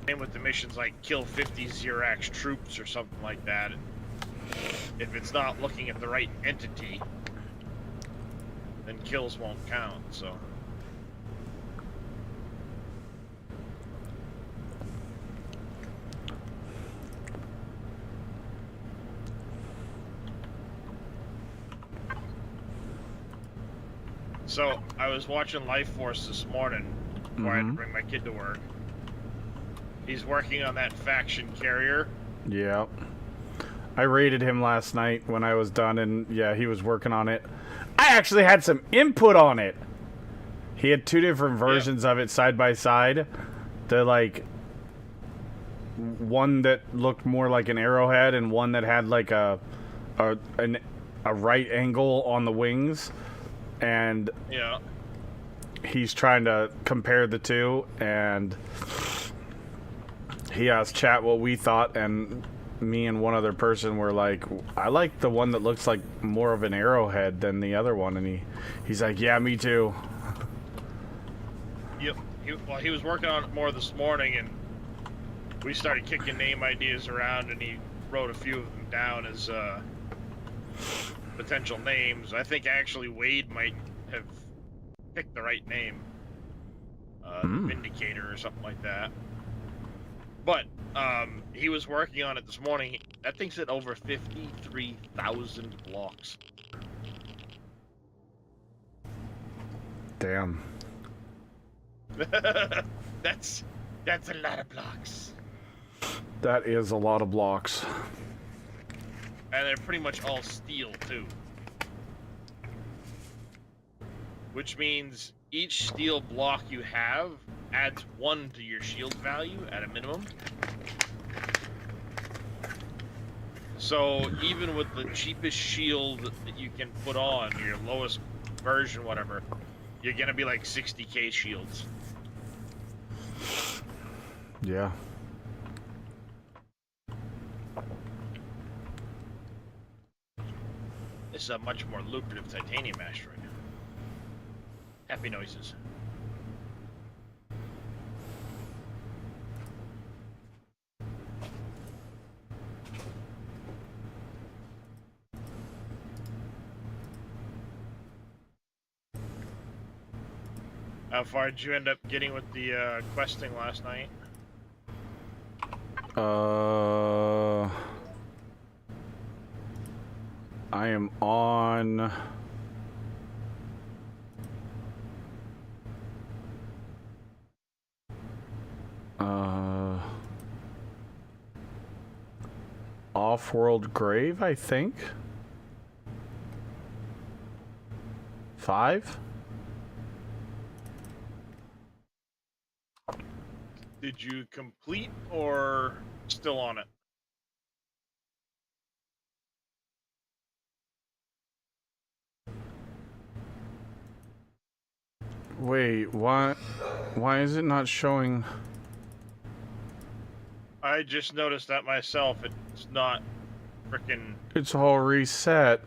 Same with the missions like kill 50 Xerax troops or something like that. If it's not looking at the right entity, then kills won't count, so. So, I was watching Life Force this morning before I had to bring my kid to work. He's working on that faction carrier. Yeah. I raided him last night when I was done, and yeah, he was working on it. I actually had some input on it. He had two different versions of it side by side. The, like, one that looked more like an arrowhead and one that had, like, a right angle on the wings. And yeah, he's trying to compare the two, and he asked chat what we thought, and me and one other person were like, I like the one that looks like more of an arrowhead than the other one, and he's like, yeah, me too. Yep. He was working on it more this morning, and we started kicking name ideas around, and he wrote a few of them down as potential names. I think actually Wade might have picked the right name, the Vindicator or something like that. But he was working on it this morning. That thing's at over 53,000 blocks. Damn. That's a lot of blocks. That is a lot of blocks. And they're pretty much all steel, too. Which means each steel block you have adds 1 to your shield value at a minimum. So even with the cheapest shield that you can put on, your lowest version, whatever, you're gonna be like 60k shields. Yeah. This is a much more lucrative titanium asteroid. Happy noises. How far did you end up getting with the questing last night? I am on Off-World Grave, I think. 5? Did you complete or still on it? Wait, why is it not showing? I just noticed that myself. It's not frickin'. It's all reset.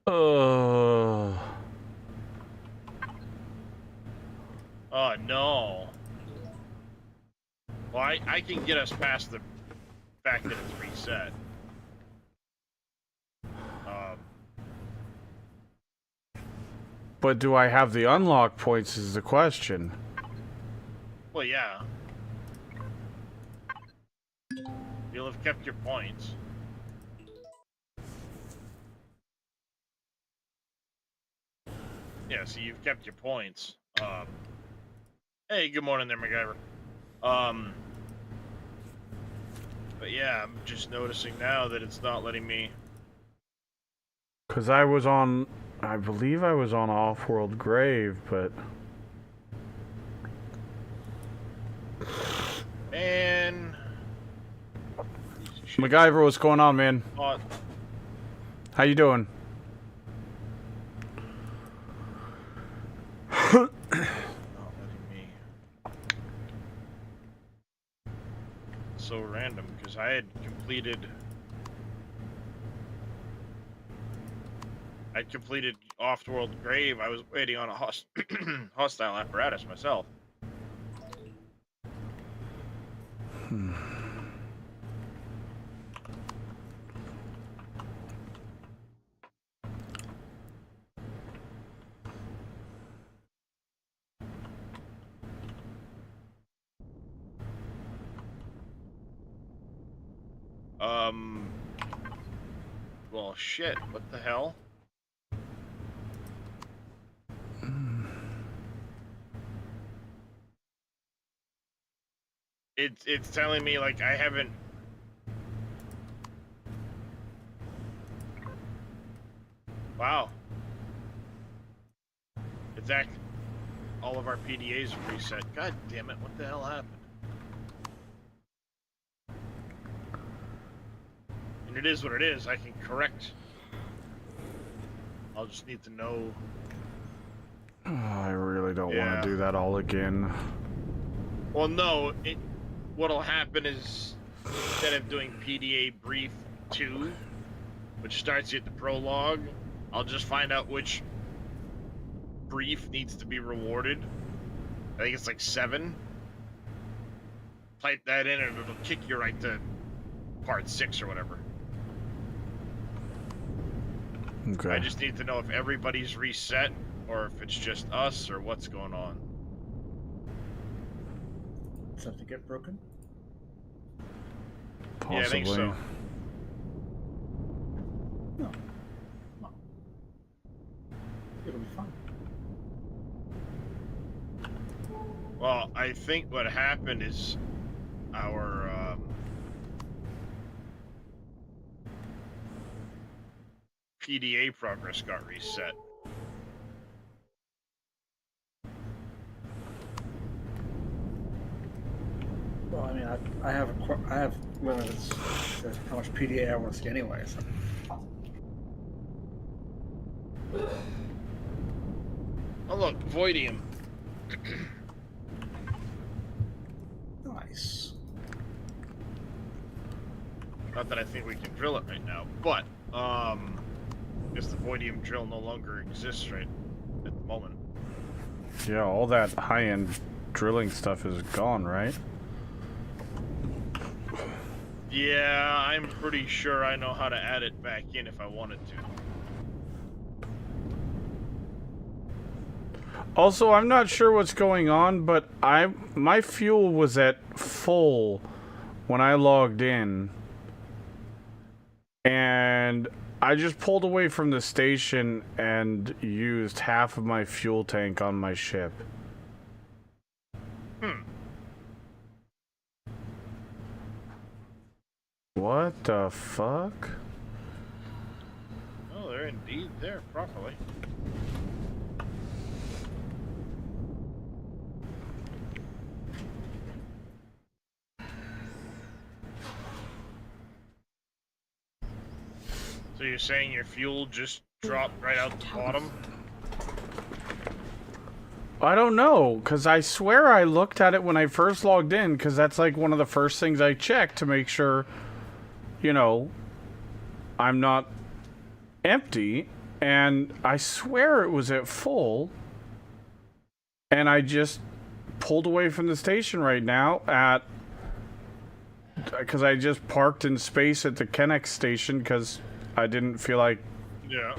Oh No. Well, I can get us past the fact that it's reset. But do I have the unlock points is the question. Well, yeah. You'll have kept your points. Yeah, so you've kept your points. Hey, good morning there, MacGyver. But yeah, I'm just noticing now that it's not letting me. Because I believe I was on Off-World Grave, but... Man. MacGyver, what's going on, man? How you doing? Not letting me. So random, because I had completed Off-World Grave. I was waiting on a hostile apparatus myself. Well, shit. What the hell? It's telling me like I haven't. Wow. It's all of our PDAs have reset. God damn it! What the hell happened? And it is what it is. I can correct. I'll just need to know. Oh, I really don't want to do that all again. Well, no. What'll happen is instead of doing PDA brief 2, which starts you at the prologue, I'll just find out which brief needs to be rewarded. I think it's like 7. Type that in and it'll kick you right to part 6 or whatever. Okay. I just need to know if everybody's reset or if it's just us or what's going on. Something get broken? Possibly. Yeah, I think so. No. It'll be fine. Well, I think what happened is our PDA progress got reset. Well, I mean, I have limits to how much PDA I want to see anyway. So. Oh look, Voidium. Nice. Not that I think we can drill it right now, but I guess the Voidium drill no longer exists right at the moment. Yeah, all that high-end drilling stuff is gone, right? Yeah, I'm pretty sure I know how to add it back in if I wanted to. Also, I'm not sure what's going on, but my fuel was at full when I logged in. And I just pulled away from the station and used half of my fuel tank on my ship. What the fuck? Oh, they're indeed there properly. So you're saying your fuel just dropped right out the bottom? I don't know, because I swear I looked at it when I first logged in, because that's like one of the first things I checked to make sure, you know, I'm not empty, and I swear it was at full, and I just pulled away from the station right now because I just parked in space at the Kennex station because I didn't feel like... Yeah.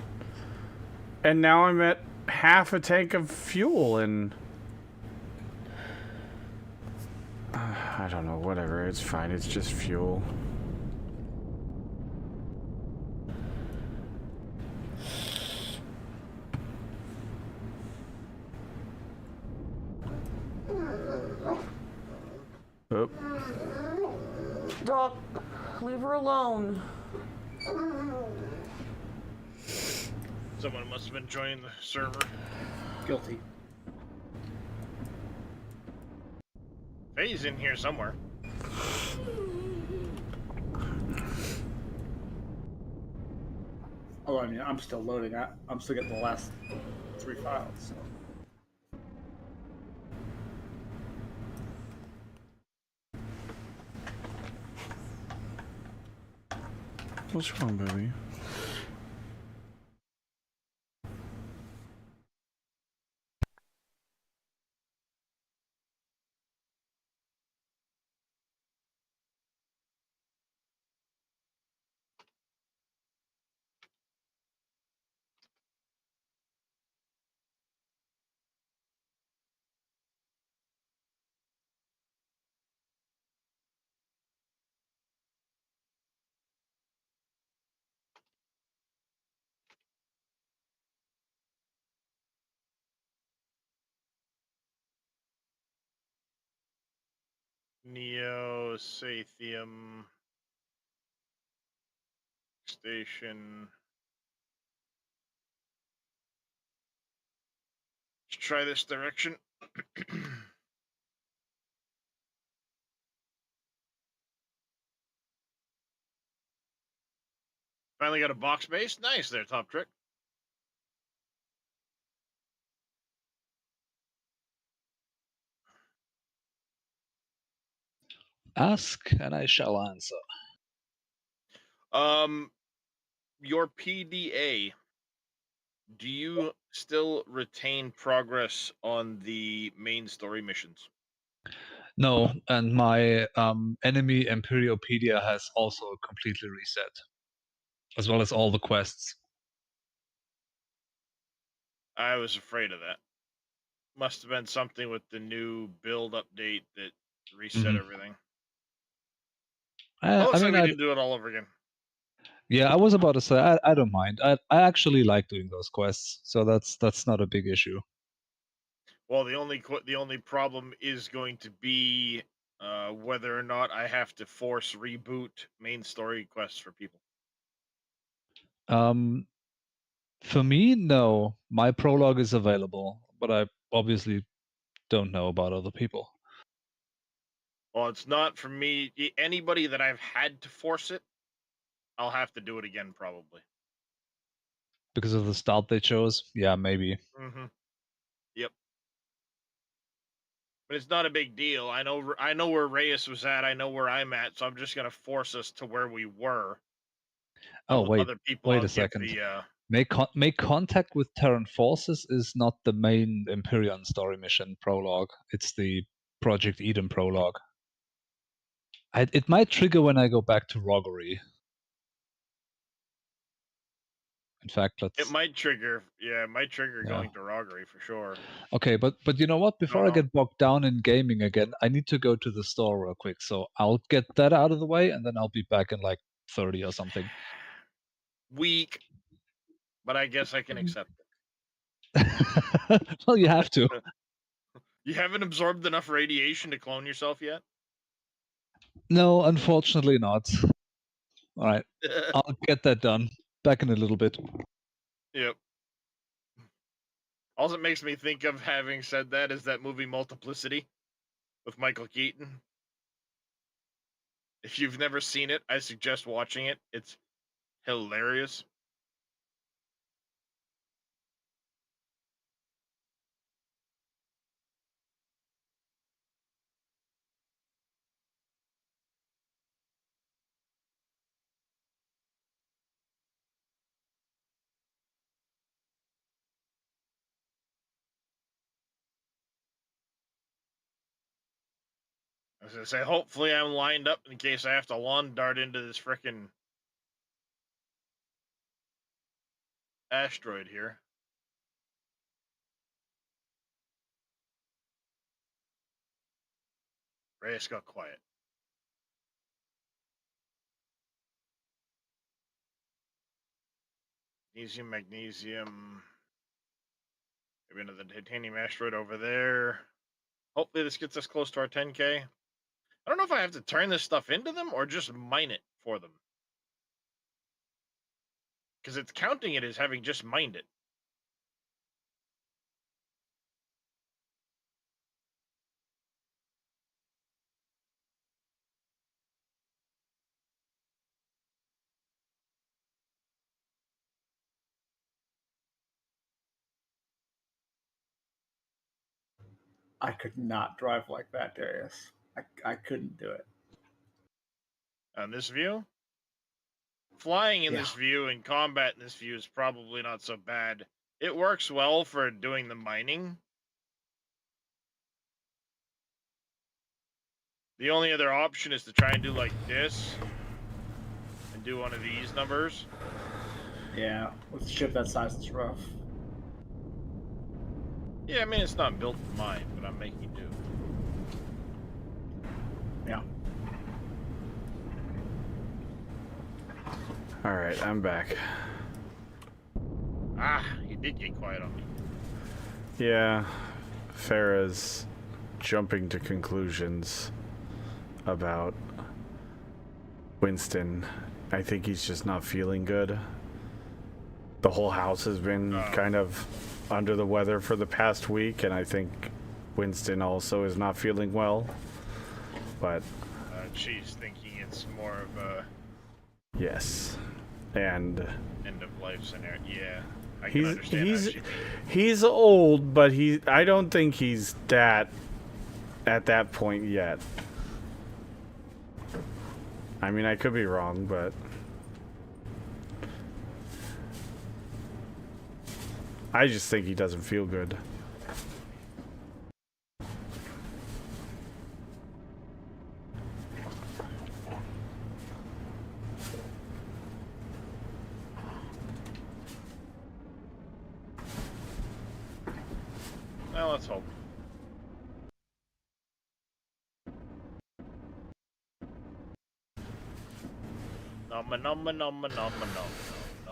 And now I'm at half a tank of fuel, and... I don't know, whatever, it's fine, it's just fuel. Oh. Doc, leave her alone. Someone must have been joining the server. Guilty. Faye's in here somewhere. Oh, I mean, I'm still loading. I'm still getting the last 3 files. So. What's wrong, baby? Neo Sathium Station. Let's try this direction. Finally got a box base. Nice there, Top Trick. Ask and I shall answer. Your PDA. Do you still retain progress on the main story missions? No, and my enemy Imperiopedia has also completely reset, as well as all the quests. I was afraid of that. Must have been something with the new build update that reset everything. Well, looks like we need to do it all over again. Yeah, I was about to say I don't mind. I actually like doing those quests, so that's not a big issue. Well, the only problem is going to be whether or not I have to force reboot main story quests for people. For me, no. My prologue is available, but I obviously don't know about other people. Well, it's not for me. Anybody that I've had to force it, I'll have to do it again probably. Because of the start they chose? Yeah, maybe. Mm-hmm. Yep. But it's not a big deal. I know where Reyes was at. I know where I'm at. So I'm just gonna force us to where we were. Oh wait, other people. Wait a second. Make contact with Terran forces is not the main Empyrean story mission prologue. It's the Project Eden prologue. It might trigger when I go back to Roguery. In fact, It might trigger. Yeah, it might trigger going to Roguery for sure. Okay, but you know what? Before I get bogged down in gaming again, I need to go to the store real quick. So I'll get that out of the way, and then I'll be back in like 30 or something. Weak, but I guess I can accept it. Well, you have to. You haven't absorbed enough radiation to clone yourself yet? No, unfortunately not. All right, I'll get that done. Back in a little bit. Yep. All it makes me think of, having said that, is that movie Multiplicity with Michael Keaton. If you've never seen it, I suggest watching it. It's hilarious. I was gonna say, hopefully I'm lined up in case I have to lawn dart into this frickin' asteroid here. Reyes got quiet. Magnesium. Maybe another titanium asteroid over there. Hopefully this gets us close to our 10K. I don't know if I have to turn this stuff into them or just mine it for them. Because it's counting it as having just mined it. I could not drive like that, Darius. I couldn't do it. On this view? Flying in this view and combat in this view is probably not so bad. It works well for doing the mining. The only other option is to try and do like this and do one of these numbers. Yeah, with a ship that size, it's rough. Yeah, I mean, it's not built to mine, but I'm making do. Yeah. Alright, I'm back. Ah, he did get quiet on me. Yeah, Farah's jumping to conclusions. about Winston. I think he's just not feeling good. The whole house has been kind of under the weather for the past week, and I think Winston also is not feeling well. But she's thinking it's more of a yes, and end of life scenario. Yeah, I can understand how she thinks. he's old, but I don't think he's at that point yet. I mean, I could be wrong, but I just think he doesn't feel good. Well, let's hope.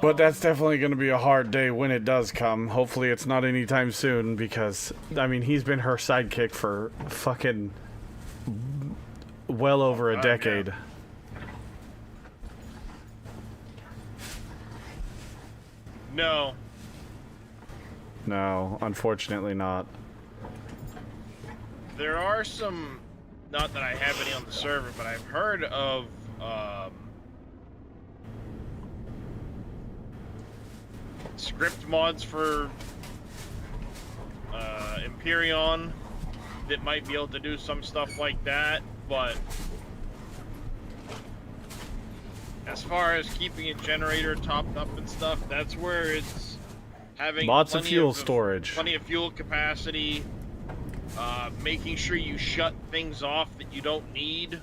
But that's definitely going to be a hard day when it does come. Hopefully it's not anytime soon, because, I mean, he's been her sidekick for fucking well over a decade. Yeah. No. No, unfortunately not. There are some, not that I have any on the server, but I've heard of script mods for Empyreon that might be able to do some stuff like that, but as far as keeping a generator topped up and stuff, that's where it's having lots of fuel storage, plenty of fuel capacity, making sure you shut things off that you don't need.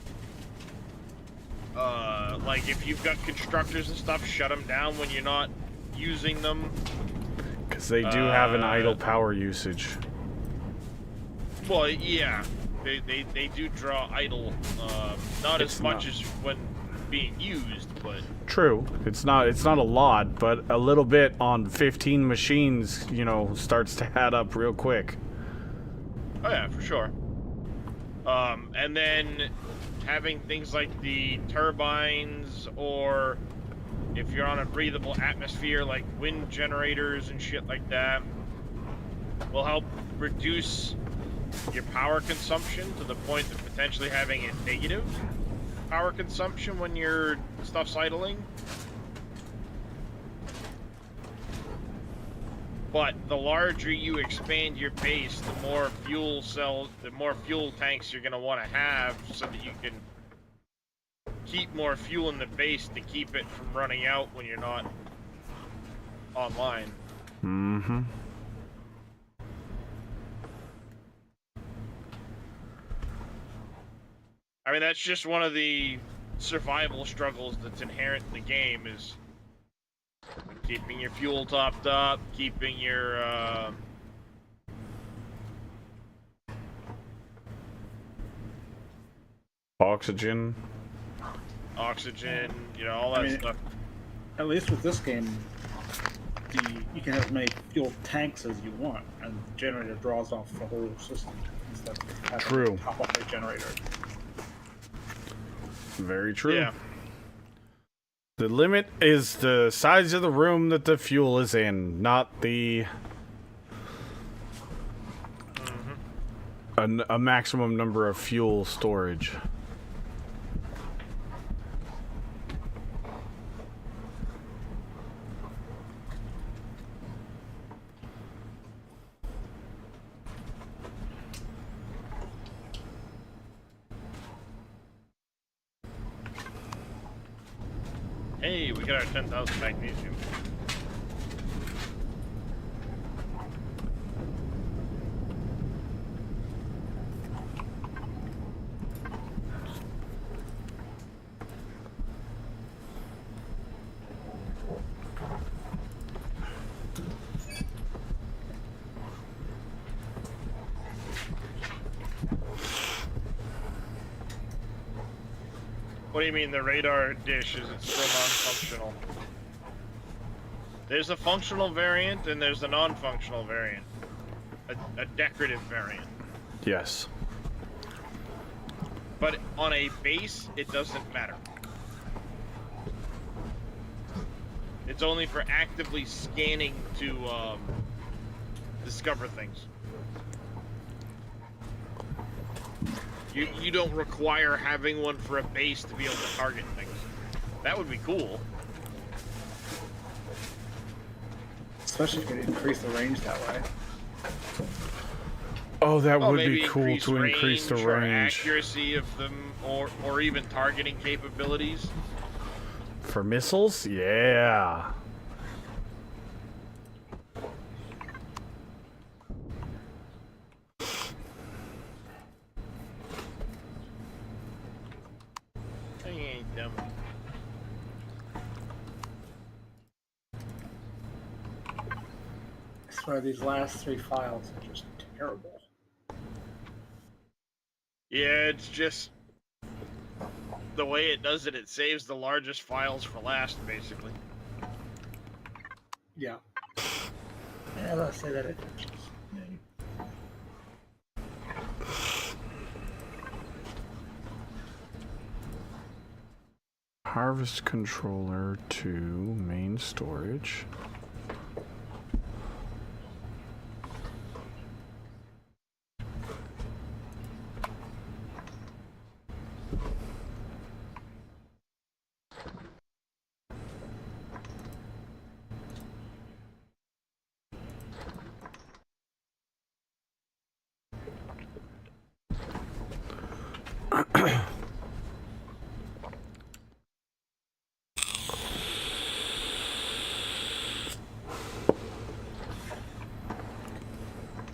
Like if you've got constructors and stuff, shut them down when you're not using them. Because they do have an idle power usage. Well, yeah, they do draw idle, not as much as when being used, but true. It's not a lot, but a little bit on 15 machines, you know, starts to add up real quick. Oh yeah, for sure. And then having things like the turbines, or if you're on a breathable atmosphere, like wind generators and shit like that, will help reduce your power consumption to the point of potentially having a negative power consumption when your stuff's idling. But the larger you expand your base, the more fuel tanks you're going to want to have, so that you can keep more fuel in the base to keep it from running out when you're not online. Mm-hmm. I mean, that's just one of the survival struggles that's inherent in the game, is keeping your fuel topped up, keeping your oxygen, you know, all that stuff. At least with this game, you can have as many fuel tanks as you want, and the generator draws off the whole system instead of having true. to top up the generator. Very true. Yeah. The limit is the size of the room that the fuel is in, not the a maximum number of fuel storage. Hey, we got our 10,000 magnesium. What do you mean the radar dish is still non-functional? There's a functional variant and there's a non-functional variant. A decorative variant. Yes. But on a base, it doesn't matter. It's only for actively scanning to discover things. You don't require having one for a base to be able to target things. That would be cool. Especially if you could increase the range that way. Oh, that would Maybe be cool to increase the or range. accuracy of them, or even targeting capabilities. For missiles? Yeah. I ain't dumb. I swear these last 3 files are just terrible. Yeah, it's just the way it does it. It saves the largest files for last, basically. Yeah. Yeah, let's say that it finishes. Harvest controller to main storage.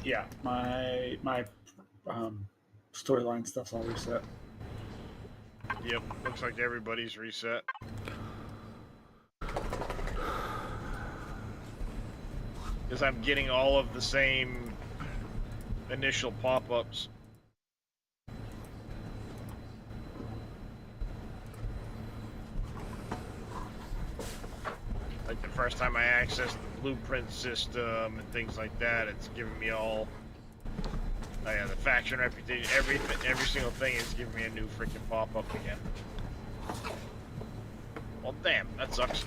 Yeah, my storyline stuff's all reset. Yep, looks like everybody's reset. Because I'm getting all of the same initial pop-ups. Like the first time I accessed the blueprint system and things like that, it's giving me all... Oh yeah, the faction reputation, every single thing is giving me a new freaking pop-up again. Well, damn, that sucks.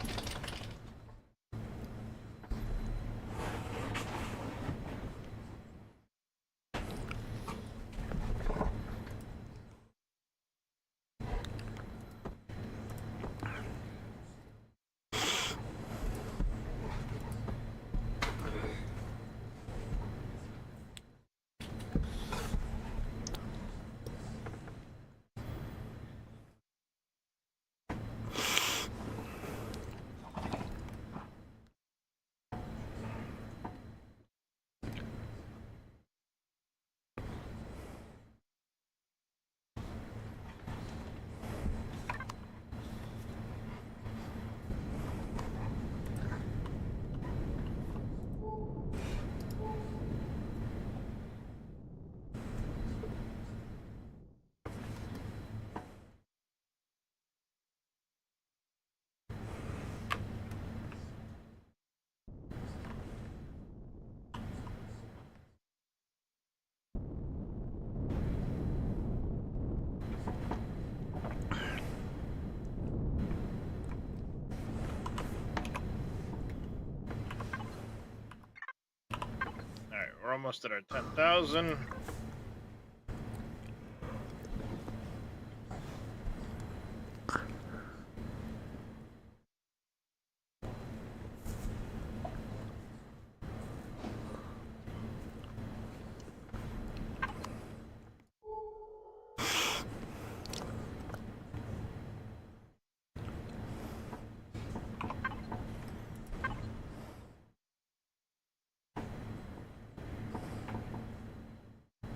Alright, we're almost at our 10,000.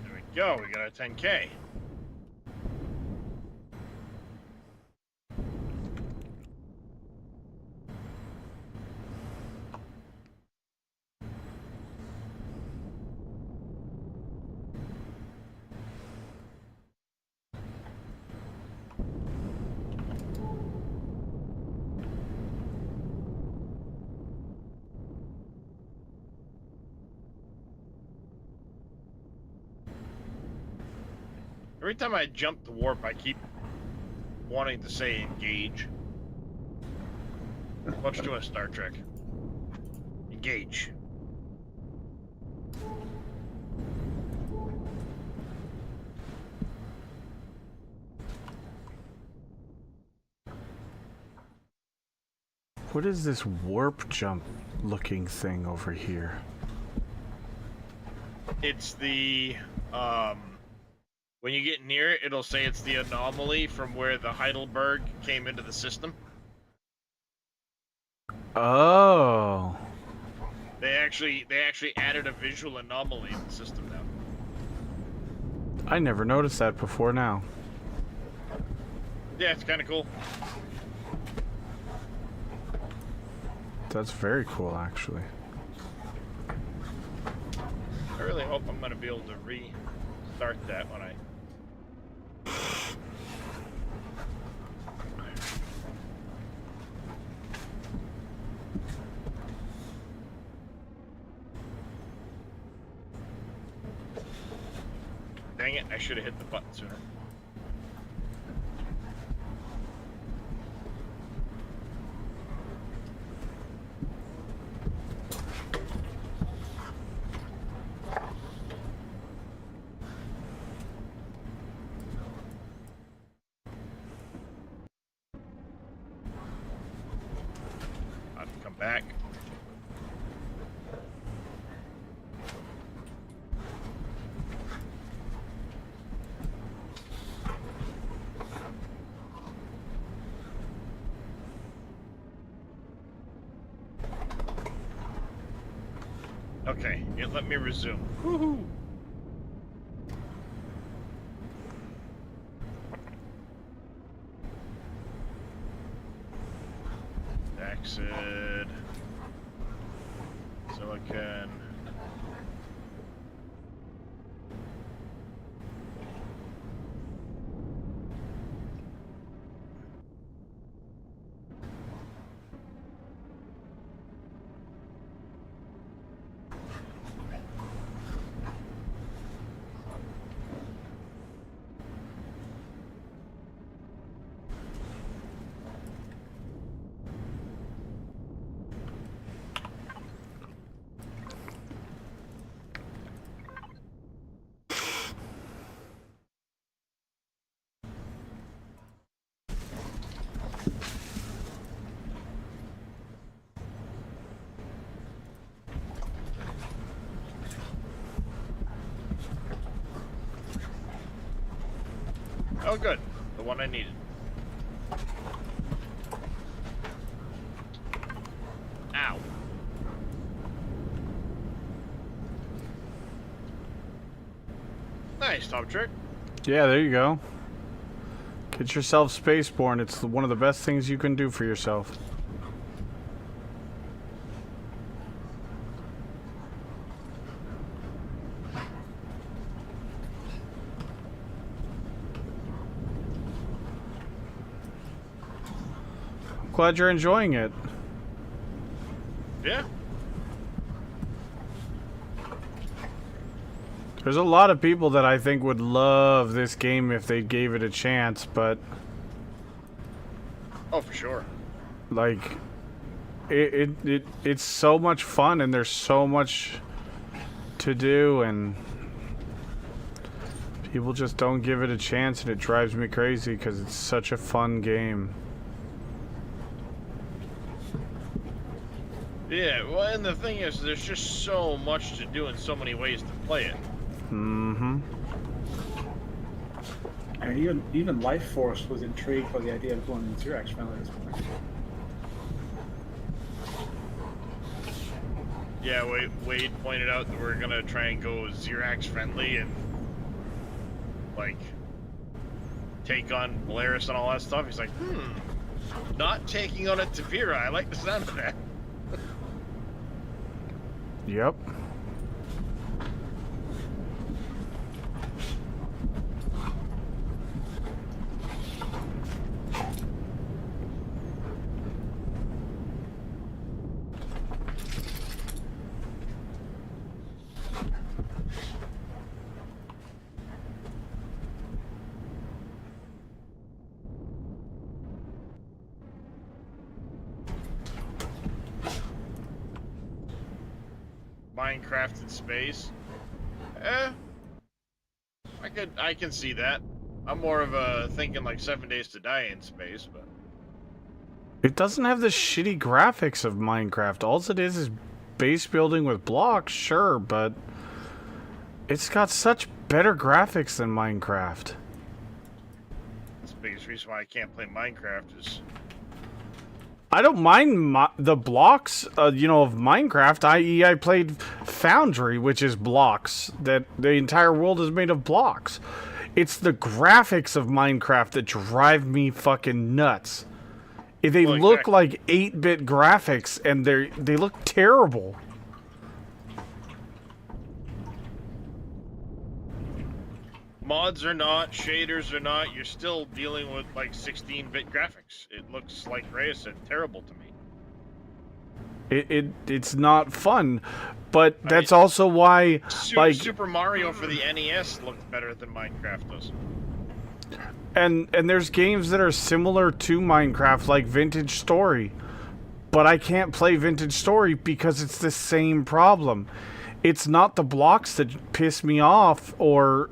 There we go, we got our 10K. Every time I jump to warp, I keep wanting to say engage. Much to a Star Trek. Engage. What is this warp jump looking thing over here? It's the, when you get near it, it'll say it's the anomaly from where the Heidelberg came into the system. Oh. They actually added a visual anomaly in the system now. I never noticed that before now. Yeah, it's kind of cool. That's very cool, actually. I really hope I'm going to be able to restart that when I... Dang it, I should have hit the button sooner. I've come back. Okay, it let me resume. Woohoo! Acid. Silicon. Oh, good. The one I needed. Ow. Nice, Top Trick. Yeah, there you go. Get yourself spaceborne. It's one of the best things you can do for yourself. Glad you're enjoying it. Yeah. There's a lot of people that I think would love this game if they gave it a chance, but Oh, for sure. like it's so much fun and there's so much to do and people just don't give it a chance and it drives me crazy because it's such a fun game. Yeah, well, and the thing is, there's just so much to do and so many ways to play it. Mm-hmm. I mean, even Life Force was intrigued by the idea of going into Xerox family at this point. Yeah, Wade pointed out that we're gonna try and go Xerox friendly and like take on Polaris and all that stuff. He's like, not taking on a Tavira. I like the sound of that. Yep. Minecraft in space. I can see that. I'm more of a thinking like 7 Days to Die in space, but It doesn't have the shitty graphics of Minecraft. All it is base building with blocks, sure, but it's got such better graphics than Minecraft. that's the biggest reason why I can't play Minecraft is I don't mind the blocks, of Minecraft, i.e. I played Foundry, which is blocks. That the entire world is made of blocks. It's the graphics of Minecraft that drive me fucking nuts. They look like 8-bit graphics, and they look terrible. mods or not, shaders or not, you're still dealing with like 16-bit graphics. It looks like Reyes said, terrible to me. It's not fun, but that's also why Super Mario for the NES looked better than Minecraft does. And there's games that are similar to Minecraft, like Vintage Story, but I can't play Vintage Story because it's the same problem. It's not the blocks that piss me off or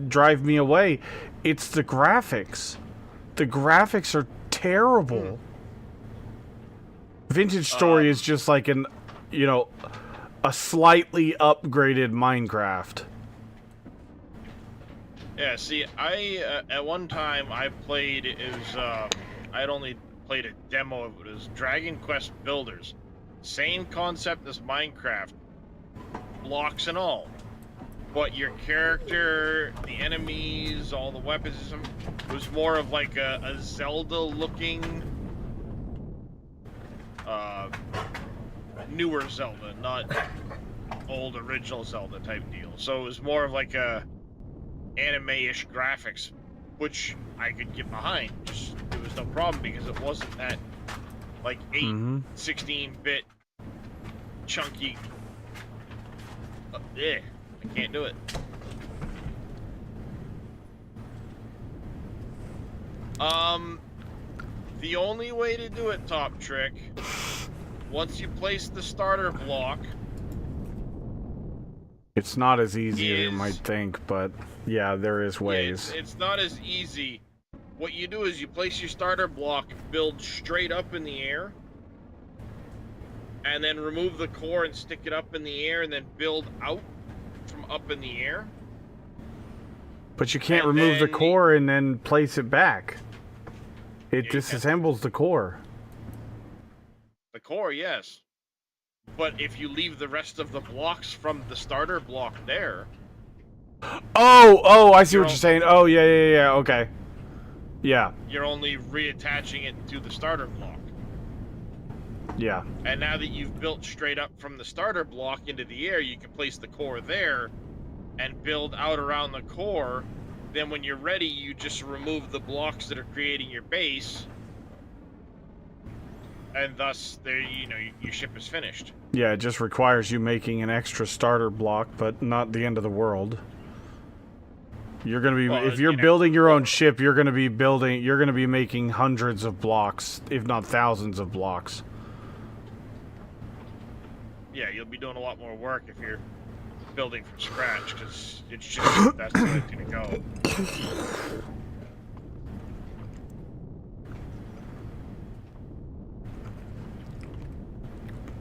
drive me away. It's the graphics. The graphics are terrible. Vintage Story is just like a slightly upgraded Minecraft. Yeah, see, I at one time I played I'd only played a demo of it. It was Dragon Quest Builders, same concept as Minecraft, blocks and all, but your character, the enemies, all the weapons, was more of like a Zelda-looking, newer Zelda, not old original Zelda type deal. So it was more of like a anime-ish graphics, which I could get behind. There was no problem because it wasn't that like 16-bit chunky. I can't do it. The only way to do it, Top Trick, once you place the starter block, it's not as easy as you might think, but yeah, there is ways. Yeah, it's not as easy. What you do is you place your starter block, build straight up in the air, and then remove the core and stick it up in the air, and then build out from up in the air. But you can't remove the core and then place it back. It disassembles the core. The core, yes. But if you leave the rest of the blocks from the starter block there... Oh, I see what you're saying. Oh, yeah, okay. Yeah. You're only reattaching it to the starter block. Yeah. And now that you've built straight up from the starter block into the air, you can place the core there and build out around the core. Then when you're ready, you just remove the blocks that are creating your base. And thus, there, your ship is finished. Yeah, it just requires you making an extra starter block, but not the end of the world. You're gonna be if you're building your own ship, you're gonna be making hundreds of blocks, if not thousands of blocks. Yeah, you'll be doing a lot more work if you're building from scratch, because it's just that's the way it's gonna go.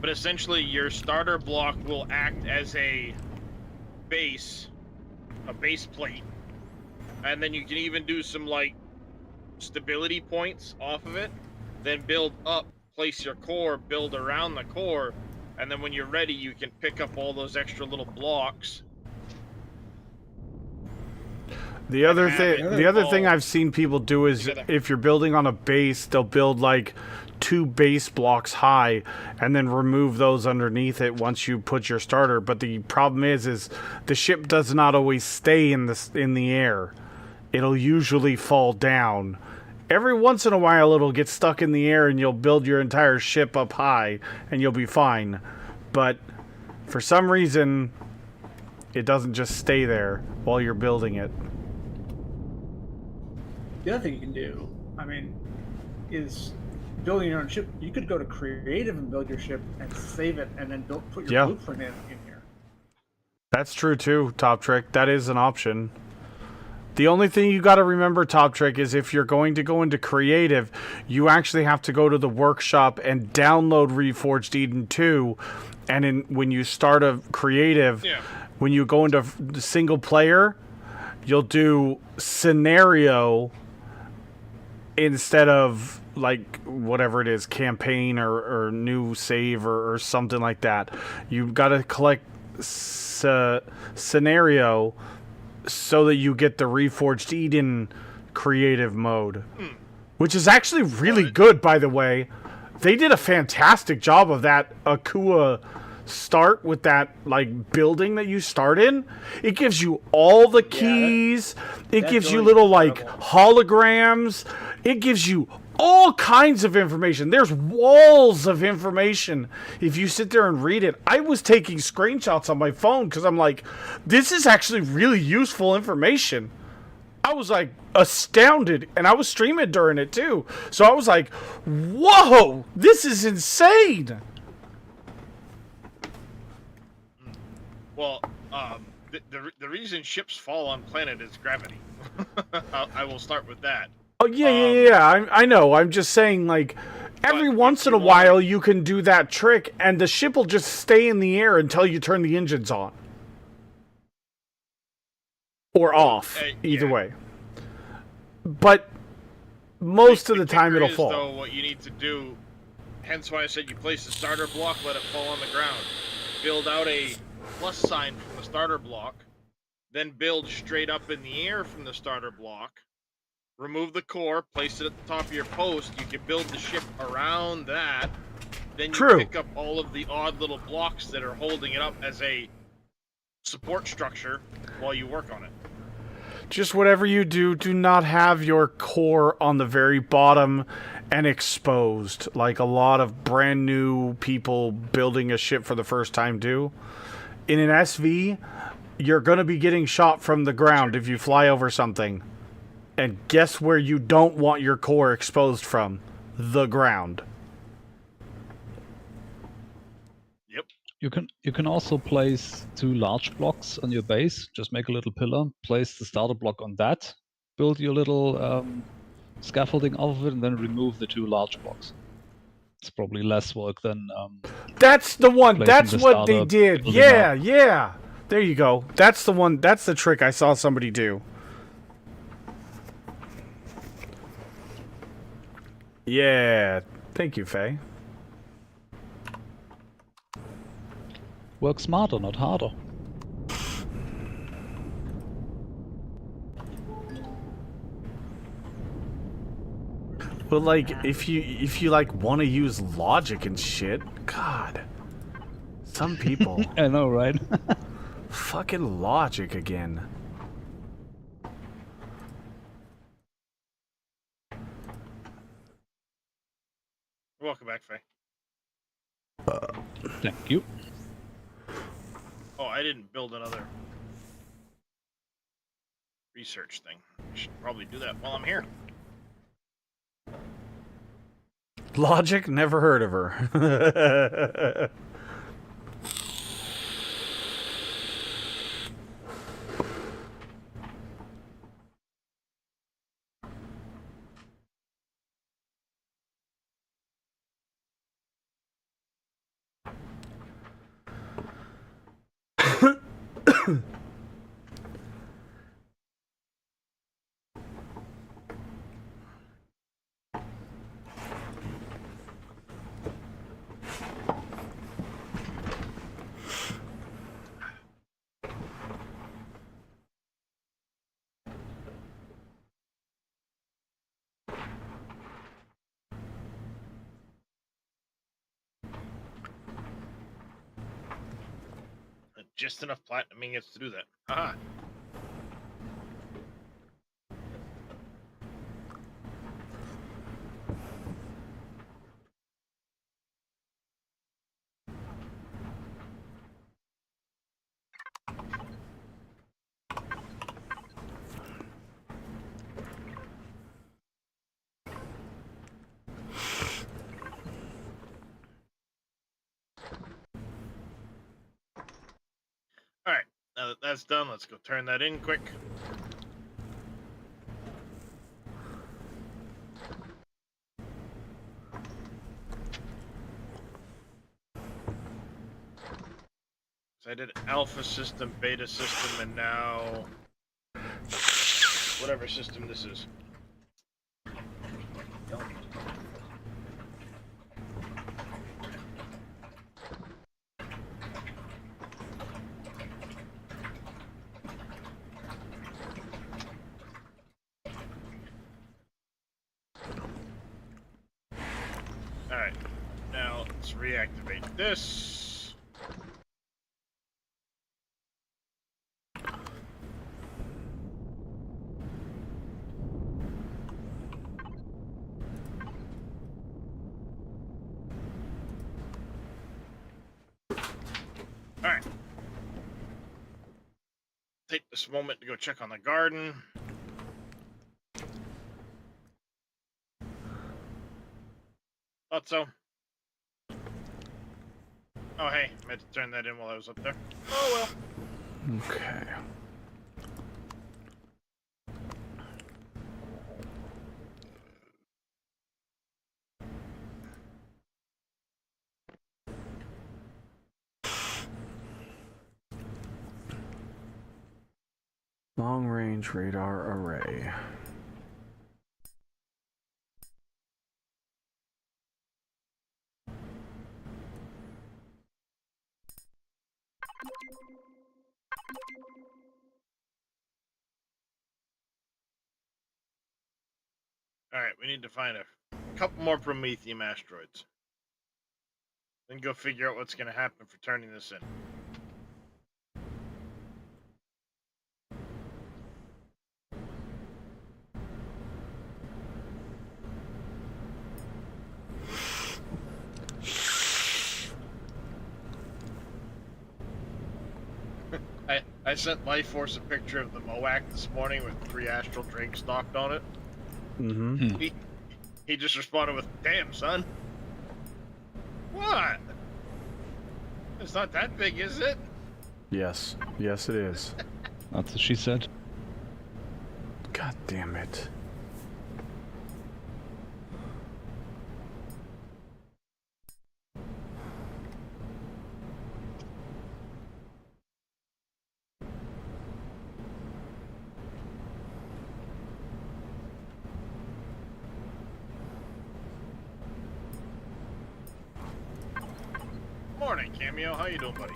But essentially, your starter block will act as a base plate, and then you can even do some like stability points off of it. Then build up, place your core, build around the core, and then when you're ready, you can pick up all those extra little blocks. The other thing I've seen people do is if you're building on a base, they'll build like 2 base blocks high and then remove those underneath it once you put your starter. But the problem is the ship does not always stay in the air. It'll usually fall down. Every once in a while it'll get stuck in the air and you'll build your entire ship up high and you'll be fine. But for some reason it doesn't just stay there while you're building it. The other thing you can do, is building your own ship. You could go to creative and build your ship and save it, and then put your blueprint in here. That's true too, Top Trick. That is an option. The only thing you got to remember, Top Trick, is if you're going to go into creative, you actually have to go to the workshop and download Reforged Eden 2. And when you start a creative, when you go into single player, you'll do scenario instead of like whatever it is, campaign or new save or something like that. You've got to collect scenario so that you get the Reforged Eden creative mode, which is actually really good, by the way. They did a fantastic job of that Akua start with that like building that you start in. It gives you all the keys. It gives you little like holograms. It gives you all kinds of information. There's walls of information if you sit there and read it. I was taking screenshots on my phone because I'm like, this is actually really useful information. I was like astounded, and I was streaming during it too. So I was like, whoa, this is insane. Well, the reason ships fall on planet is gravity. I will start with that. Oh, yeah. I know. I'm just saying, like, every once in a while you can do that trick, and the ship will just stay in the air until you turn the engines on. Or off. Either way. But most of the time it'll fall. Though, what you need to do, hence why I said you place the starter block, let it fall on the ground. Build out a plus sign from the starter block, then build straight up in the air from the starter block. Remove the core, place it at the top of your post. You can build the ship around that. Then you pick up all of the odd little blocks that are holding it up as a support structure while you work on it. Just whatever you do, do not have your core on the very bottom and exposed, like a lot of brand new people building a ship for the first time do. In an SV, you're going to be getting shot from the ground if you fly over something. And guess where you don't want your core exposed from? The ground. Yep. You can also place 2 large blocks on your base. Just make a little pillar, place the starter block on that, build your little scaffolding off of it, and then remove the 2 large blocks. It's probably less work than that's the one. That's the what they did. Yeah. There you go. That's the one. That's the trick I saw somebody do. Yeah, thank you, Faye. Work smarter, not harder. But like, if you like want to use logic and shit, God, some people. I know, right? Fucking logic again. Welcome back, Faye. Thank you. Oh, I didn't build another research thing. I should probably do that while I'm here. Logic? Never heard of her. Just enough platinum ingots to do that. Haha. that that's done, let's go turn that in quick. So I did alpha system, beta system, and now whatever system this is. Alright, now let's reactivate this. Alright. Take this moment to go check on the garden. Thought so. Oh, hey, meant to turn that in while I was up there. Oh, well. Okay. Long-range radar array. Alright, we need to find a couple more Promethium asteroids. Then go figure out what's going to happen for turning this in. I sent Life Force a picture of the MOAC this morning with 3 astral drakes docked on it. Mm-hmm. He just responded with, "Damn, son." What? It's not that big, is it? Yes. Yes, it is. That's what she said. God damn it. Morning, Cameo. How you doing, buddy?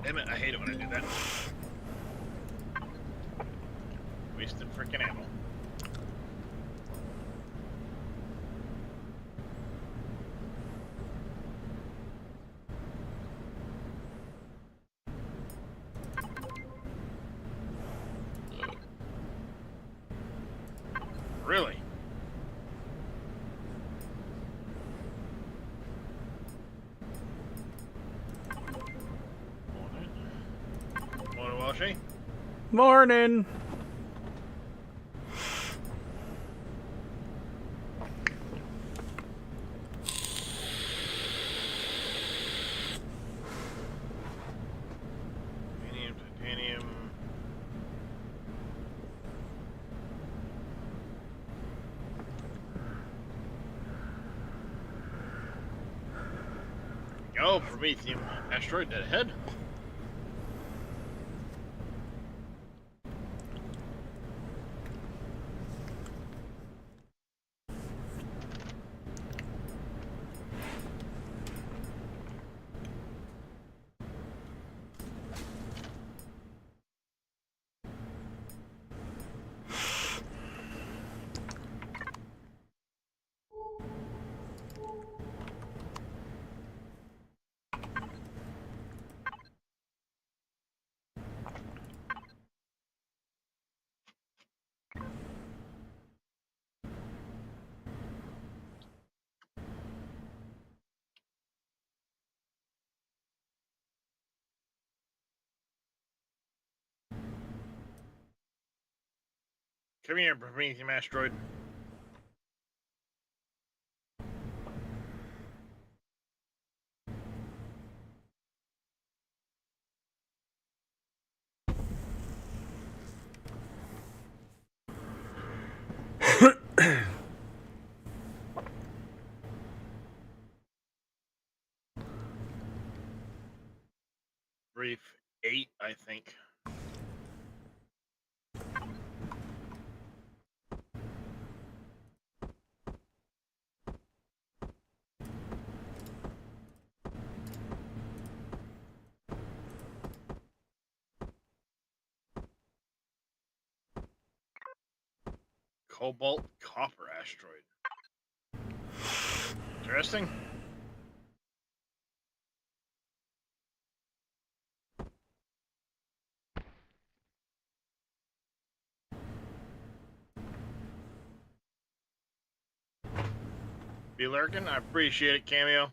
Damn it, I hate it when I do that. Wasted freaking ammo. Really? Morning, Walshy. Morning. Titanium. Go, Promethium asteroid dead ahead. Come here, Promethium asteroid. Brief 8, I think. Cobalt copper asteroid. Interesting. Be lurking. I appreciate it, Cameo.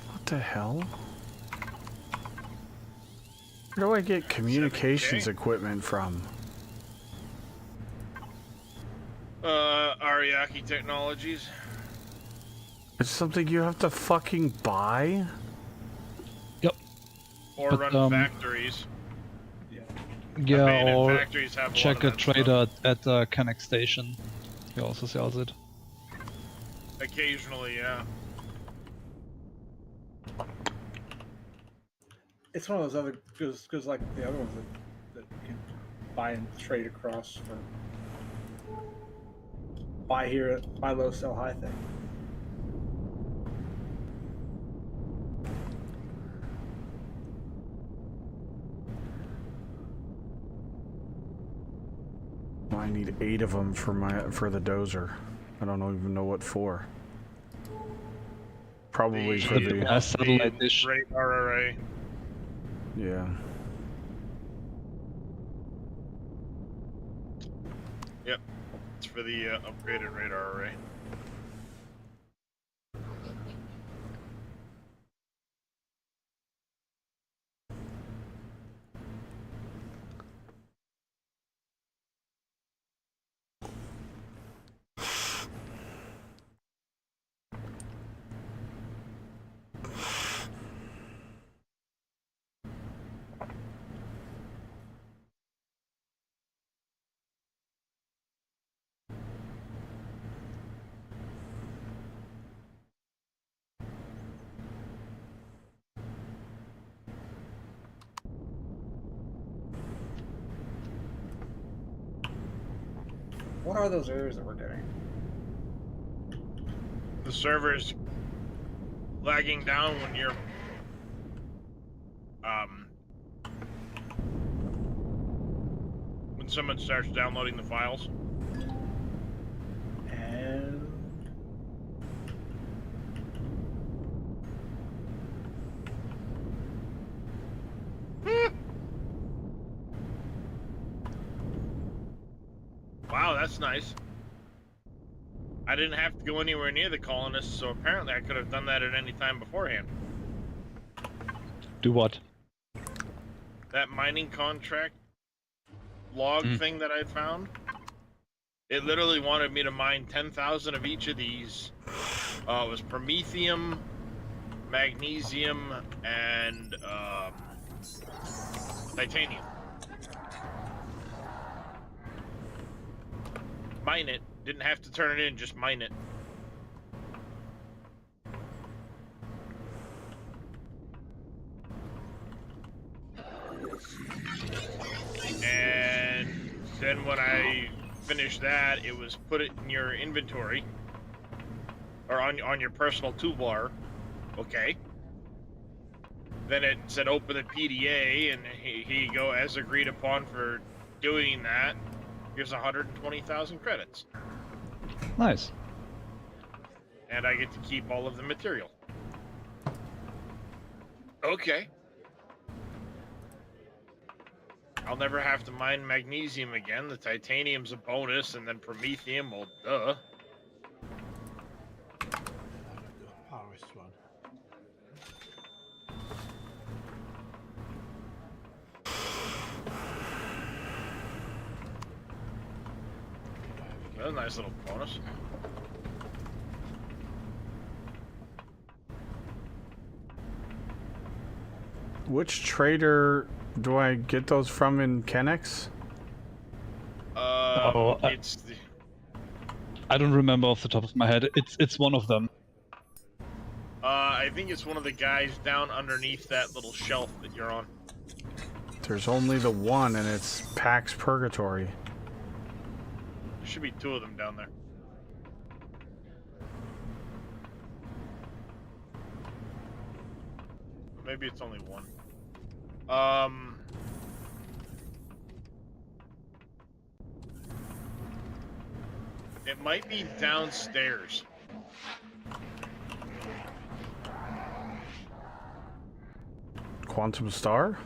What the hell? Where do I get communications 7K? equipment from? Ariake Technologies. It's something you have to fucking buy? Yep. Or But, run factories. Yeah. Yeah, Abandoned or factories have check a a lot of that trader at the Connect station. He also sells it. stuff. Occasionally, yeah. It's one of those other because like the other ones that you can buy and trade across for buy here, buy low, sell high thing. I need 8 of them for the dozer. I don't even know what for. Probably for the the blast satellite dish. radar array. yeah. Yep. It's for the upgraded radar array. What are those errors that we're getting? The server's lagging down when you're when someone starts downloading the files. And Wow, that's nice. I didn't have to go anywhere near the colonists, so apparently I could have done that at any time beforehand. Do what? That mining contract log thing that I found, It literally wanted me to mine 10,000 of each of these. It was promethium, magnesium, and titanium. Mine it. Didn't have to turn it in, just mine it. And then when I finished that, it was put it in your inventory. Or on your personal toolbar. Okay. Then it said open the PDA, and here you go, as agreed upon for doing that. Here's 120,000 credits. Nice. And I get to keep all of the material. Okay. I'll never have to mine magnesium again. The titanium's a bonus, and then promethium, well, duh. Paris one. That's a nice little bonus. Which trader do I get those from in Kennex? It's the... I don't remember off the top of my head. It's one of them. I think it's one of the guys down underneath that little shelf that you're on. There's only the one, and it's Pax Purgatory. There should be two of them down there. Maybe it's only one. It might be downstairs. Quantum Star?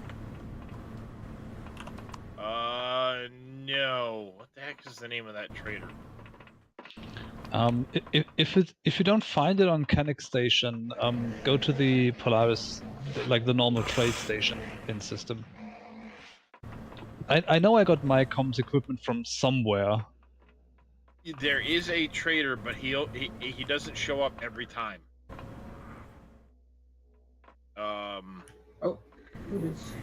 No. What the heck is the name of that trader? If you don't find it on Kennex Station, go to the Polaris, like the normal trade station in system. I know I got my comms equipment from somewhere. There is a trader, but he doesn't show up every time. Oh, it is.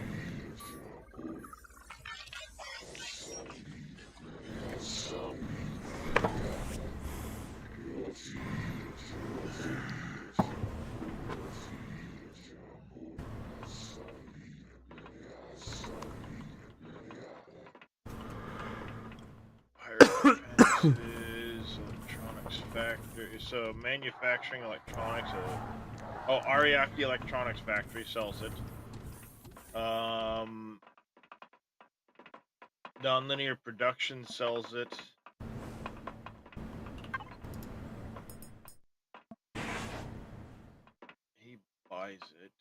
Electronics factory. So manufacturing electronics. Oh, Ariake Electronics Factory sells it. Nonlinear Production sells it. He buys it.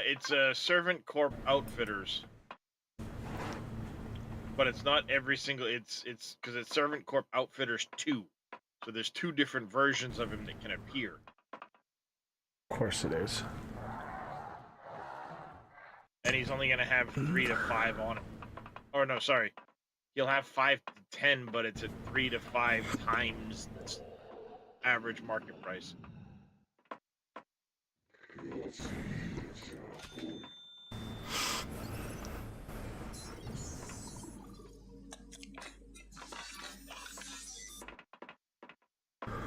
It's a Servant Corp Outfitters, but it's not every single. It's because it's Servant Corp Outfitters 2, so there's two different versions of him that can appear. Of course it is. And he's only gonna have 3 to 5 on him. Or no, sorry, he'll have 5 to 10, but it's at 3 to 5 times average market price.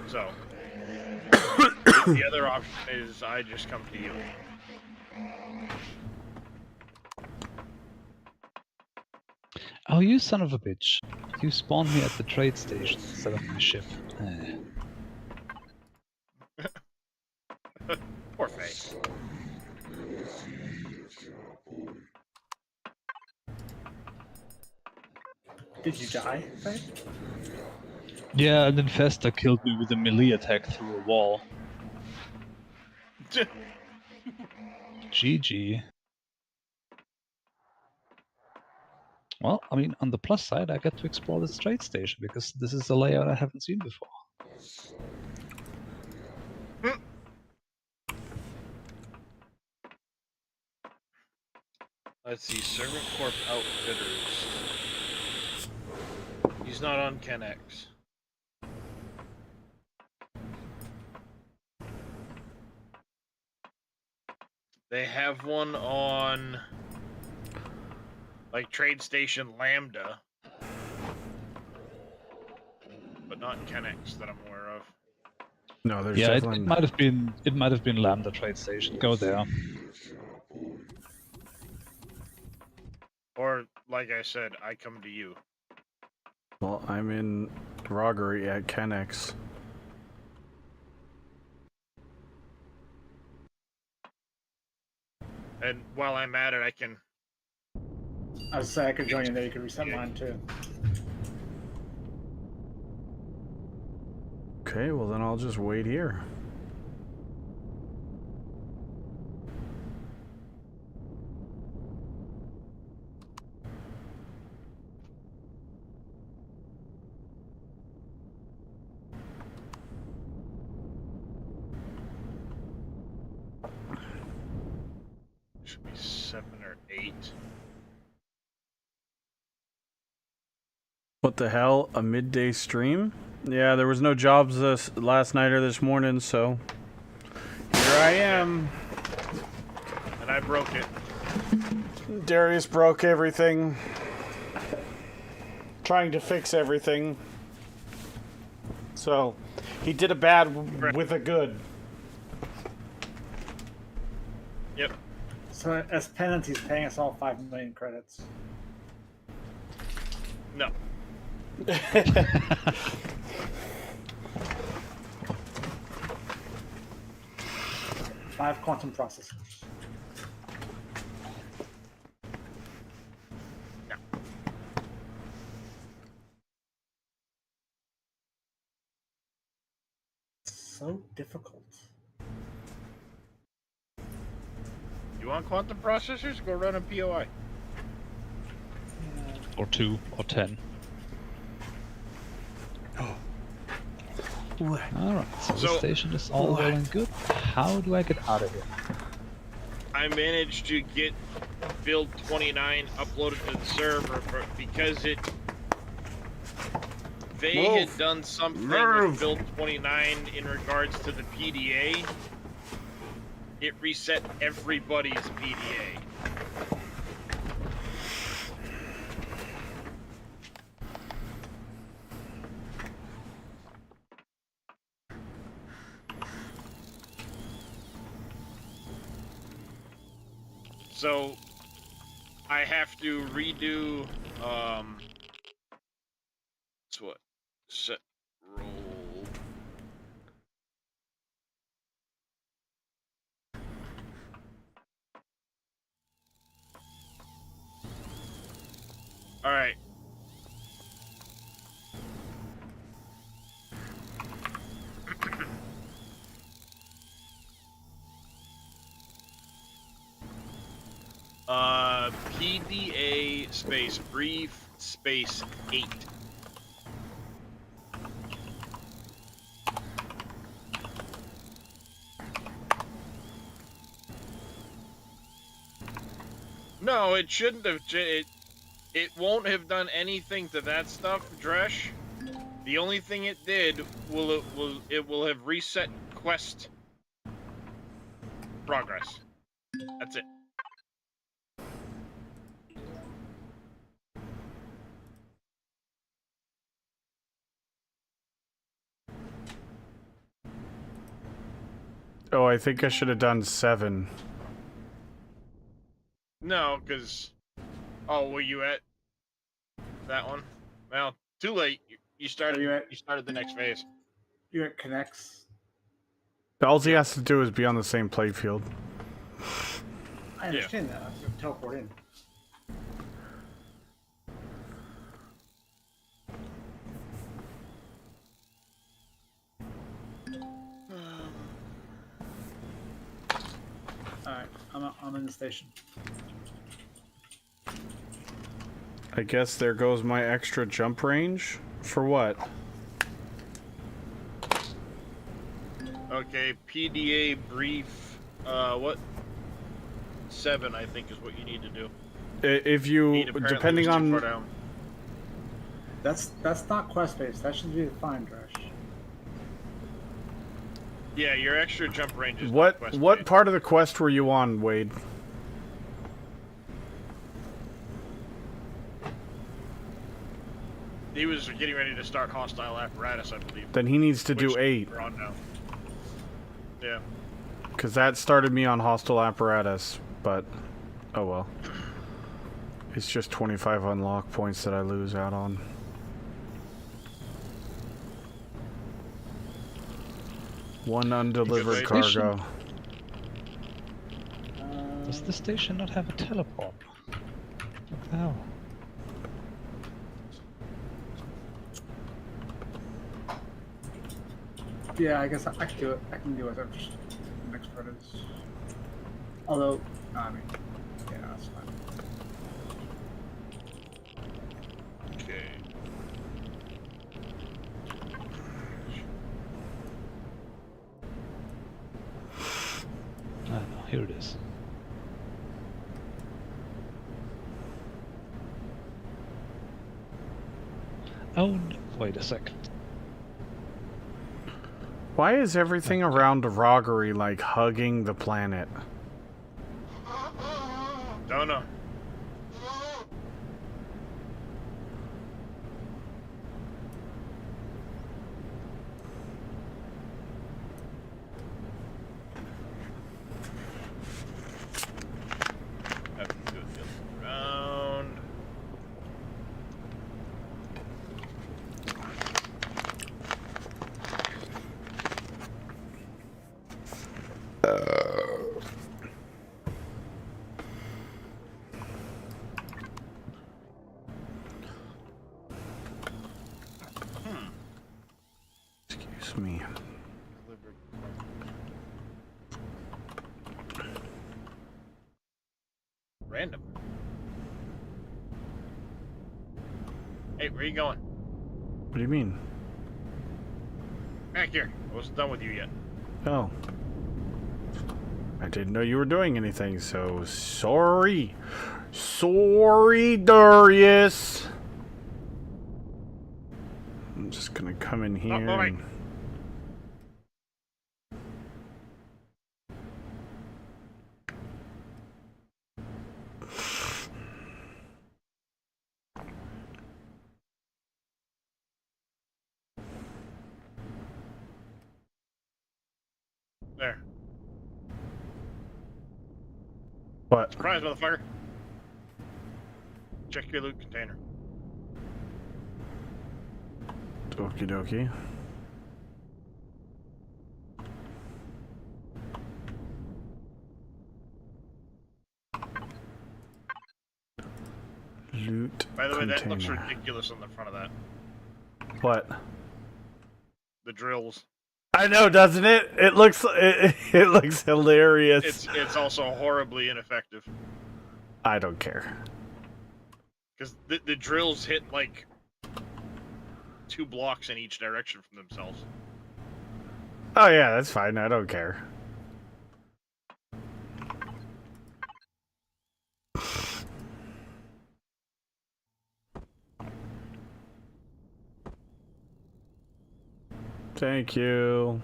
So, the other option is I just come to you. Oh, you son of a bitch. You spawned me at the trade station instead of my ship. Poor Faye. Did you die, Faye? Yeah, and then Festa killed me with a melee attack through a wall. GG. Well, I mean, on the plus side, I get to explore this trade station, because this is a layout I haven't seen before. Let's see, Servant Corp Outfitters. He's not on Kennex. They have one on, like, Trade Station Lambda, but not in Kennex that I'm aware of. No, there's Yeah, definitely. it might have been Lambda Trade Station. Go there. Or, like I said, I come to you. Well, I'm in Roggery at Kennex. And while I'm at it, I can... I was saying I could join you there. You could reset mine too. Okay, well then I'll just wait here. Should be 7 or 8. What the hell? A midday stream? Yeah, there was no jobs last night or this morning, so here I am. And I broke it. Darius broke everything. Trying to fix everything. So, he did a bad with a good. Yep. So as penance, he's paying us all 5 million credits. No. 5 quantum processors. No. So difficult. You want quantum processors? Go run a POI. Or 2 or 10. Alright, so the So- station is all well and good. How do I get out of here? I managed to get build 29 uploaded to the server, but because they had done something with build 29 in regards to the PDA, it reset everybody's PDA. So I have to redo it's what? Set roll. Alright. PDA space brief space 8. No, it shouldn't have. It won't have done anything to that stuff, Dresh. The only thing it did it will have reset quest progress. That's it. Oh, I think I should have done 7. No, because... Oh, were you at that one? Well, too late. You started. You started the next phase. You're at Connects. All he has to do is be on the same playfield. I understand that. You teleport in. Alright, I'm in the station. I guess there goes my extra jump range. For what? Okay, PDA brief. What? 7, I think, is what you need to do. If you, Heat apparently depending was too far on... down. That's not quest based. That should be fine, Dresh. Yeah, your extra jump range is not What quest-based. part of the quest were you on, Wade? He was getting ready to start hostile apparatus, I believe. Then he needs to do Which 8. we're on now. Yeah. Because that started me on hostile apparatus, but oh well. It's just 25 unlock points that I lose out on. One undelivered cargo. Does the station not have a teleport? What the hell? Yeah, I guess I can do it. I can do it. I'm just next part is. Although, I mean, yeah, that's fine. Okay. I don't know, here it is. Oh, no. Wait a second. Why is everything around Roggery like hugging the planet? Don't know. Have to do it the other way around. Excuse me. Random. Hey, where you going? What do you mean? Back here. I wasn't done with you yet. Oh. I didn't know you were doing anything, so sorry. Sorry, Darius. I'm just gonna come in here. moving. There. What? Surprise, motherfucker. Check your loot container. Okie dokie. Loot By the way, that container. looks ridiculous on the front of that. What? The drills. I know, doesn't it? It looks hilarious. It's also horribly ineffective. I don't care. Because the drills hit like 2 blocks in each direction from themselves. Oh yeah, that's fine. I don't care. Thank you.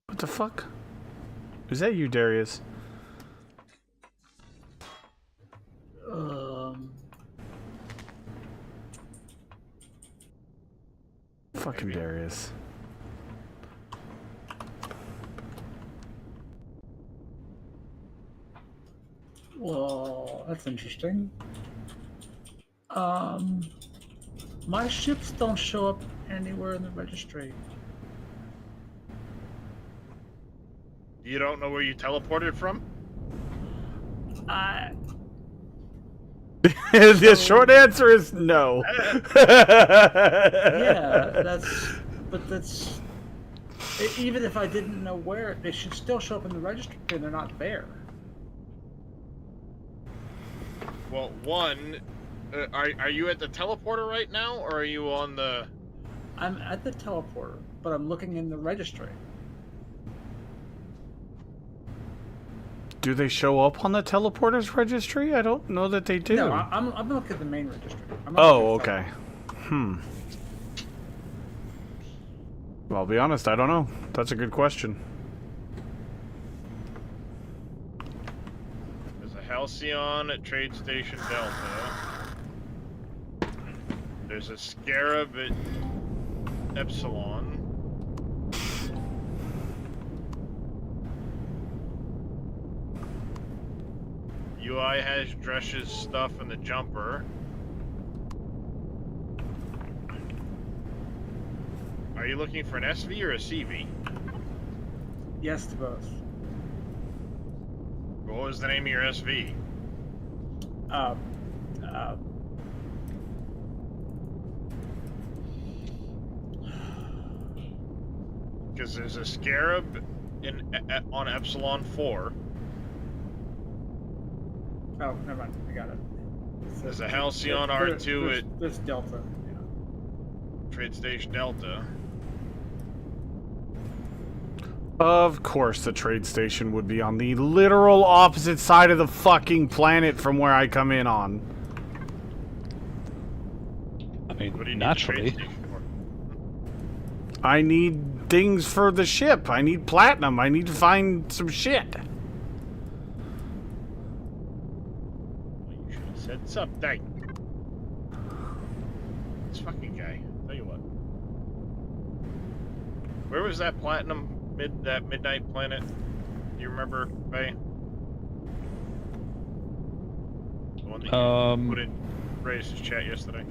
What the fuck? Is that you, Darius? Fucking Maybe. Darius. Well, that's interesting. My ships don't show up anywhere in the registry. You don't know where you teleported from? The short answer is no. Yeah, that's. Even if I didn't know where, they should still show up in the registry, and they're not there. Well, one, are you at the teleporter right now, or are you on the... I'm at the teleporter, but I'm looking in the registry. Do they show up on the teleporters registry? I don't know that they do. No, I'm looking at the main registry. I'm not Oh, looking at okay. Well, I'll be honest, I don't know. That's a good question. There's a Halcyon at Trade Station Delta. There's a Scarab at Epsilon. UI has Dresch's stuff in the jumper. Are you looking for an SV or a CV? Yes to both. What was the name of your SV? Because there's a Scarab on Epsilon 4. Oh, never mind. I got it. There's a Halcyon R2 at There's Delta. Yeah. Trade Station Delta. Of course the trade station would be on the literal opposite side of the fucking planet from where I come in on. I mean, What do you need the naturally. trade station for? I need things for the ship. I need platinum. I need to find some shit. Well, you should have said something. This fucking guy. Tell you what. Where was that platinum? That midnight planet? Do you remember, Faye? The one that you put in Ray's chat yesterday.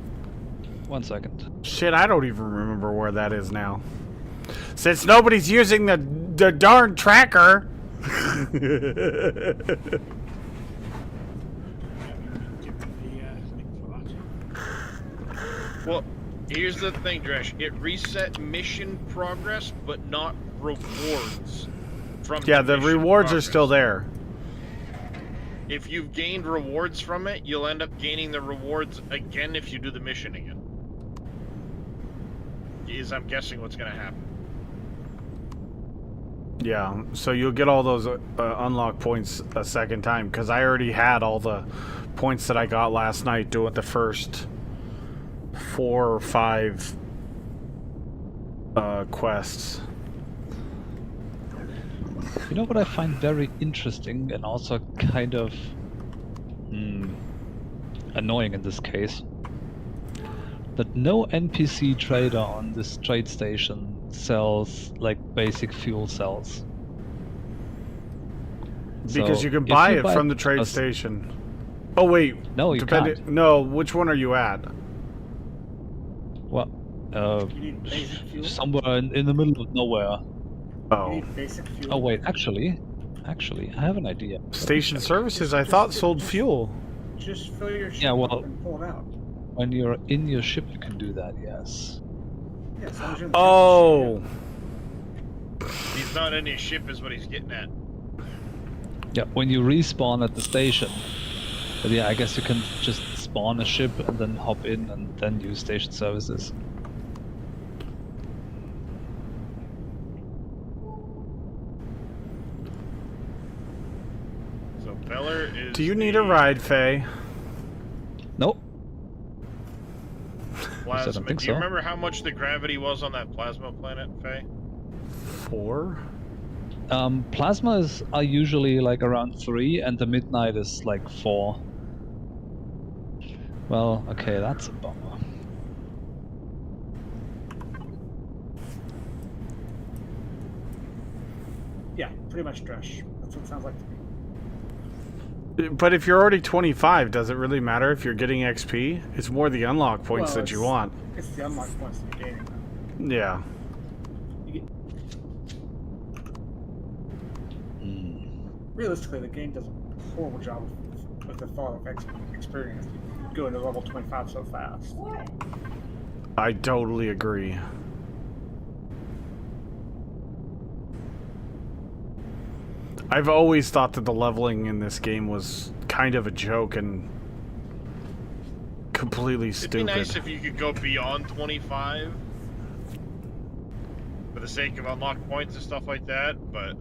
1 second. Shit, I don't even remember where that is now. Since nobody's using the darn tracker. Well, here's the thing, Dresch. It reset mission progress, but not rewards from Yeah, the mission rewards are progress. still there. If you've gained rewards from it, you'll end up gaining the rewards again if you do the mission again. Is I'm guessing what's going to happen. Yeah, so you'll get all those unlock points a second time, because I already had all the points that I got last night doing the first 4 or 5 quests. You know what I find very interesting and also kind of annoying in this case? That no NPC trader on this trade station sells like basic fuel cells. Because So you can if buy you it from the trade a- station. Oh wait, No, you can't. No, which one are you at? Well, You need basic fuel. somewhere in the middle of nowhere. You Oh, need basic fuel. Oh wait, actually, I have an idea. station services. I thought sold fuel. Just fill your ship Yeah, well- up and pull it out. When you're in your ship, you can do that. Yes. Yeah, as long as you're in the Oh, He's not in his ship is what he's getting at. Yeah, when you respawn at the station. But yeah, I guess you can just spawn a ship and then hop in and then use station services. So Beller is. do you need a ride, Faye? Nope. Plasma. I don't think Do you so. remember how much the gravity was on that plasma planet, Faye? 4? Plasmas are usually like around 3 and the midnight is like 4. Well, okay, that's a bummer. Yeah, pretty much Dresch. That's what it sounds like to me. But if you're already 25, does it really matter if you're getting XP? It's more the unlock points Well, that you it's- want. It's the unlock points that you're gaining. Yeah. You get, Hmm. realistically, the game does a horrible job with the thought of experience. You go into level 25 so fast. I totally agree. I've always thought that the leveling in this game was kind of a joke and completely It'd be stupid. nice if you could go beyond 25 for the sake of unlock points and stuff like that, but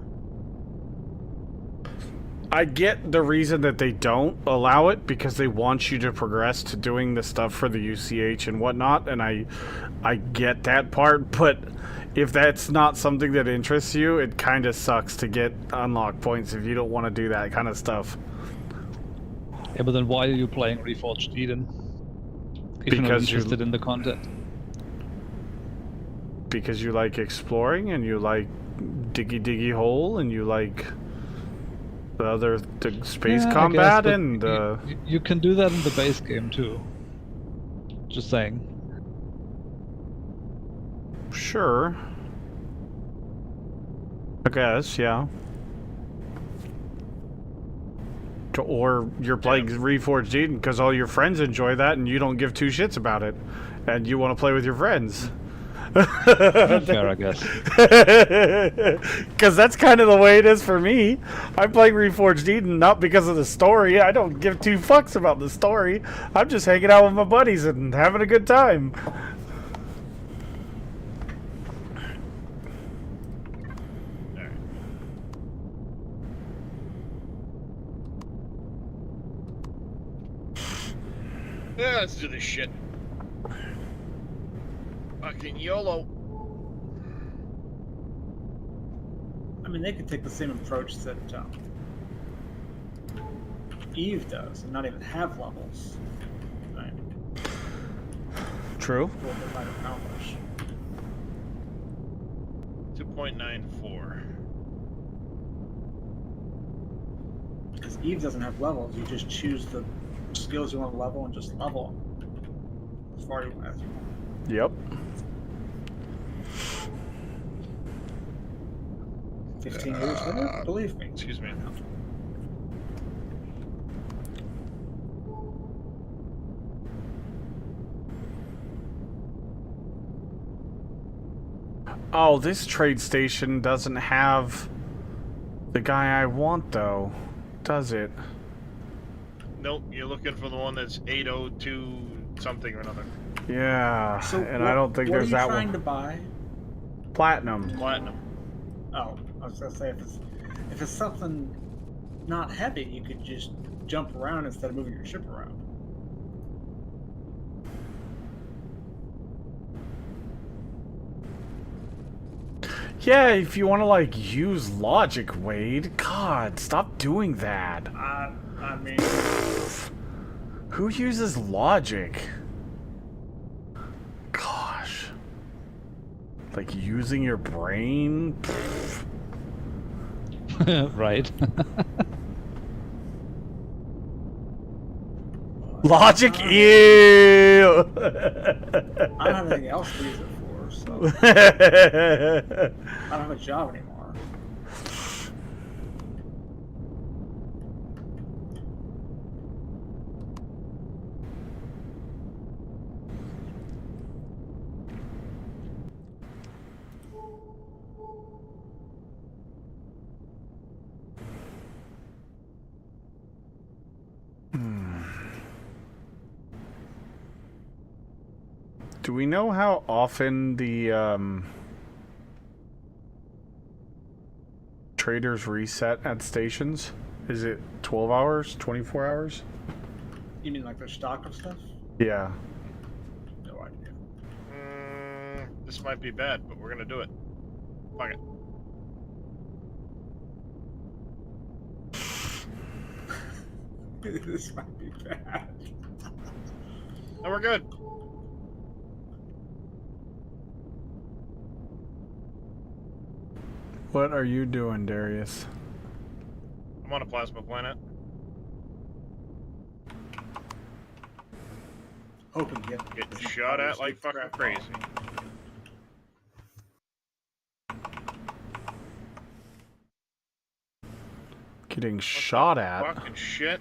I get the reason that they don't allow it because they want you to progress to doing the stuff for the UCH and whatnot, and I get that part, but if that's not something that interests you, it kind of sucks to get unlock points if you don't want to do that kind of stuff. Yeah, but then why are you playing Reforged Eden? If you're not Because interested in the content. Because you like exploring and you like diggy hole and you like the space Yeah, combat I guess, and you can do that in the base game too. Just saying. Sure. I guess, yeah. Or you're playing Reforged Eden because all your friends enjoy that and you don't give two shits about it. And you want to play with your friends. Fair, I guess. Because that's kind of the way it is for me. I'm playing Reforged Eden not because of the story. I don't give two fucks about the story. I'm just hanging out with my buddies and having a good time. Yeah, let's do this shit. Fucking YOLO. I mean, they could take the same approach that Eve does and not even have levels. Right? True. What they might accomplish. 2.94. Because Eve doesn't have levels, you just choose the skills you want to level and just level them as far as you want. Yep. 15 years later, believe me. Excuse me. Oh, this trade station doesn't have the guy I want, though, does it? Nope, you're looking for the one that's 802 something or another. Yeah, So and I don't think there's that What are you trying one. to buy? Platinum. Platinum. Oh, I was gonna say if it's something not heavy, you could just jump around instead of moving your ship around. Yeah, if you want to, like, use logic, Wade. God, stop doing that. I mean, Who uses logic? Gosh. Like, using your brain? Right. Logic? Ew! I don't have anything else to use it for, so I don't have a job anymore. Do we know how often the traders reset at stations? Is it 12 hours, 24 hours? You mean like their stock of stuff? Yeah. No idea. This might be bad, but we're gonna do it. Fuck it. This might be bad. No, we're good. What are you doing, Darius? I'm on a plasma planet. Hoping to get Getting shot at like fucking crazy. Getting shot at? Fucking shit.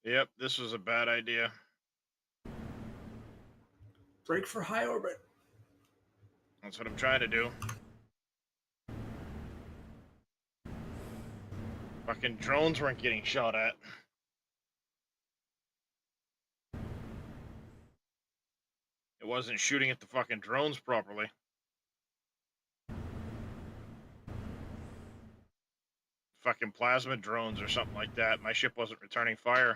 Yep, this was a bad idea. Break for high orbit. That's what I'm trying to do. Fucking drones weren't getting shot at. It wasn't shooting at the fucking drones properly. fucking plasma drones or something like that. My ship wasn't returning fire.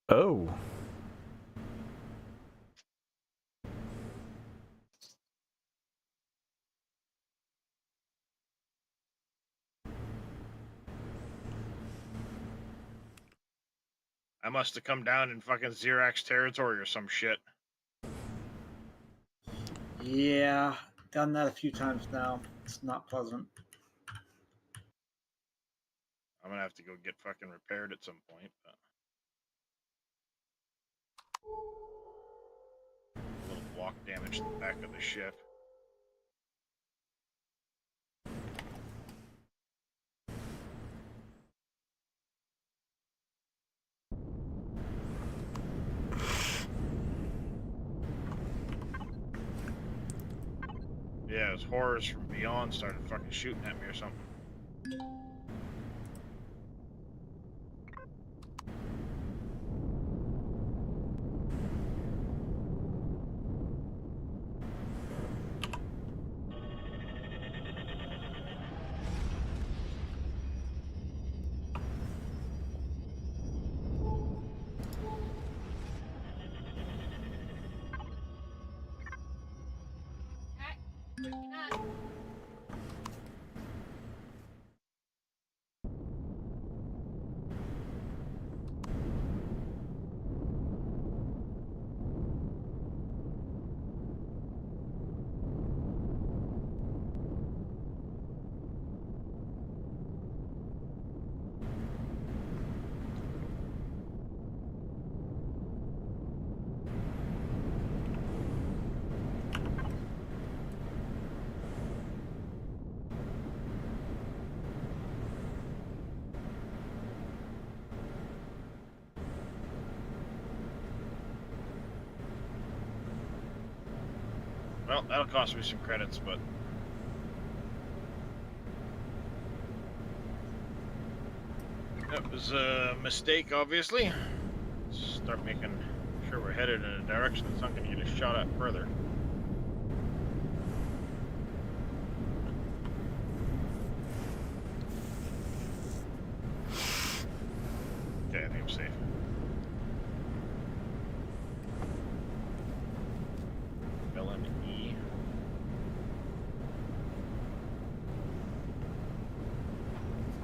Oh. I must have come down in fucking Xerax territory or some shit. Yeah, done that a few times now. It's not pleasant. I'm gonna have to go get fucking repaired at some point. But... a little block damage to the back of the ship. Yeah, those horrors from beyond started fucking shooting at me or something. Well, that'll cost me some credits, but... that was a mistake, obviously. Start making sure we're headed in a direction that's not going to get us shot at further. Okay, I think I'm safe. LME.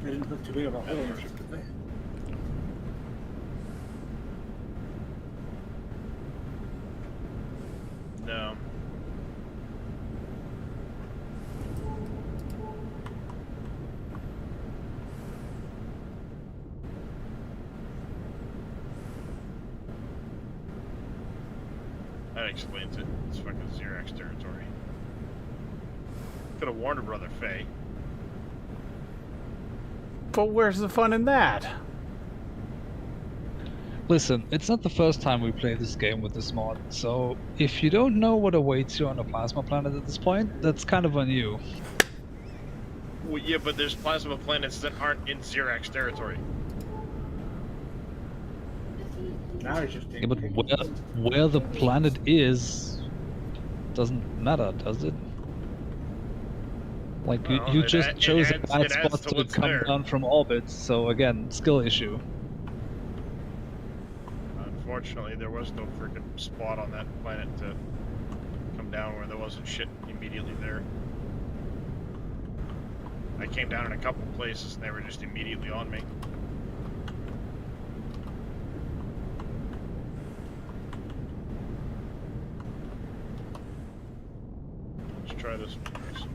They didn't put too big of a hole in our ship, did they? No. That explains it. It's fucking Xerax territory. Could have warned her brother Faye. But where's the fun in that? Listen, it's not the first time we play this game with this mod, so if you don't know what awaits you on a plasma planet at this point, that's kind of on you. Well, yeah, but there's plasma planets that aren't in Xerax territory. Now he's just Yeah, but where the planet is doesn't matter, does it? Like, Well, you it just chose a adds bad to spot to what's come there. down from orbit, so again, skill issue. Unfortunately, there was no freaking spot on that planet to come down where there wasn't shit immediately there. I came down in a couple places and they were just immediately on me. Let's try this one first.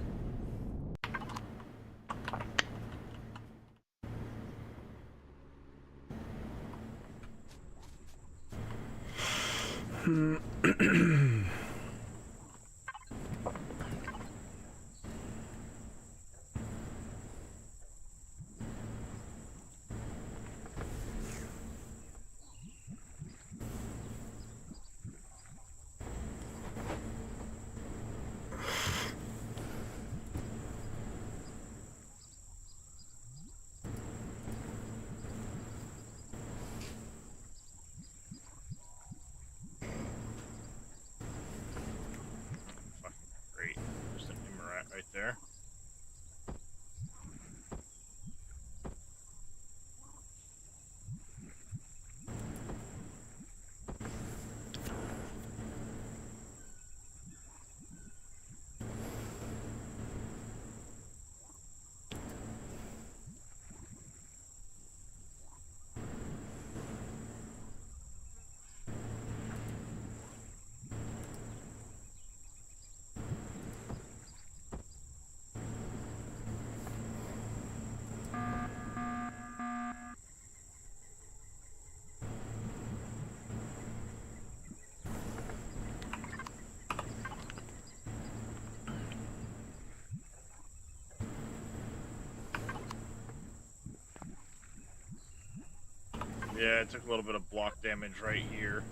Yeah, I took a little bit of block damage right here.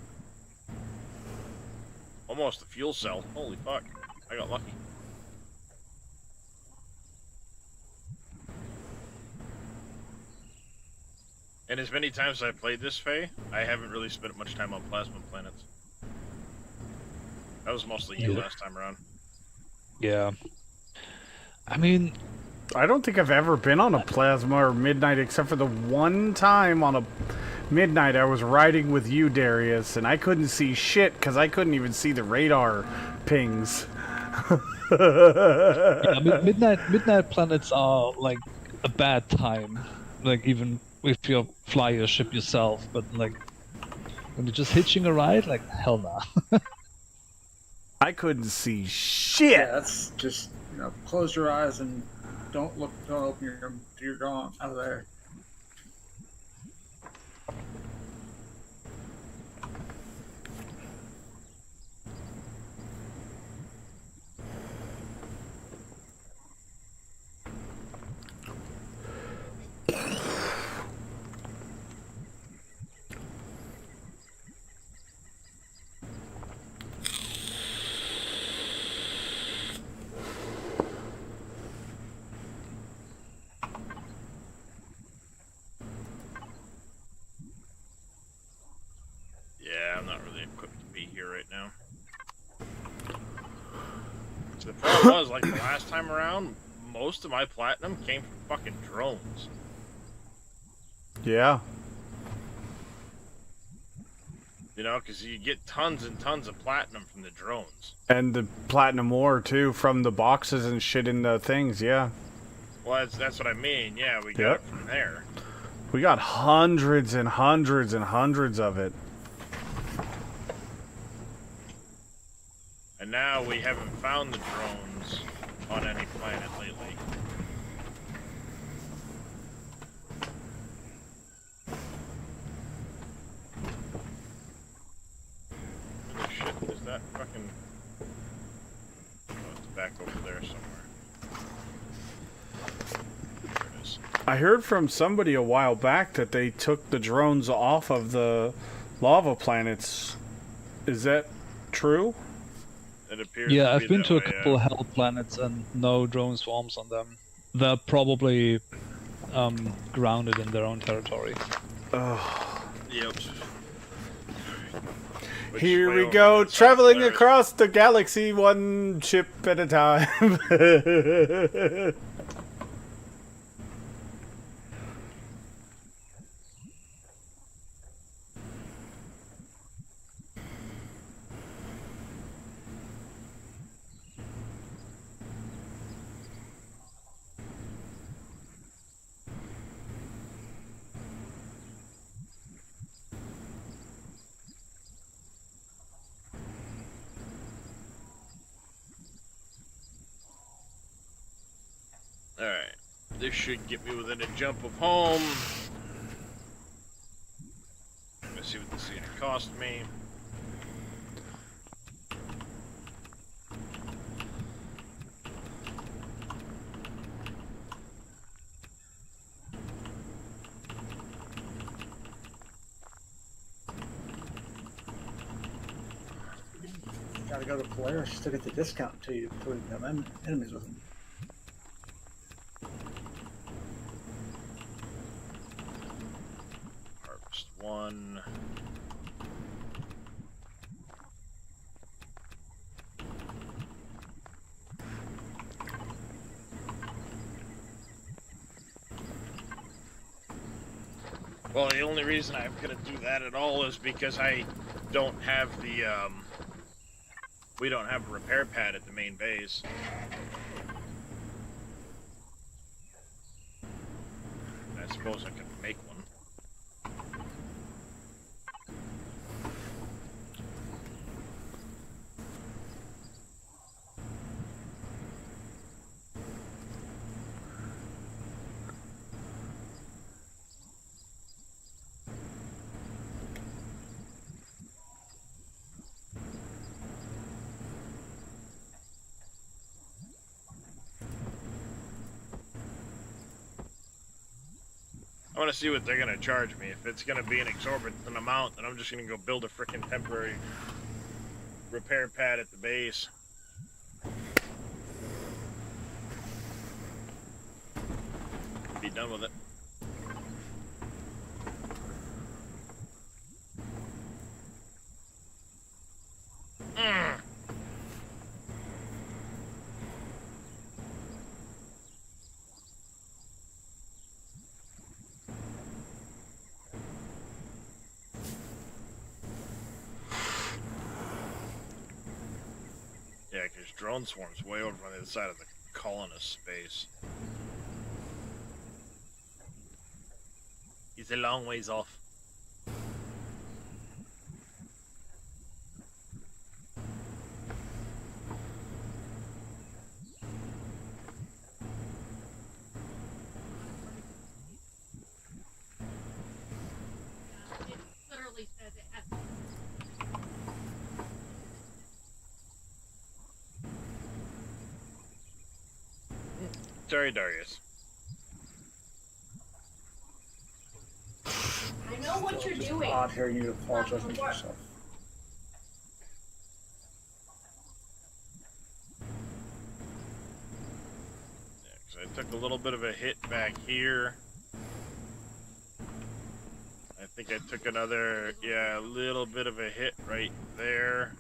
Almost a fuel cell. Holy fuck. I got lucky. And as many times as I've played this Fae, I haven't really spent much time on plasma planets. That was mostly you last time around. Yeah. I mean, I don't think I've ever been on a plasma or midnight except for the one time on a midnight I was riding with you, Darius, and I couldn't see shit because I couldn't even see the radar pings. yeah, midnight planets are like a bad time. Like even if you fly your ship yourself, but like when you're just hitching a ride, like hell nah. I couldn't see shit. Yeah, that's just close your eyes and don't open your you're gone out of there. Yeah, I'm not really equipped to be here right now. So the problem was, like the last time around, most of my platinum came from fucking drones. Yeah. You know, because you get tons and tons of platinum from the drones. And the platinum ore, too, from the boxes and shit in the things, yeah. Well, that's what I mean. Yeah, we got it from there. We got hundreds and hundreds and hundreds of it. And now we haven't found the drones on any planet lately. Oh shit, is that fucking... Oh, it's back over there somewhere. There it is. I heard from somebody a while back that they took the drones off of the lava planets. Is that true? It appears Yeah, to I've be been that to a way, couple hell planets and no drone swarms on them. They're probably grounded in their own territory. Yep. Which Here way we over go, there? traveling There it is. across the galaxy one ship at a time. Alright. This should get me within a jump of home. Let's see what this is going to cost me. Gotta go to Polaris to get the discount to you to them enemies with them. Harvest 1. Well, the only reason I'm gonna do that at all is because I don't have the, we don't have a repair pad at the main base. I suppose I could make one. want to see what they're gonna charge me. If it's gonna be an exorbitant amount, then I'm just gonna go build a frickin' temporary repair pad at the base. Be done with it. Yeah, because drone swarm's way over on the other side of the colonist space. He's a long ways off. Sorry, Darius. I know what you're It's doing. odd hearing you apologize to yourself. Yeah, 'cause I took a little bit of a hit back here. I think I took another, yeah, a little bit of a hit right there.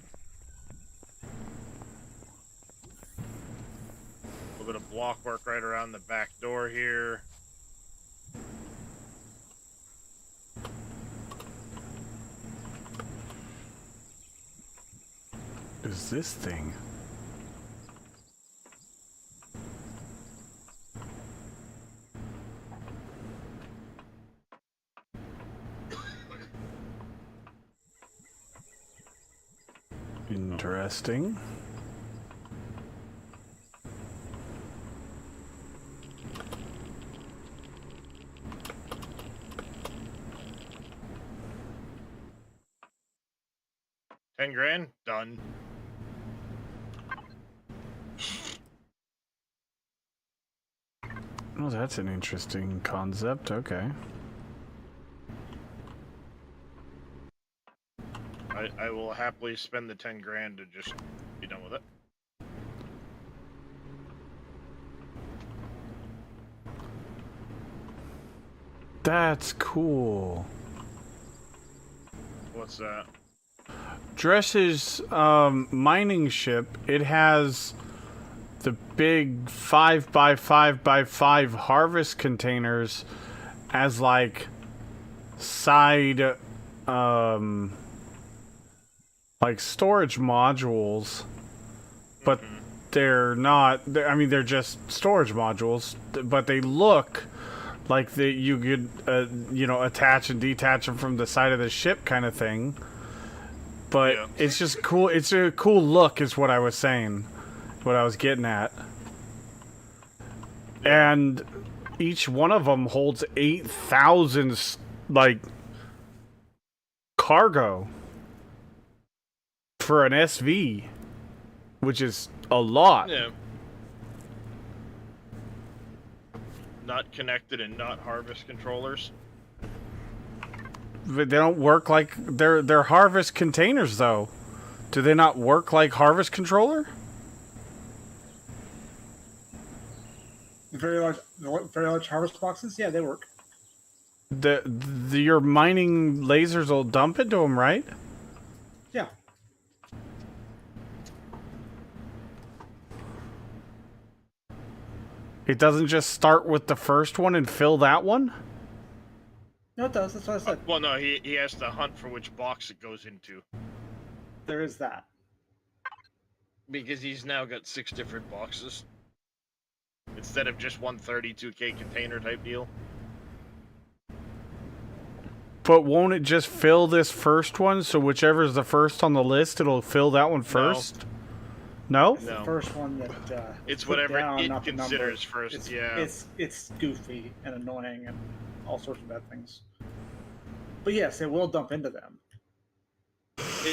A little bit of block work right around the back door here. What is this thing? Interesting. $10,000 done. Oh, that's an interesting concept. Okay. I will happily spend the $10,000 to just be done with it. That's cool. What's that? Dress's mining ship, it has the big 5x5x5 harvest containers as like side like storage modules, but they're not, I mean, they're just storage modules, but they look like you could you know, attach and detach them from the side of the ship kind of thing. But Yeah. it's just cool. It's a cool look is what I was saying. What I was getting at. And each one of them holds 8,000 like cargo for an SV, which is a lot. Yeah. Not connected and not harvest controllers. But they don't work like they're harvest containers though. Do they not work like harvest controller? Very large harvest boxes. Yeah, they work. Your mining lasers will dump into them, right? Yeah. It doesn't just start with the first one and fill that one? No, it does. That's what I said. Well, no, he has to hunt for which box it goes into. There is that. Because he's now got 6 different boxes. Instead of just one 32K container type deal. But won't it just fill this first one? So whichever is the first on the list, it'll fill that one first? No? It's the No. first one that It's put whatever down, it not the number. considers first, yeah. It's goofy and annoying and all sorts of bad things. But yes, it will dump into them.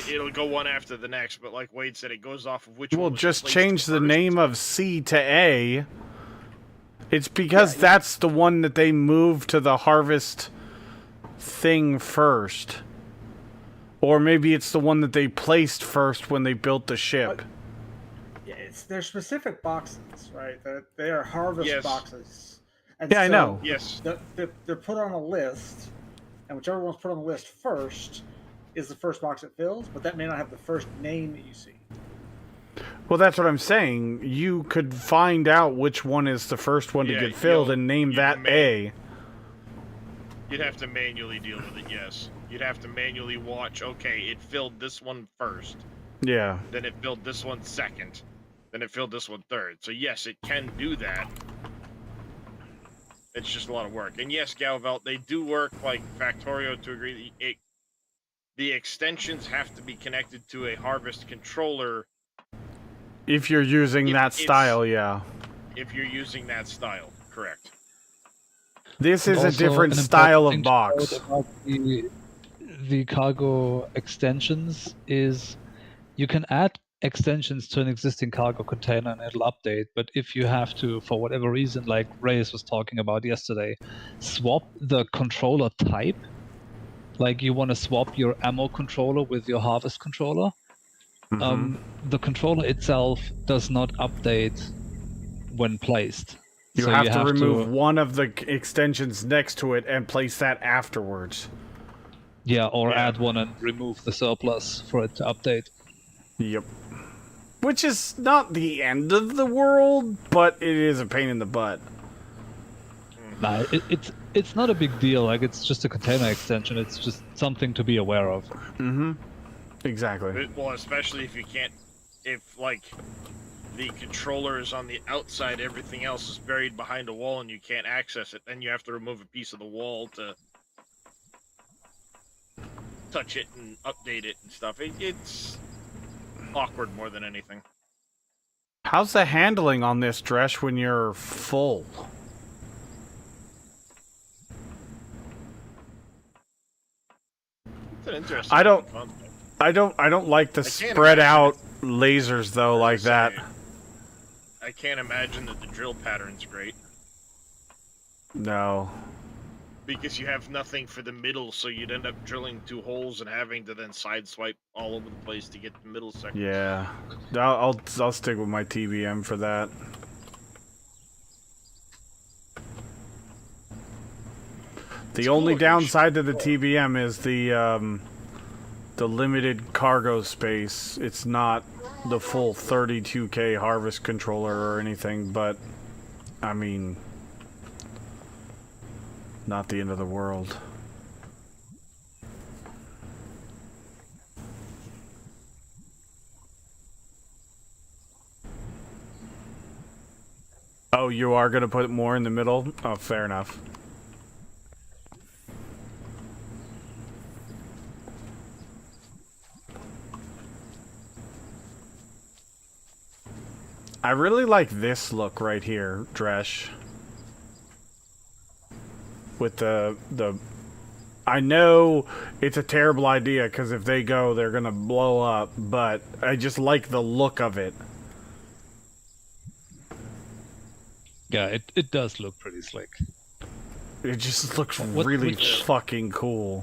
It'll go one after the next, but like Wade said, it goes off of which We'll one was just placed change the first. name of C to A. It's because Yeah, that's the one that they moved to the harvest thing first. Or maybe it's the one that they placed first when they built the ship. Yeah, they're specific boxes, right? They are harvest Yes. boxes. And Yeah, I know. Yes. They're put on a list, and whichever one's put on the list first is the first box it fills, but that may not have the first name that you see. Well, that's what I'm saying. You could find out which one is the first one to Yeah, get filled you'll- and name you that may- A. You'd have to manually deal with it, yes. You'd have to manually watch, okay, it filled this one first, Yeah. then it filled this one second, then it filled this one third. So yes, it can do that. It's just a lot of work. And yes, Galvelt, they do work like Factorio to agree. The extensions have to be connected to a harvest controller If you're using If that it's- style, yeah. if you're using that style, correct. This is a Also, different an style important of thing to box. note about the cargo extensions is you can add extensions to an existing cargo container and it'll update. But if you have to, for whatever reason, like Reyes was talking about yesterday, swap the controller type, like you want to swap your ammo controller with your harvest controller, the controller itself does not update when placed. You So have to remove one of the extensions next to it and place that afterwards. Yeah, or Yeah. add one and remove the surplus for it to update. Yep. Which is not the end of the world, but it is a pain in the butt. Nah, it's not a big deal. Like, it's just a container extension. It's just something to be aware of. Exactly. Well, especially if you can't, if like the controller is on the outside, everything else is buried behind a wall and you can't access it, then you have to remove a piece of the wall to touch it and update it and stuff. It's awkward more than anything. How's the handling on this Dresh when you're full? It's an interesting I don't- concept. I don't like the I can't spread imagine out lasers though like that. I can't imagine that the drill pattern's great. No. Because you have nothing for the middle, so you'd end up drilling 2 holes and having to then sideswipe all over the place to get the middle section. Yeah. I'll stick with my TBM for that. The It's only cool, downside to the TBM is the limited cargo space. It's not the full 32K harvest controller or anything, but I mean, not the end of the world. Oh, you are going to put more in the middle? Oh, fair enough. I really like this look right here, Dresh. With the I know it's a terrible idea because if they go, they're gonna blow up, but I just like the look of it. Yeah, it does look pretty slick. It just looks What- really which- fucking cool.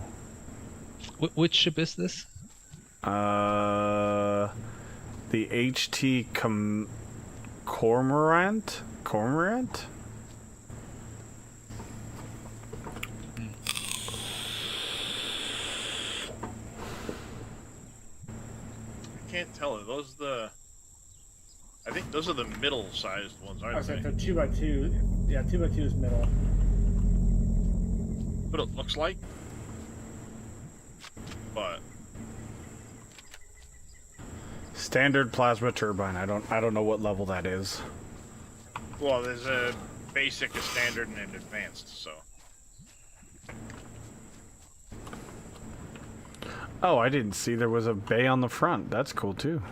Which ship is this? The HT Cormorant? Cormorant? I can't tell. Are those the... I think those are the middle-sized ones, I aren't was they? like, they're 2x2. Yeah, 2x2 is middle. What it looks like. But Standard plasma turbine. I don't know what level that is. well, there's a basic, a standard, and an advanced. So Oh, I didn't see there was a bay on the front. That's cool too.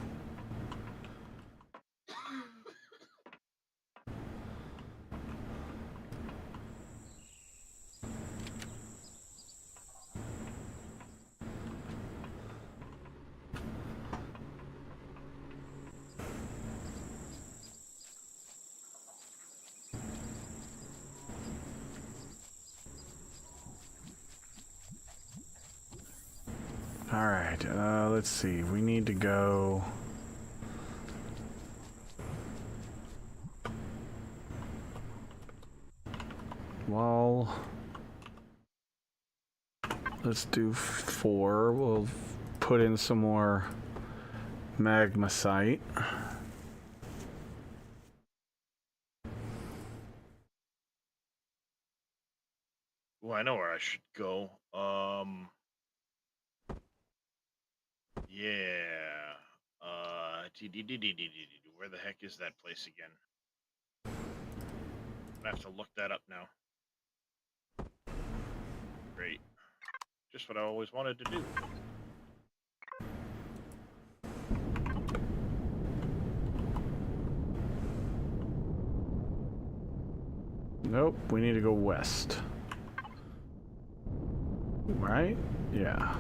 Alright, let's see. We need to go... Well... Let's do 4. We'll put in some more magmasite. Well, I know where I should go. Yeah. Where the heck is that place again? I have to look that up now. Great. Just what I always wanted to do. Nope, we need to go west. Right? Yeah.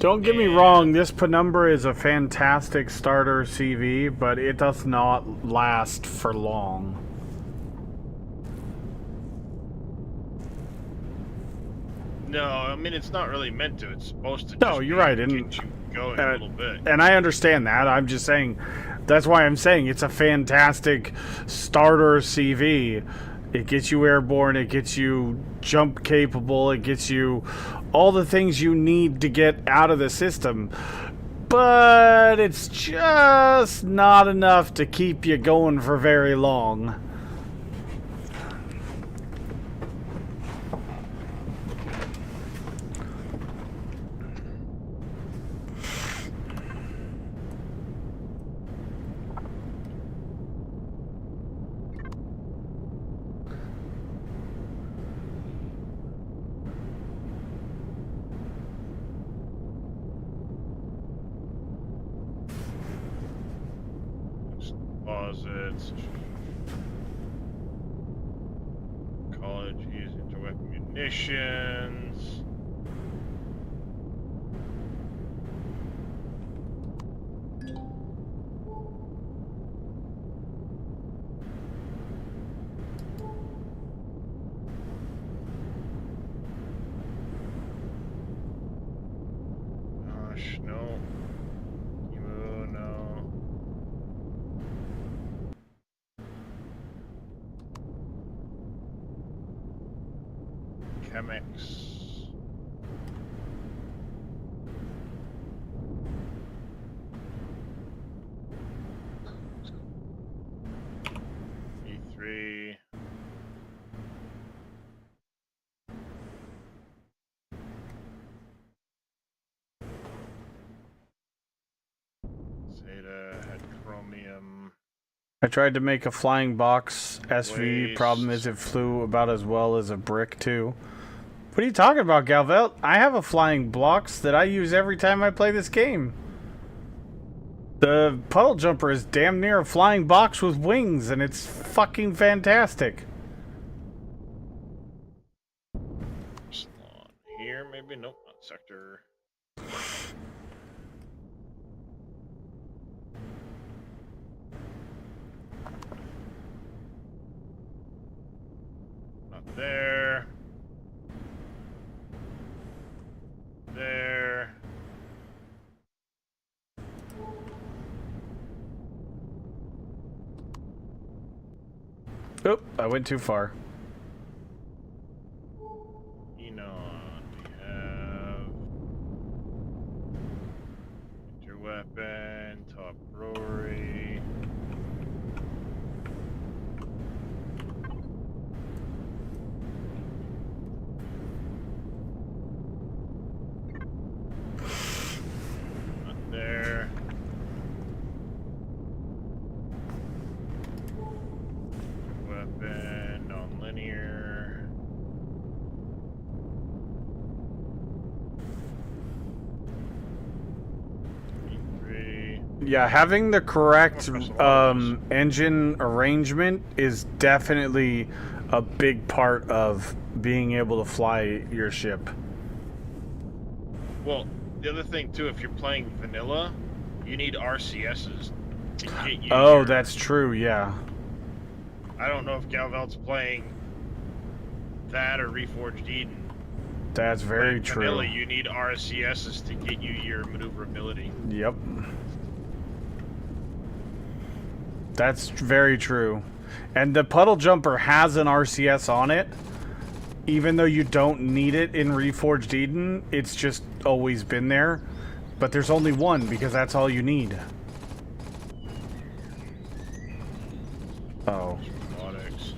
Don't get me wrong, this Penumbra is a fantastic starter CV, but it does not last for long. No, I mean, it's not really meant to. It's supposed to No, just you're right, get and- you going a little bit. And I understand that. I'm just saying, that's why I'm saying it's a fantastic starter CV. It gets you airborne, it gets you jump capable, it gets you all the things you need to get out of the system. But it's just not enough to keep you going for very long. Deposits. College use interweapon munitions. Gosh, no. Emu, no. Chemics. E3. Zeta had chromium. I tried to make a flying box SV. Waste. Problem is it flew about as well as a brick too. What are you talking about, Galvelt? I have a flying box that I use every time I play this game. The puddle jumper is damn near a flying box with wings, and it's fucking fantastic. Salon here, maybe? Nope, not sector. Not there. There. Oop, I went too far. Enon. We have interweapon, top brewery. Not there. Weapon, non-linear. E3. Yeah, having the correct engine arrangement is definitely a big part of being able to fly your ship. Well, the other thing too, if you're playing vanilla, you need RCSs to get you. Oh, that's true. Yeah. I don't know if Galvelt's playing that or Reforged Eden. That's very but in true. Vanilla, you need RCSs to get you your maneuverability. Yep. That's very true. And the puddle jumper has an RCS on it. Even though you don't need it in Reforged Eden, it's just always been there. But there's only one because that's all you need. Oh. Robotics.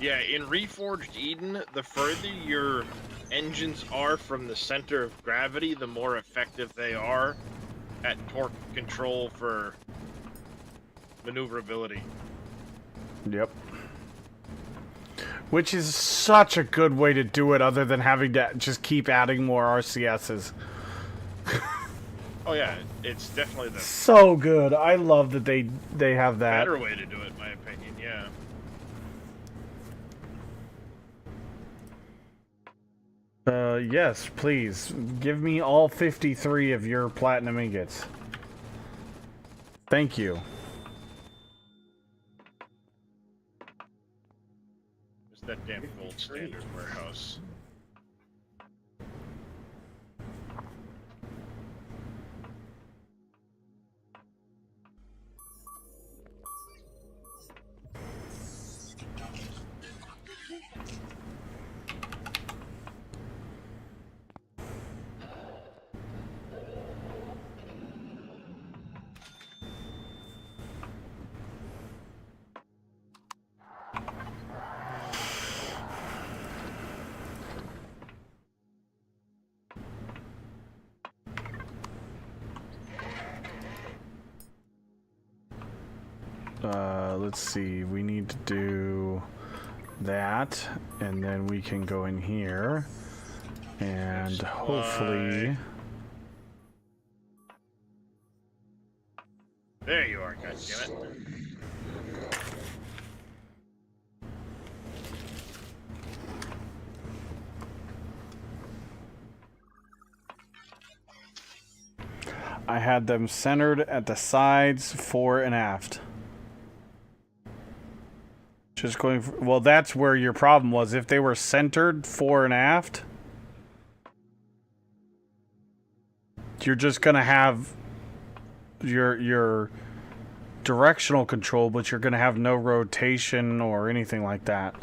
Yeah, in Reforged Eden, the further your engines are from the center of gravity, the more effective they are at torque control for maneuverability. Yep. Which is such a good way to do it other than having to just keep adding more RCSs. Oh yeah, it's definitely the So good. I love that they have that. better way to do it, in my opinion, yeah. Yes, please. Give me all 53 of your platinum ingots. Thank you. It's that damn gold standard warehouse. Let's see. We need to do that, and then we can go in here, and hopefully... There you are, goddammit. I had them centered at the sides, fore and aft. Just going for, well, that's where your problem was. If they were centered fore and aft, you're just gonna have your directional control, but you're gonna have no rotation or anything like that.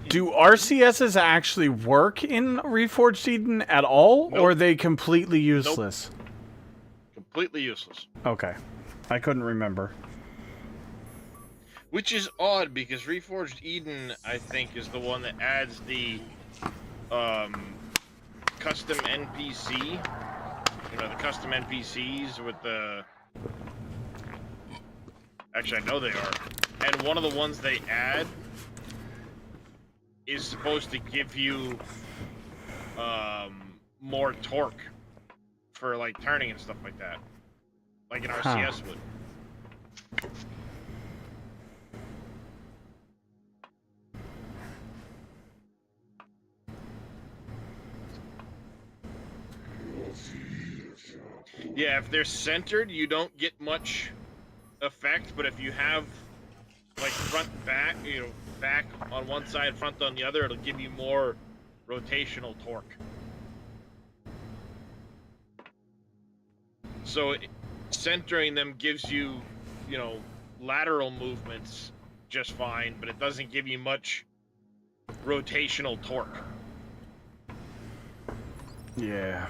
Do RCSs actually work in Reforged Eden at all, Nope. or are they completely useless? Nope. Completely useless. Okay. I couldn't remember. Which is odd, because Reforged Eden, I think, is the one that adds the custom NPC. You know, the custom NPCs with the... Actually, I know they are. And one of the ones they add is supposed to give you more torque for like turning and stuff like that, like an RCS would. Yeah, if they're centered, you don't get much effect, but if you have like front back, you know, back on one side, front on the other, it'll give you more rotational torque. So centering them gives you, you know, lateral movements just fine, but it doesn't give you much rotational torque. Yeah.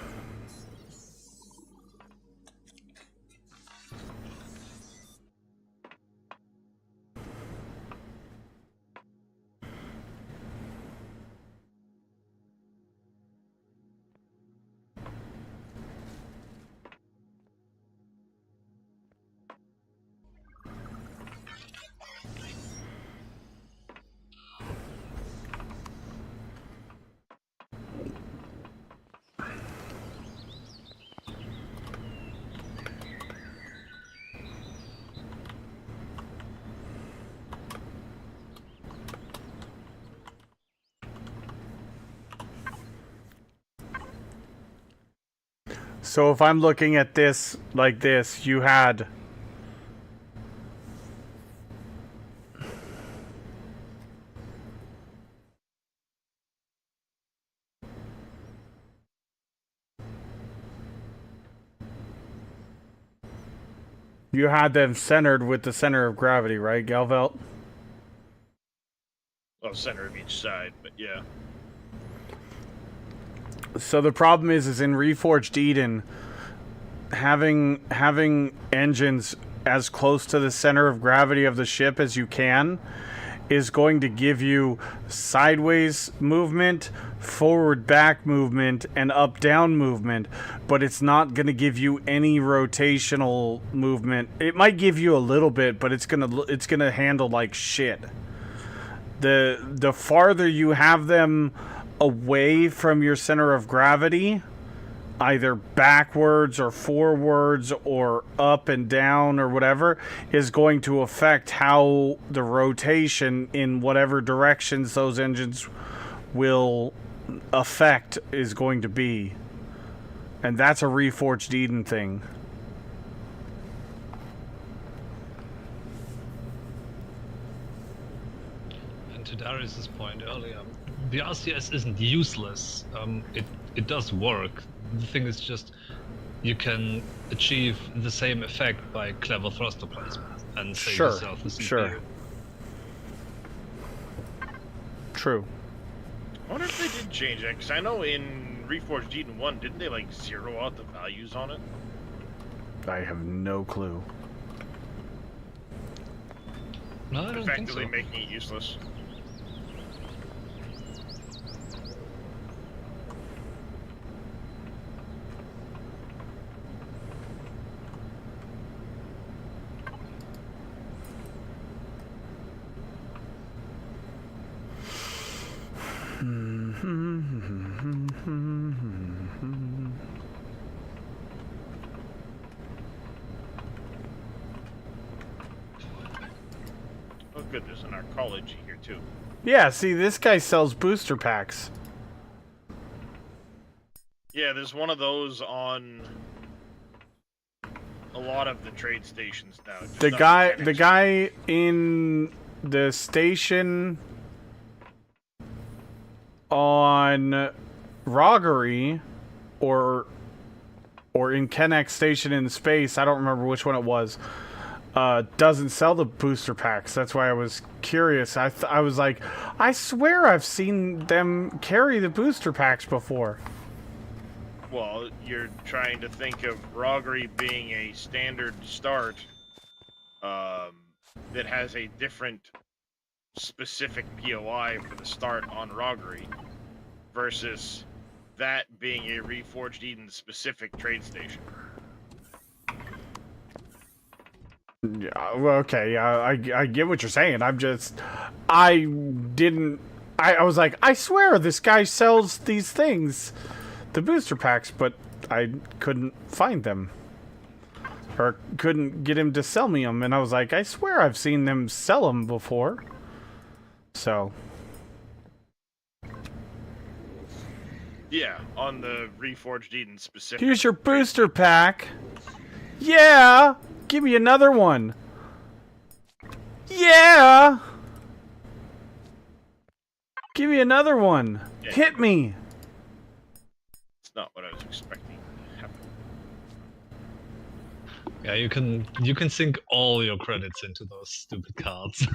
So if I'm looking at this like this, you had... You had them centered with the center of gravity, right, Galvelt? Well, center of each side, but yeah. So the problem is in Reforged Eden, having engines as close to the center of gravity of the ship as you can is going to give you sideways movement, forward back movement, and up down movement, but it's not going to give you any rotational movement. It might give you a little bit, but it's gonna handle like shit. The farther you have them away from your center of gravity, either backwards or forwards or up and down or whatever, is going to affect how the rotation in whatever directions those engines will affect is going to be. And that's a Reforged Eden thing. And to Darius's point earlier, the RCS isn't useless. It does work. The thing is just you can achieve the same effect by clever thruster placement and save yourself the CPU. Sure. True. I wonder if they did change that, because I know in Reforged Eden 1, didn't they like zero out the values on it? I have no clue. No, I don't think so. Effectively making it useless. Oh good, there's an arcology here too. Yeah, see, this guy sells booster packs. Yeah, there's one of those on a lot of the trade stations now. Just The not guy, mechanics. the guy in the station on Roggery, or in Kennex station in space, I don't remember which one it was, doesn't sell the booster packs. That's why I was curious. I was like, I swear I've seen them carry the booster packs before. Well, you're trying to think of Roggery being a standard start that has a different specific POI for the start on Roggery versus that being a Reforged Eden specific trade station. Yeah, well, okay, I get what you're saying. I was like, I swear this guy sells these things, the booster packs, but I couldn't find them. Or couldn't get him to sell me them, and I was like, I swear I've seen them sell them before. So. Yeah, on the Reforged Eden specific. Here's your booster pack. Yeah! Give me another one. Yeah! Give me another one. Yeah. Hit me. It's not what I was expecting to happen. Yeah, you can sink all your credits into those stupid cards,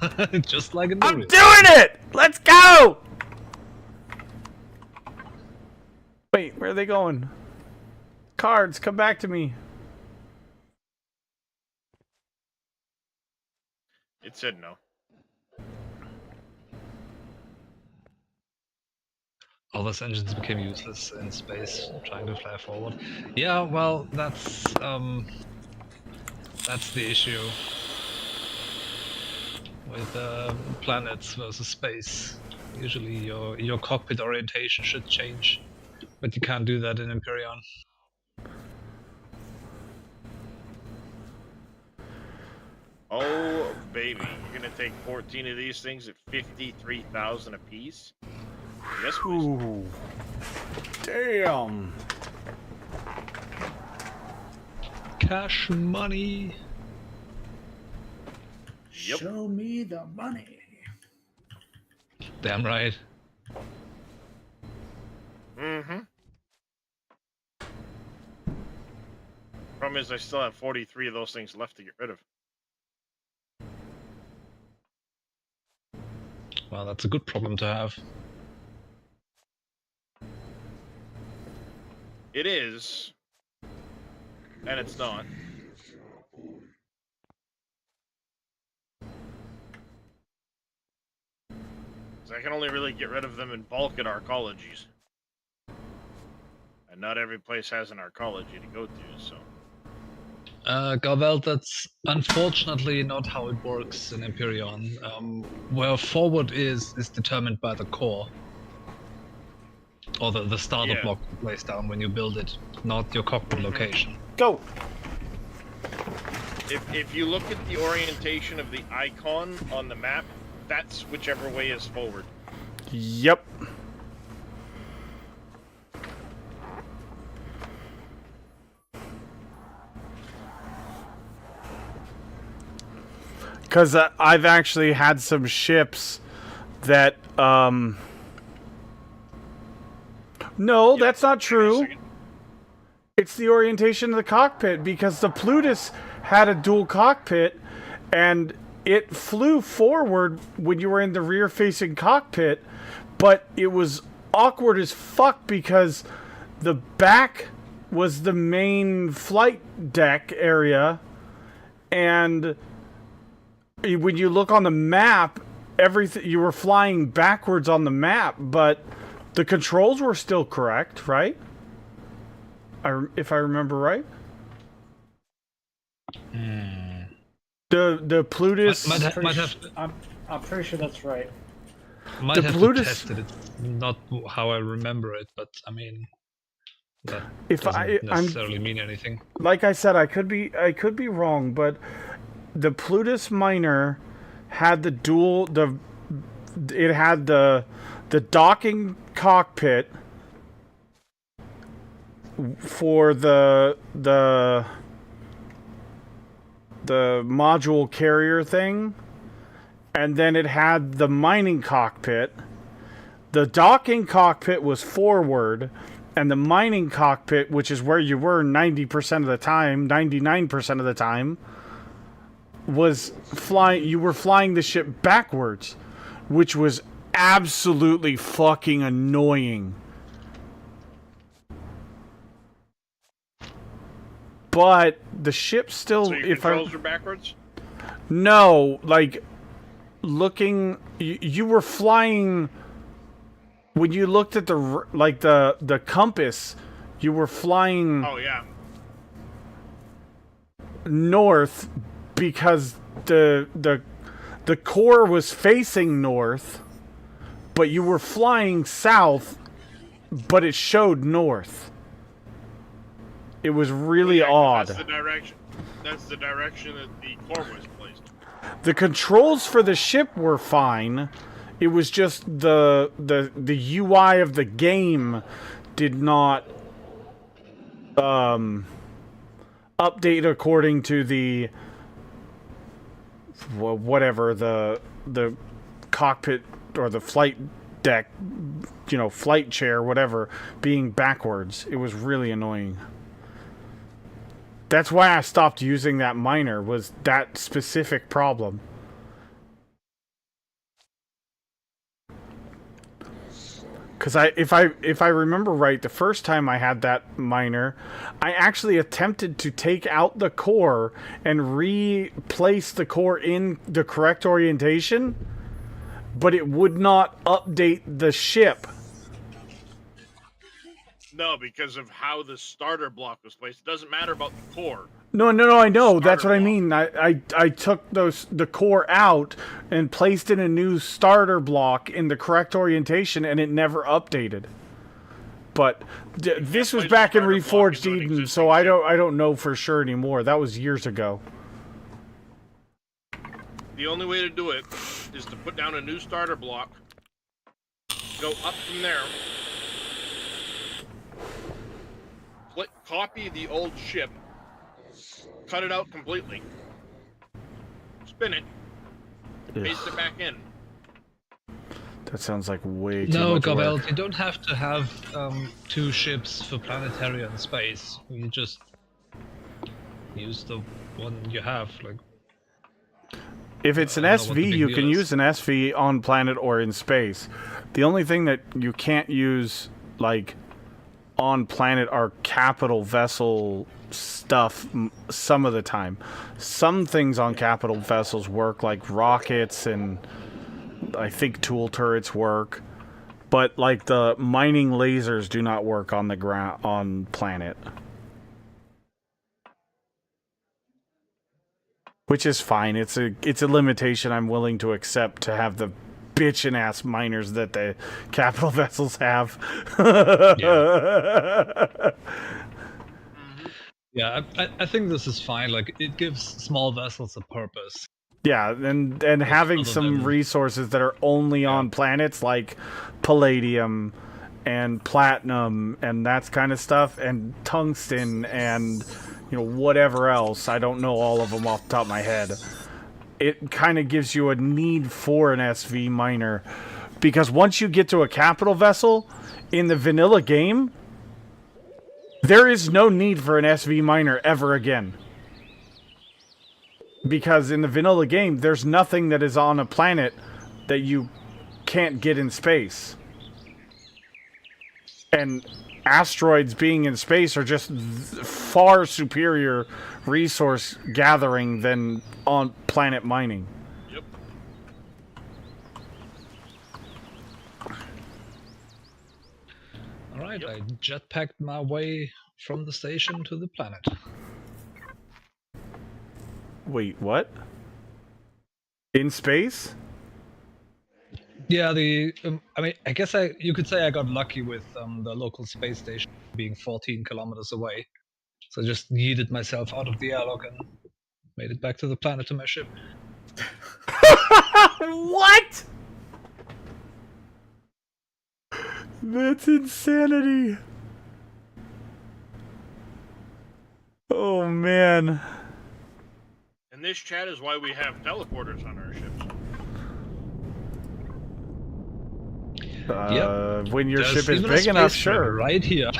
just like in the I'm real. doing it! Let's go! Wait, where are they going? Cards, come back to me. It said no. All those engines became useless in space, trying to fly forward. Yeah, well, that's the issue with planets versus space. Usually, your cockpit orientation should change, but you can't do that in Empyrean. Oh, baby. You're going to take 14 of these things at 53,000 apiece? Yes, please. Ooh. Damn. Cash money. Yep. Show me the money. Damn right. Mm-hmm. Problem is, I still have 43 of those things left to get rid of. Well, that's a good problem to have. It is, and it's not. I can only really get rid of them in bulk at arcologies. And not every place has an arcology to go to, so... Gavel, that's unfortunately not how it works in Empyrean. Where forward is determined by the core. Or the starter block you place down when you build it, not your cockpit location. Go! If you look at the orientation of the icon on the map, that's whichever way is forward. Yep. Because I've actually had some ships that, No, that's not true. It's the orientation of the cockpit, because the Plutus had a dual cockpit, and it flew forward when you were in the rear-facing cockpit, but it was awkward as fuck because the back was the main flight deck area, and when you look on the map, everything you were flying backwards on the map, but the controls were still correct, right? If I remember right. The Plutus. Might have. I'm pretty sure that's right. Might have to test it. It's not how I remember it, but I mean, that doesn't necessarily mean anything. Like I said, I could be wrong, but the Plutus Minor had the dual. It had the docking cockpit for the module carrier thing, and then it had the mining cockpit. The docking cockpit was forward, and the mining cockpit, which is where you were 90% of the time, 99% of the time, was flying. You were flying the ship backwards, which was absolutely fucking annoying. But the ship still. So your controls are backwards? No, like looking, you were flying. When you looked at the compass, you were flying. Oh yeah. North, because the core was facing north, but you were flying south, but it showed north. It was really odd. That's the direction. That's the direction that the core was placed. The controls for the ship were fine. It was just the UI of the game did not update according to the whatever the cockpit or the flight deck, flight chair, whatever, being backwards. It was really annoying. That's why I stopped using that miner, was that specific problem. Because if I remember right, the first time I had that miner, I actually attempted to take out the core and replace the core in the correct orientation, but it would not update the ship. No, because of how the starter block was placed. It doesn't matter about the core. No, I know. That's what I block. mean. I took the core out and placed in a new starter block in the correct orientation, and it never updated. But this was back in Reforged Eden, so I don't know for sure anymore. That was years ago. The only way to do it is to put down a new starter block, go up from there, copy the old ship, cut it out completely, spin it, paste it back in. That sounds like way too No, much work. Gabelt, you don't have to have 2 ships for planetary and space. You just use the one you have. Like, If it's an I don't know what the SV, big you deal can is. use an SV on planet or in space. The only thing that you can't use, like, on planet are capital vessel stuff some of the time. Some things on capital vessels work, like rockets and I think tool turrets work. But, like, the mining lasers do not work on the ground on planet. Which is fine. It's a limitation I'm willing to accept to have the bitchin' ass miners that the capital vessels have. yeah, I think this is fine. Like, it gives small vessels a purpose. Yeah, and having other some than- resources that are only on planets like palladium and platinum and that kind of stuff, and tungsten and whatever else. I don't know all of them off the top of my head. It kind of gives you a need for an SV miner, because once you get to a capital vessel in the vanilla game, there is no need for an SV miner ever again. Because in the vanilla game, there's nothing that is on a planet that you can't get in space. And asteroids being in space are just far superior resource gathering than on planet mining. Yep. Alright, I jetpacked my way from the station to the planet. Wait, what? In space? Yeah, I mean, I guess you could say I got lucky with the local space station being 14 kilometers away. So I just yeeted myself out of the airlock and made it back to the planet to my ship. What? That's insanity. Oh, man. And this chat is why we have teleporters on our ships. When your There's ship is even a big enough, space tram sure. right here.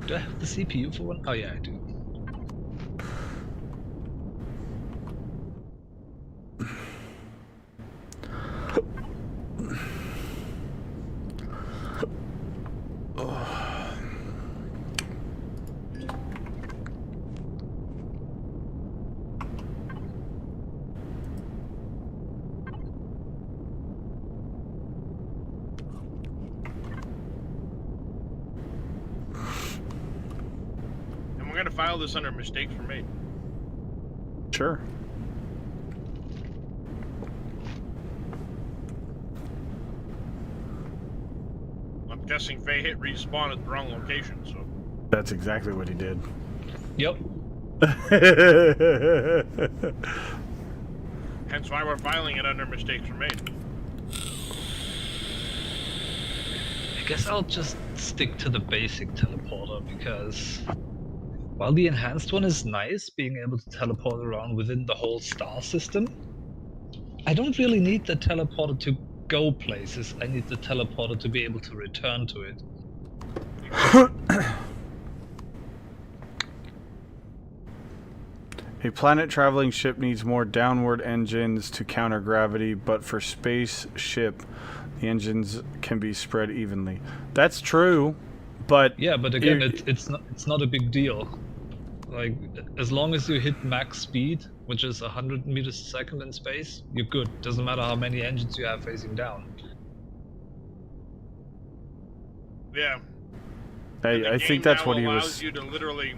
Do I have the CPU for one? Oh yeah, I do. And we're going to file this under mistakes were made. Sure. I'm guessing Faye hit respawn at the wrong location, so. That's exactly what he did. Yep. Hence why we're filing it under mistakes were made. I guess I'll just stick to the basic teleporter because while the enhanced one is nice, being able to teleport around within the whole star system, I don't really need the teleporter to go places. I need the teleporter to be able to return to it. A planet-traveling ship needs more downward engines to counter gravity, but for spaceship, the engines can be spread evenly. That's true, but Yeah, but again, it's not a big deal. Like, as long as you hit max speed, which is 100 meters a second in space, you're good. Doesn't matter how many engines you have facing down. Yeah. hey, I think that's what he was. Allows you to literally.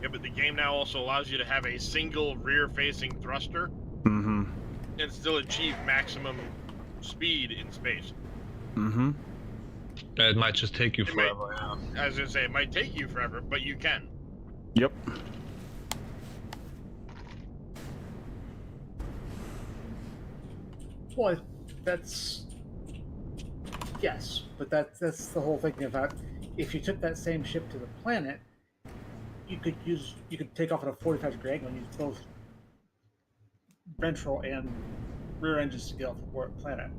Yeah, but the game now also allows you to have a single rear-facing thruster Mm-hmm. and still achieve maximum speed in space. Mm-hmm. It might just take you It may- forever. Yeah. I was gonna say it might take you forever, but you can. Yep. Well, that's yes, but that's the whole thing about if you took that same ship to the planet, you could take off at a 45 degree angle and use both ventral and rear engines to get off the planet.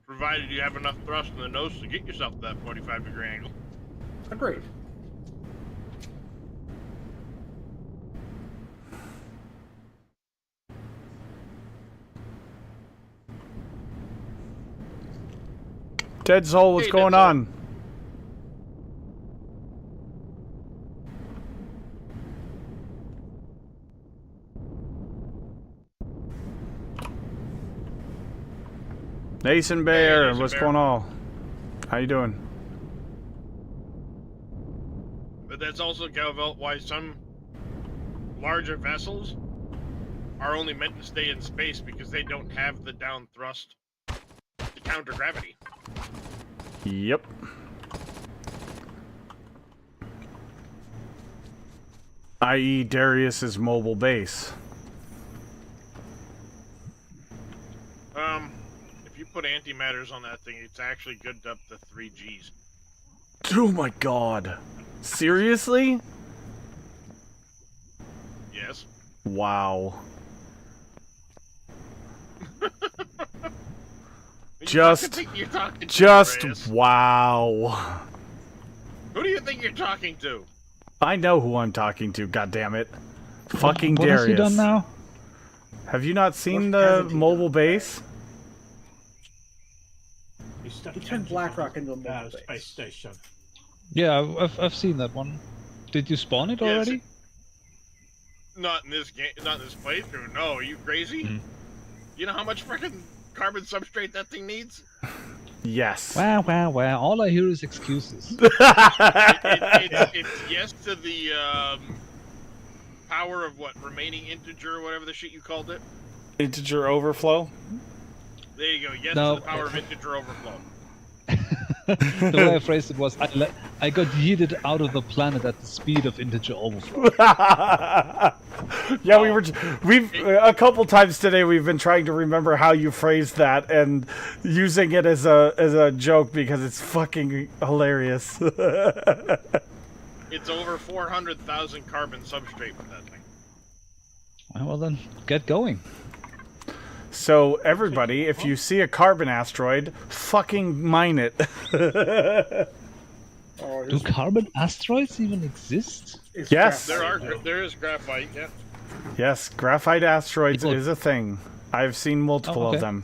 Provided you have enough thrust in the nose to get yourself to that 45-degree angle. Agreed. Dead Soul, what's Hey, going Dead Soul. on? Nathan Bear, Nathan what's Bear. going on? How you doing? But that's also, Galvelt, why some larger vessels are only meant to stay in space, because they don't have the down thrust to counter gravity. Yep. I.e. Darius's mobile base. If you put antimatters on that thing, it's actually good up to 3 Gs. Oh my god. Seriously? Yes. Wow. Who Just- do you think you're talking to, Just Andreas? wow. Who do you think you're talking to? I know who I'm talking to, goddammit. Fucking What Darius. has he done now? Have you not seen What the hasn't he mobile done? base? He stepped He turned into Blackrock the, into a mobile base. space station. Yeah, I've seen that one. Did you spawn it Yes. already? Not in this game, not in this playthrough. No, are you crazy? Mhm. You know how much freaking carbon substrate that thing needs? Yes. Wow, wow, wow. All I hear is excuses. It's yes to the power of what, remaining integer or whatever the shit you called it. Integer overflow? There you go. Yes No. to the power of integer overflow. The way I phrased it was, I got yeeted out of the planet at the speed of integer overflow. Yeah, we've a couple times today we've been trying to remember how you phrased that and using it as a joke because it's fucking hilarious. It's over 400,000 carbon substrate with that thing. Well then, get going. So everybody, if you see a carbon asteroid, fucking mine it. Or Do carbon asteroids even exist? it's Yes. graphite. There is graphite, yeah. Yes, graphite asteroids People- is a thing. I've seen multiple Oh, okay. of them.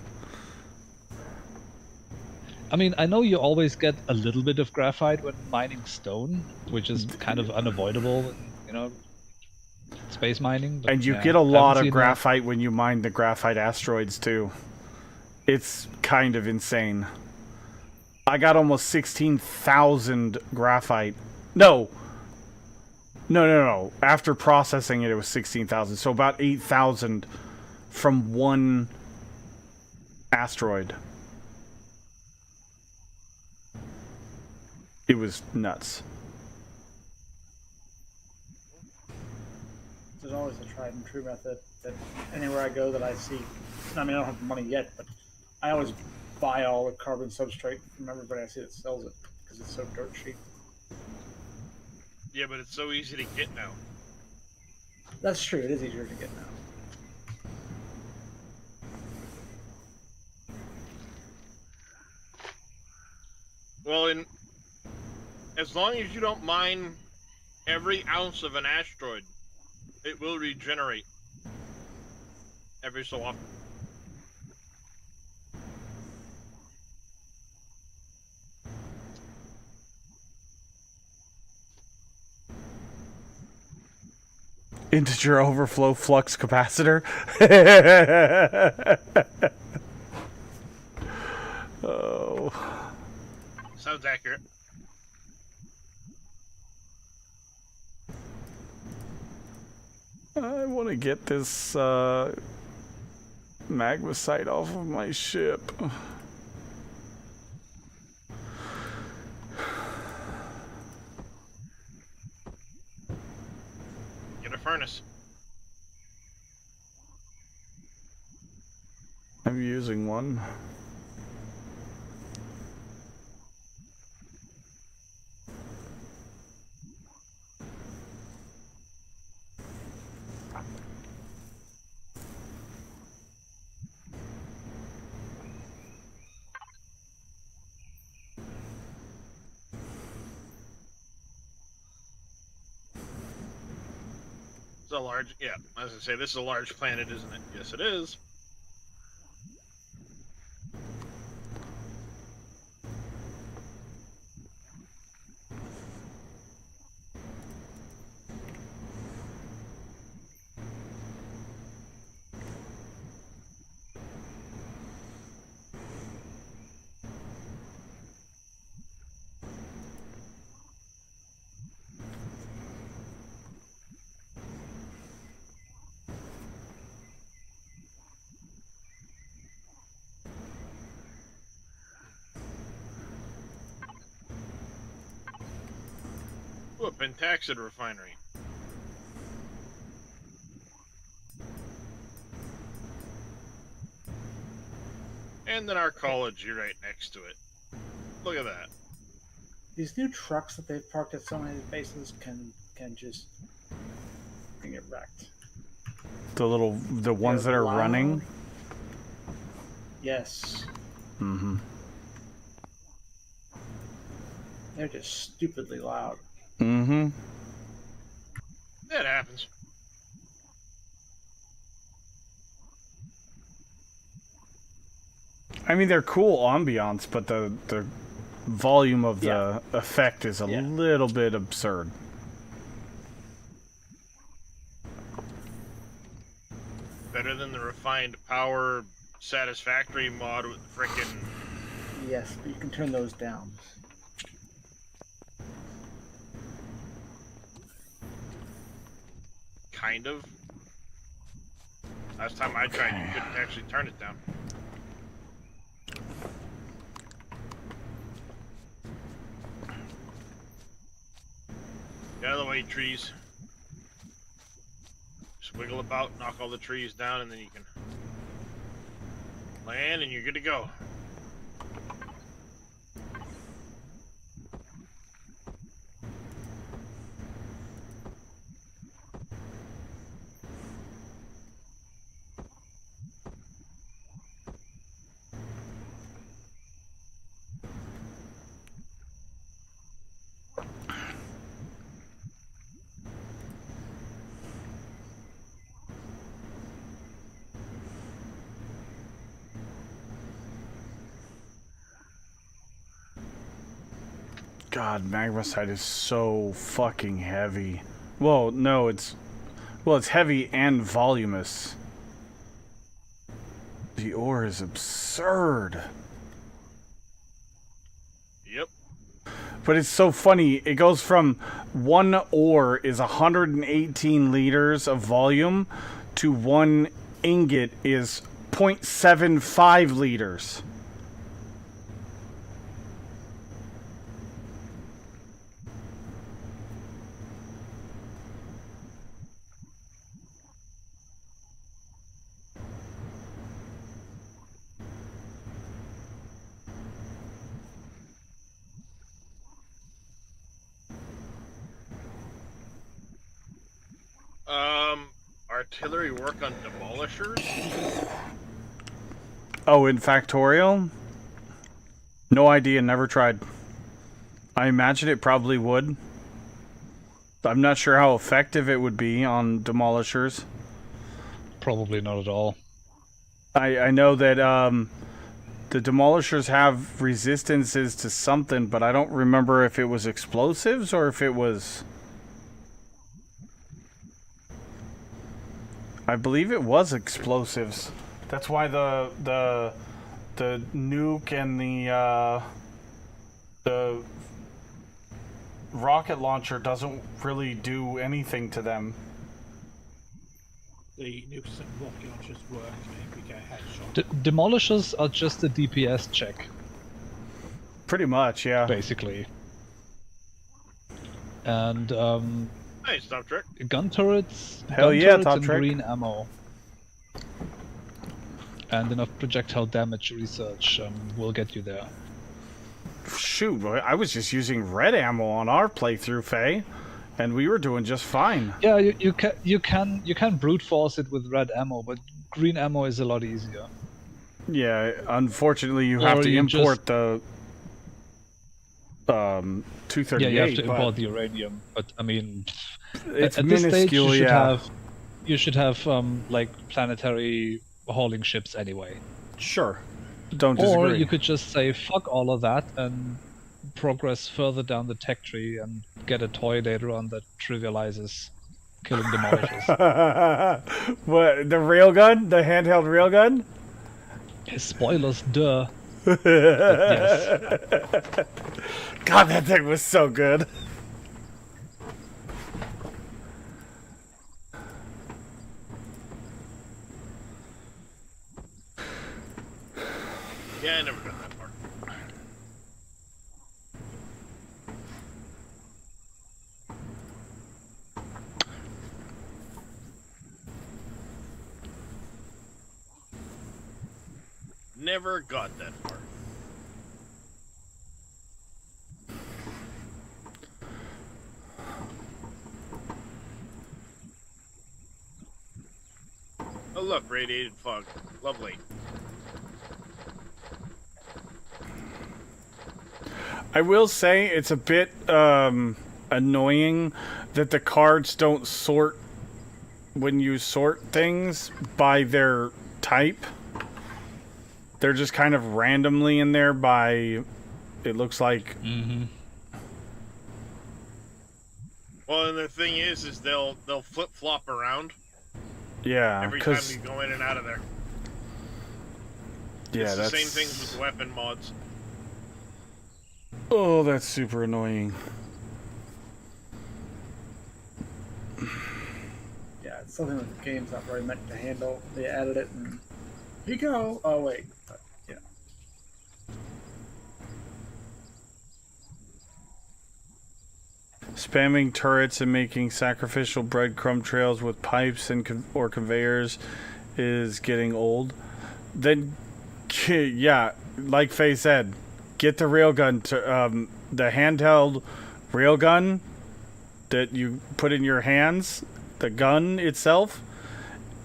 I mean, I know you always get a little bit of graphite when mining stone, which is kind of unavoidable, you know, space mining. But And you yeah, get a haven't lot of seen graphite when you mine the graphite asteroids too. It's kind of insane. I got almost 16,000 graphite. No. After processing it, it was 16,000. So about 8,000 from one asteroid. It was nuts. There's always a tried and true method that anywhere I go that I see. I mean, I don't have the money yet, but I always buy all the carbon substrate from everybody I see that sells it because it's so dirt cheap. Yeah, but it's so easy to get now. That's true. It is easier to get now. Well, as long as you don't mine every ounce of an asteroid, it will regenerate every so often. Integer overflow flux capacitor. Oh. Sounds accurate. I want to get this magma site off of my ship. Get a furnace. I'm using one. It's a large, yeah. As I say, this is a large planet, isn't it? Yes, it is. Ooh, a Pentaxid refinery. And then our college, you're right next to it. Look at that. These new trucks that they've parked at so many bases can just get wrecked. The ones They're that are loud. running. Yes. Mm-hmm. They're just stupidly loud. Mm-hmm. That happens. I mean, they're cool ambiance, but the volume of Yeah. the effect is a Yeah. little bit absurd. Better than the refined power satisfactory mod with frickin' Yes, but you can turn those down. kind of. Last time I tried, you couldn't actually turn it down. Get out of the way, trees. Just wiggle about, knock all the trees down, and then you can land, and you're good to go. God, magmasite is so fucking heavy. Well, no, it's heavy and voluminous. The ore is absurd. Yep. But it's so funny. It goes from one ore is 118 liters of volume to one ingot is 0.75 liters. Artillery work on demolishers? Oh, in Factorial? No idea, never tried. I imagine it probably would. I'm not sure how effective it would be on demolishers. Probably not at all. I know that the demolishers have resistances to something, but I don't remember if it was explosives or if it was... I believe it was explosives. That's why the nuke and the rocket launcher doesn't really do anything to them. The nukes and rocket launchers work if we get a headshot. Demolishers are just a DPS check, Pretty much, yeah. basically. And Hey, stop trick. gun turrets, Hell yeah, turrets Top and Trick. green ammo. And enough projectile damage research will get you there. Shoot, I was just using red ammo on our playthrough, Faye, and we were doing just fine. Yeah, you can brute force it with red ammo, but green ammo is a lot easier. Yeah, unfortunately, you have Or to you import the 238. Yeah, you have to but import the uranium, but I mean, it's at this stage you minuscule, should yeah. have you should have like planetary hauling ships anyway. Sure. Don't Or disagree. you could just say fuck all of that and progress further down the tech tree and get a toy later on that trivializes killing demolishers. What, the railgun? The handheld railgun? Spoilers, duh. But yes. God, that thing was so good. Yeah, I never got that part. Never got that far. Oh look, radiated fog. Lovely. I will say it's a bit annoying that the cards don't sort when you sort things by their type. They're just kind of randomly in there by, it looks like. Mm-hmm. Well, and the thing is they'll flip flop around Yeah, every time because you go in and out of there. yeah, It's the that's same things with weapon mods. Oh, that's super annoying. Yeah, it's something that the game's not really meant to handle. They added it and here you go. Oh wait, yeah. Spamming turrets and making sacrificial breadcrumb trails with pipes and or conveyors is getting old. Then, yeah, like Faye said, get the railgun to the handheld railgun that you put in your hands, the gun itself,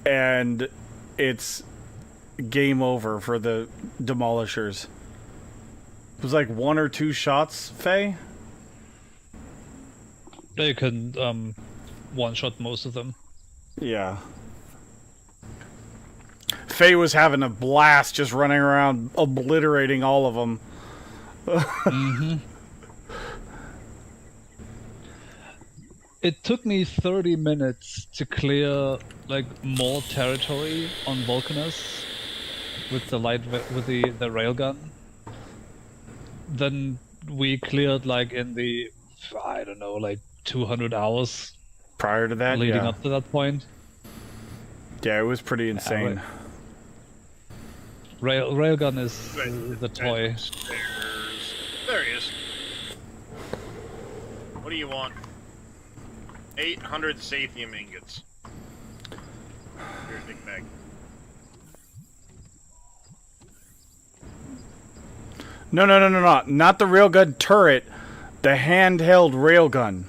and it's game over for the demolishers. It was like 1 or 2 shots, Faye. Yeah, you can one-shot most of them. Yeah. Faye was having a blast just running around obliterating all of them. Mm-hmm. It took me 30 minutes to clear like more territory on Vulcanus with the the railgun than we cleared like in the, I don't know, like 200 hours Prior to that, leading yeah. up to that point. Yeah, it was pretty insane. Railgun is the toy. There he is. What do you want? 800 Sathium ingots. Here's a big bag. No. Not the railgun turret. The handheld railgun.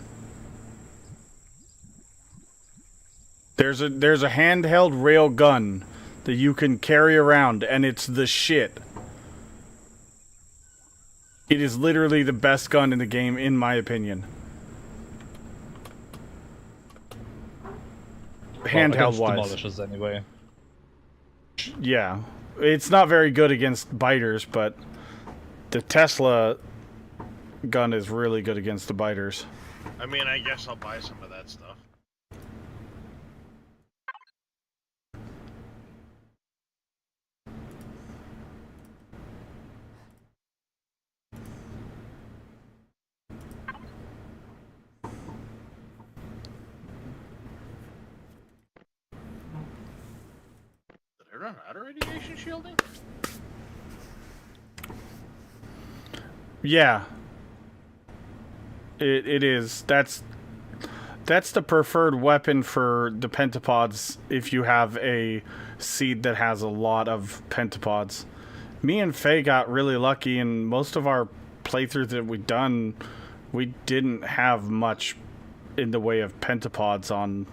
There's a handheld railgun that you can carry around, and it's the shit. It is literally the best gun in the game, in my opinion. Handheld wise. Demolishers anyway. Yeah. It's not very good against biters, but the Tesla gun is really good against the biters. I mean, I guess I'll buy some of that stuff. Did I run out of radiation shielding? Yeah. It is. That's the preferred weapon for the pentapods if you have a seed that has a lot of pentapods. Me and Faye got really lucky, and most of our playthroughs that we've done, we didn't have much in the way of pentapods on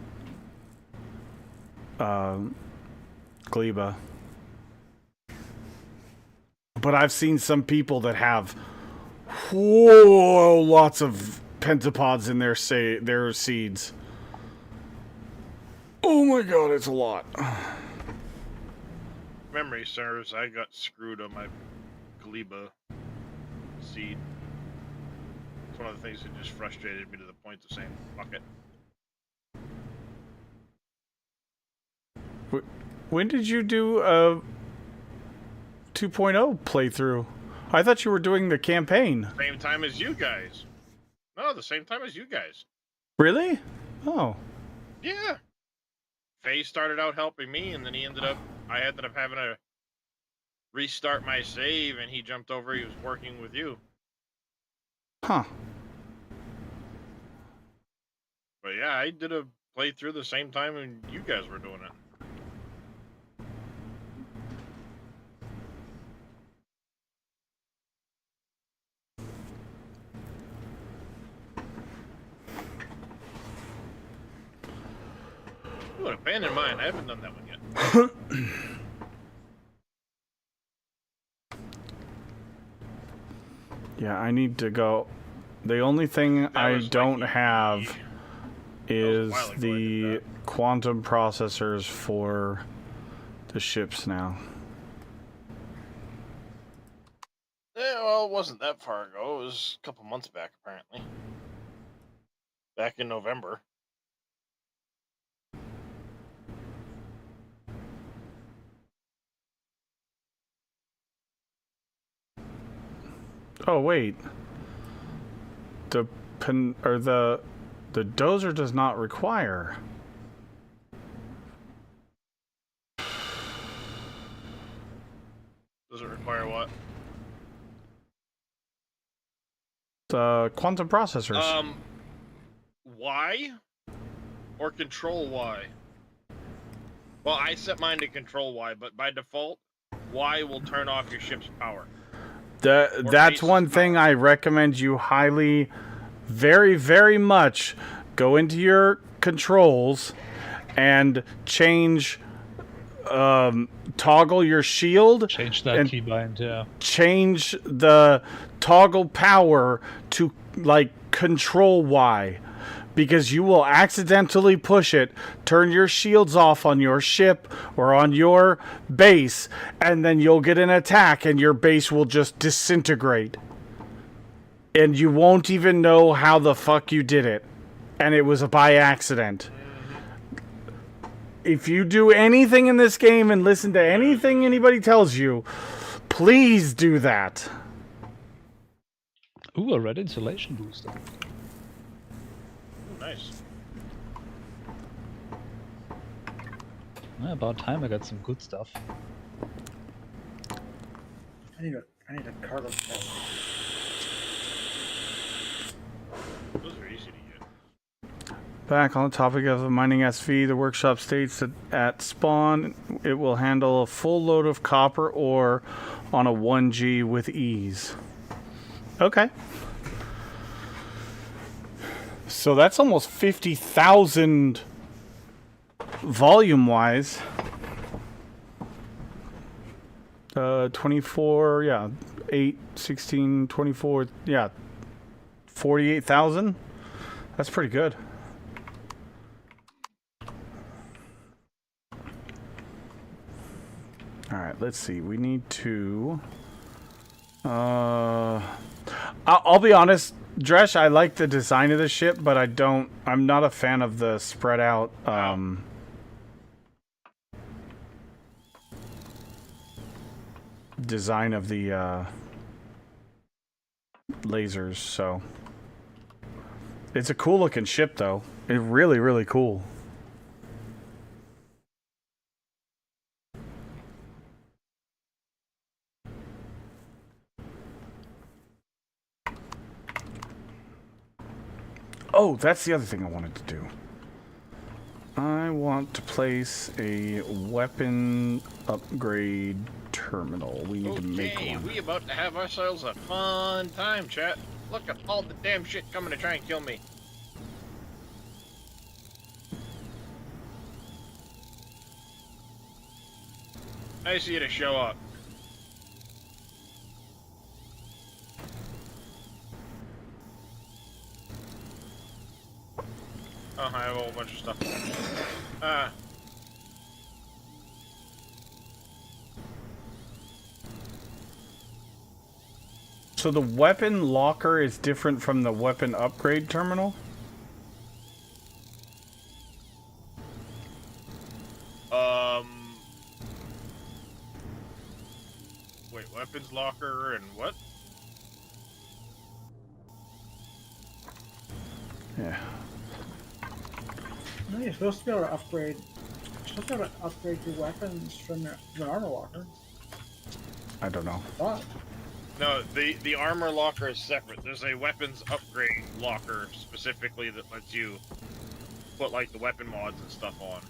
Gleba. But I've seen some people that have lots of pentapods in their seeds. Oh my god, it's a lot. Memory serves, I got screwed on my Gleba seed. It's one of the things that just frustrated me to the point of saying, fuck it. When did you do a 2.0 playthrough? I thought you were doing the campaign. Same time as you guys. No, the same time as you guys. Really? Oh. Yeah. Faye started out helping me, and then I ended up having to restart my save, and he jumped over, he was working with you. Huh. But yeah, I did a playthrough the same time when you guys were doing it. Ooh, an abandoned mine. I haven't done that one yet. Yeah, I need to go. The only thing I don't have is the quantum processors for the ships now. Yeah, well, it wasn't that far ago. It was a couple months back, apparently. Back in November. Oh wait, the dozer does not require. Does it require what? The quantum processors. Y or control Y? Well, I set mine to control Y, but by default, Y will turn off your ship's power. That's one thing I recommend you highly, very, very much. Go into your controls and change, toggle your shield. Change that keybind, yeah. Change the toggle power to, like, control Y. Because you will accidentally push it, turn your shields off on your ship or on your base, and then you'll get an attack and your base will just disintegrate. And you won't even know how the fuck you did it. And it was by accident. If you do anything in this game and listen to anything anybody tells you, please do that. Ooh, a red insulation booster. Nice. Well, about time I got some good stuff. I need a cargo test. Those are easy to get. Back on the topic of the mining SV, the workshop states that at spawn, it will handle a full load of copper ore on a 1G with ease. Okay. So that's almost 50,000 volume-wise. 24, yeah, 8, 16, 24, yeah, 48,000. That's pretty good. All right, let's see. We need to... I'll be honest, Dresh, I like the design of the ship, but I'm not a fan of the spread out, design of the, lasers, so. It's a cool looking ship, though. It's really, really cool. Oh, that's the other thing I wanted to do. I want to place a weapon upgrade terminal. We need to make one. We about to have ourselves a fun time, chat. Look at all the damn shit coming to try and kill me. I see you to show up. Oh, I have a whole bunch bunch of stuff. So the weapon locker is different from the weapon upgrade terminal? Wait, weapons locker and what? Yeah. No, you're supposed to be able to upgrade. You're supposed to be able to upgrade your weapons from the armor locker. I don't know. But No, the armor locker is separate. There's a weapons upgrade locker specifically that lets you put like the weapon mods and stuff on.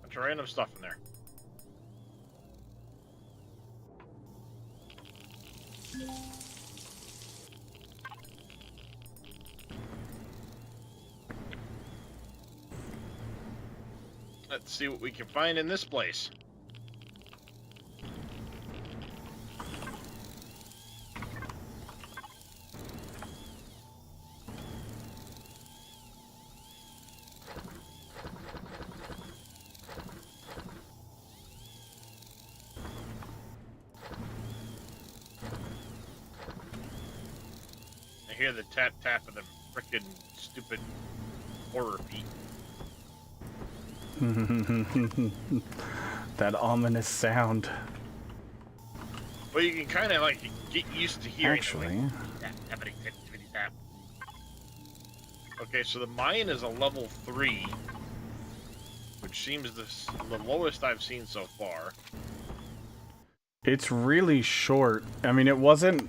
Bunch of random stuff in there. Let's see what we can find in this place. I hear the tap tap of the frickin' stupid horror feet. That ominous sound. Well, you can kind of like get used to hearing Actually, it. Like, tap. Okay, so the mine is a level 3, which seems the lowest I've seen so far. it's really short. I mean, it wasn't.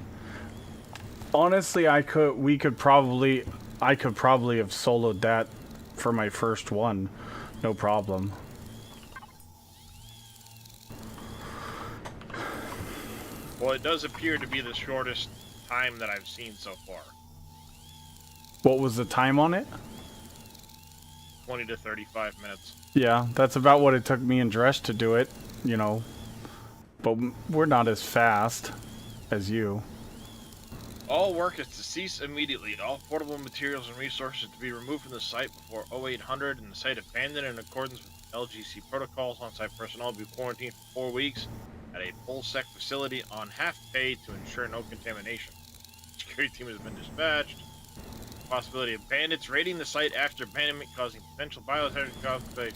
Honestly, I could probably have soloed that for my first one, no problem. Well, it does appear to be the shortest time that I've seen so far. What was the time on it? 20 to 35 minutes. Yeah, that's about what it took me and Dresh to do it, you know. But we're not as fast as you. All work is to cease immediately. All portable materials and resources to be removed from the site before 0800 and the site abandoned in accordance with LGC protocols. On-site personnel will be quarantined for 4 weeks at a full-sec facility on half pay to ensure no contamination. Security team has been dispatched. Possibility of bandits raiding the site after abandonment causing potential biohazard caused by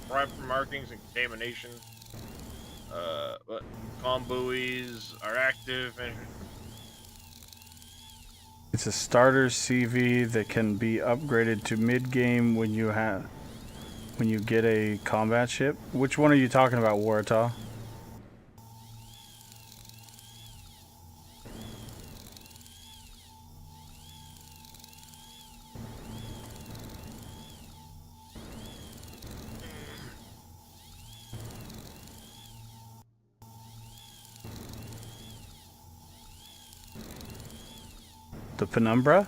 bribe markings and contamination. Comm buoys are active and It's a starter CV that can be upgraded to mid-game when you get a combat ship. Which one are you talking about, Warata? The Penumbra?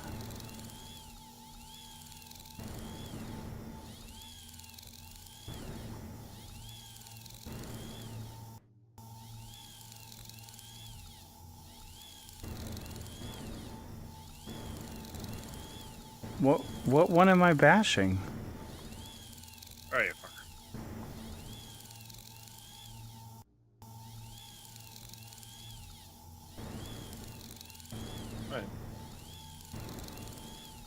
What one am I bashing? Right, you fucker. Right.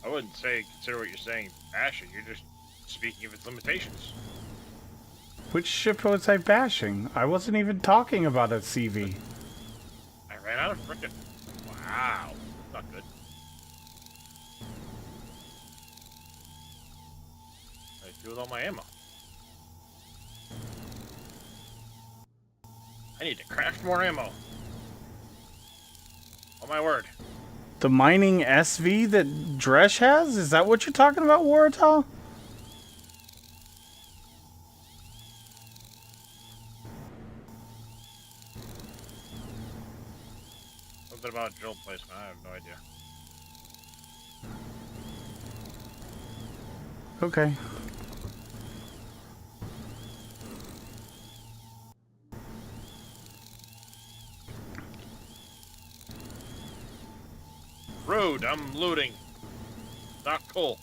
I wouldn't say consider what you're saying bashing. You're just speaking of its limitations. Which ship was I bashing? I wasn't even talking about a CV. I ran out of frickin'. Wow, not good. What do I do with all my ammo? I need to craft more ammo. Oh my word. The mining SV that Dresh has? Is that what you're talking about, Warata? something about drill placement. I have no idea. Okay. Rude, I'm looting. Not cool.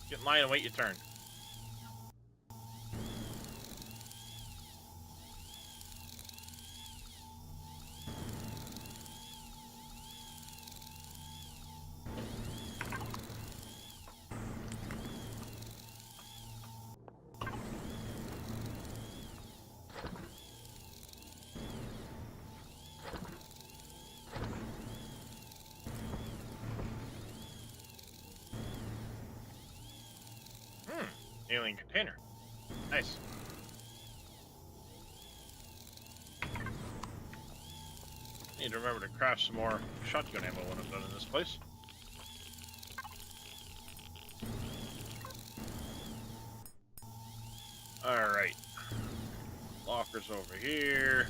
Get in line and wait your turn. Alien container. Nice. Need to remember to craft some more shotgun ammo when I'm done in this place. Alright. Lockers over here.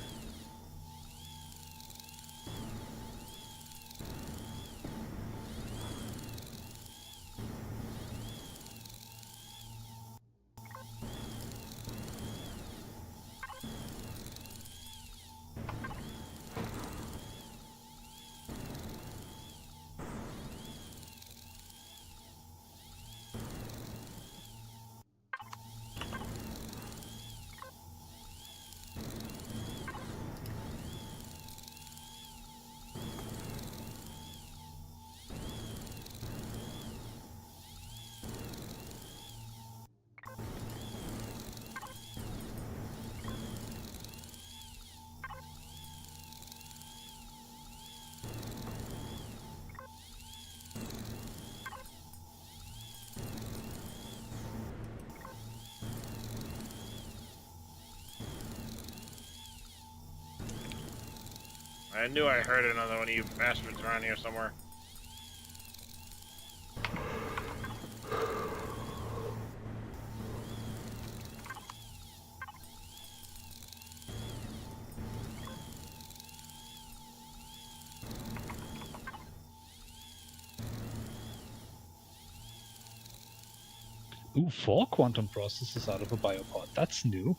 I knew I heard another one of you bastards around here somewhere. Ooh, 4 quantum processes out of a biopod. That's new.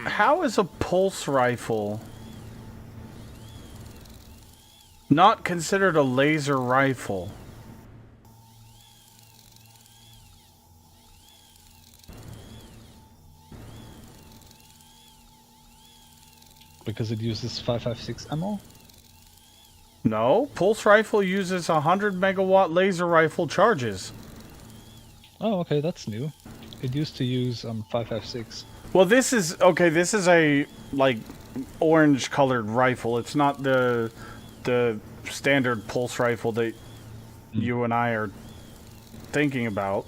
How is a pulse rifle not considered a laser rifle? Because it uses 5.56 ammo? No, pulse rifle uses 100 megawatt laser rifle charges. Oh, okay, that's new. It used to use 5.56. Well, this is okay. This is a like orange colored rifle. It's not the standard pulse rifle that you and I are thinking about,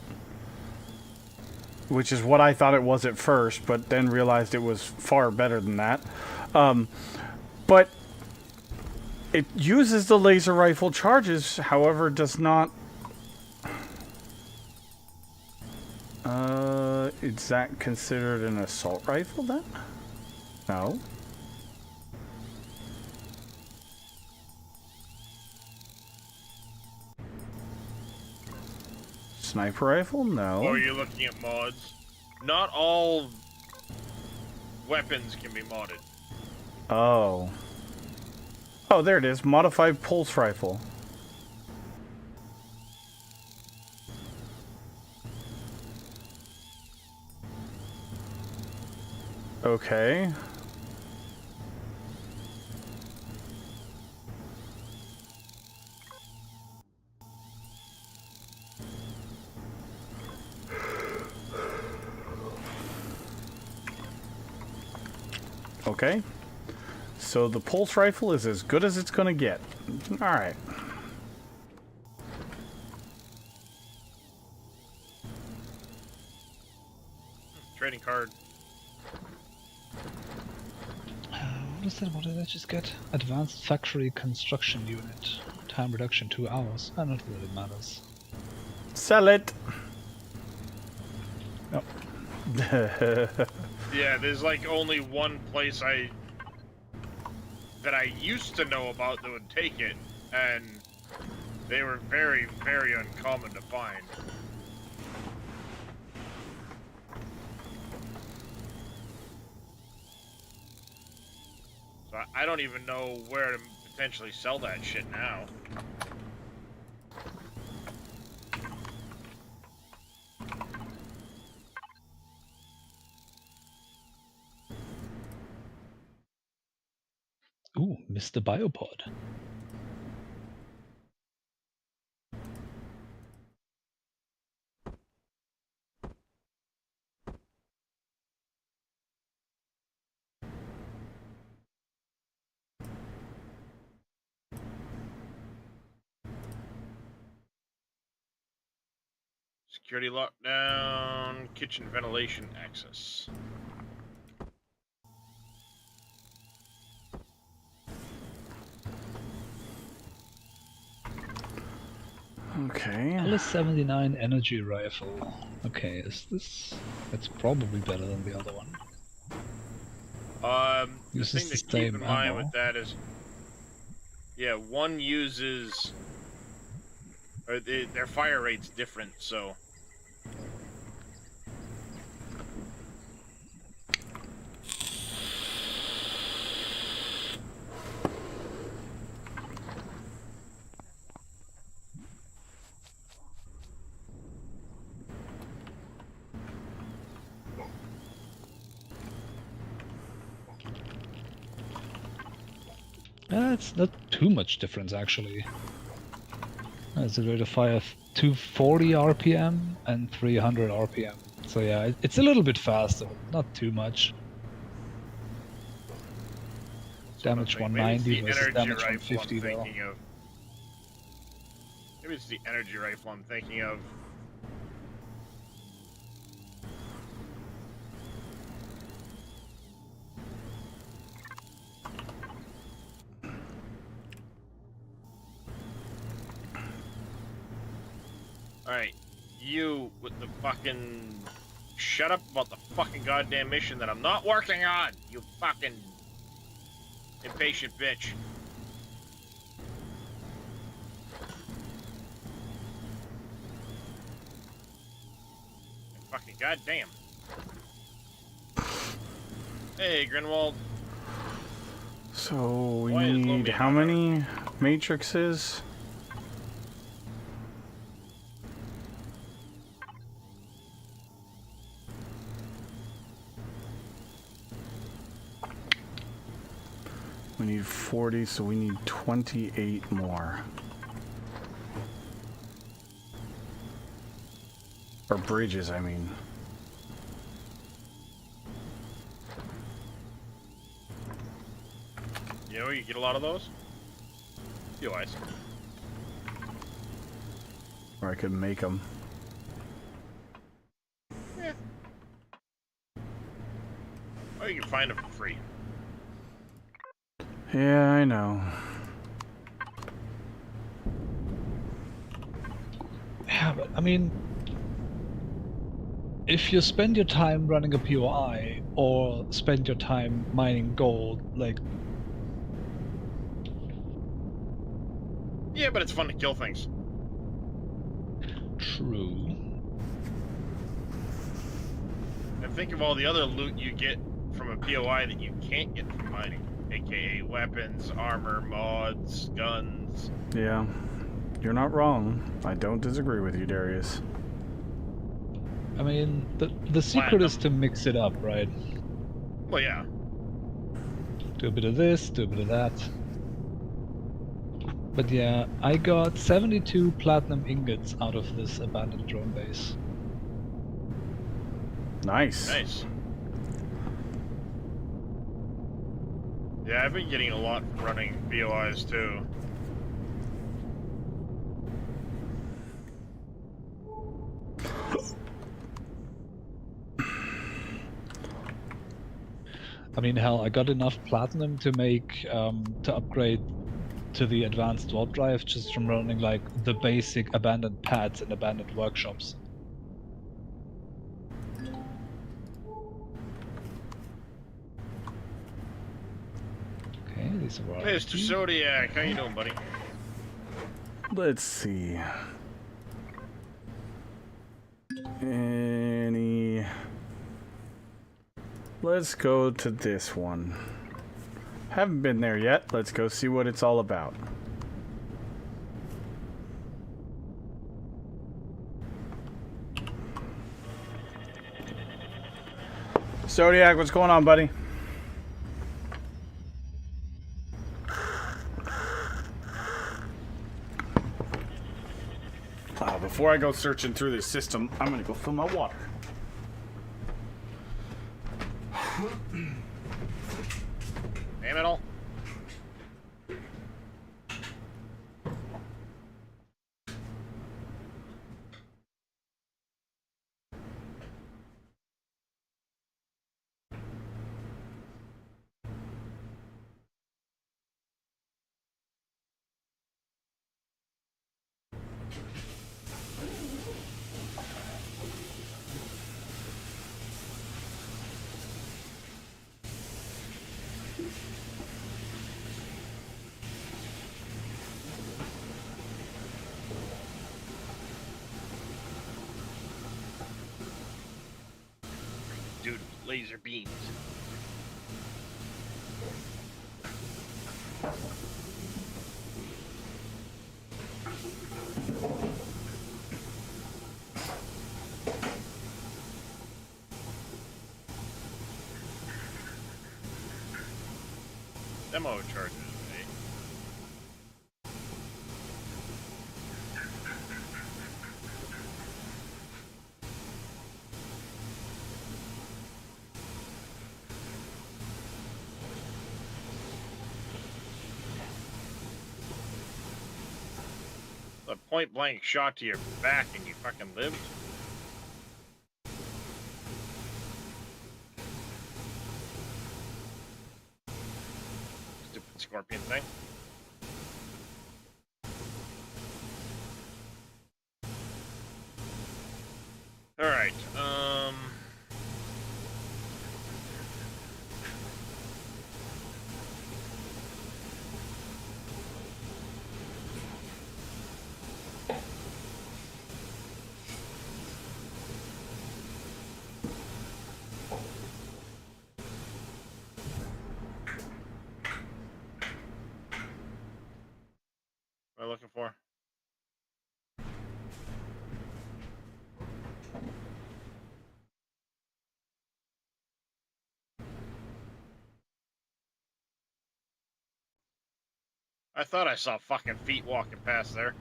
which is what I thought it was at first, but then realized it was far better than that. But it uses the laser rifle charges, however, does not. Is that considered an assault rifle then? No. Sniper rifle? No. Or are you looking at mods? Not all weapons can be modded. Oh. Oh, there it is. Modified pulse rifle. Okay. Okay. So the pulse rifle is as good as it's gonna get. Alright. Trading card. What is that? What did I just get? Advanced Factory Construction Unit. Time reduction 2 hours. Not really matters. Sell it. Yep. Yeah, there's like only one place that I used to know about that would take it, and they were very, very uncommon to find. So I don't even know where to potentially sell that shit now. Ooh, Mr. Biopod. Security lockdown, kitchen ventilation access. Okay. LS-79 energy rifle. Okay, is this... That's probably better than the other one. The Uses thing the to keep same in mind ammo. with that is, yeah, one uses, or their fire rate's different, so. It's not too much difference, actually. It's a rate of fire of 240 RPM and 300 RPM. So yeah, it's a little bit faster, but not too much. Damage Maybe 190 it's the versus energy damage rifle 150 I'm though. thinking of. Maybe it's the energy rifle I'm thinking of. Alright, you with the fucking... Shut up about the fucking goddamn mission that I'm not working on, you fucking impatient bitch. Fucking goddamn. Hey, Grinwald. So we Why is need Lomi how not many matrices? We need 40, so we need 28 more. Or bridges, I mean. You know, you get a lot of those? POIs. Or I could make them. Yeah. Or you can find them for free. Yeah, I know. Yeah, but I mean, if you spend your time running a POI or spend your time mining gold, like... Yeah, but it's fun to kill things. True. And think of all the other loot you get from a POI that you can't get from mining. AKA weapons, armor, mods, guns. Yeah. You're not wrong. I don't disagree with you, Darius. I mean, the secret is to mix it up, right? Well, yeah. Do a bit of this, do a bit of that. But yeah, I got 72 platinum ingots out of this abandoned drone base. Nice. Nice. Yeah, I've been getting a lot from running BOIs too. I mean, hell, I got enough platinum to make, to upgrade to the advanced warp drive just from running like the basic abandoned pads and abandoned workshops. He's alright. Mr. Zodiac, how you doing, buddy? Let's see. Any... Let's go to this one. Haven't been there yet. Let's go see what it's all about. Zodiac, what's going on, buddy? Before I go searching through this system, I'm gonna go fill my water. Damn it all. Dude, laser beams. Demo charges, eh? A point blank shot to your back and you fucking lived? Stupid scorpion thing. Alright, what am I looking for? I thought I saw fucking feet walking past there.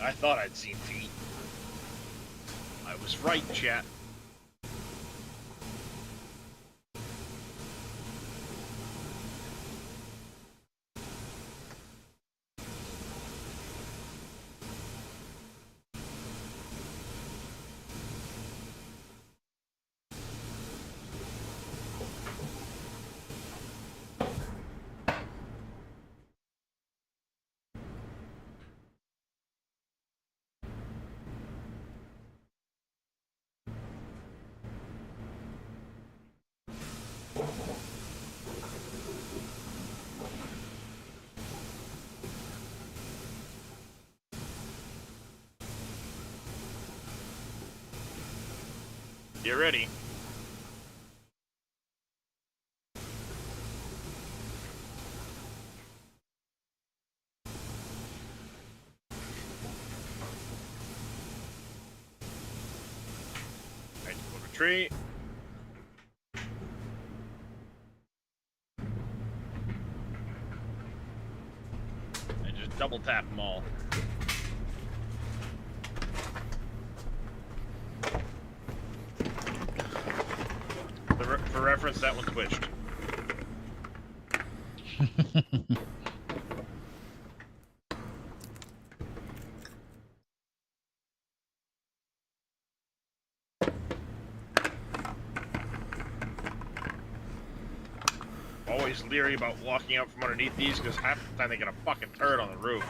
I thought I'd seen feet. I was right, chat. Get ready. Right, go retreat. And just double tap them all. For reference, that one twitched. Always leery about walking out from underneath these because half the time they get a fucking turret on the roof.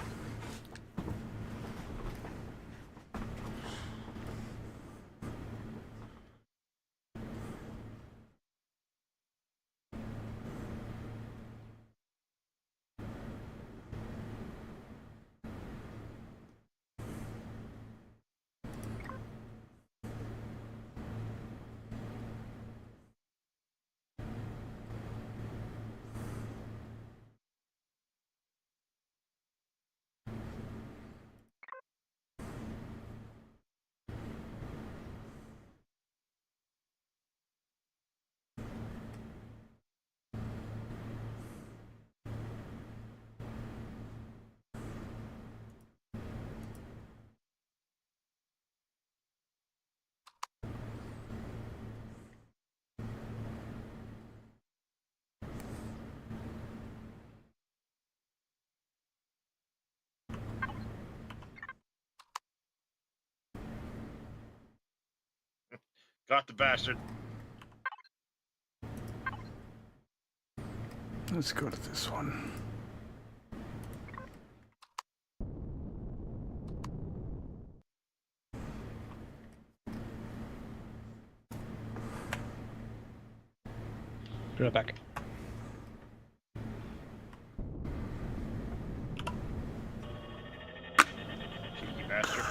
Got the bastard. Let's go to this one. Be right back. Cheeky bastard.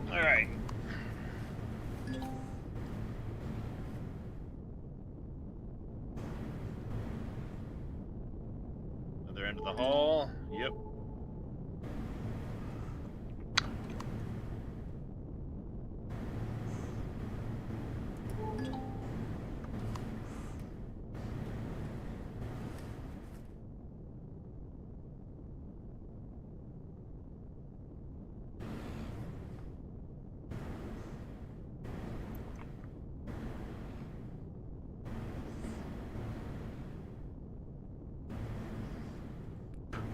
Alright. Other end of the hall. Yep.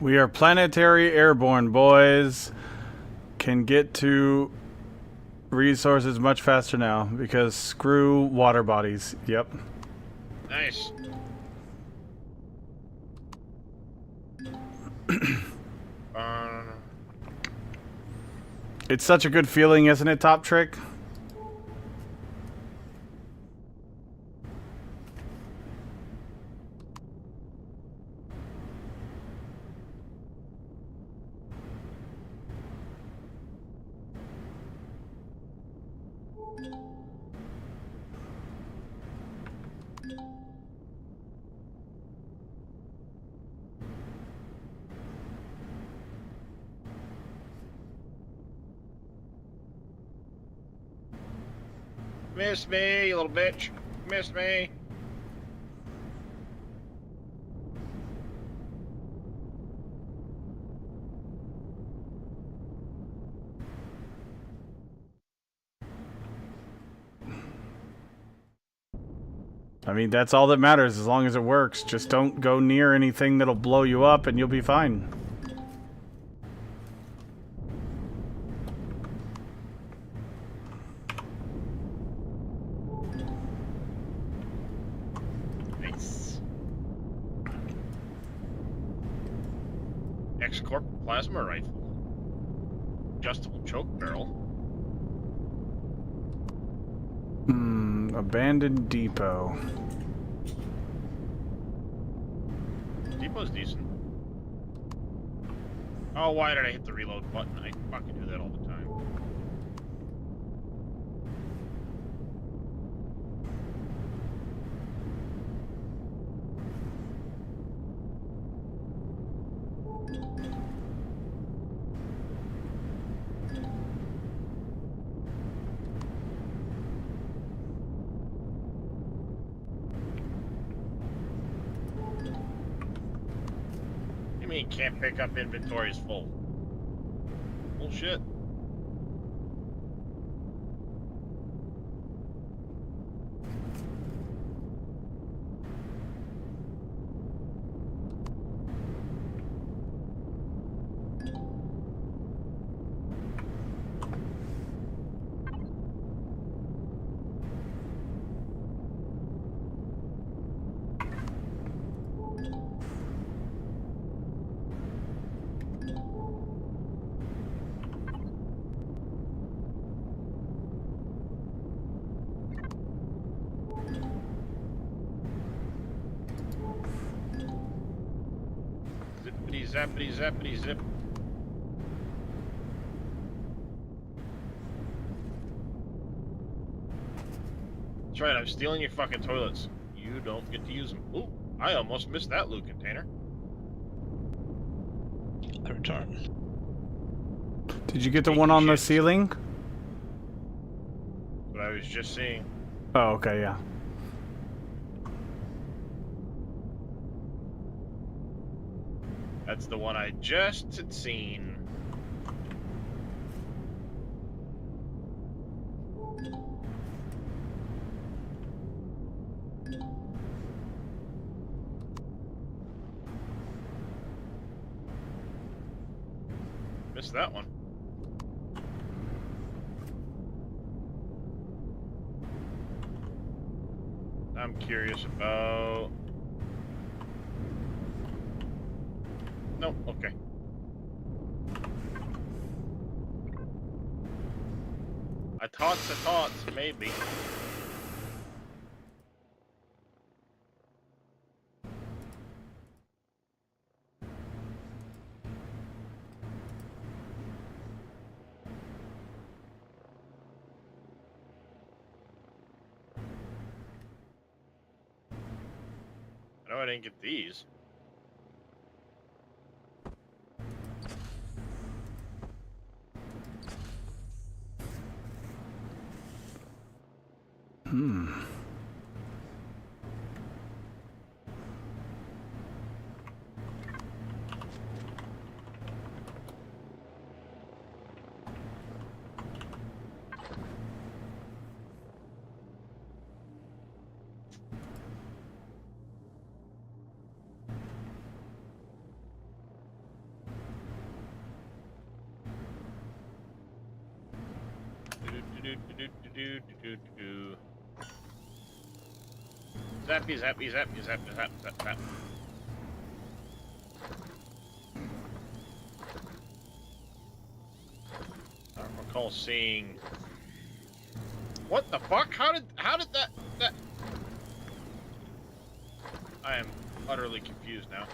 We are planetary airborne, boys. Can get to resources much faster now because screw water bodies. Yep. Nice. It's such a good feeling, isn't it, Top Trick? Miss me, you little bitch. Miss me. I mean, that's all that matters as long as it works. Just don't go near anything that'll blow you up and you'll be fine. Nice. X-Corp plasma rifle. Adjustable choke barrel. Abandoned depot. Depot's decent. Oh, why did I hit the reload button? I fucking do that all the time. You mean can't pick up inventory is full? Bullshit. Zippity zappity zappity zip. That's right, I'm stealing your fucking toilets. You don't get to use them. Ooh, I almost missed that loot container. I return. Did you get the one on the ceiling? What I was just seeing. Oh, okay, yeah. That's the one I just had seen. Missed that one. I'm curious about... Nope, okay. I thought, maybe. I know I didn't get these. Zappy, zappy, zappy, zappy, zap, zap, zap. I don't recall seeing... What the fuck? How did that... I am utterly confused now.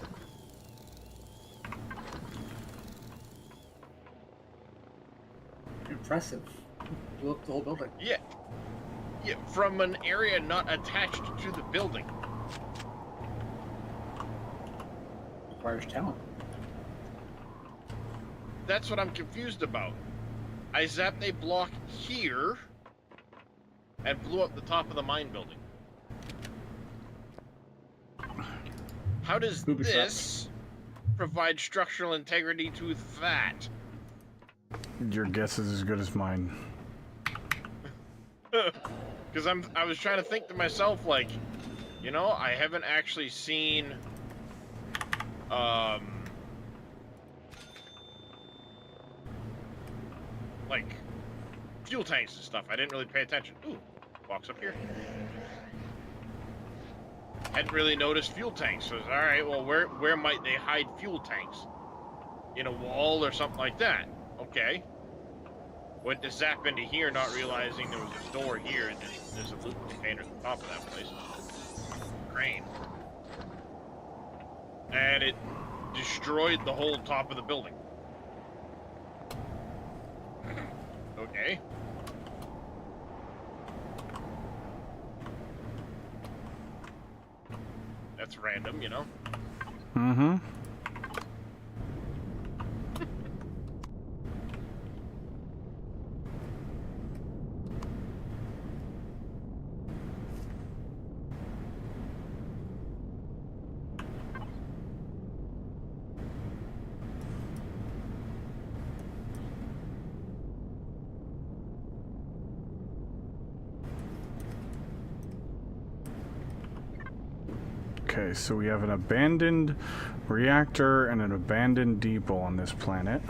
Impressive. Blew up the whole building. Yeah. Yeah, from an area not attached to the building. Requires talent. That's what I'm confused about. I zapped a block here and blew up the top of the mine building. How does Booby this provide structural integrity to that? Your guess is as good as mine. Because I was trying to think to myself, like, you know, I haven't actually seen, like, fuel tanks and stuff. I didn't really pay attention. Ooh, box up here. Hadn't really noticed fuel tanks. So, all right, well, where might they hide fuel tanks? In a wall or something like that. Okay. Went to zap into here, not realizing there was a door here, and there's a loot container at the top of that place. Crane. And it destroyed the whole top of the building. Okay. That's random, you know? Mm-hmm. Okay, so we have an abandoned reactor and an abandoned depot on this planet.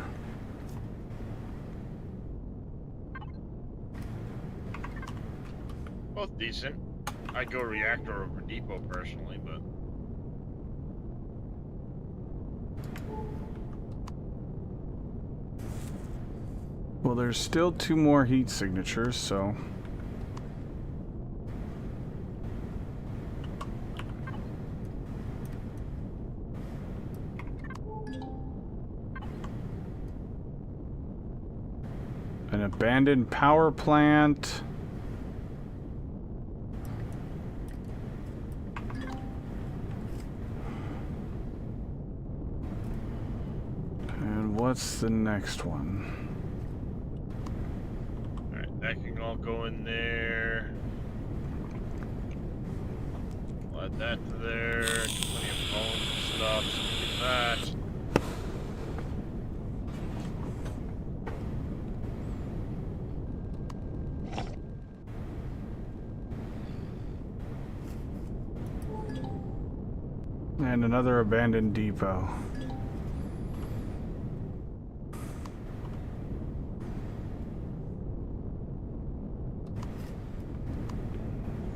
Both decent. I'd go reactor over depot personally, but... Well, there's still 2 more heat signatures, so... An abandoned power plant. And what's the next one? Alright, that can all go in there. Add that to there. Plenty of bones and stuff, so we get that. And another abandoned depot.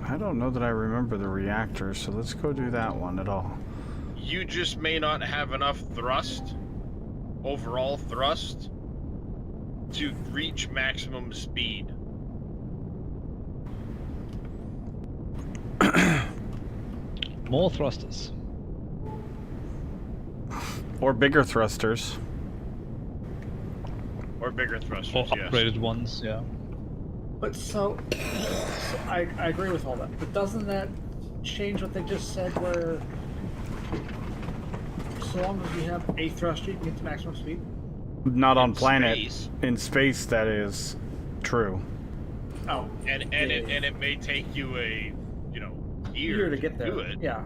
I don't know that I remember the reactor, so let's go do that one at all. You just may not have enough thrust, overall thrust, to reach maximum speed. More thrusters. Or bigger thrusters. Or bigger thrusters, Or yes. upgraded ones, yeah. But so I agree with all that. But doesn't that change what they just said? Where so long as you have a thruster, you can get to maximum speed. Not on In planet. space. In space, that is true. Oh, And it may take you a year to get there. do it. Yeah.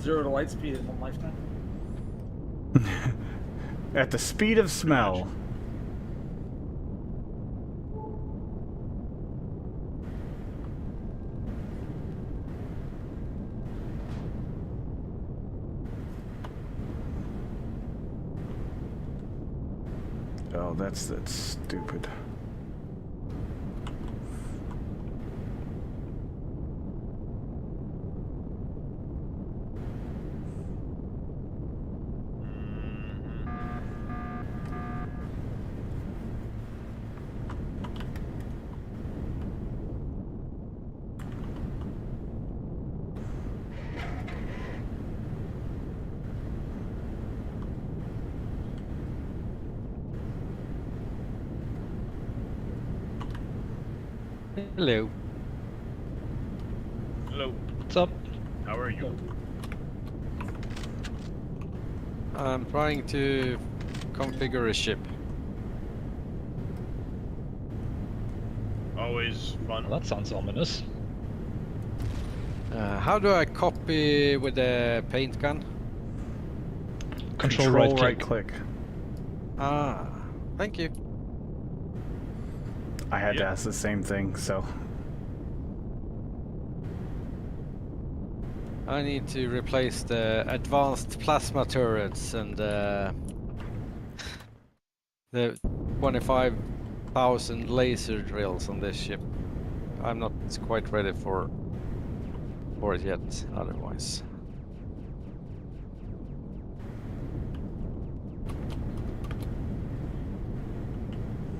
0 to light speed in one lifetime. At the speed of smell. Oh, that's stupid. Hello. Hello, What's up? how are you? I'm trying to configure a ship. Always fun. Well, that sounds ominous. How do I copy with the paint gun? Control right click. Ah, thank you. I had to Yep. ask the same thing, so. I need to replace the advanced plasma turrets and the 25,000 laser drills on this ship. I'm not quite ready for it yet, otherwise.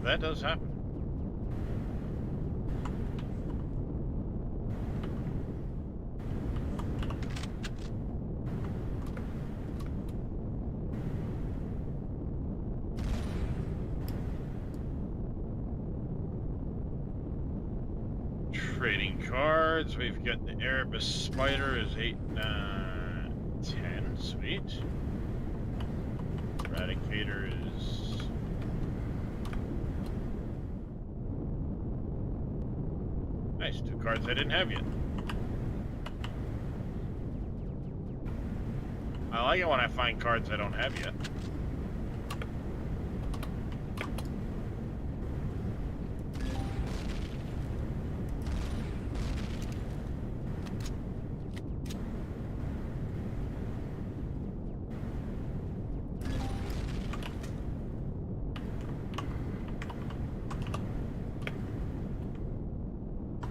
That does happen. Trading cards. We've got the Erebus Spider is 8, 10. Sweet. Eradicator is. Nice. 2 cards I didn't have yet. I like it when I find cards I don't have yet.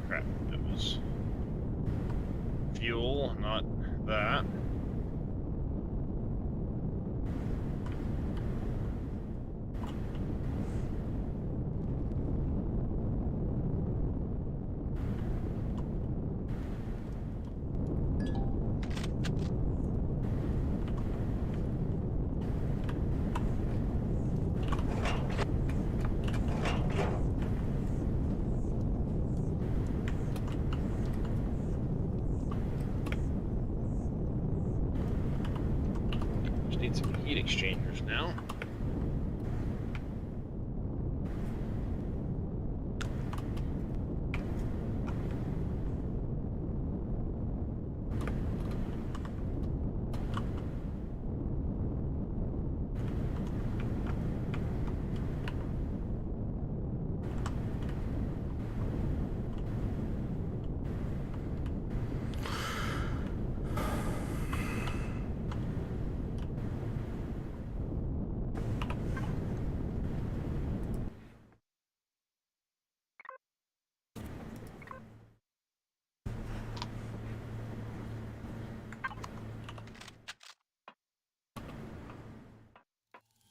Crap, that was fuel, not that. Just need some heat exchangers now.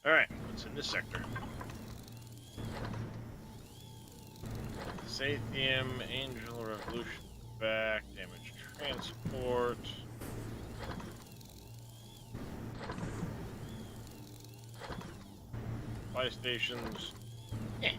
Alright, what's in this sector? Sathium, Angel, Revolution back, damage transport. Supply stations. Eh.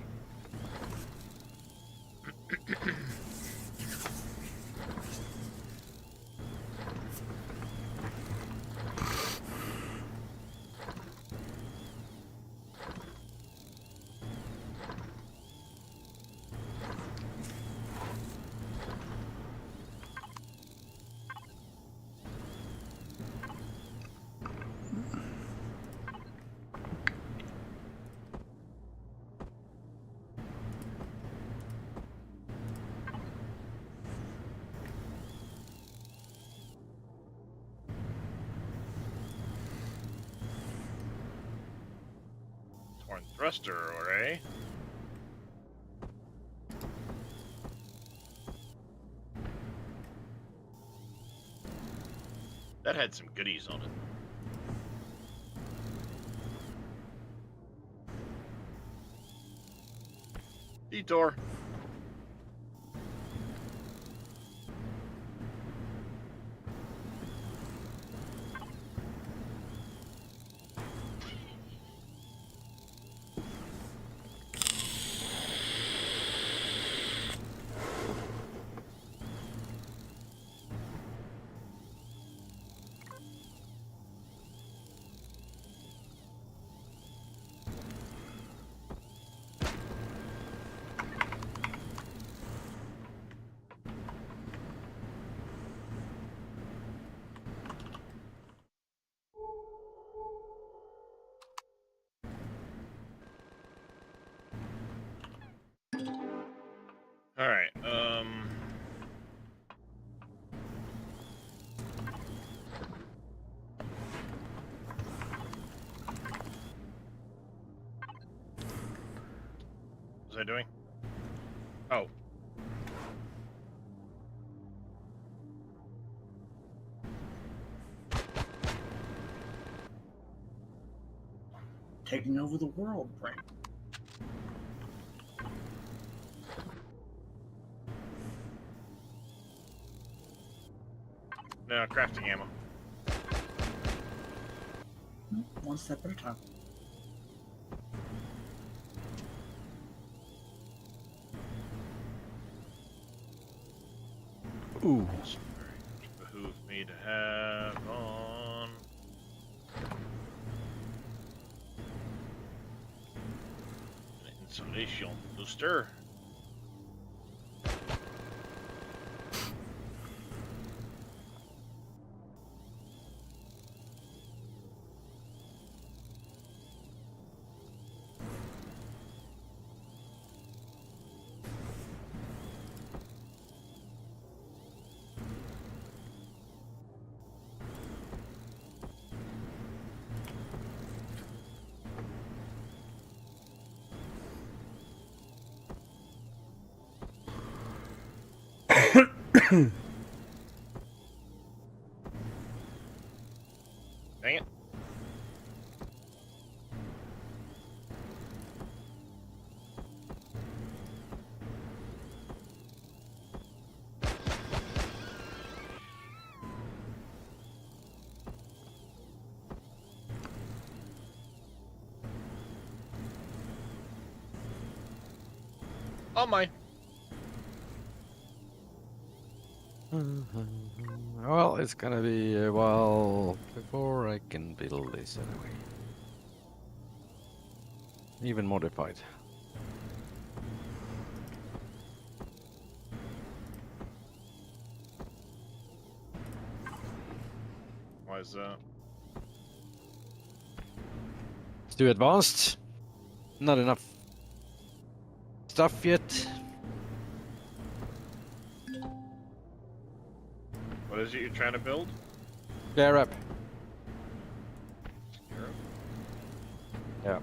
Torn thruster array. That had some goodies on it. Detour. Alright, what was I doing? Oh. Taking over the world, Brain. No, crafting ammo. One step at a time. Ooh. Which behoove me to have on. An insulation booster. Dang it. All mine. Well, it's gonna be a while before I can build this anyway. Even modified. Why is that? It's too advanced. Not enough stuff yet. What is it you're trying to build? Clear up. Europe? Yeah.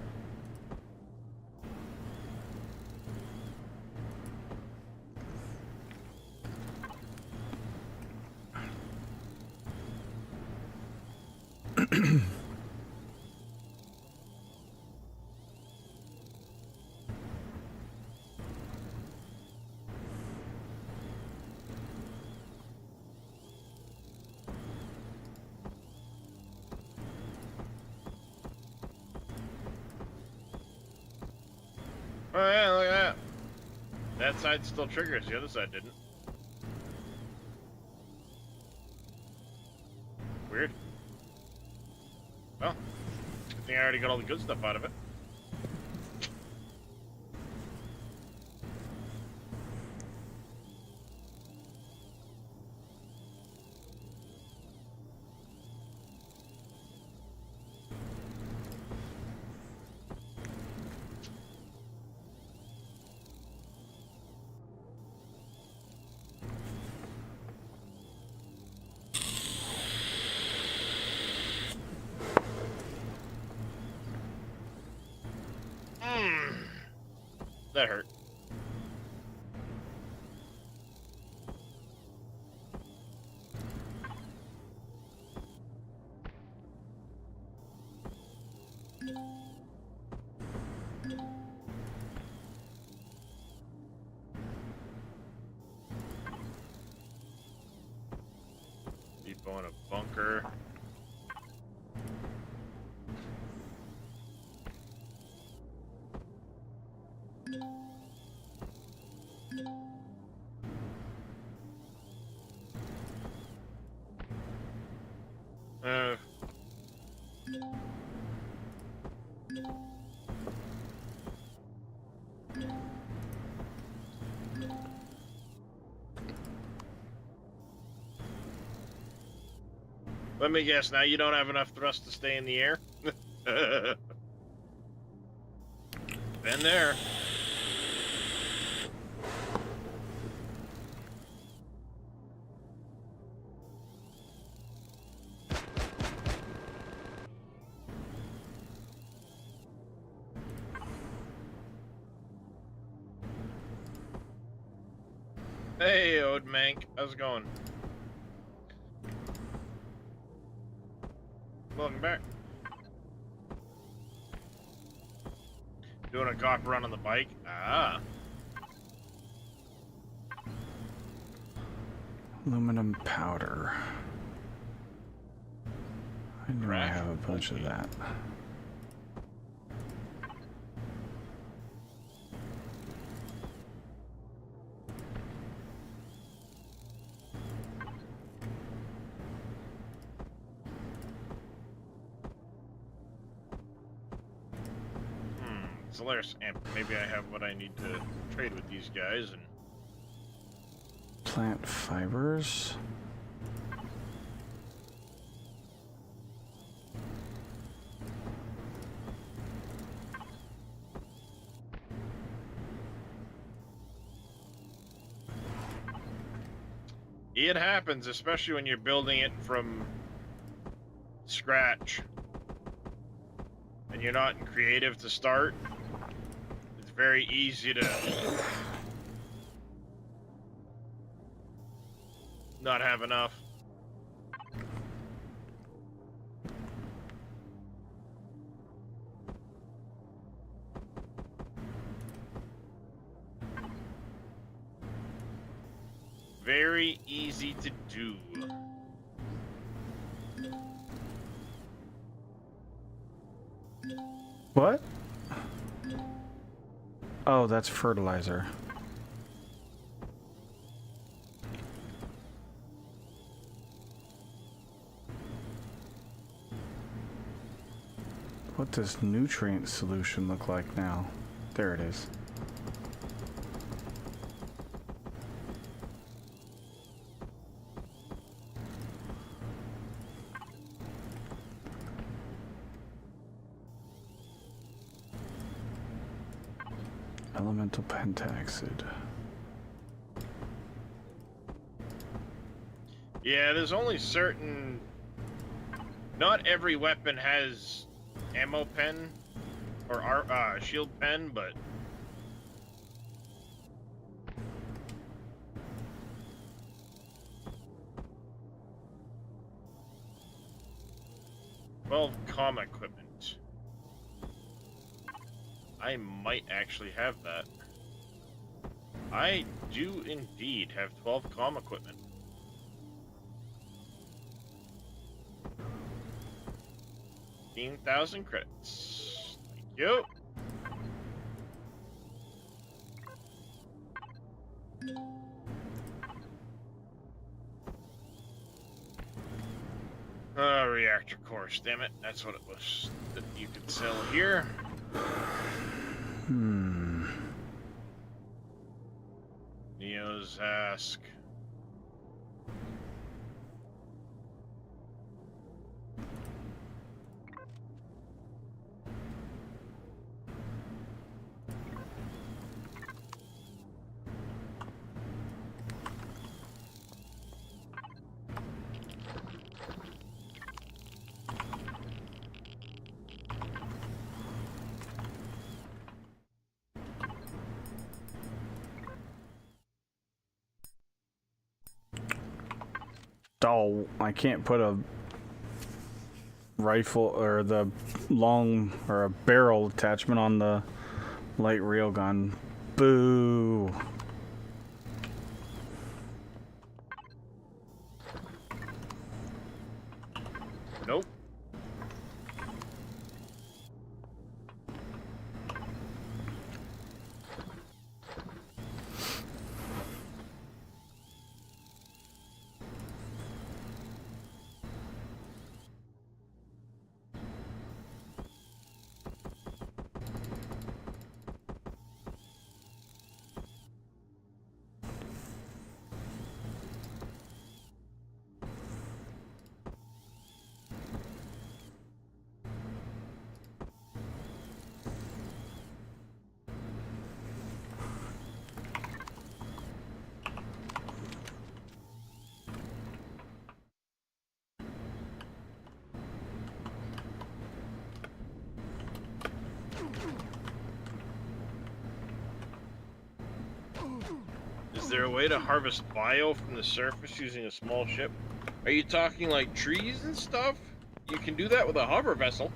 That side still triggers, the other side didn't. Weird. Well, I think I already got all the good stuff out of it. That hurt. Depot in a bunker. Let me guess, now you don't have enough thrust to stay in the air? Been there. Hey, Ode Mank, how's it going? Welcome back. Doing a cock run on the bike? Ah. Aluminum powder. I know I have a bunch of that. Solaris amp. Maybe I have what I need to trade with these guys and Plant fibers. it happens, especially when you're building it from scratch and you're not in creative to start. It's very easy to not have enough. Very easy to do. What? Oh, that's fertilizer. What does nutrient solution look like now? There it is. Elemental pentaxid. Yeah, there's only certain... Not every weapon has ammo pen or shield pen, but... Well, comm equipment. I might actually have that. I do indeed have 12 comm equipment. $15,000 credits. Thank you. Reactor course, damn it. That's what it was that you could sell here. Neo's ask. Oh, I can't put a rifle or the long or a barrel attachment on the light railgun. Boo. Nope. Is there a way to harvest bio from the surface using a small ship? Are you talking like trees and stuff? You can do that with a hover vessel.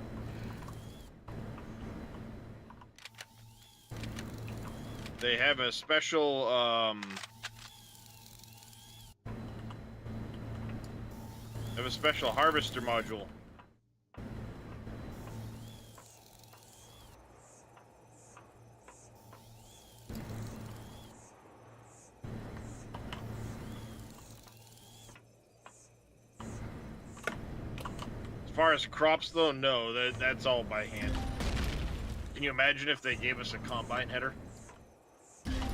They have a special, harvester module. As far as crops, though, no, that's all by hand. Can you imagine if they gave us a combine header?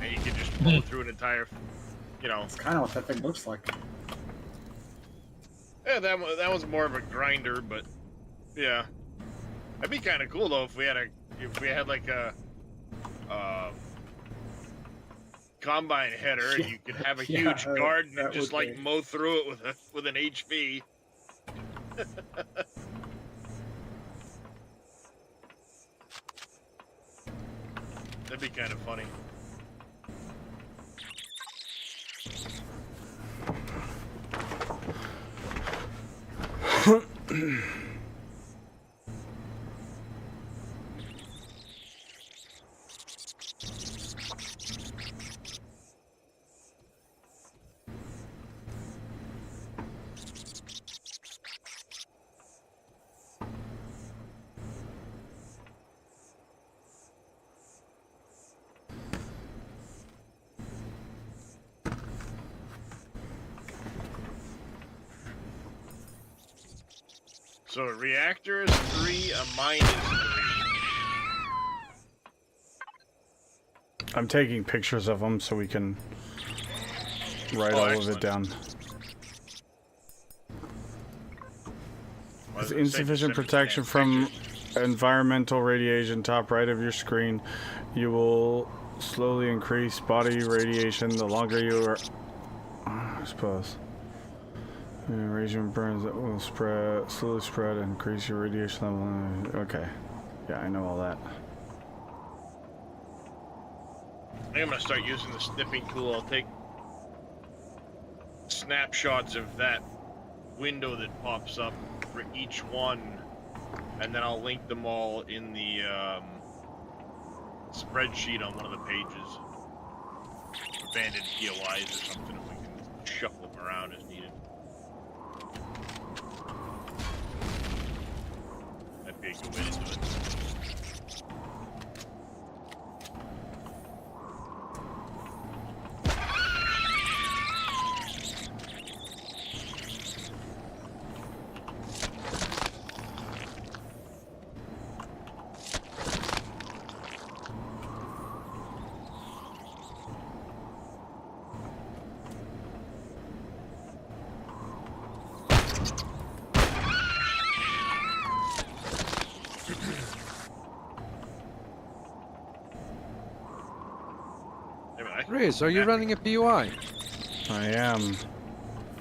And you could just blow through an entire, you know... That's kind of what that thing looks like. Yeah, that was more of a grinder, but... Yeah. That'd be kind of cool, though, if we had like a... combine header, and you could have a huge garden and just, like, mow through it with an HV. That'd be kind of funny. So a reactor is 3, a mine is 3. I'm taking pictures of them so we can write all of it down. With insufficient protection from environmental radiation, top right of your screen, you will slowly increase body radiation the longer you are... I suppose. Radiation burns that will slowly spread and increase your radiation level. Okay. Yeah, I know all that. I think I'm gonna start using the snipping tool. I'll take snapshots of that window that pops up for each one, and then I'll link them all in the spreadsheet on one of the pages. Abandoned POIs or something, if we can shuffle them around as needed. That'd be a good way to do it. Chris, are you running a POI? I am.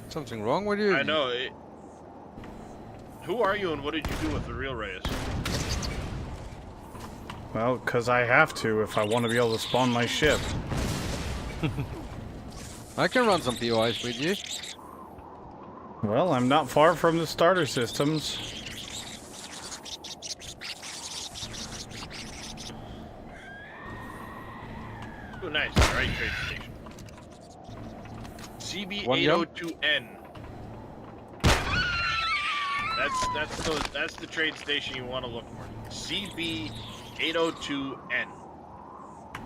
Something wrong with you? I know. Who are you and what did you do with the real race? Well, because I have to if I want to be able to spawn my ship. I can run some POIs with you. Well, I'm not far from the starter systems. Oh, nice. The right trade station. CB802N. That's the trade station you want to look for. CB802N.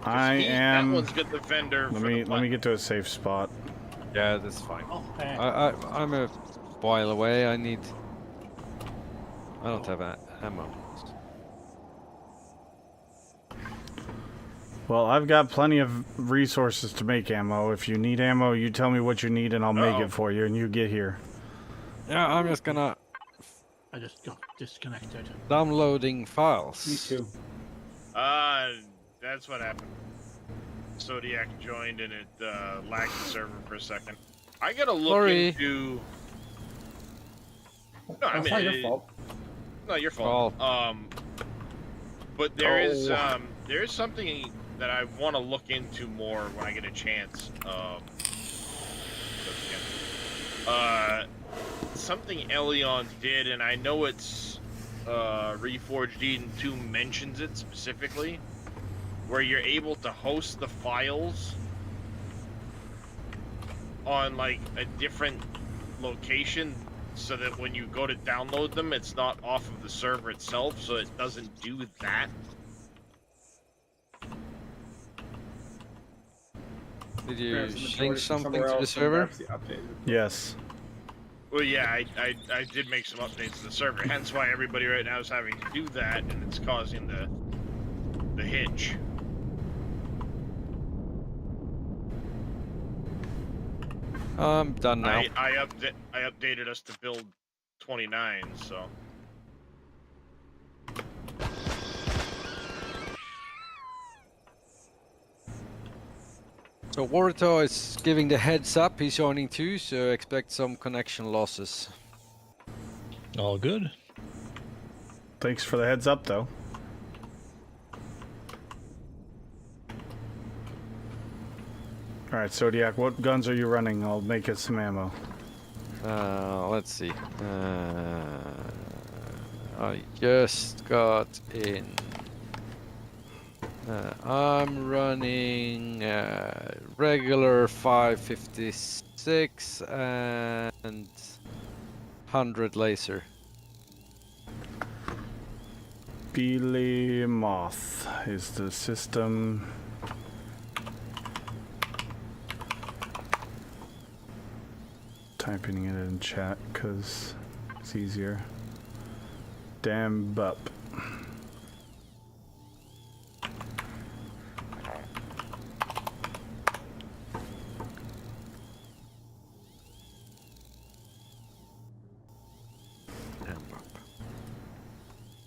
That one's got the vendor. Let me get to a safe spot. Yeah, that's fine. Oh, hey. I'm a while away. I don't have ammo. Well, I've got plenty of resources to make ammo. If you need ammo, you tell me what you need and I'll make it for you and you get here. Yeah, I'm just gonna I just got disconnected. downloading files. Me too. That's what happened. Zodiac joined and it lagged the server for a second. I gotta look into. No, I That's mean, not your fault. No, your fault. But there is something that I want to look into more when I get a chance. Something Elion did, and I know it's Reforged Eden 2 mentions it specifically, where you're able to host the files on like a different location so that when you go to download them, it's not off of the server itself, so it doesn't do that. Did you Grabs the change majority from something somewhere to the else and server? grabs the updated. Yes. Well, yeah, I did make some updates to the server, hence why everybody right now is having to do that, and it's causing the hitch. I'm done now. I updated us to build 29, so. So Waruto is giving the heads up. He's joining too, so expect some connection losses. All good. Thanks for the heads up, though. Alright, Zodiac, what guns are you running? I'll make us some ammo. Let's see. I just got in. I'm running regular 556 and 100 laser. Beely Moth is the system. Typing it in chat because it's easier. Damn bup.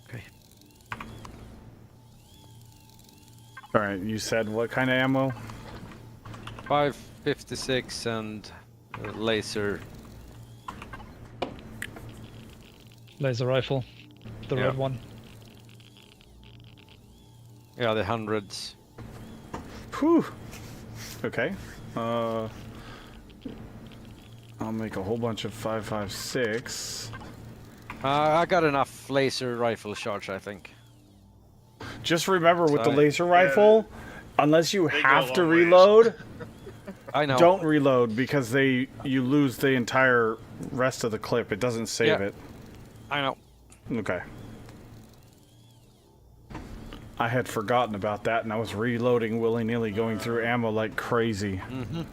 Okay. Alright, you said what kind of ammo? 556 and laser. Laser rifle. The red one. Yeah, the hundreds. Whew. Okay. I'll make a whole bunch of 556. I got enough laser rifle shots, I think. Just remember with the Sorry. laser rifle, unless you They go have a to long ways. reload, I know. don't reload because you lose the entire rest of the clip. It doesn't save it. I know. Okay. I had forgotten about that and I was reloading willy-nilly going through ammo like crazy. Mm-hmm.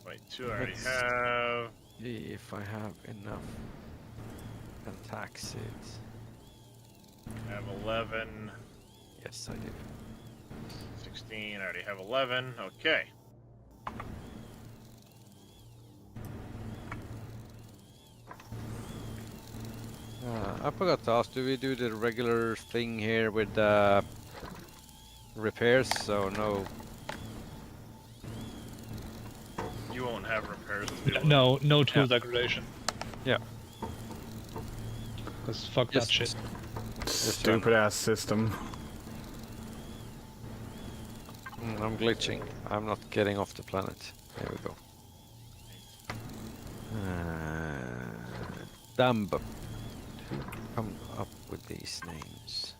Wait, 2 I already have. See if I have enough. And tax it. I have 11. Yes, I do. 16, I already have 11. Okay. I forgot to ask, do we do the regular thing here with repairs? So no. You won't have repairs to do. No tool degradation. Yeah. Because fuck that shit. Stupid ass system. I'm glitching. I'm not getting off the planet. There we go. Dumb. Who come up with these names?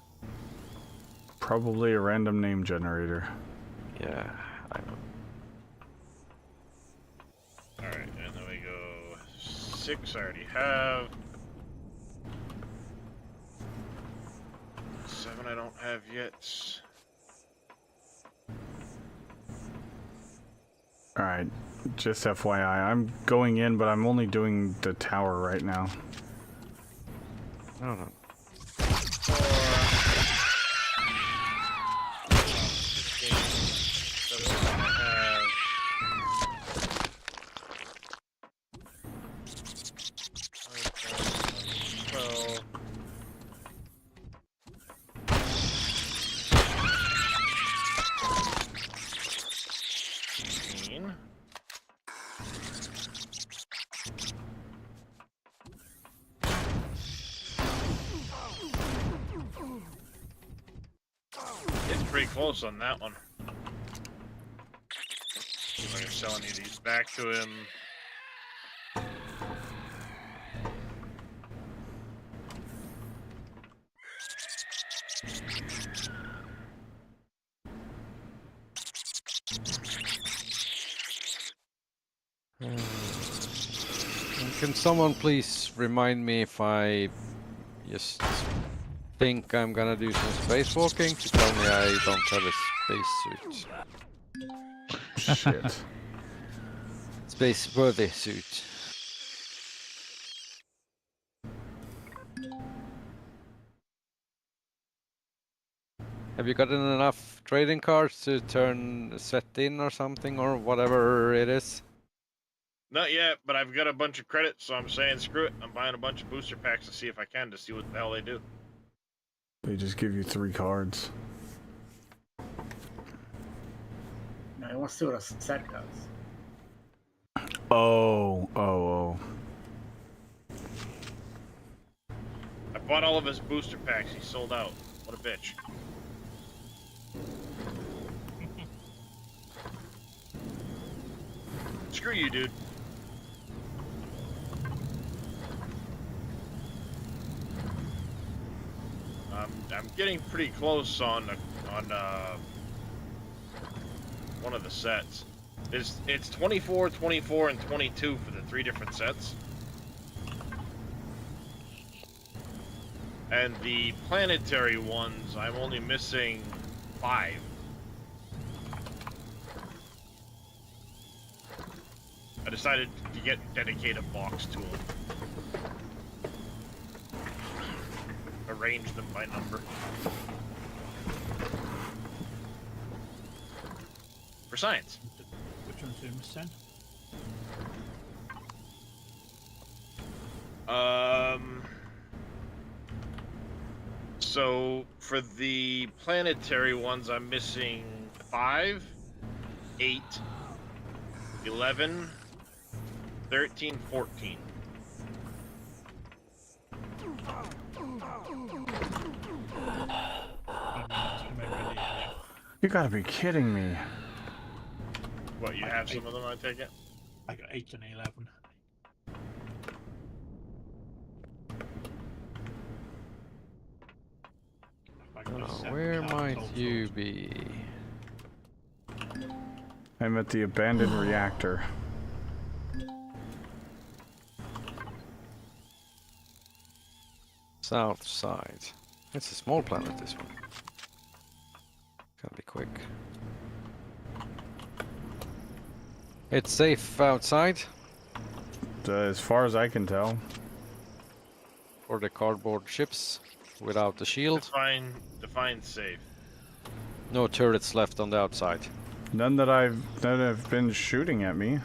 Probably a random name generator. Yeah, I know. Alright, and then we go 6 I already have. 7 I don't have yet. Alright, just FYI, I'm going in, but I'm only doing the tower right now. I don't know. 4. 16. 7 I have. 12. 16. Getting pretty close on that one. See if I can sell any of these back to him. Can someone please remind me if I just think I'm gonna do some spacewalking to tell me I don't have a spacesuit? Shit. Space-worthy suit. Have you gotten enough trading cards to turn set in or something or whatever it is? Not yet, but I've got a bunch of credits, so I'm saying screw it. I'm buying a bunch of booster packs to see if I can, to see what the hell they do. They just give you 3 cards. No, he wants to see what a set does. Oh. I bought all of his booster packs. He sold out. What a bitch. Screw you, dude. I'm getting pretty close on one of the sets. It's 24, 24, and 22 for the 3 different sets. And the planetary ones, I'm only missing 5. I decided to dedicate a box to them. Arrange them by number. For science. Which one's doing Miss 10? So for the planetary ones, I'm missing 5, 8, 11, 13, 14. You gotta be kidding me. What, you have some of them, I take it? I got 8 and 11. Where might you be? I'm at the abandoned reactor. South side. It's a small planet, this one. Gotta be quick. It's safe outside As far as I can tell. for the cardboard ships without the shield. Define safe. No turrets left on the outside. None that have been shooting at me.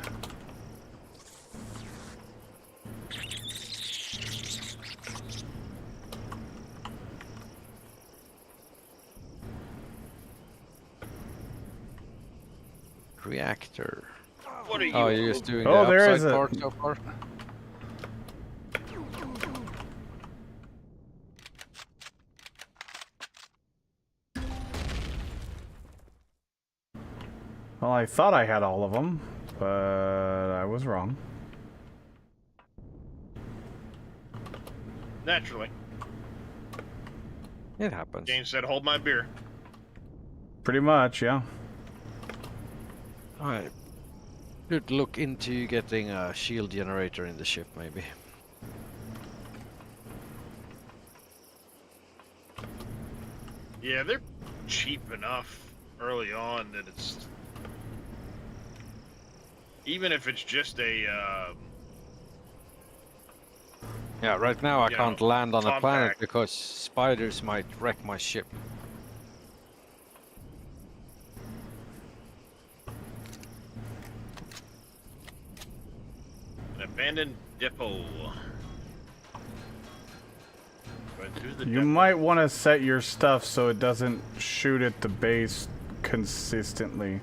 reactor. What are you? Oh, you're just doing Oh, the there upside is a- part so far? Well, I thought I had all of them, but I was wrong. Naturally. It happens. James said, "Hold my beer." Pretty much, yeah. Alright. Should look into getting a shield generator in the ship, maybe. Yeah, they're cheap enough early on that it's even if it's just a Yeah, right now I You can't know, land on a planet compact. because spiders might wreck my ship. an abandoned depot. Going through the You depot. might want to set your stuff so it doesn't shoot at the base consistently,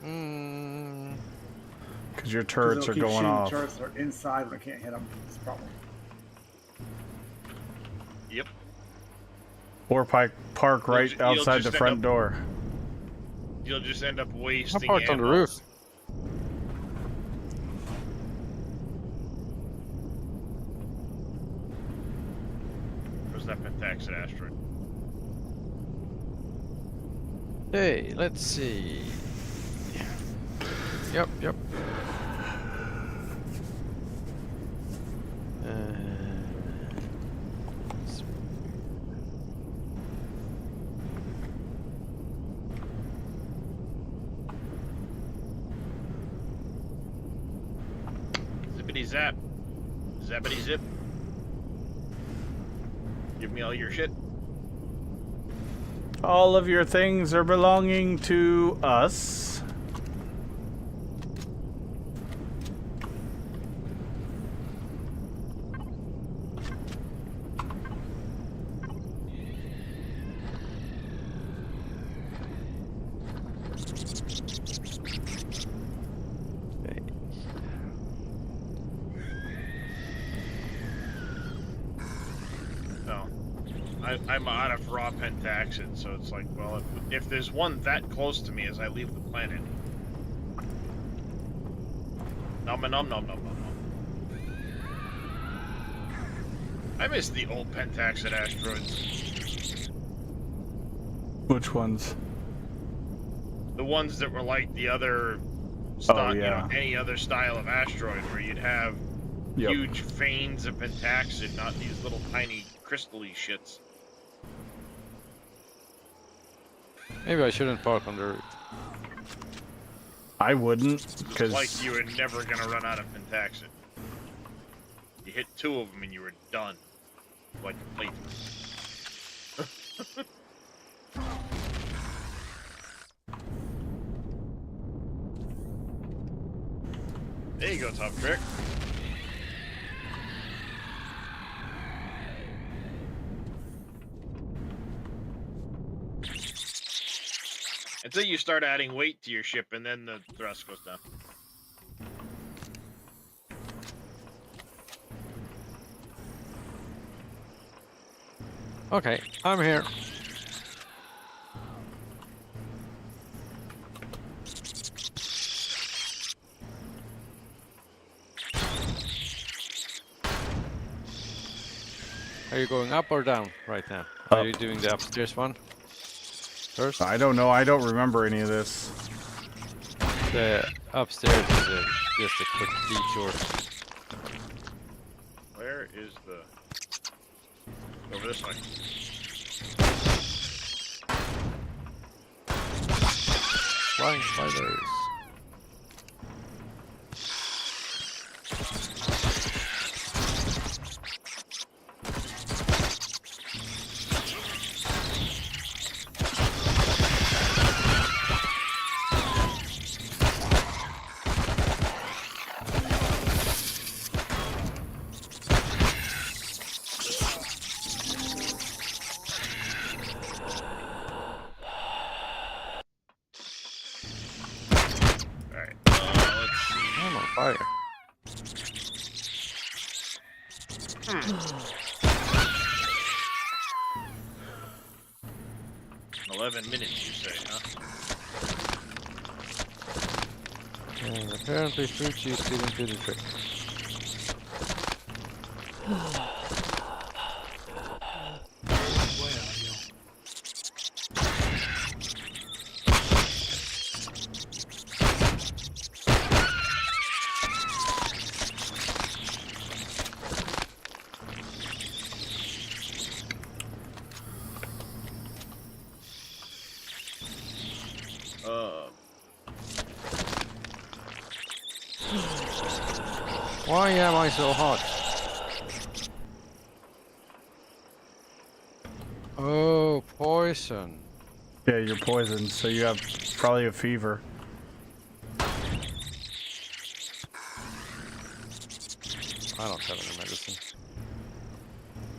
Mm, because your 'Cause turrets they'll are keep going shooting off. turrets that are inside and I can't hit them. That's the problem. Yep. Or park right you'll outside just the end front up- door. You'll just end up I wasting parked on the ammo. roof. Where's that Pentaxid asteroid? Hey, let's see. Yep. Zippity zap. Zappity zip. Give me all your shit. All of your things are belonging to us. Okay. No. I'm out of raw Pentaxid, so it's like, well, if there's one that close to me as I leave the planet. Nom nom nom nom nom nom. I miss the old Pentaxid asteroids. Which ones? The ones that were like the other style, yeah. any other style of asteroid where you'd have Yep. huge veins of Pentaxid, not these little tiny crystally shits. Maybe I shouldn't park on the roof. I wouldn't, because Like you were never gonna run out of Pentaxid. You hit 2 of them and you were done. Like complete. There you go, Top Trick. Until you start adding weight to your ship, and then the thrust goes down. Okay, I'm here. Are you going up or down right now? Are Up. you doing the upstairs one first? I don't know. I don't remember any of this. The upstairs is just a quick detour. Where is the... Over this way. Flying spiders. fire. 11 minutes, you say, huh? And apparently fruit juice didn't do the trick. Where are you? Why am I so hot? Oh, poison. Yeah, you're poisoned, so you have probably a fever. I don't have any medicine.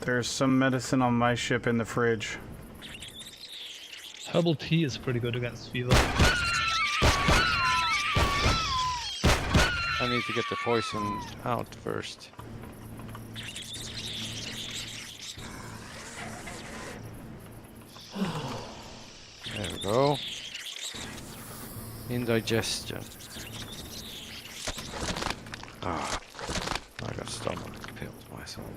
There's some medicine on my ship in the fridge. Herbal tea is pretty good against fever. I need to get the poison out first. There we go. Indigestion. Ah, I got stomach pills myself.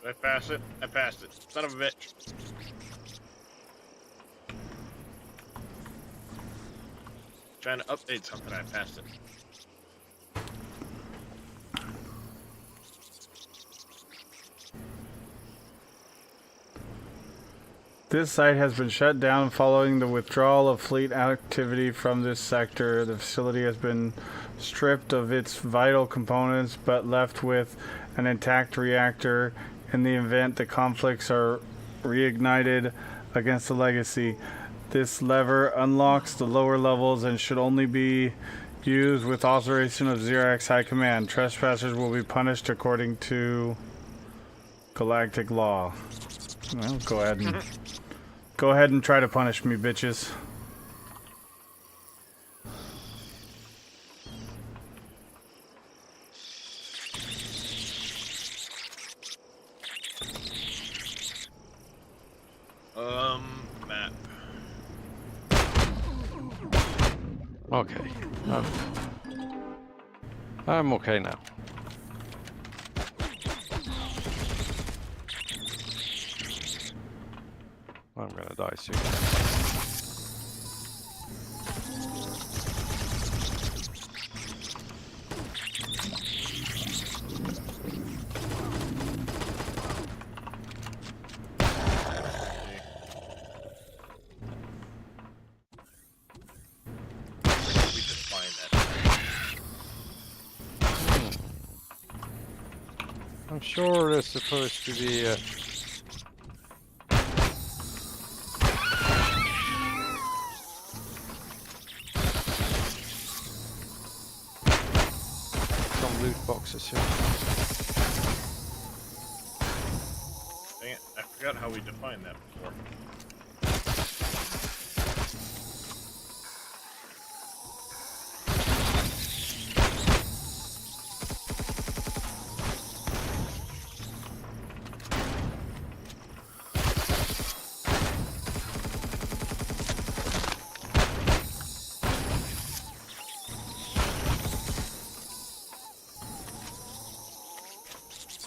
Did I pass it? I passed it. Son of a bitch. Trying to update something, I passed it. This site has been shut down following the withdrawal of fleet activity from this sector. The facility has been stripped of its vital components but left with an intact reactor in the event the conflicts are reignited against the Legacy. This lever unlocks the lower levels and should only be used with authorization of Xerax High Command. Trespassers will be punished according to galactic law. Well, go ahead and try to punish me, bitches. Map. Okay. I'm okay now. I'm gonna die soon. We just find that. I'm sure there's supposed to be a... some loot boxes here. Dang it, I forgot how we defined that before.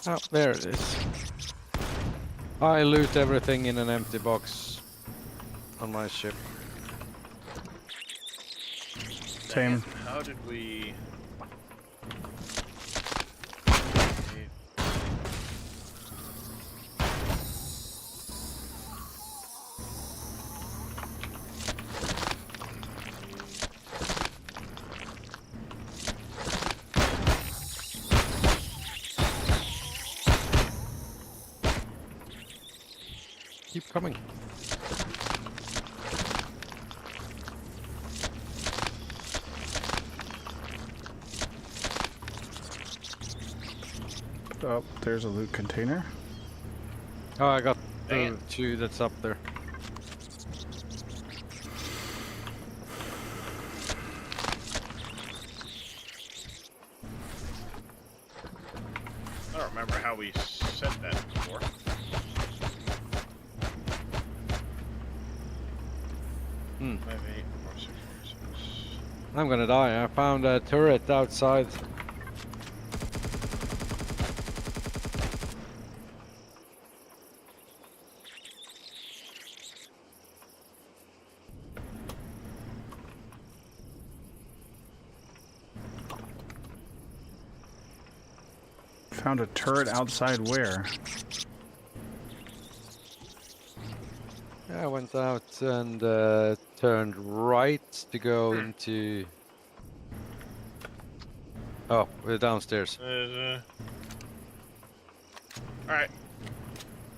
Oh, there it is. I loot everything in an empty box on my ship. Same. How did we... Keep coming. Oh, there's a loot container. Oh, I got the Damn. 2 that's up there. I don't remember how we said that before. Hmm. 5, 8, 4, 6, 4, 6. I'm gonna die. I found a turret outside. Found a turret outside where? Yeah, I went out and turned right to go into. Oh, we're downstairs. Alright.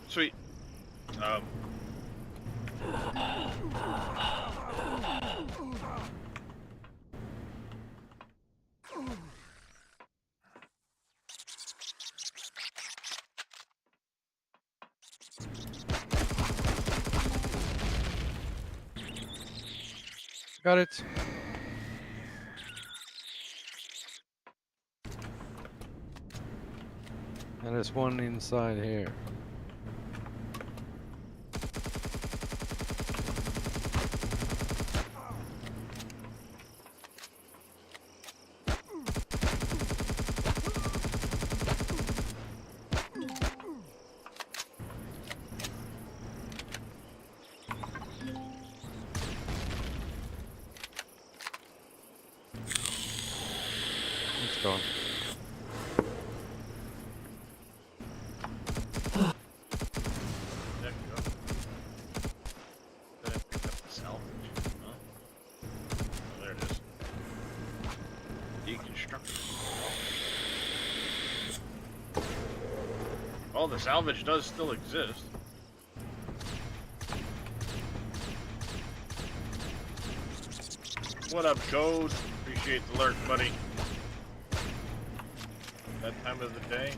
Sweet. Got it. And there's one inside here. It's gone. There you go. Then I picked up the salvage. Huh? Oh, there it is. Deconstruction. Oh, the salvage does still exist. What up, Code? Appreciate the lurk, buddy. That time of the day.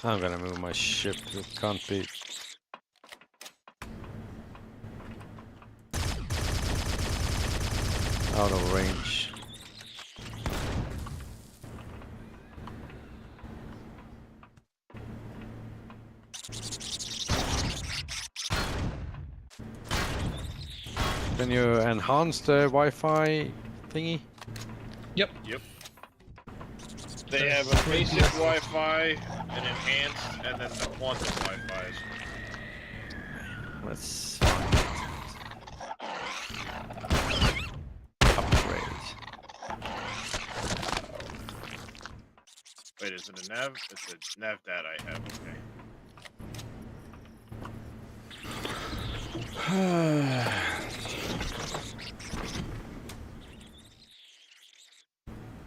I'm gonna move my ship. It can't be. Out of range. Can you enhance the Wi-Fi thingy? Yep. They have a basic Wi-Fi, an enhanced, and then the quantum Wi-Fi's. Let's find it. Upgrade. Wait, is it a nav? It's a nav that I have,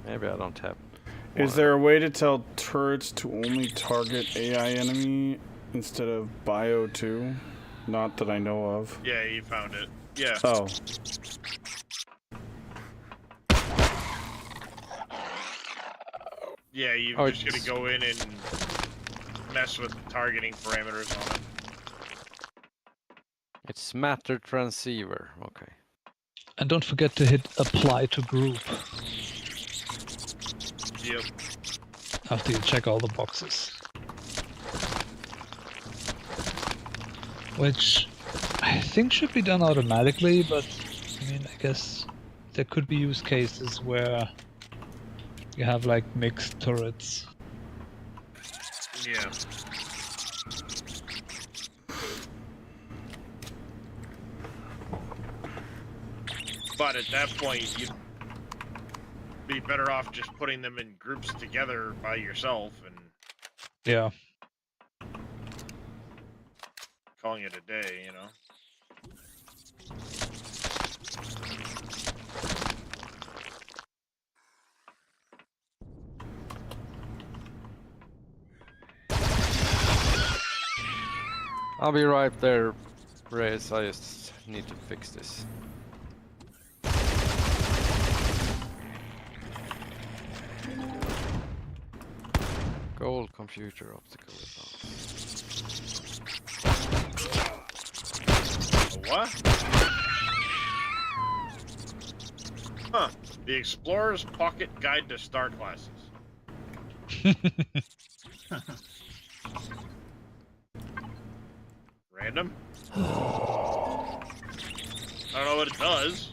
Maybe I don't have. Is there a way to tell turrets to only target AI enemy instead of Bio 2? Not that I know of. Yeah, you found it. Yeah. Oh. Yeah, you're Oh, just gonna go in and mess with the targeting parameters on it. It's matter transceiver. Okay. And don't forget to hit apply to group Yep. after you check all the boxes. Which I think should be done automatically, but I mean, I guess there could be use cases where you have like mixed turrets. Yeah. But at that point, you'd be better off just putting them in groups together by yourself and Yeah. calling it a day, you know? I'll be right there, Reyes. I just need to fix this. Gold computer optical advance. A what? Huh. The Explorer's Pocket Guide to Star Classes. Random? I don't know what it does.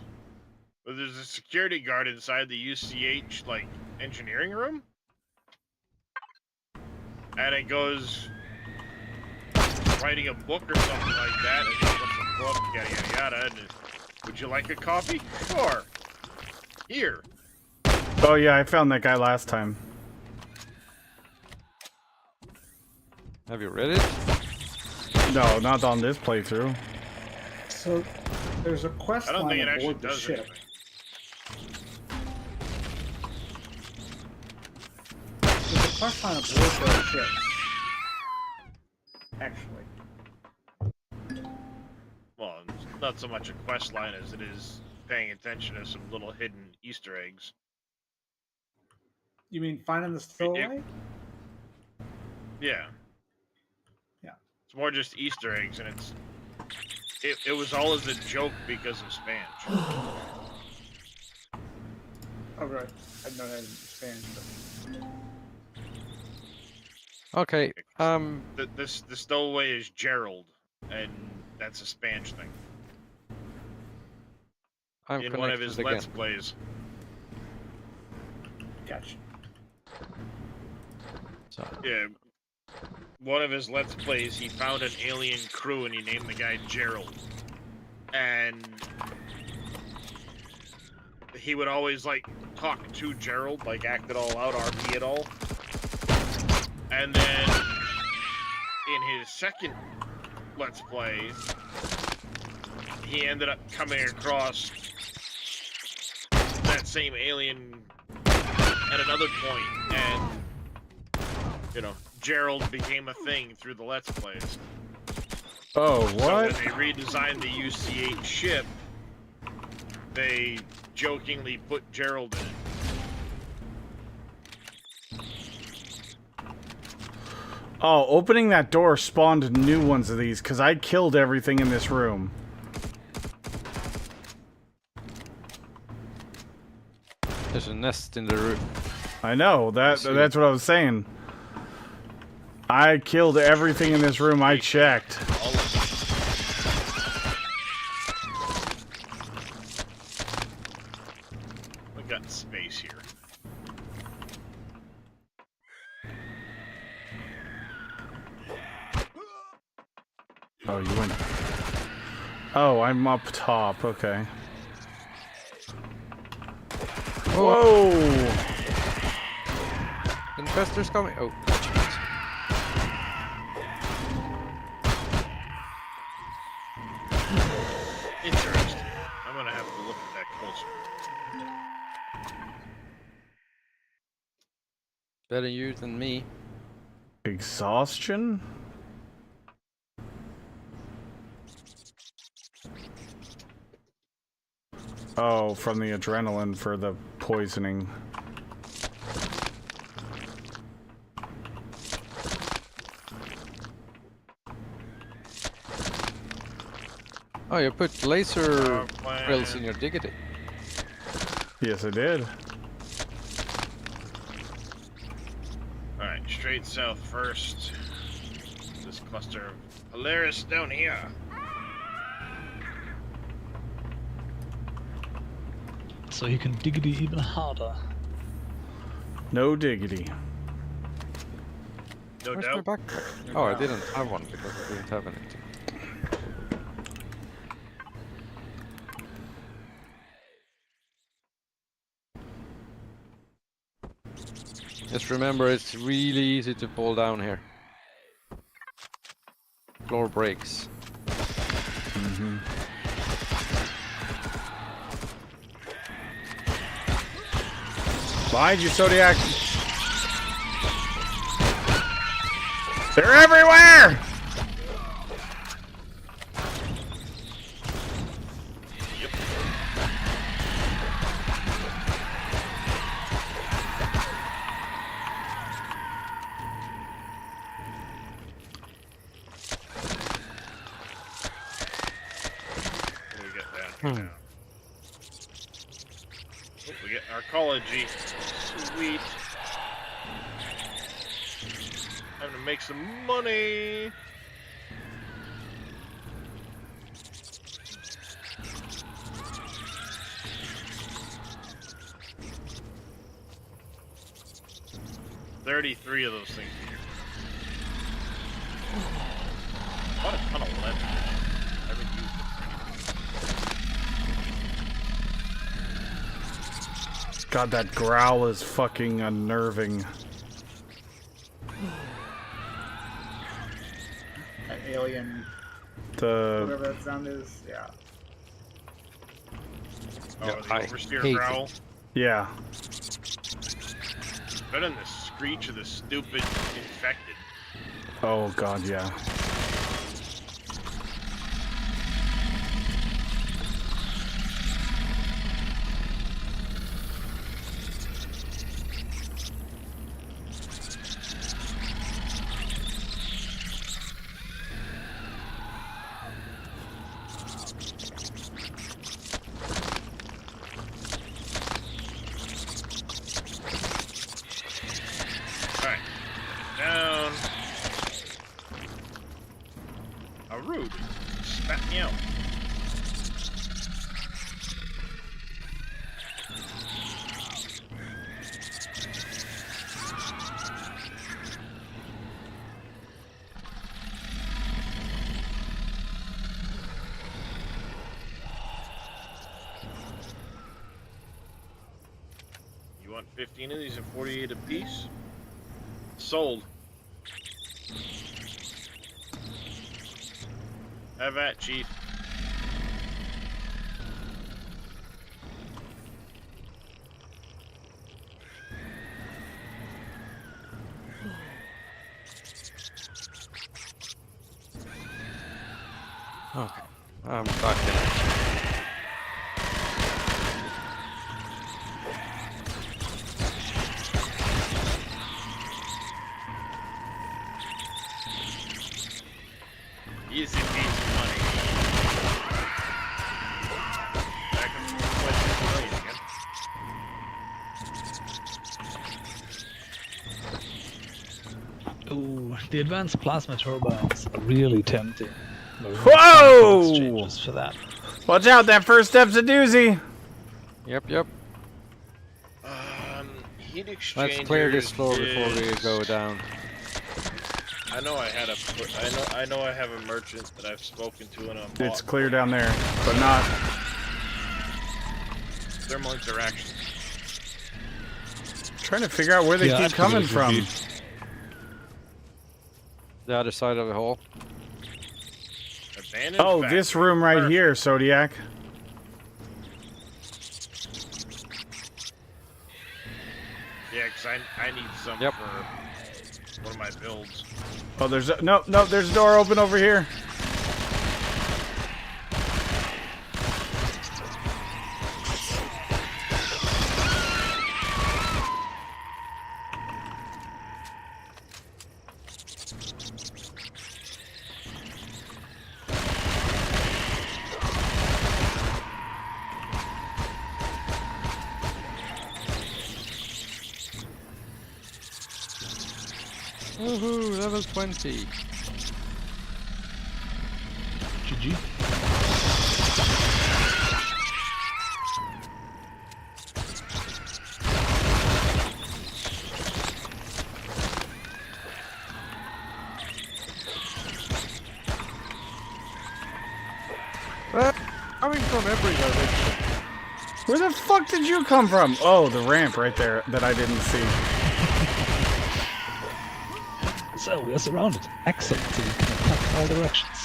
But there's a security guard inside the UCH, like, engineering room? And it goes writing a book or something like that, and it looks a book, yada yada yada, and would you like a copy? Sure. Here. Oh yeah, I found that guy last time. Have you read it? No, not on this playthrough. So there's a quest I don't line think it actually aboard the does ship. anything. There's a quest line aboard those ships. Actually. Well, it's not so much a quest line as it is paying attention to some little hidden Easter eggs. You mean finding the stowaway? Yeah. Yeah. It's more just Easter eggs, and it was all as a joke because of Spange. Oh right. I know that in Spanish, but Okay. The stowaway is Gerald, and that's a Spange thing. I'm In one of his connected Let's again. Plays. gotcha. So, Yeah. One of his Let's Plays, he found an alien crew and he named the guy Gerald. And he would always, like, talk to Gerald, like, act it all out, RP it all. And then, in his second Let's Play, he ended up coming across that same alien at another point, and, you know, Gerald became a thing through the Let's Plays. Oh, So what? when they redesigned the UC-8 ship, they jokingly put Gerald in it. Oh, opening that door spawned new ones of these, because I killed everything in this room. there's a nest in the roof. I know, that's what I was saying. I killed everything in this room, I checked. All of them. We got space here. Oh, you went... Oh, I'm up top, okay. Whoa! Investors coming. Oh. Interesting. I'm gonna have to look at that closer. Better you than me. Exhaustion? Oh, from the adrenaline for the poisoning. Oh, you put laser Power drills in plant. your diggity. Yes, I did. Alright, straight south first. This cluster of Polaris down here. So you can diggity even harder. No diggity. No Where's my doubt. backpack? Oh, I didn't have one because I didn't have anything. Just remember, it's really easy to fall down here. Floor breaks. Mm-hmm. Behind you, Zodiac! They're everywhere! down. Oh, we get arcology. Sweet. Time to make some money. $33 of those things here. What a ton of lead. I haven't used it. God, that growl is fucking unnerving. That alien, The whatever that sound is, yeah. Oh, Yeah, the I oversteer hate growl. yeah. Better than the screech of the stupid infected. Oh God, yeah. Alright. Down. A rude. Spat me out. You want 15 of these and 48 apiece? Sold. Have at, Chief. Okay. I'm back in. Easy peasy money. Back in the again. Ooh, the advanced plasma turbines are really tempting. Whoa! Exchanges for that. Watch out, that first step's a doozy. Yep, yep. Heat exchangers. Let's clear this floor before we go down. I know I had a. I know I have a merchant that I've spoken to and I'm. It's clear down there, but not. Thermal interactions. Trying to figure out where they keep coming from. The other side of the hall. Abandoned Oh, factory. this room right Perfect. here, Zodiac. Yeah, because I need some Yep. for one of my builds. Oh, there's a, no, there's a door open over here. Woohoo, level 20. GG. Coming from every direction. Where the fuck did you come from? Oh, the ramp right there that I didn't see. So we are surrounded. Excellent. So we can attack all directions.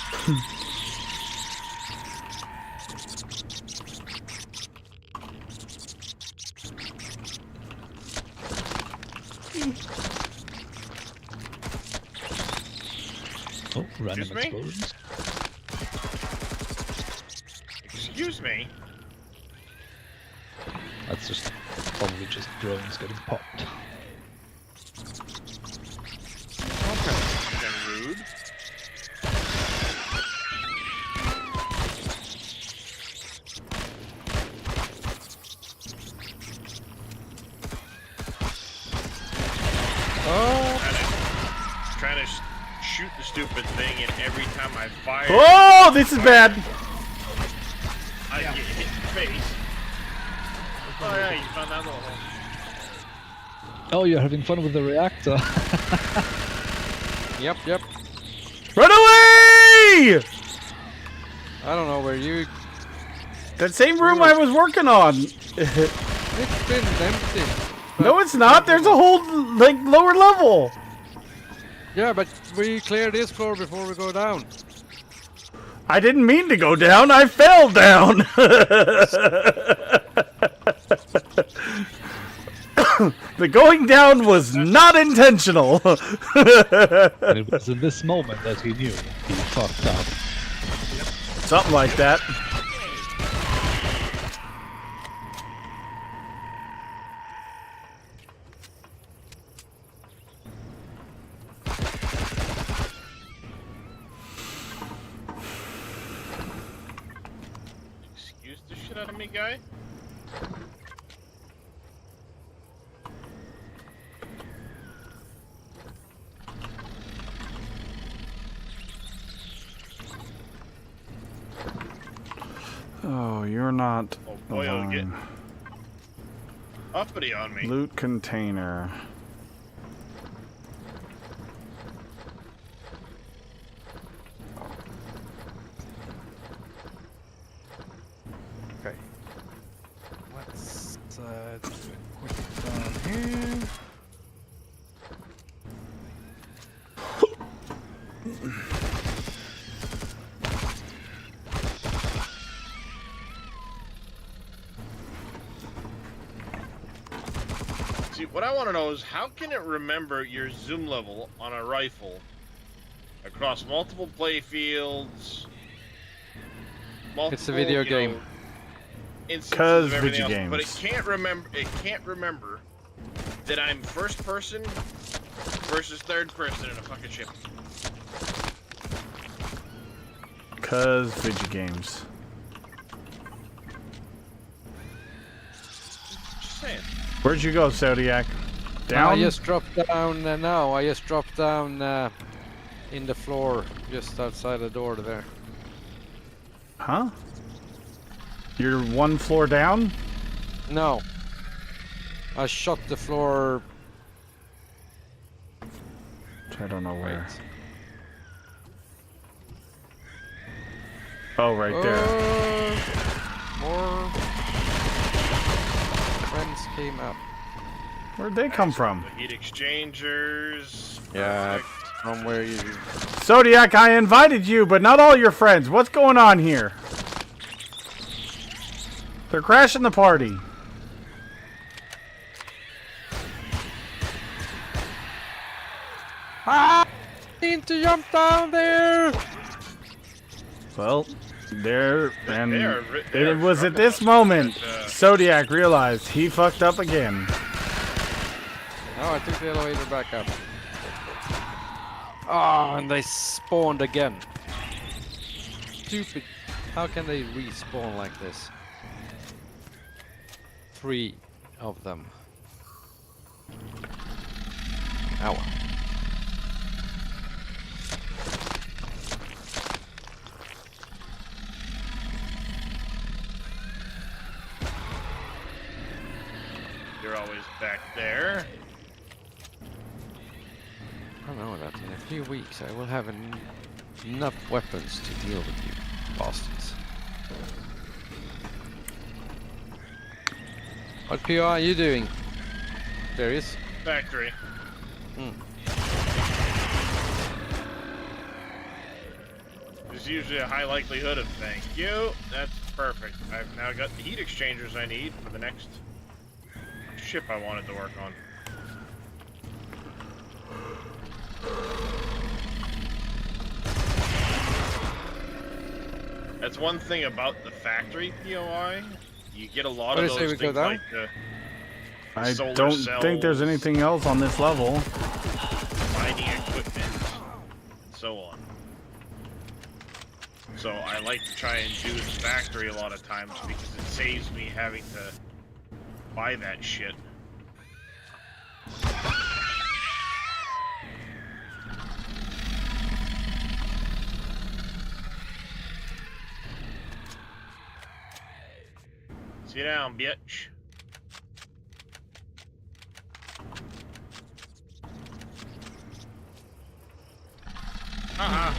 Oh, random Excuse me? explosions. Excuse me. That's just probably just drones getting popped. Then rude. stupid thing, and every time I fire, Oh, this is bad. I get hit in the face. Oh yeah, you found that little hole. Oh, you're having fun with the reactor. Yep, yep. Run away! I don't know where you... That same room I was working on. It's been empty. No, it's not. There's a whole, like, lower level. Yeah, but we clear this floor before we go down. I didn't mean to go down. I fell down. The going down was not intentional. And it was in this moment that he knew he fucked up. Something like that. Excuse the shit out of me, guy. Oh, you're not Oh boy, I'll get alone. uppity on me. Loot container. Okay. Let's do a quick down here. See, what I want to know is how can it remember your zoom level on a rifle across multiple playfields? It's a video game. Instances 'Cause of everything video else, but it games. can't remember. It can't remember that I'm first person versus third person in a fucking ship. 'Cause video games. Just saying. Where'd you go, Zodiac? I Down? just dropped down now. I just dropped down in the floor just outside the door there. Huh? You're one floor down? No. I shot the floor. I don't know where. Right. Oh, right there. More friends came up. Where'd they come from? The heat exchangers. Yeah, perfect. from where you... Zodiac, I invited you, but not all your friends. What's going on here? They're crashing the party. Ah! Need to jump down there! Well, there and They are they it are was at drunk this enough moment that, Zodiac realized he fucked up again. No, I took the elevator back up. Ah, and they spawned again. Stupid. How can they respawn like this? 3 of them. Ow. You're always back there. I know that in a few weeks I will have enough weapons to deal with you bastards. What PR are you doing? Darius? Factory. There's usually a high likelihood of thank you. That's perfect. I've now got the heat exchangers I need for the next ship I wanted to work on. That's one thing about the factory POI. You get a lot What of did you those say we go things down? like I solar don't think there's cells, anything else on this level. mining equipment, and so on. So I like to try and do the factory a lot of times because it saves me having to buy that shit. Sit down, bitch. Uh-uh.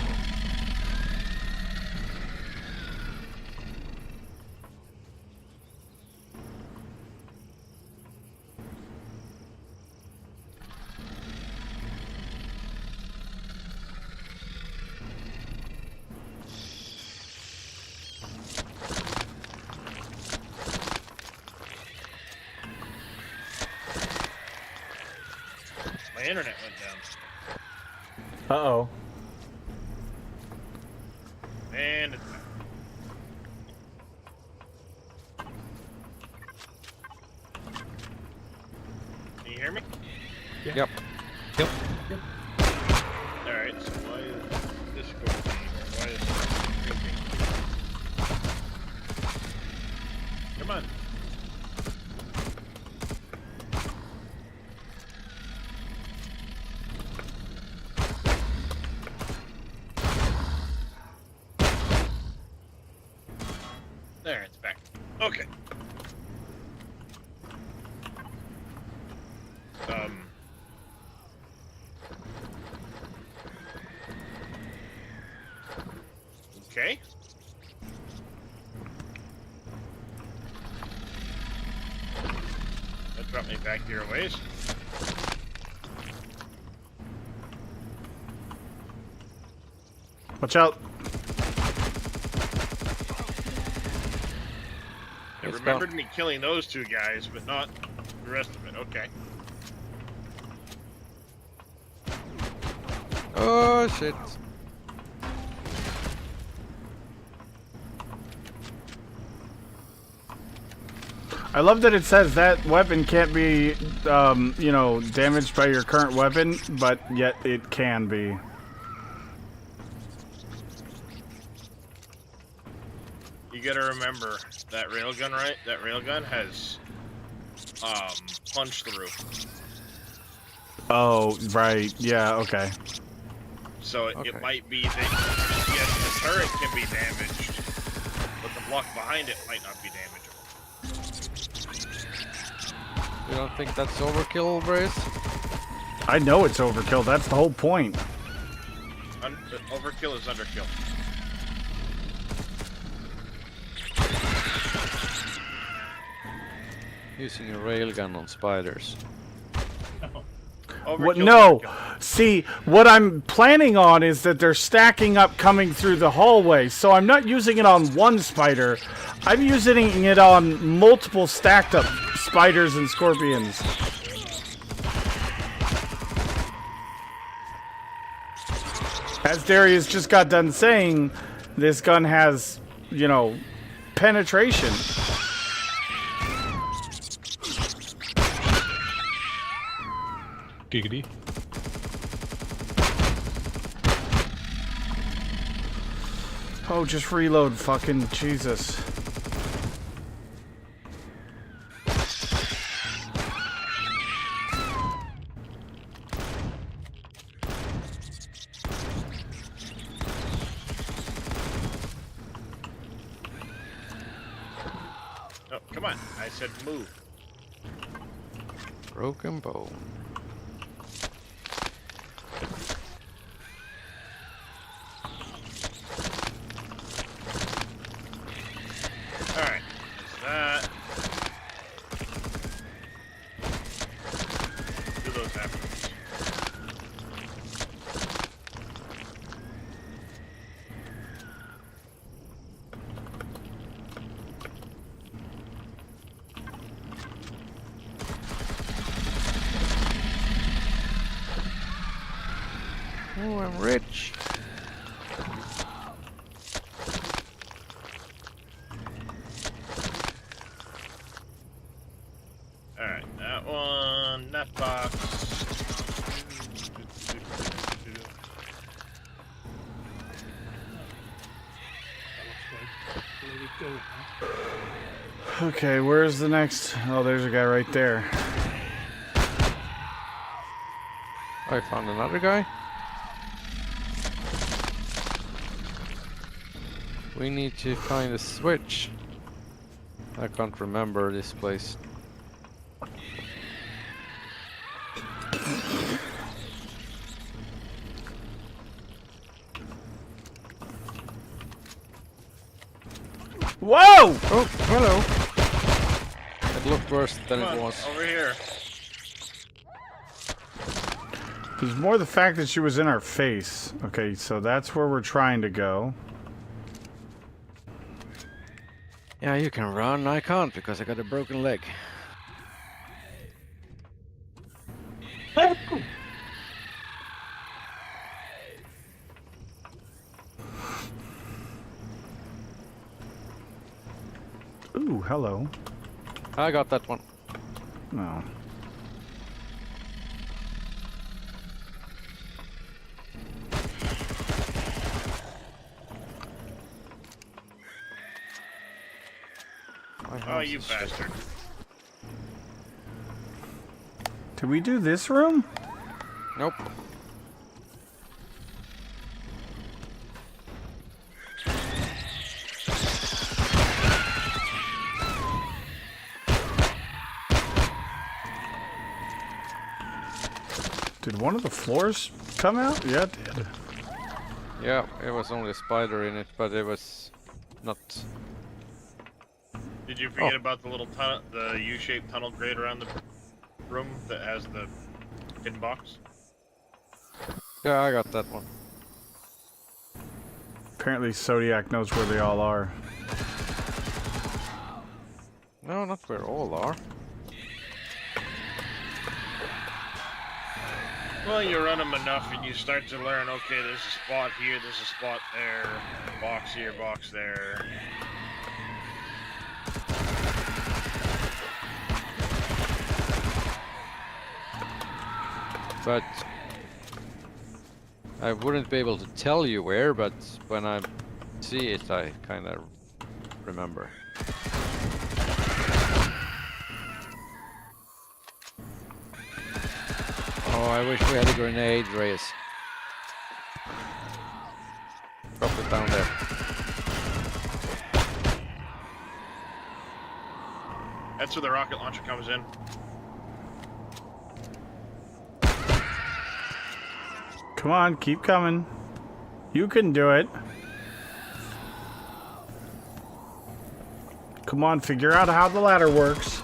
My internet went down. Uh-oh. And it's back. Can you hear me? Yep. Yep. Alright, so why is this going? Why is this drinking? Come on. There, it's back. Okay. Okay. That brought me back to your ways. Watch out. I Let's remembered me killing those two guys, but not the rest of it. Okay. Oh shit. I love that it says that weapon can't be, you know, damaged by your current weapon, but yet it can be. You gotta remember that railgun, right? That railgun has punch through. Oh, right. Yeah, okay. So Okay. it might be that yes, the turret can be damaged, but the block behind it might not be damageable. You don't think that's overkill, Brace? I know it's overkill. That's the whole point. Overkill is underkill. Using a railgun on spiders. What? Overkill is No. underkill. See, what I'm planning on is that they're stacking up coming through the hallway. So I'm not using it on one spider. I'm using it on multiple stacked up spiders and scorpions. As Darius just got done saying, this gun has, you know, penetration. Giggity. Oh, just reload, fucking Jesus. Oh, come on. I said move. Broken bone. Alright. That. Do those afterwards. Oh, I'm rich. Alright, that one, that box. Let it go now. Okay, where's the next? Oh, there's a guy right there. I found another guy. We need to find a switch. I can't remember this place. Whoa! Oh, hello. It looked worse than Come it on, was. over here. There's more the fact that she was in our face. Okay, so that's where we're trying to go. Yeah, you can run. I can't because I got a broken leg. Ooh, hello. I got that one. No. My Oh, house you is shaking. bastard. Did we do this room? Nope. Did one of the floors come out? Yeah, it did. Yeah, it was only a spider in it, but it was not. Did you forget about the little tunnel, the U-shaped tunnel grate around the room that has the hidden box? Yeah, I got that one. Apparently Zodiac knows where they all are. No, not where all are. Well, you run them enough and you start to learn, okay, there's a spot here, there's a spot there, box here, box there. But I wouldn't be able to tell you where, but when I see it, I kind of remember. Oh, I wish we had a grenade, Reyes. Drop it down there. That's where the rocket launcher comes in. Come on, keep coming. You can do it. Come on, figure out how the ladder works.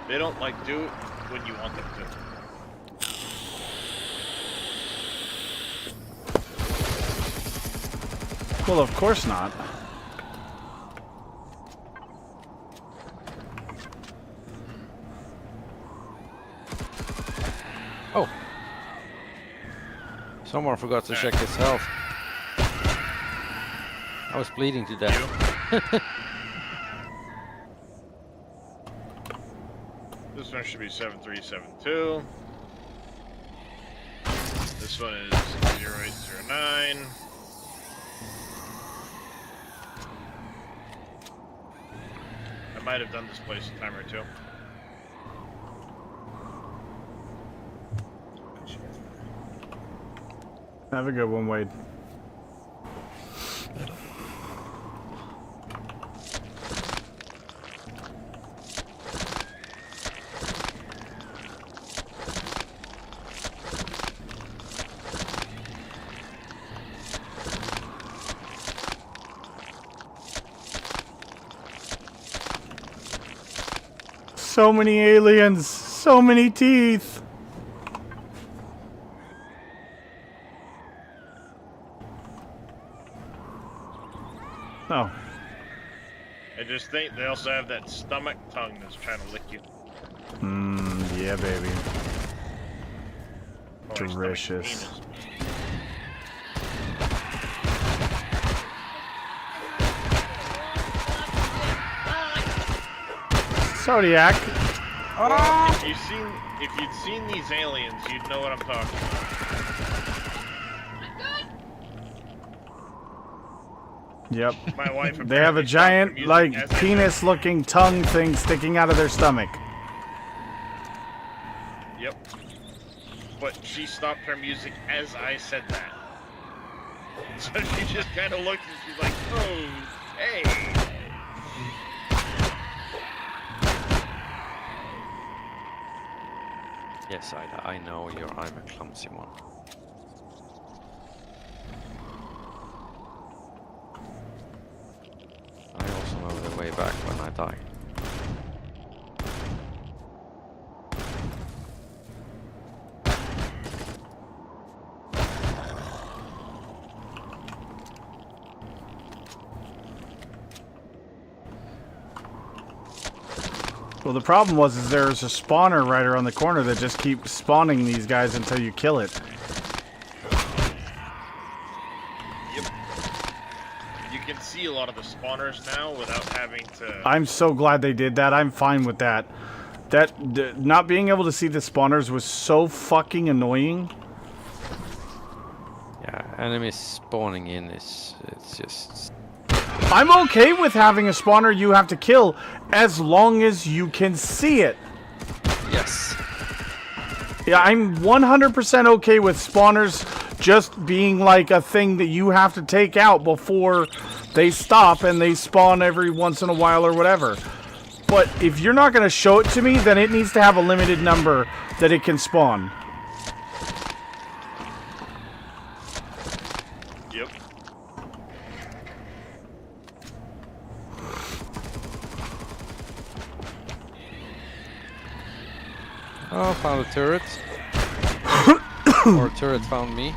They don't like do it when you want them to. Well, of course not. Oh! Someone forgot to check his health. I was bleeding to death. This one should be 7372. This one is 0809. I might have done this place a time or two. Have a good one, Wade. So many aliens, so many teeth. Oh. I just think they also have that stomach tongue that's trying to lick you. Yeah, baby. Or stomach Delicious. penis. Zodiac. Well, if you'd seen these aliens, you'd know what I'm talking about. Yep. My wife. They have a apparently stopped her giant, music like, as I said- penis-looking tongue thing sticking out of their stomach. Yep. But she stopped her music as I said that. So she just kind of looks and she's like, oh, hey. Yes, I know I'm a clumsy one. I also know the way back when I die. Well, the problem was there's a spawner right around the corner that just keeps spawning these guys until you kill it. Yep. You can see a lot of the spawners now without having to... I'm so glad they did that. I'm fine with that. Not being able to see the spawners was so fucking annoying. Yeah, enemies spawning in it's just... I'm okay with having a spawner you have to kill as long as you can see it. Yes. Yeah, I'm 100% okay with spawners just being like a thing that you have to take out before they stop and they spawn every once in a while or whatever. But if you're not going to show it to me, then it needs to have a limited number that it can spawn. Yep. Oh, found a turret. Or a turret found me.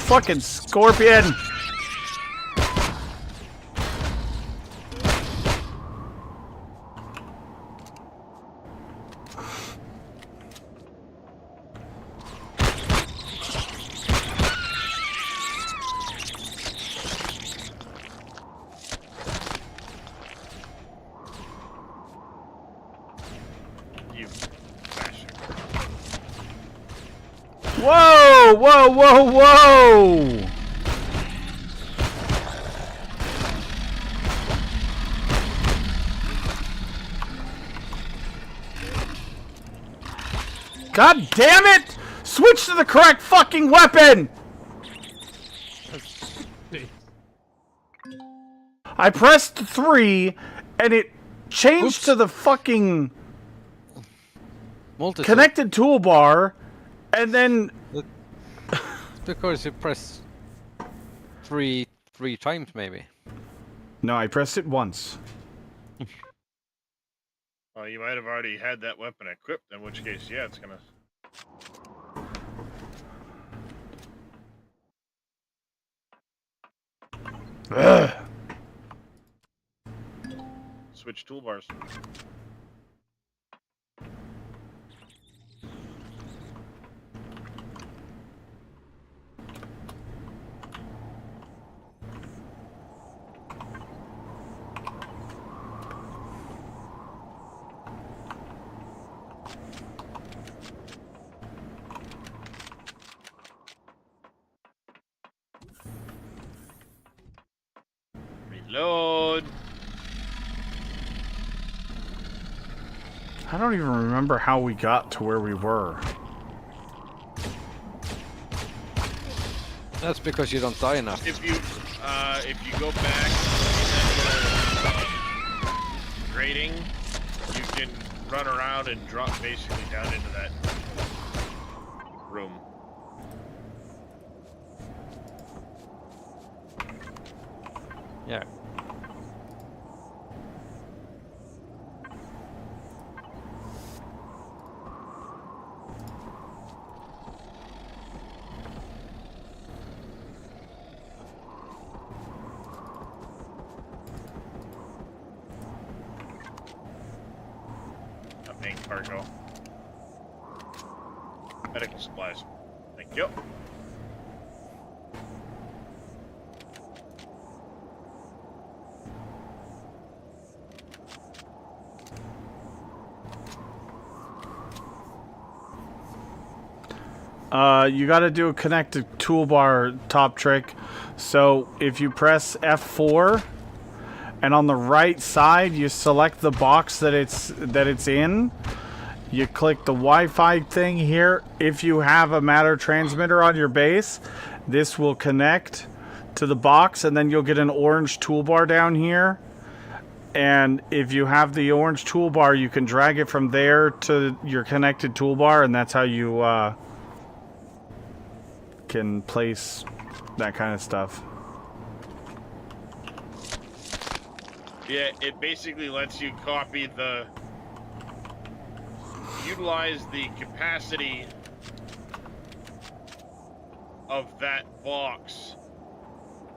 Fucking scorpion! You bastard. Whoa! Whoa! Whoa! Whoa! God damn it! Switch to the correct fucking weapon! I pressed 3 and it changed to the fucking Multi-tool. connected toolbar and then Because you press three times maybe. no, I pressed it once. Well, you might have already had that weapon equipped, in which case, yeah, it's gonna... Ugh. Switch toolbars. Reload. I don't even remember how we got to where we were. That's because you don't die enough. If you go back to grading, you can run around and drop basically down into that room. Yeah. Main cargo. Medical supplies. Thank you. You gotta do a connected toolbar top trick. So if you press F4 and on the right side you select the box that it's in, You click the Wi-Fi thing here. If you have a matter transmitter on your base, this will connect to the box, and then you'll get an orange toolbar down here. And if you have the orange toolbar, you can drag it from there to your connected toolbar, and that's how you can place that kind of stuff. Yeah, it basically lets you utilize the capacity of that box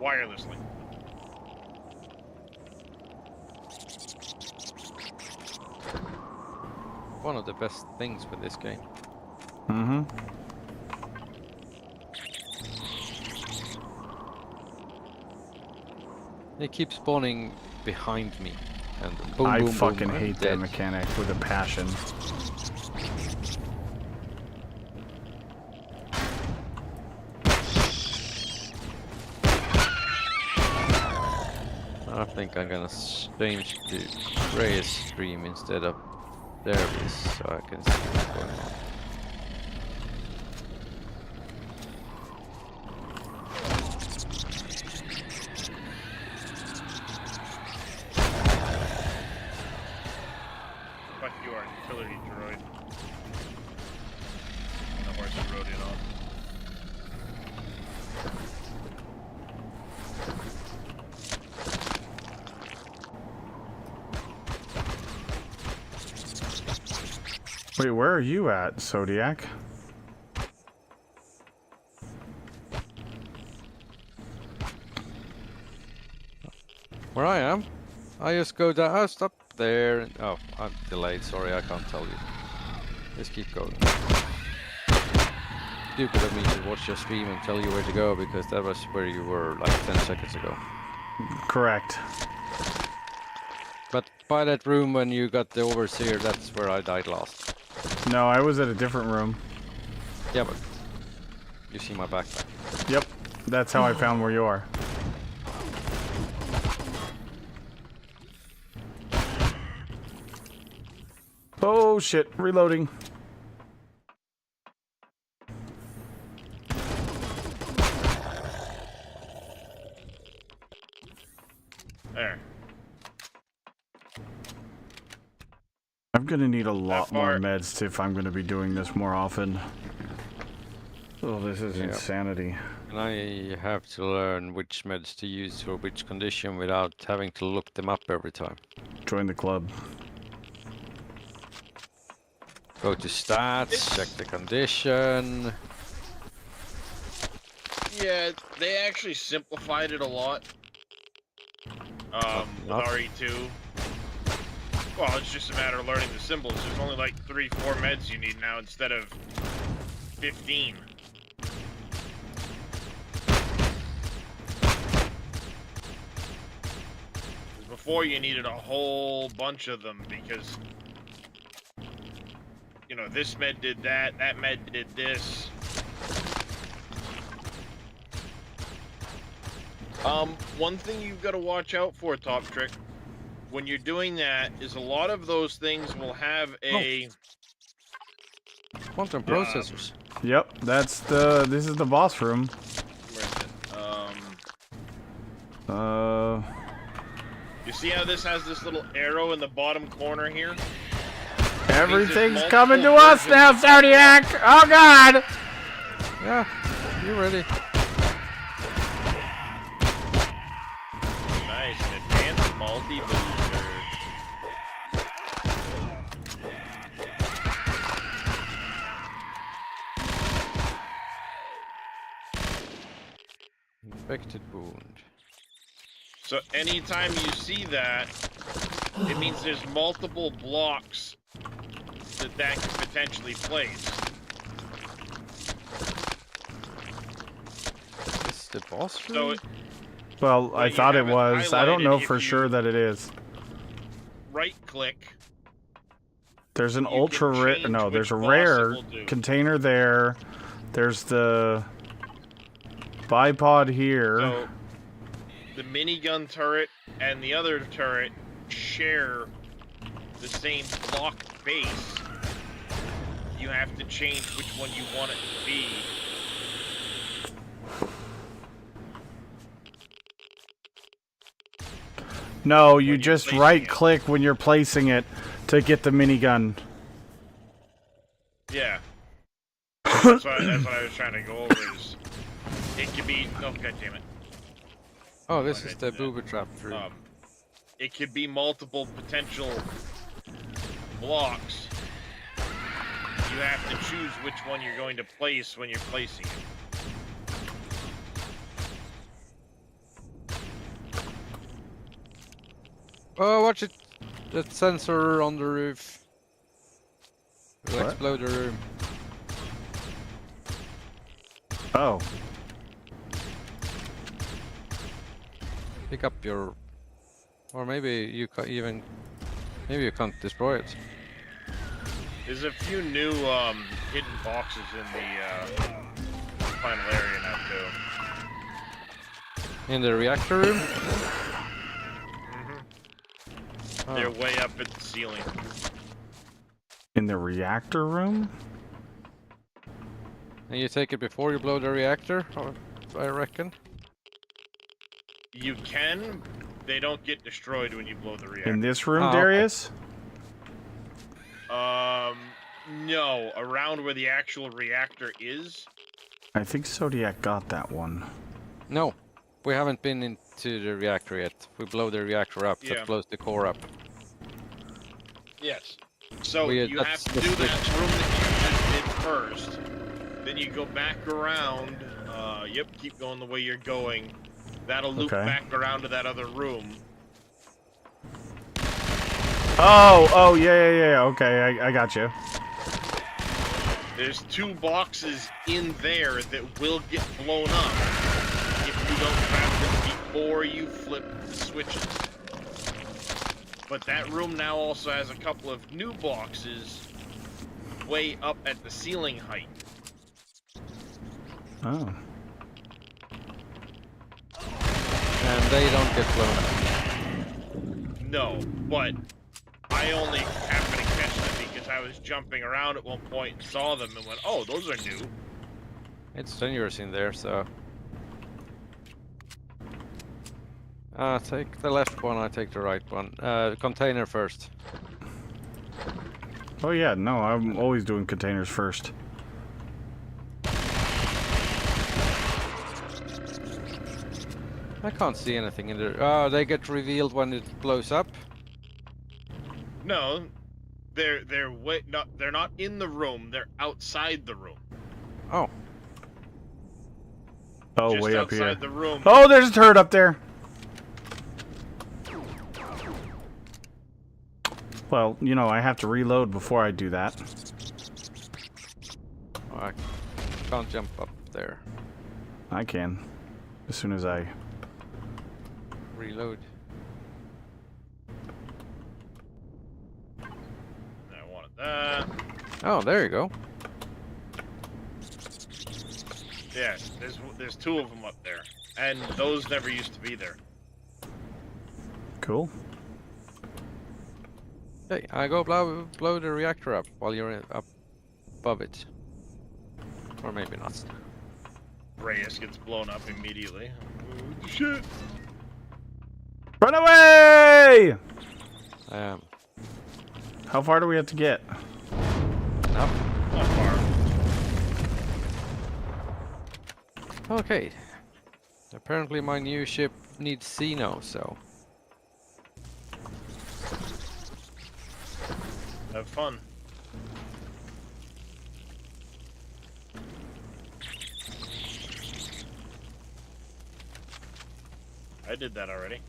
wirelessly. One of the best things with this game. Mm-hmm. They keep spawning behind me, and boom, I boom, fucking boom, I'm hate that dead. mechanic with a passion. I think I'm gonna change to Reyes stream instead of Dervis, so I can see what's going on. Fuck you, artillery droid. The horse you rode in on. Wait, where are you at, Zodiac? Where I am? I just go down. I stop there. And, oh, I'm delayed. Sorry, I can't tell you. Just keep going. Stupid of me to watch your stream and tell you where to go, because that was where you were like 10 seconds ago. Correct. But by that room when you got the overseer, that's where I died last. No, I was at a different room. Yeah, but you see my backpack. Yep, that's how I found where you are. Oh shit, reloading. There. I'm gonna need a lot more far- meds if I'm gonna be doing this more often. Oh, this is Yeah. insanity. And I have to learn which meds to use for which condition without having to look them up every time. Join the club. Go to stats, check the condition. Yeah, they actually simplified it a lot. With Not- RE2. Well, it's just a matter of learning the symbols. There's only like 3-4 meds you need now instead of 15. Before you needed a whole bunch of them because, you know, this med did that, that med did this. One thing you've got to watch out for, Top Trick, when you're doing that, is a lot of those things will have a... Quantum processors. Yep, this is the boss room. Where is it? You You see how this has this little arrow in the bottom corner here? everything's coming to us now, Zodiac! Oh god! Yeah, you ready? Nice, an advanced multi-booster. Infected wound. So anytime you see that, it means there's multiple blocks that could potentially place. Is this the boss room? So Well, I you thought it have it was. I don't highlighted know if for you- sure that it is. right click. There's an You can ultra rare. change No, which there's a boss it rare will do. container there. There's the bipod here. So the minigun turret and the other turret share the same block base. have to change which one you want it to be. No, you you're just placing right-click when you're placing it to get the minigun. Yeah. That's what I was trying to go over is it could be oh god damn it. Oh, this Why is did I the do that? booby trap room. It could be multiple potential blocks. You have to choose which one you're going to place when you're placing it. Oh, watch it! That sensor on the roof. Will What? explode the room. Oh. Pick up your... Or maybe you can even... Maybe you can't destroy it. There's a few new hidden boxes in the final area now too. In the reactor room? Oh. They're way up at the ceiling. In the reactor room? And you take it before you blow the reactor, I reckon. You can. They don't get destroyed when you blow the reactor. In this room, Oh, okay. Darius? No. Around where the actual reactor is. I think Zodiac got that one. No, we haven't been into the reactor yet. We blow the reactor up, Yeah. that blows the core up. Yes. So We- you have that's to the do that switch. room that you just did first. Then you go back around. Yep, keep going the way you're going. That'll loop Okay. back around to that other room. Oh, yeah. Okay, I got you. There's 2 boxes in there that will get blown up if you don't grab them before you flip the switches. But that room now also has a couple of new boxes way up at the ceiling height. Oh. And they don't get blown up. No, but I only happened to catch them because I was jumping around at one point and saw them and went, oh, those are new. It's dangerous in there, so... take the left one, I take the right one. Container first. Oh yeah, no, I'm always doing containers first. I can't see anything in there. Oh, they get revealed when it blows up. No, they're not in the room. They're outside the room. Oh, Oh, Just way up outside here. the room. Oh, there's a turret up there. Well, you know, I have to reload before I do that. I can't jump up there. I can. As soon as I... Reload. I wanted that. Oh, there you go. Yeah, there's 2 of them up there, and those never used to be there. Cool. Hey, I go blow the reactor up while you're up above it. Or maybe not. Reyes gets blown up immediately. Oh, shit! Run away! How far do we have to get? Enough. Not far. Okay. Apparently my new ship needs Xeno, so... Have fun. I did that already.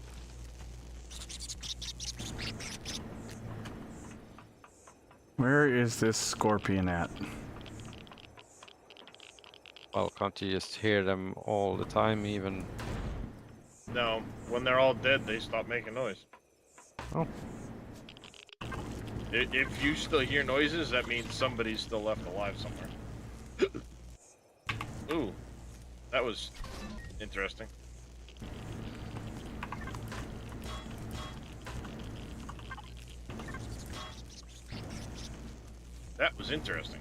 Where is this scorpion at? Well, can't you just hear them all the time, even... No, when they're all dead, they stop making noise. Oh. If you still hear noises, that means somebody's still left alive somewhere. Ooh, that was interesting. That was interesting.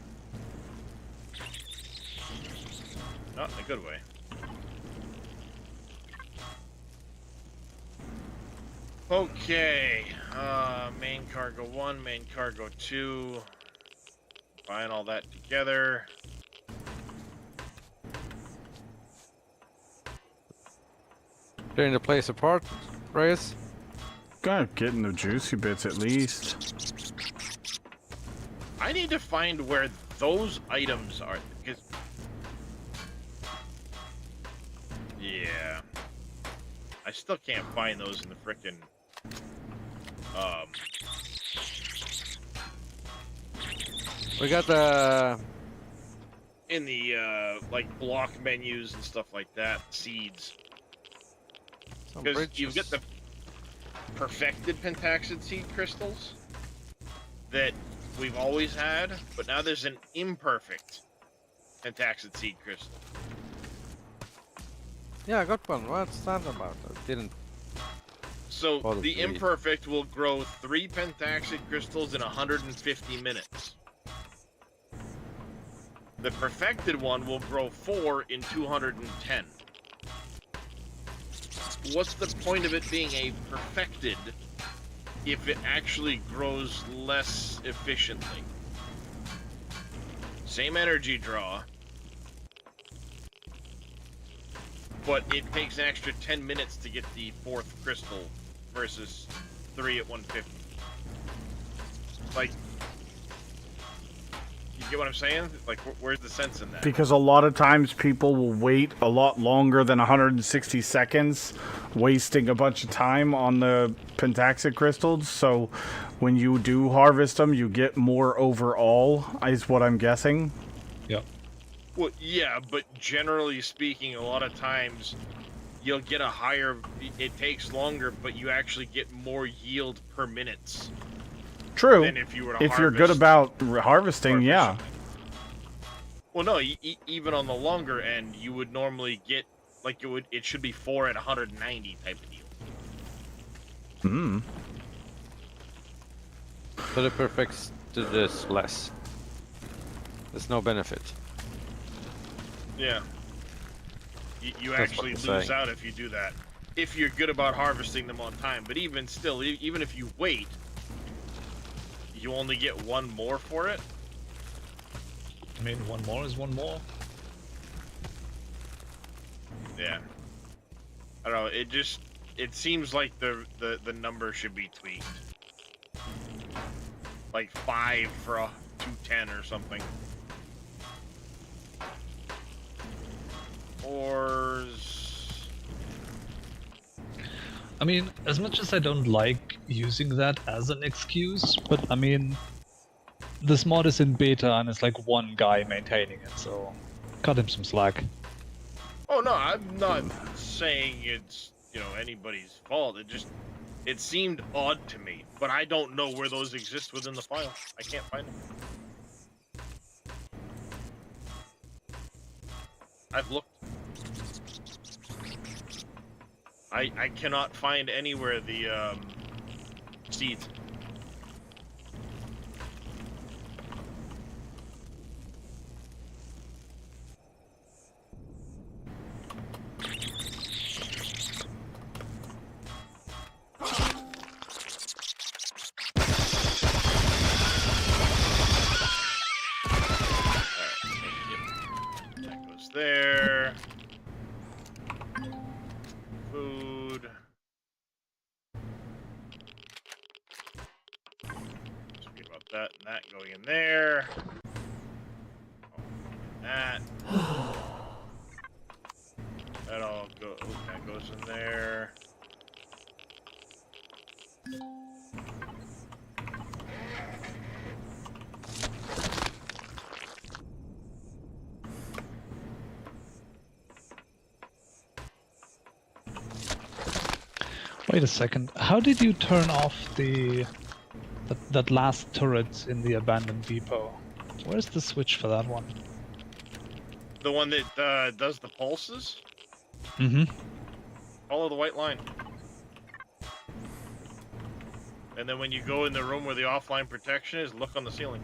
Not in a good way. Okay, main cargo 1, main cargo 2. Buying all that together. Tearing the place apart, Reyes? Gotta getting the juicy bits at least. I need to find where those items are, because... Yeah. I still can't find those in the frickin'... We got the... in the, like, block menus and stuff like that, seeds. some Because you bridges. get the perfected pentaxid seed crystals that we've always had, but now there's an imperfect pentaxid seed crystal. Yeah, I got one. What's that about? I didn't... So Oh, the the three. imperfect will grow 3 pentaxid crystals in 150 minutes. The perfected one will grow 4 in 210. What's the point of it being a perfected if it actually grows less efficiently? Same energy draw, but it takes an extra 10 minutes to get the 4th crystal versus 3 at 150. Like, you get what I'm saying? Like, where's the sense in that? Because a lot of times people will wait a lot longer than 160 seconds, wasting a bunch of time on the pentaxid crystals. So when you do harvest them, you get more overall, is what I'm guessing. Yep. Well, yeah, but generally speaking, a lot of times you'll get a higher... It takes longer, but you actually get more yield per minutes. True. Than if you were to If you're good harvest about harvesting, more yeah. efficiently. Well, no, even on the longer end, you would normally get, like, it should be 4 at 190 type of deal. Hmm. So the perfects to this less. There's no benefit. Yeah. You That's actually what lose I'm saying. out if you do that. If you're good about harvesting them on time. But even still, even if you wait, you only get 1 more for it. I mean, one more is one more. Yeah. I don't know, it seems like the number should be tweaked. Like 5 for a 210 or something. Or... I mean, as much as I don't like using that as an excuse, but I mean, this mod is in beta and it's like one guy maintaining it, so cut him some slack. Oh no, I'm not saying it's, anybody's fault. It seemed odd to me, but I don't know where those exist within the file. I can't find them. I've looked. I cannot find anywhere the seeds. That goes there. Food. Forget about that and that going in there. That. That all that goes in there. Wait a second, how did you turn off that last turret in the abandoned depot? Where's the switch for that one? The one that does the pulses? Mm-hmm. Follow the white line. And then when you go in the room where the offline protection is, look on the ceiling.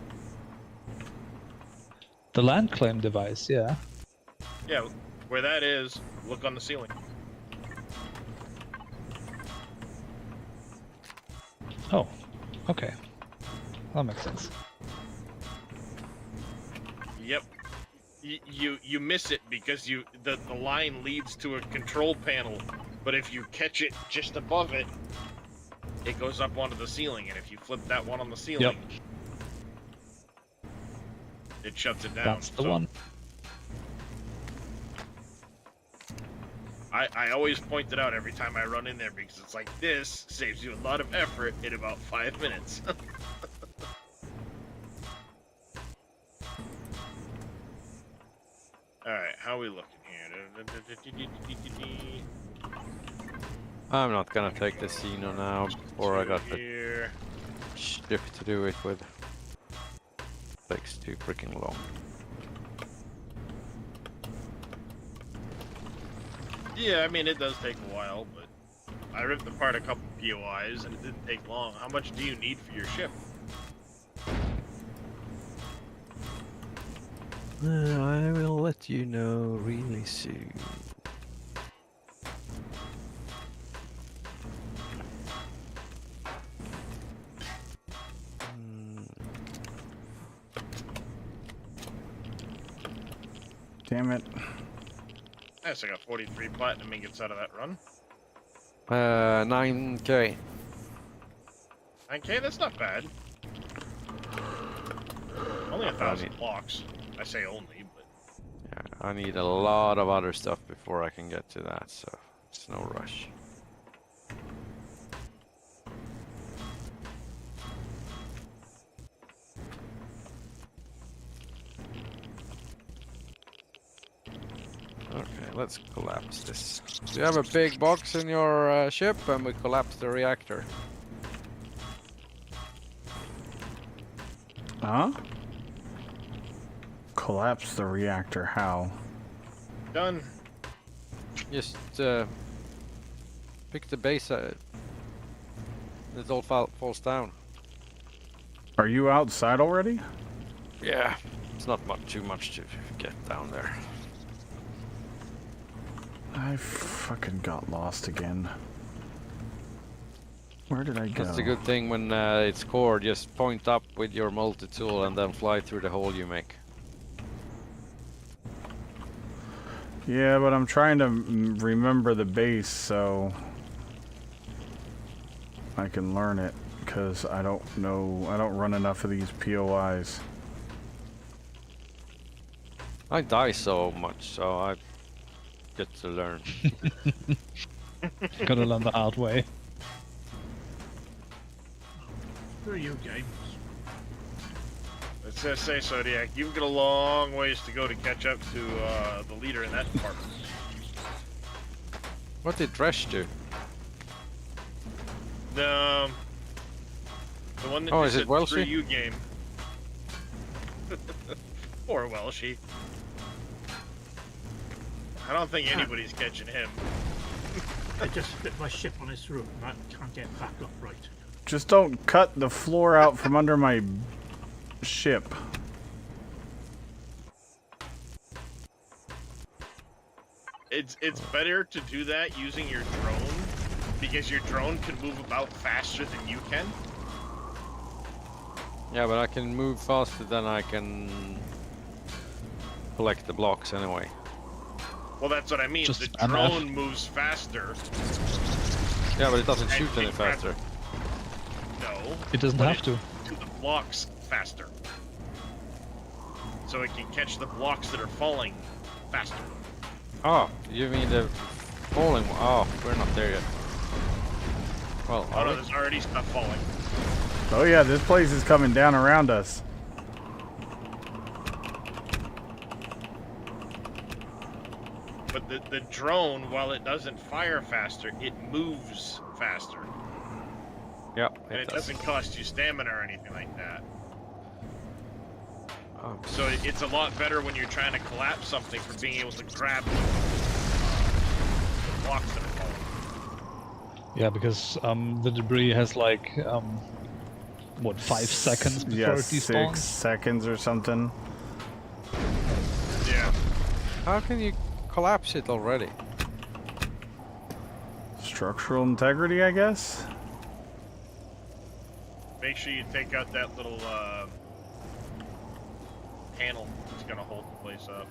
The land claim device, yeah. Yeah, where that is, look on the ceiling. Oh, okay. That makes sense. Yep. You miss it because the line leads to a control panel, but if you catch it just above it, it goes up onto the ceiling, and if you flip that one on the ceiling, it shuts it down. That's the one. I always point it out every time I run in there because it's like, this saves you a lot of effort in about 5 minutes. Alright, how are we looking here? I'm not gonna take the Xeno now before I got the here. ship to do it with. Takes too freaking long. Yeah, I mean, it does take a while, but I ripped apart a couple POIs and it didn't take long. How much do you need for your ship? I will let you know really soon. Damn it. Nice, I got 43 platinum ingots out of that run. 9k. 9k, that's not bad. Only 1,000 blocks. I say only, but... Yeah, I need a lot of other stuff before I can get to that, so it's no rush. Okay, let's collapse this. Do you have a big box in your ship and we collapse the reactor? Huh? Collapse the reactor, how? Done. Just pick the base. It all falls down. Are you outside already? Yeah, it's not too much to get down there. I fucking got lost again. Where did I go? That's the good thing when it's core. Just point up with your multi-tool and then fly through the hole you make. Yeah, but I'm trying to remember the base so I can learn it, because I don't know, I don't run enough of these POIs. I die so much, so I get to learn. Gotta learn the hard way. Who are you, games? Let's just say, Zodiac, you've got a long ways to go to catch up to the leader in that department. What did Dresh do? The one that Oh, just is it said, "Screw Welshie?" you game. Poor Welshie. I don't think anybody's catching him. I just split my ship on his route and I can't get back up right. Just don't cut the floor out from under my ship. It's better to do that using your drone, because your drone can move about faster than you can. Yeah, but I can move faster than I can collect the blocks anyway. Well, that's what I mean. Just the MF. drone moves faster. Yeah, but it doesn't And shoot any it grabs- faster. No. It doesn't but have to. To the blocks faster. So it can catch the blocks that are falling faster. Oh, you mean the falling one? Oh, we're not there yet. Well, Oh are no, we? there's already stuff falling. Oh yeah, this place is coming down around us. But the drone, while it doesn't fire faster, it moves faster. Yeah, And it does. doesn't cost you stamina or anything like that. Oh, So it's a lot better when you're trying to collapse something for being able to grab the blocks that are falling. Yeah, because the debris has like what, 5 seconds before Yeah, it 6 despawns. seconds or something. Yeah. How can you collapse it already? Structural integrity, I guess? Make sure you take out that little panel that's gonna hold the place up.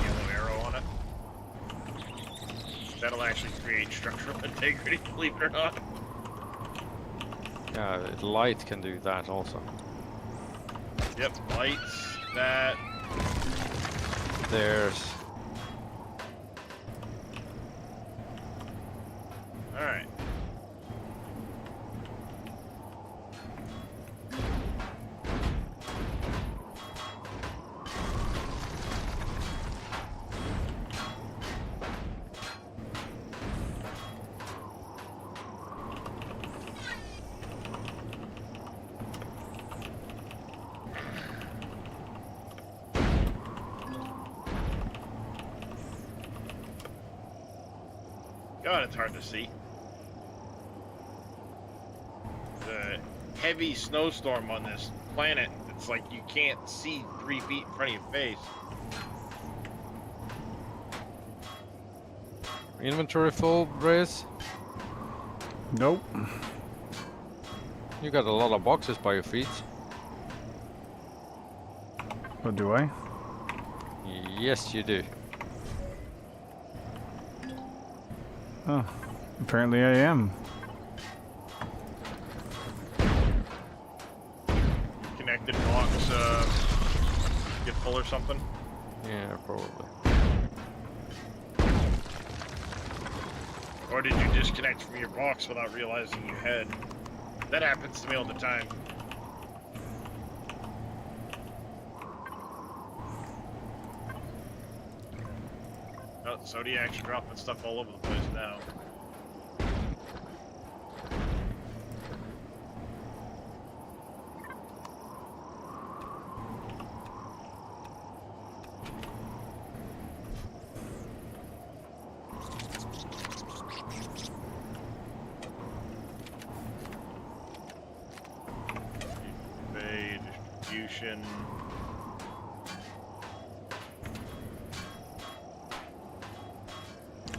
Yellow arrow on it. That'll actually create structural integrity, believe it or not. Yeah, light can do that also. Yep, lights, that. There's... Alright. God, it's hard to see. The heavy snowstorm on this planet, it's like you can't see 3 feet in front of your face. Inventory full, Briz? Nope. You got a lot of boxes by your feet. What do I? Yes, you do. Oh, apparently I am. Connected box get full or something. Yeah, probably. Or did you disconnect from your box without realizing you had? That happens to me all the time. Oh, Zodiac's dropping stuff all over the place now. Convey, distribution.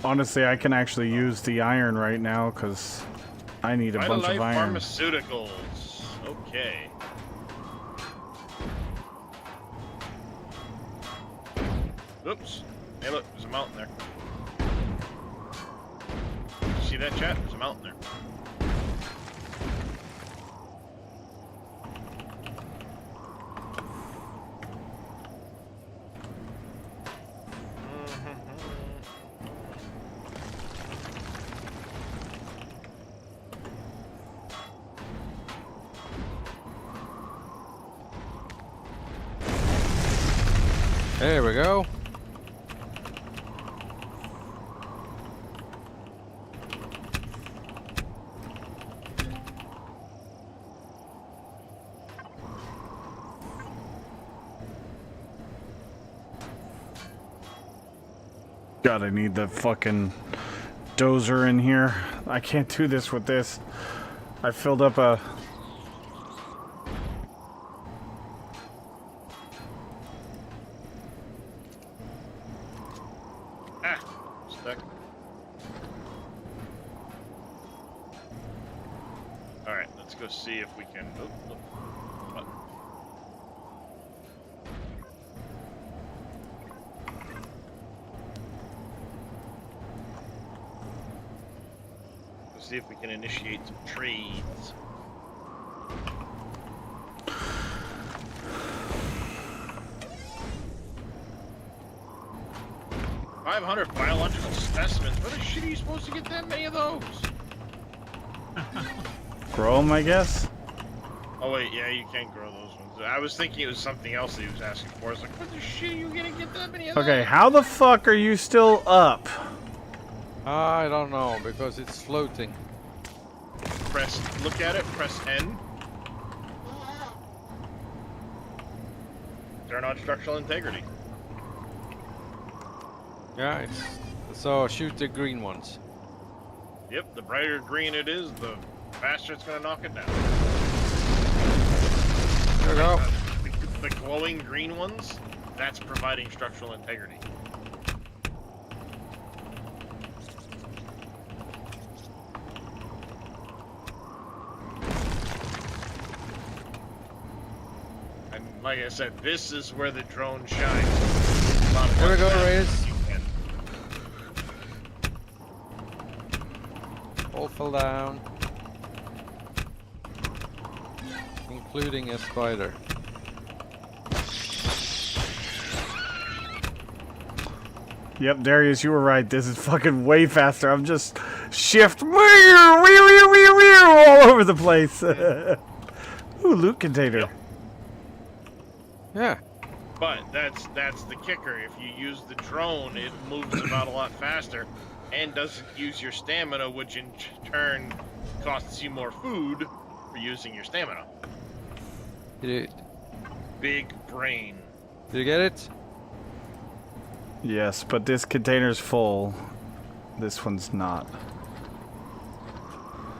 Honestly, I can actually use the iron right now because I need a bunch of iron. Pharmaceuticals. Okay. Oops. Hey, look, there's a mountain there. See that, chat? There's a mountain there. There we go. God, I need the fucking dozer in here. I can't do this with this. I filled up a... Stuck. Alright, let's go see if we can... Oh, look. What? Let's see if we can initiate some trades. $500 biological specimens. Where the shit are you supposed to get that many of those? Grow them, I guess? Oh wait, yeah, you can grow those ones. I was thinking it was something else that he was asking for. I was like, what the shit are you gonna get that many of Okay, those? how the fuck are you still up? I don't know, because it's floating. Look at it, press N. Turn on structural integrity. Yeah, so shoot the green ones. Yep, the brighter green it is, the faster it's gonna knock it down. There we go. The glowing green ones, that's providing structural integrity. And like I said, this is where the drone shines. There we go, Reyes. All fell down. Including a spider. Yep, Darius, you were right. This is fucking way faster. I'm just shift all over the place. Ooh, loot container. Yep. Yeah. But that's the kicker. If you use the drone, it moves about a lot faster and doesn't use your stamina, which in turn costs you more food for using your stamina. Did Big brain. you get it? Yes, but this container's full. This one's not.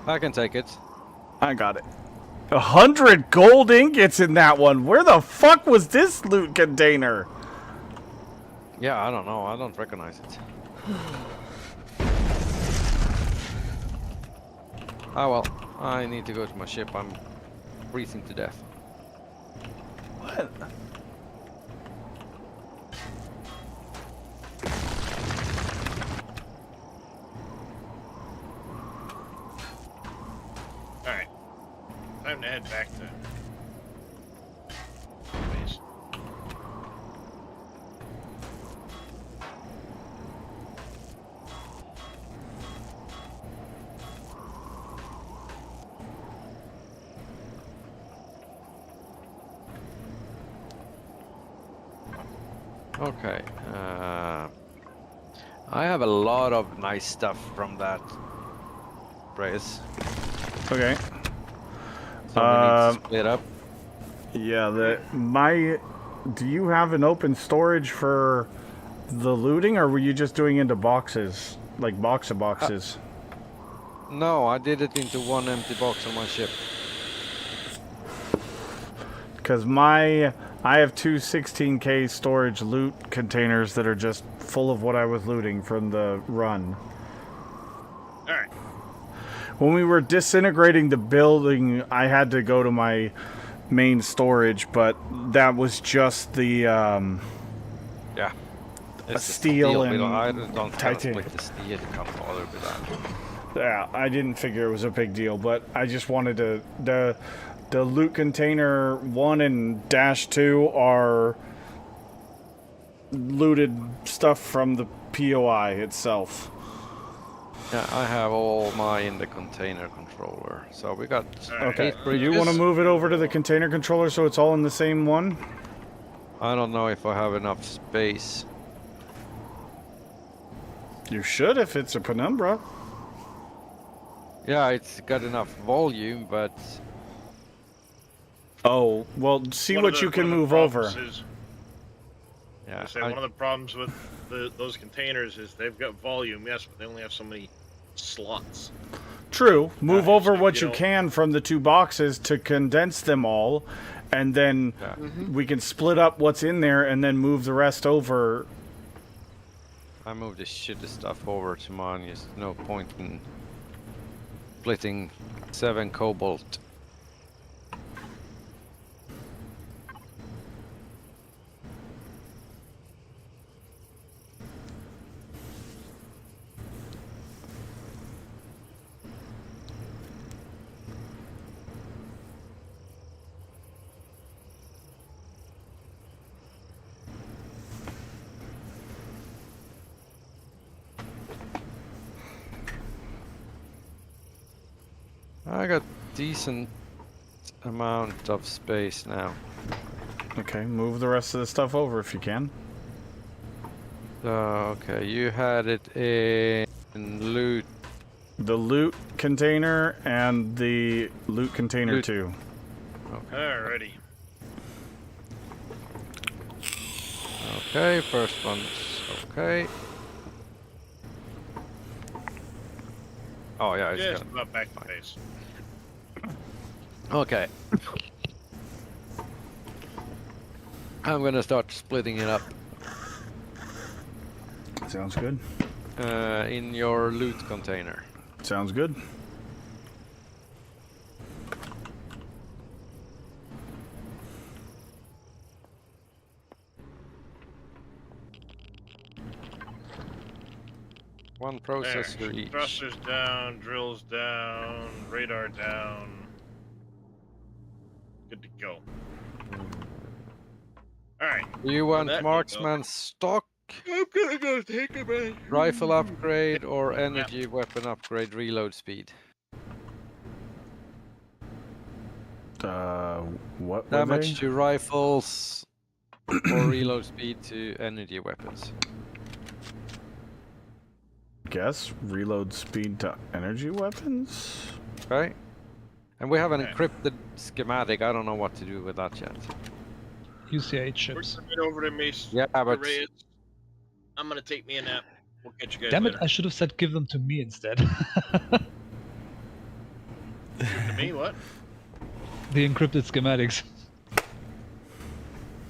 I can take it. I got it. 100 gold ingots in that one. Where the fuck was this loot container? Yeah, I don't know. I don't recognize it. Ah well, I need to go to my ship. I'm freezing to death. What? Alright. Time to head back to base. Okay. I have a lot of nice stuff from that race. Okay. So we need to split up. Yeah, do you have an open storage for the looting, or were you just doing into boxes? Like box of boxes? No, I did it into one empty box on my ship. Because I have two 16K storage loot containers that are just full of what I was looting from the run. Alright. When we were disintegrating the building, I had to go to my main storage, but that was just the Yeah. It's the steel We and I don't titanium. split the steel. You can't bother with that. Yeah, I didn't figure it was a big deal, but I just wanted to... The loot container 1 and -2 are looted stuff from the POI itself. Yeah, I have all my in the container controller. So we got Okay, 8 bridges. you want to move it over to the container controller so it's all in the same one? I don't know if I have enough space. You should if it's a penumbra. Yeah, it's got enough volume, but Oh, well, see One what of you the- can one of the move over. problems is- yeah, I say one of the problems with those containers is they've got volume, yes, but they only have so many slots. True. Move over so what you you don't- can from the 2 boxes to condense them all, and then Yeah. we can split up what's in there and then move the rest over. I moved this shitty stuff over to mine. There's no point in splitting 7 cobalt. I got decent amount of space now. Okay, move the rest of the stuff over if you can. Okay, you had it in loot. The loot container and the loot container Loot. 2. Alrighty. Okay, first one's okay. Oh yeah, it's Just got about back to base. okay. I'm gonna start splitting it up. Sounds good. In your loot container. Sounds good. One There. processor each. Thrusters down, drills down, radar down. Good to go. Alright. You Well, want that marksman stock, I'm gonna go take a minute. rifle upgrade, or energy weapon upgrade reload speed? What were Damage they? to rifles or reload speed to energy weapons. Guess reload speed to energy weapons? Okay. And we have an Okay. encrypted schematic. I don't know what to do with that yet. UCH chips. Bring it over to me. Yeah, but Reyes. I'm gonna take me a nap. We'll catch you guys Damn it! later. I should have said give them to me instead. To me, what? The encrypted schematics.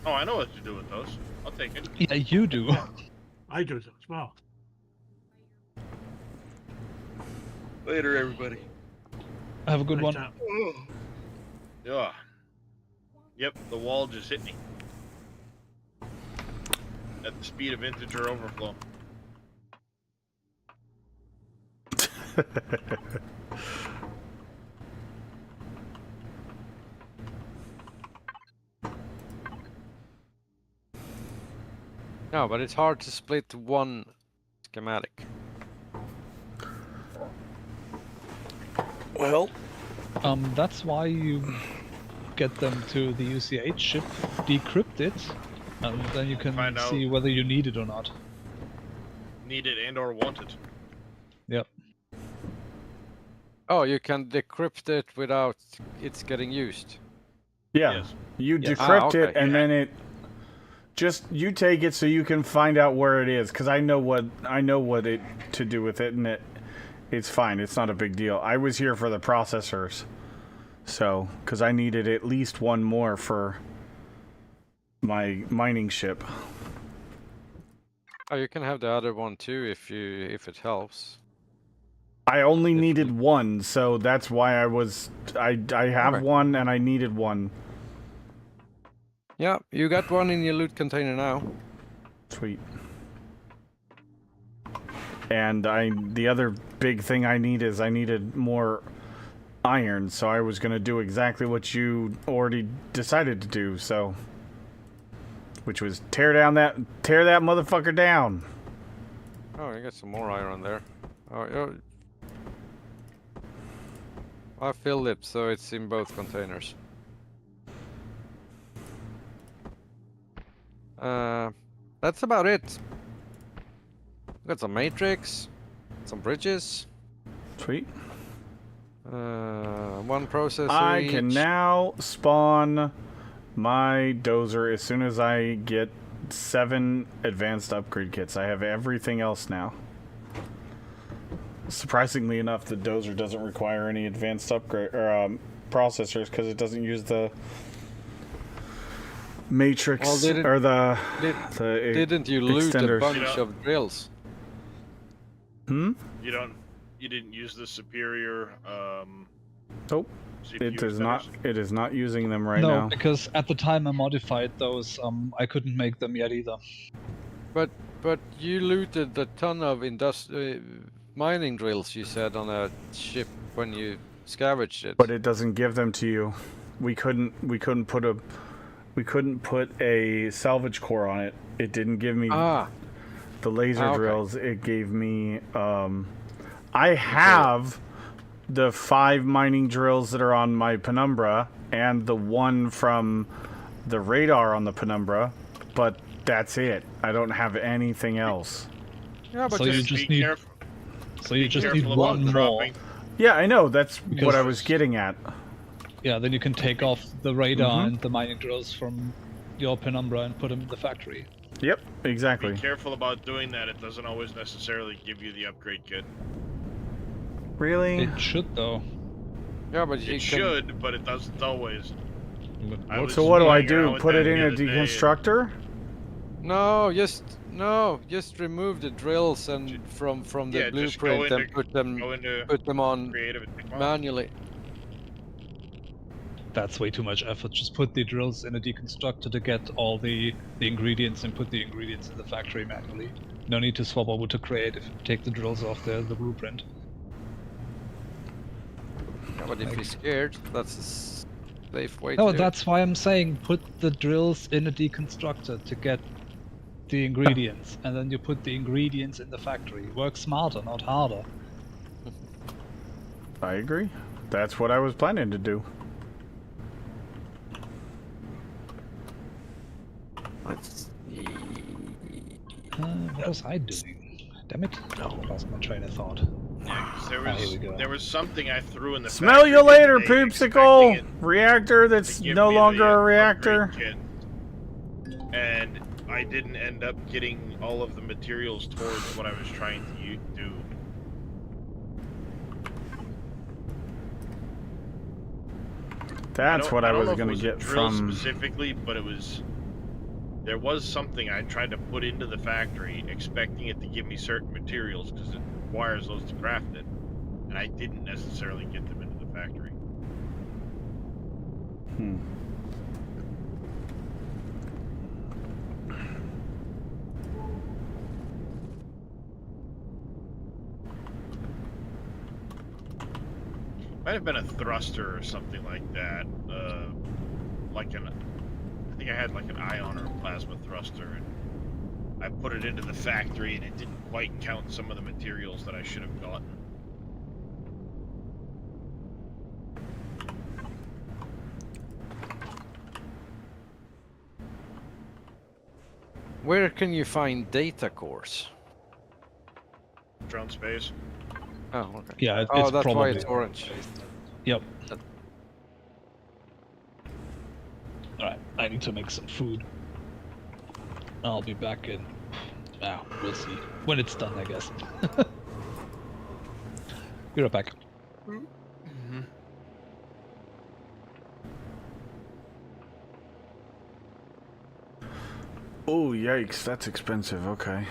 Oh, I know what to do with those. I'll take it. Yeah, you do. I do that as well. Later, everybody. Have a good Right one. down. Yeah. Yep, the wall just hit me. At the speed of integer overflow. no, but it's hard to split one schematic. Well, That's why you get them to the UCH chip, decrypt it, and then you can Find out. see whether you need it or not. Need it and or want it. Yep. Oh, you can decrypt it without it's getting used. yeah. Yes. You Yes. decrypt it okay. and then it just you take it so you can find out where it is because I know what it to do with it and it's fine. It's not a big deal. I was here for the processors. So, because I needed at least one more for my mining ship. Oh, you can have the other one too if it helps. I only If needed we- one, so that's why I have Okay. one and I needed one. Yeah, you got one in your loot container now. Sweet. And the other big thing I needed more iron, so I was gonna do exactly what you already decided to do, so which was tear that motherfucker down. Oh, you got some more iron there. Oh, yeah. I filled it, so it's in both containers. That's about it. Got some matrix, some bridges, Sweet. one processor I can each. now spawn my dozer as soon as I get 7 advanced upgrade kits. I have everything else now. Surprisingly enough, the dozer doesn't require any advanced upgrade or processors because it doesn't use the matrix Well, didn't- or the Didn't you loot a extenders. bunch Yeah. of drills? Hmm? You didn't use the superior Nope. CPU It is not. extenders? It is not using them right no, now. because at the time I modified those, I couldn't make them yet either. But you looted a ton of mining drills, you said, on a ship when you scavenged it. But it doesn't give them to you. We couldn't put a salvage core on it. It didn't give me Ah, the laser okay. drills. It gave me I have the 5 mining drills that are on my Penumbra and the one from the radar on the Penumbra, but that's it. I don't have anything else. yeah, but So you just, just be need- careful. So you Be just careful need about one more. dropping. Yeah, I know. That's what Because- I was getting at. Yeah, then you can take off the radar Mhm. and the mining drills from your Penumbra and put them in the factory. Yep, exactly. Be careful about doing that. It doesn't always necessarily give you the upgrade kit. Really? It should though. yeah, but you It can. should, but it doesn't always. I was So what do I playing around do? with Put that it in the a other day, and- deconstructor? No, just remove the drills and from the Yeah, just go blueprint and into- Go into put them on creative and pick one. manually. That's way too much effort. Just put the drills in a deconstructor to get all the ingredients and put the ingredients in the factory manually. No need to swap over to creative. Take the drills off the blueprint. Yeah, but if you're scared, that's a safe way No, to do that's why I'm saying put the drills in a deconstructor to get the ingredients, and then you put the ingredients in the factory. Work smarter, not harder. I agree. That's what I was planning to do. Let's see. What was I doing? Damn it. I lost my train of thought. Yeah, 'cause here we go. there was something I threw in the Smell factory you the later, other day, Poopsicle! expecting it Reactor to that's give no me longer the, a upgrade reactor. kit. And I didn't end up getting all of the materials towards what I was trying to do. That's what I don't was know if it gonna was a get drill from. specifically, but there was something I tried to put into the factory, expecting it to give me certain materials because it requires those to craft it, and I didn't necessarily get them into the factory. Hmm. Might have been a thruster or something like that. I think I had like an ion or a plasma thruster, and I put it into the factory, and it didn't quite count some of the materials that I should have gotten. Where can you find data cores? Drone space. Oh, okay. Yeah, Oh, it's that's probably why it's orange. Yep. Alright, I need to make some food. I'll be back in. We'll see. When it's done, I guess. Be right back. Oh, yikes, that's expensive, okay.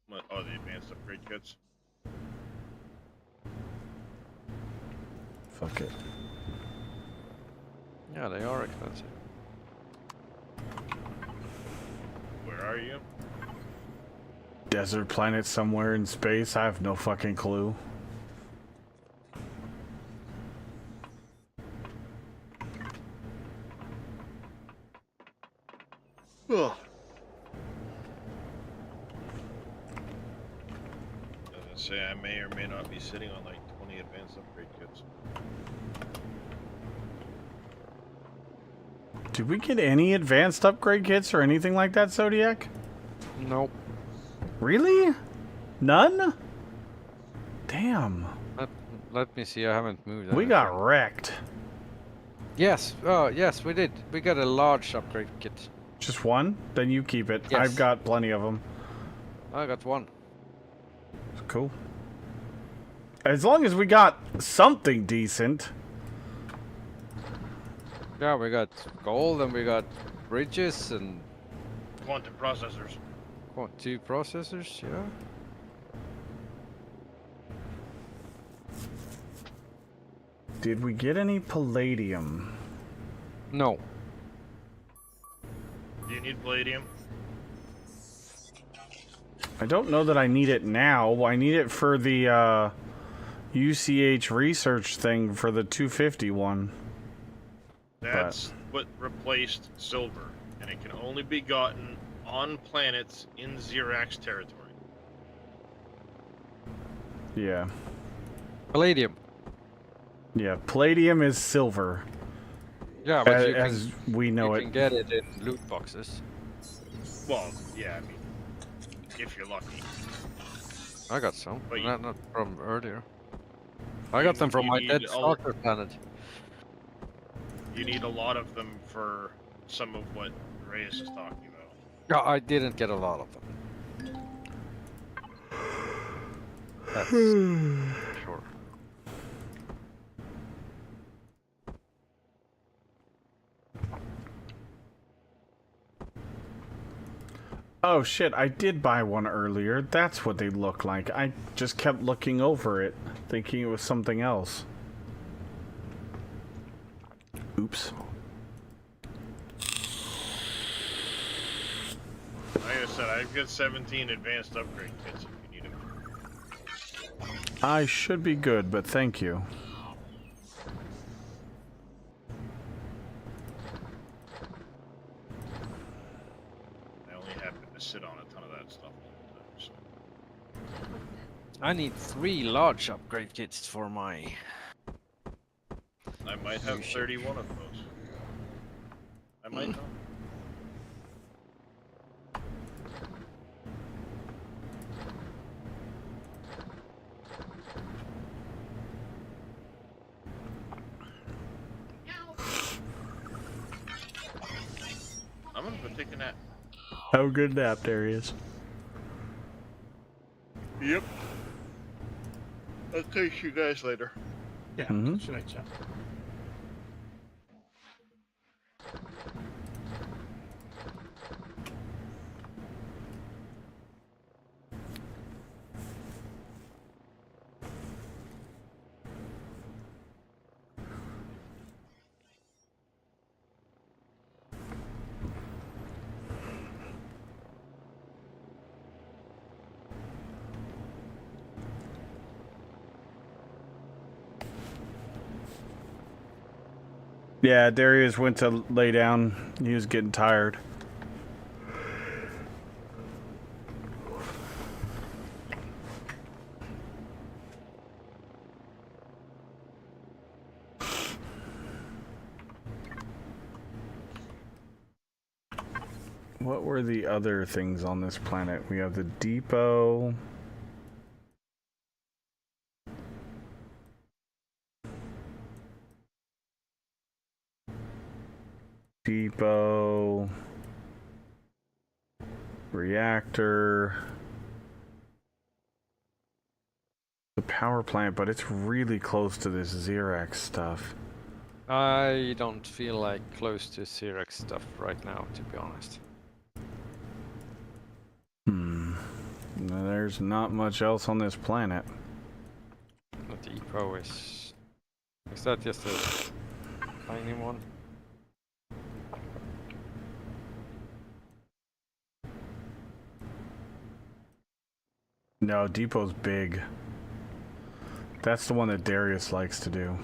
What? Oh, the advanced upgrade kits. Fuck it. Yeah, they are expensive. Where are you? Desert planet somewhere in space? I have no fucking clue. Ugh. As I say, I may or may not be sitting on like 20 advanced upgrade kits. Did we get any advanced upgrade kits or anything like that, Zodiac? Nope. Really? None? Damn. Let me see. I haven't moved. We anything. got wrecked. Yes. Oh, yes, we did. We got a large upgrade kit. Just one? Then you keep it. Yes. I've got plenty of them. I got one. Cool. As long as we got something decent. Yeah, we got gold and we got bridges and Quantum processors. what, 2 processors. Yeah. Did we get any palladium? No. Do you need palladium? I don't know that I need it now. I need it for the UCH research thing for the 250 one. That's what replaced silver, and it can only be gotten on planets in Xerax territory. Yeah. Palladium. Yeah, palladium is silver. Yeah, but you as we know you it. can get it in loot boxes. Well, yeah, I mean, if you're lucky. I got some. But you- Not from earlier. I got them from you my need dead all- starter planet. You need a lot of them for some of what Reyes is talking about. Yeah, I didn't get a lot of them. That's sure. Oh shit, I did buy one earlier. That's what they look like. I just kept looking over it, thinking it was something else. Oops. Like I said, I've got 17 advanced upgrade kits if you need them. I should be good, but thank you. I only happen to sit on a ton of that stuff all the time, so. I need 3 large upgrade kits for my... I might have 31 of those. I might not. I'm gonna go take a nap. Have a good nap, Darius. Yep. I'll catch you guys later. Yeah, Mhm. should I chat? Yeah, Darius went to lay down. He was getting tired. What were the other things on this planet? We have the depot. Depot. Reactor. The power plant, but it's really close to this Xerox stuff. I don't feel like close to Xerox stuff right now, to be honest. There's not much else on this planet. The depot is... Is that just a tiny one? No, depot's big. That's the one that Darius likes to do.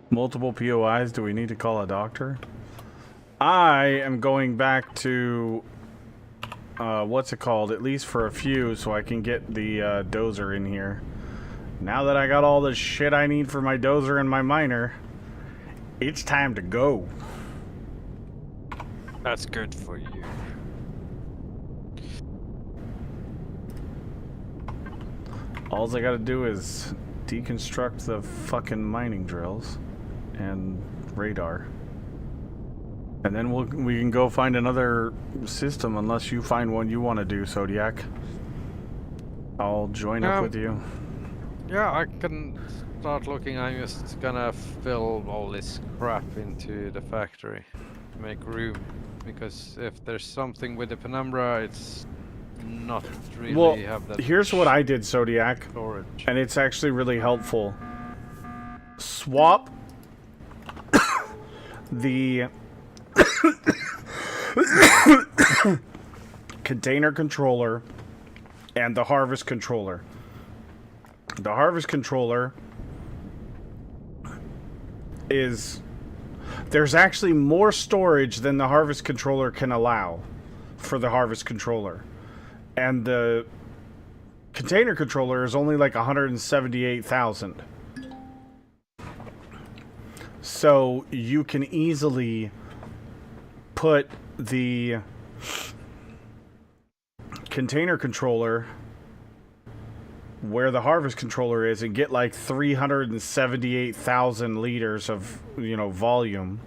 Multiple POIs, do we need to call a doctor? I am going back to, what's it called? At least for a few, so I can get the dozer in here. Now that I got all the shit I need for my dozer and my miner, it's time to go. That's good for you. All I gotta do is deconstruct the fucking mining drills and radar. And then we can go find another system unless you find one you want to do, Zodiac. I'll join up with you. Yeah, I can start looking. I'm just gonna fill all this crap into the factory to make room. Because if there's something with the penumbra, it's not really Well, have that. here's what I did, Zodiac, storage. and it's actually really helpful. Swap the container controller and the harvest controller. The harvest controller is... There's actually more storage than the harvest controller can allow for the harvest controller. And the container controller is only like 178,000. So you can easily put the container controller where the harvest controller is and get like 378,000 liters of, volume.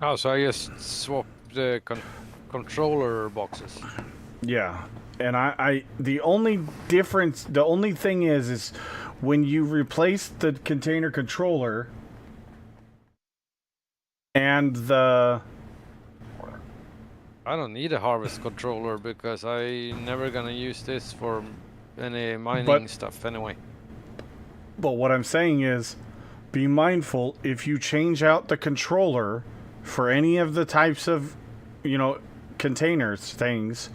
Oh, so I just swap the controller boxes. Yeah. And the only thing is when you replace the container controller and the... I don't need a harvest controller because I never gonna use this for any mining stuff anyway. But what I'm saying is, be mindful if you change out the controller for any of the types of, you know, containers things,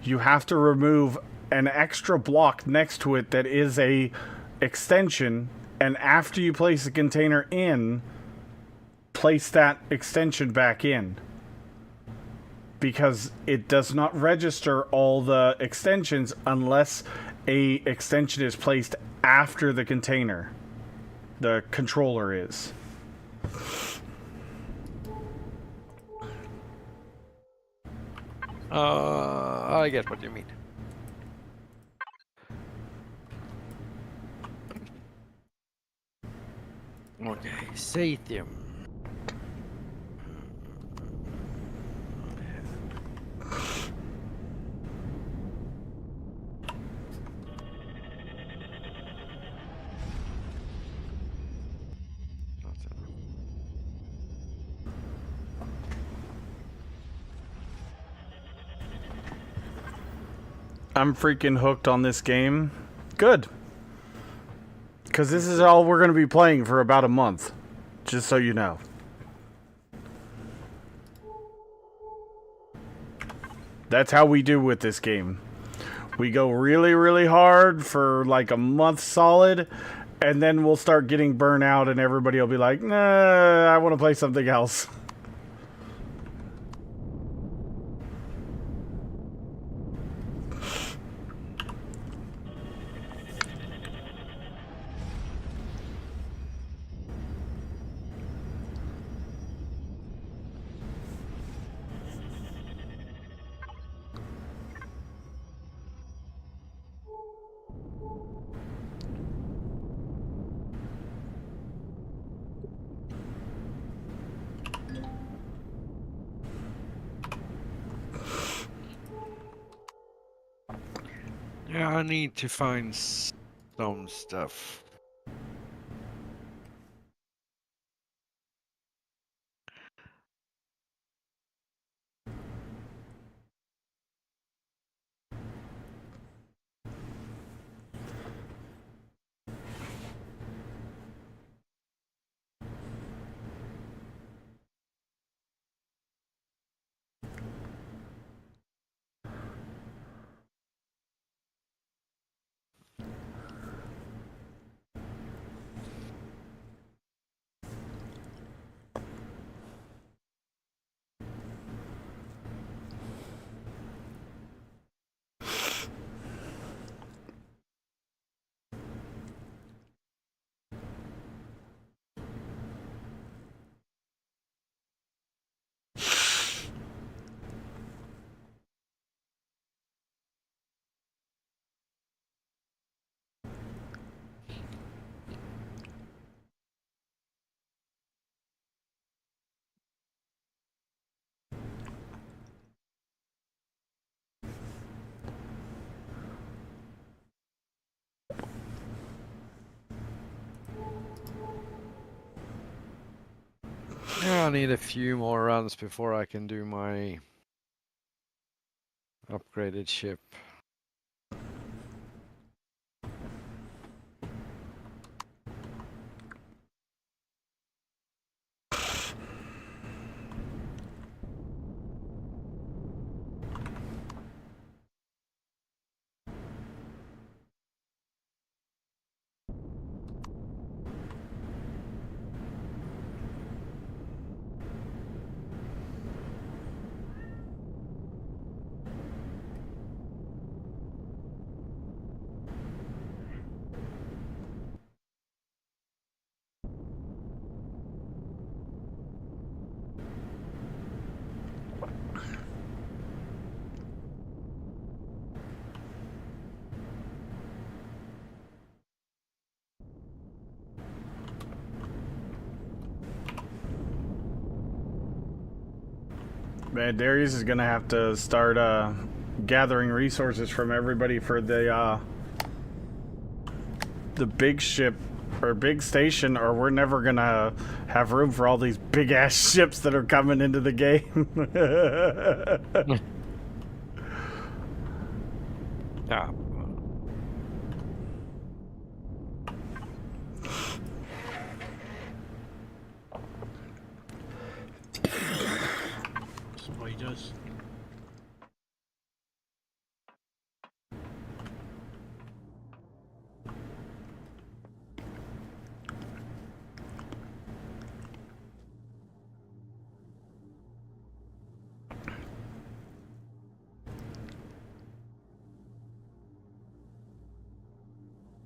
you have to remove an extra block next to it that is a extension, and after you place the container in, place that extension back in. Because it does not register all the extensions unless a extension is placed after the container. The controller is. I get what you mean. Okay, Sathium. I'm freaking hooked on this game. Good. Because this is all we're going to be playing for about a month. Just so you know. That's how we do with this game. We go really, really hard for like a month solid, and then we'll start getting burnt out and everybody will be like, nah, I want to play something else. Yeah, I need to find some stuff. Yeah, I need a few more runs before I can do my upgraded ship. Man, Darius is gonna have to start gathering resources from everybody for the big ship or a big station, or we're never gonna have room for all these big ass ships that are coming into the game. Yeah. Spiders.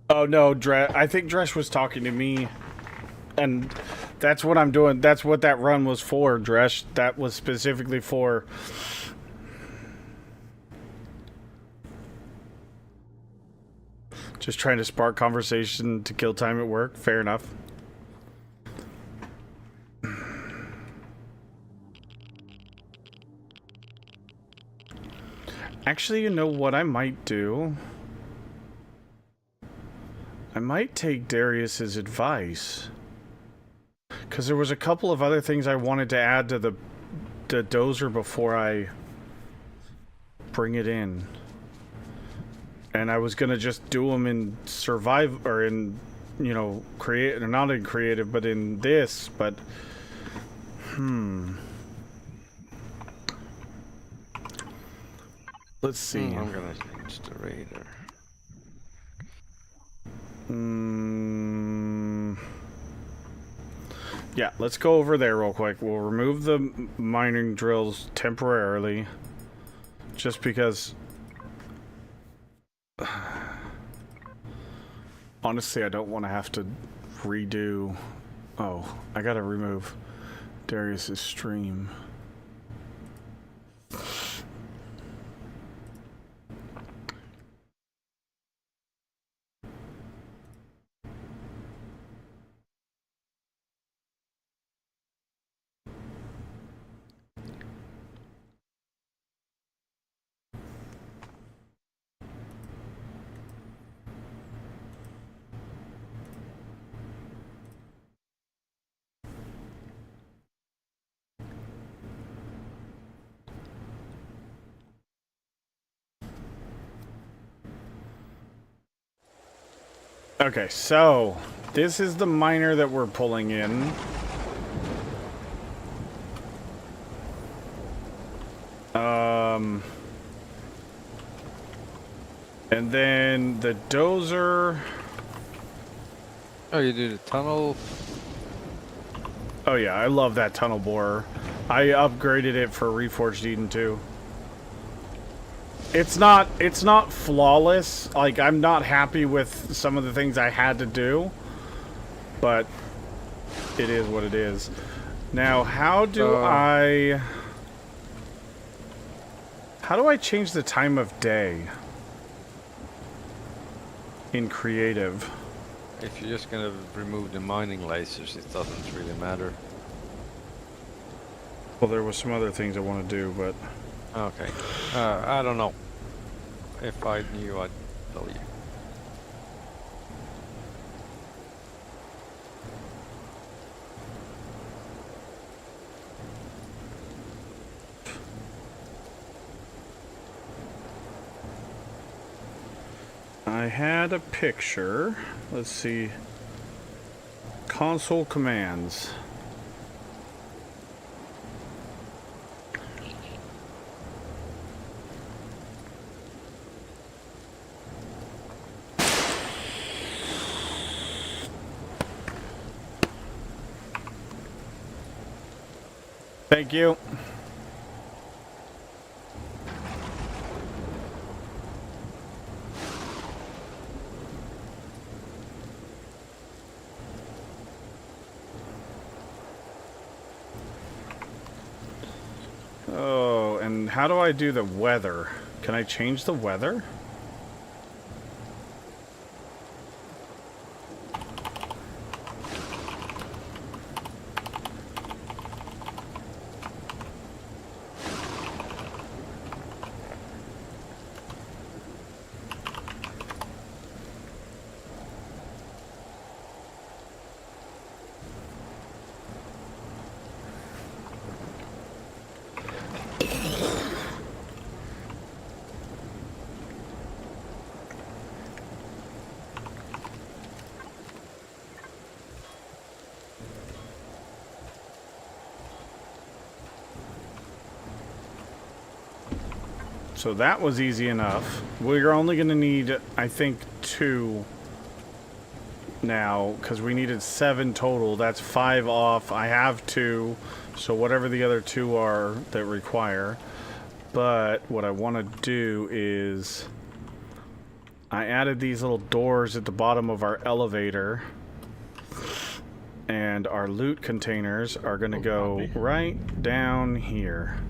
Oh no, I think Dresh was talking to me, and that's what I'm doing. That's what that run was for, Dresh. That was specifically for. Just trying to spark conversation to kill time at work. Fair enough. Actually, you know what I might do? I might take Darius's advice. Because there was a couple of other things I wanted to add to the DOZER before I bring it in. And I was going to just do them in survive, or in, you know, create, or not in creative, but in this, but... Let's see. I'm gonna change the radar. Yeah, let's go over there real quick. We'll remove the mining drills temporarily. Just because... Honestly, I don't want to have to redo... Oh, I gotta remove Darius's stream. Okay, so this is the miner that we're pulling in. And then the DOZER. Oh, you do the tunnel? Oh yeah, I love that tunnel borer. I upgraded it for Reforged Eden too. It's not flawless. Like, I'm not happy with some of the things I had to do, but it is what it is. Now, how do I change the time of day in creative? If you're just gonna remove the mining lasers, it doesn't really matter. Well, there was some other things I want to do, but... Okay. I don't know. If I knew, I'd tell you. I had a picture. Let's see. Console commands. Thank you. Oh, and how do I do the weather? Can I change the weather? So that was easy enough. We're only going to need, I think, 2 now, because we needed 7 total. That's 5 off. I have 2, so whatever the other 2 are that require. But what I want to do is I added these little doors at the bottom of our elevator, and our loot containers are going to go right down here.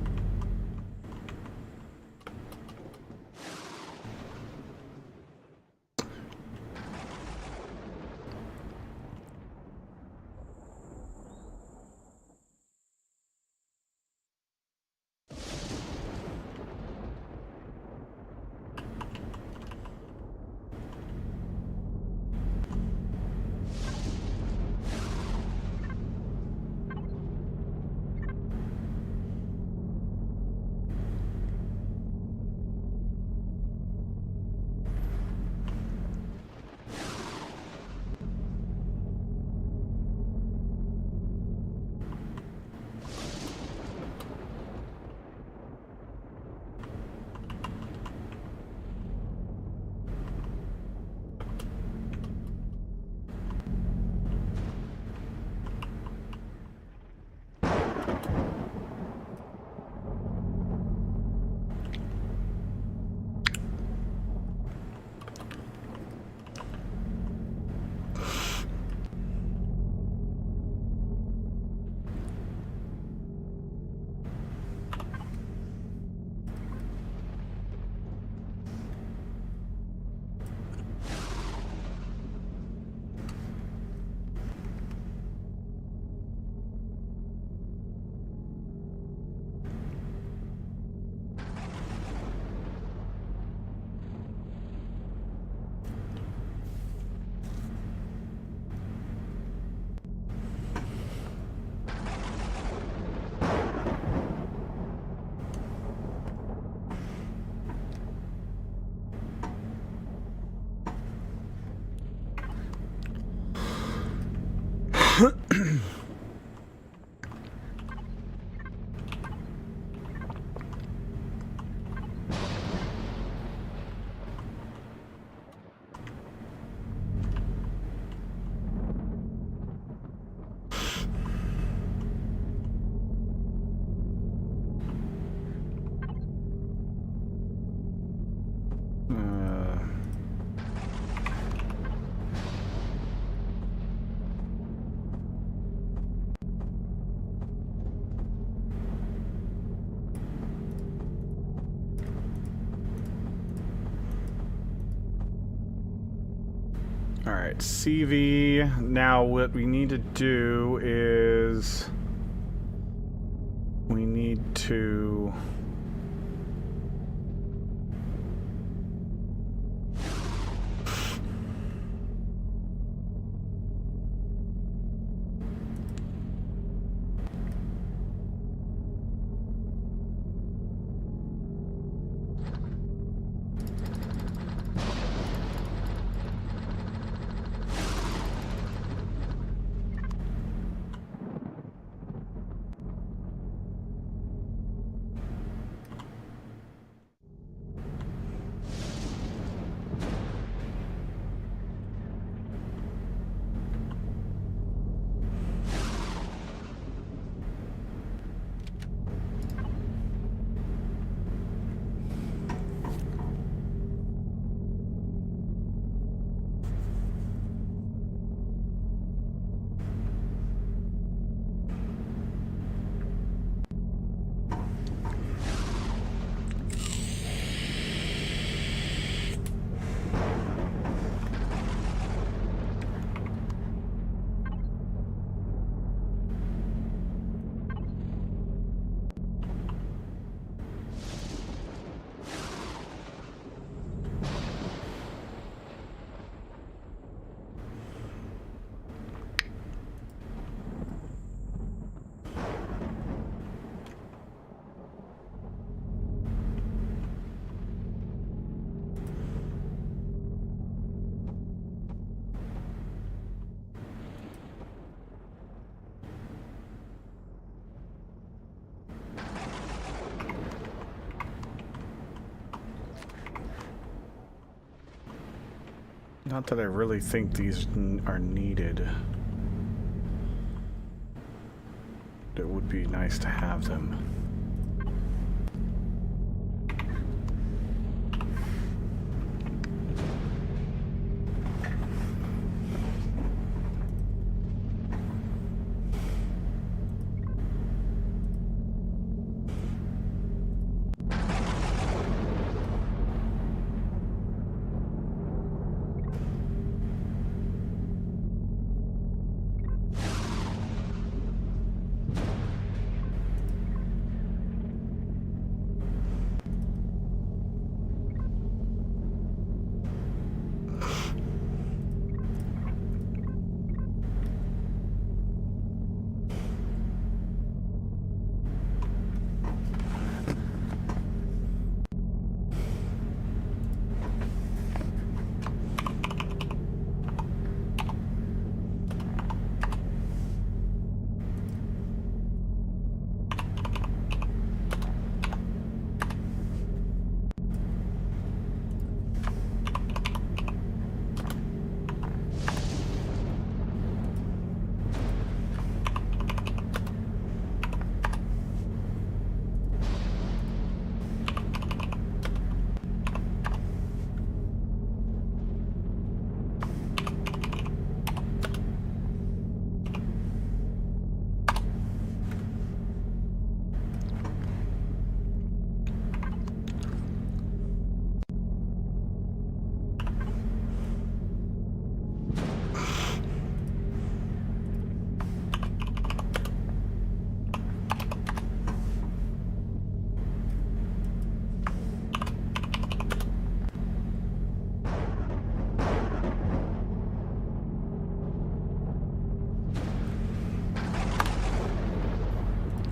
Alright, CV. Now what we need to do is we need to Not that I really think these are needed. It would be nice to have them.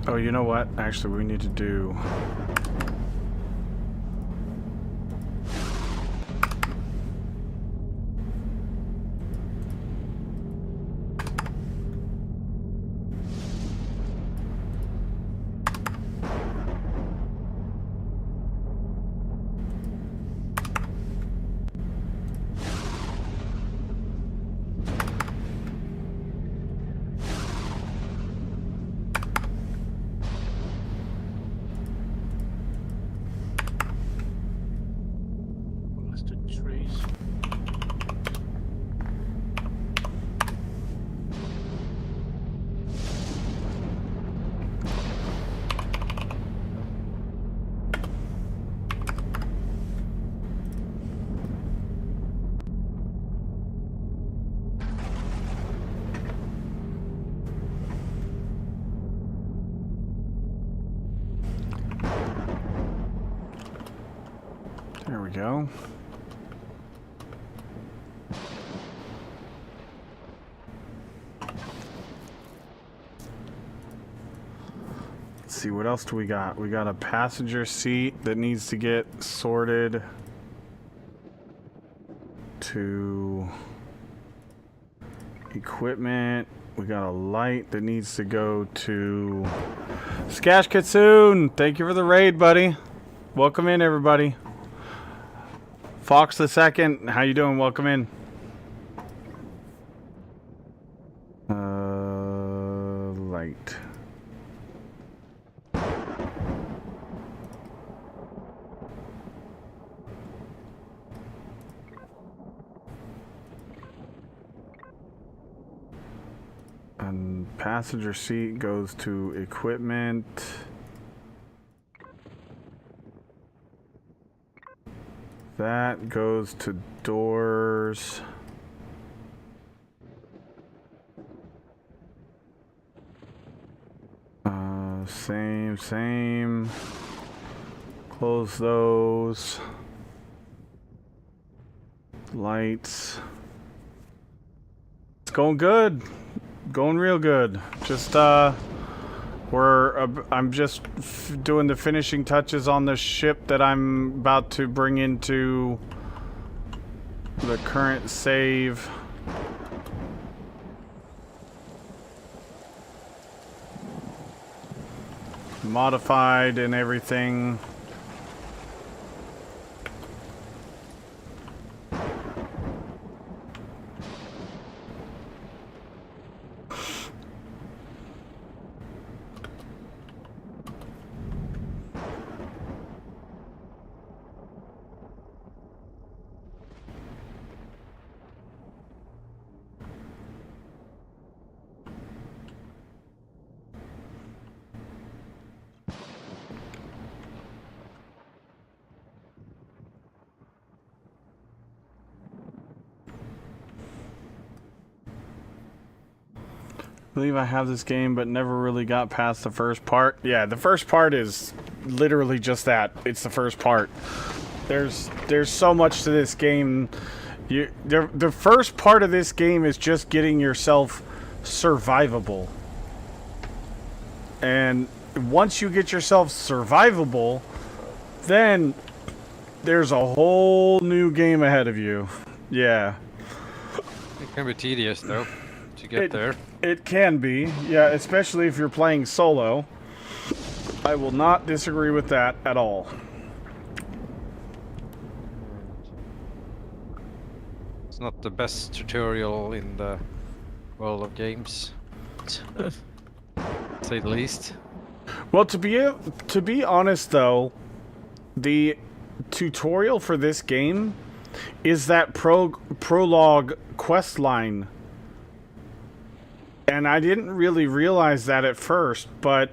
Oh, you know what? Actually, we need to do... Blasted trees. There we go. Let's see, what else do we got? We got a passenger seat that needs to get sorted to equipment. We got a light that needs to go to Skash Kitsoon. Thank you for the raid, buddy. Welcome in, everybody. Fox the Second, how you doing? Welcome in. Light. And passenger seat goes to equipment. That goes to doors. Same. Close those. Lights. It's going good. Going real good. Just, I'm just doing the finishing touches on the ship that I'm about to bring into the current save. Modified and everything. believe I have this game, but never really got past the first part. Yeah, the first part is literally just that. It's the first part. There's so much to this game. The first part of this game is just getting yourself survivable. And once you get yourself survivable, then there's a whole new game ahead of you. Yeah. It can be tedious though to get there. It can be, yeah, especially if you're playing solo. I will not disagree with that at all. It's not the best tutorial in the world of games, to say the least. Well, to be honest though, the tutorial for this game is that prologue quest line. And I didn't really realize that at first, but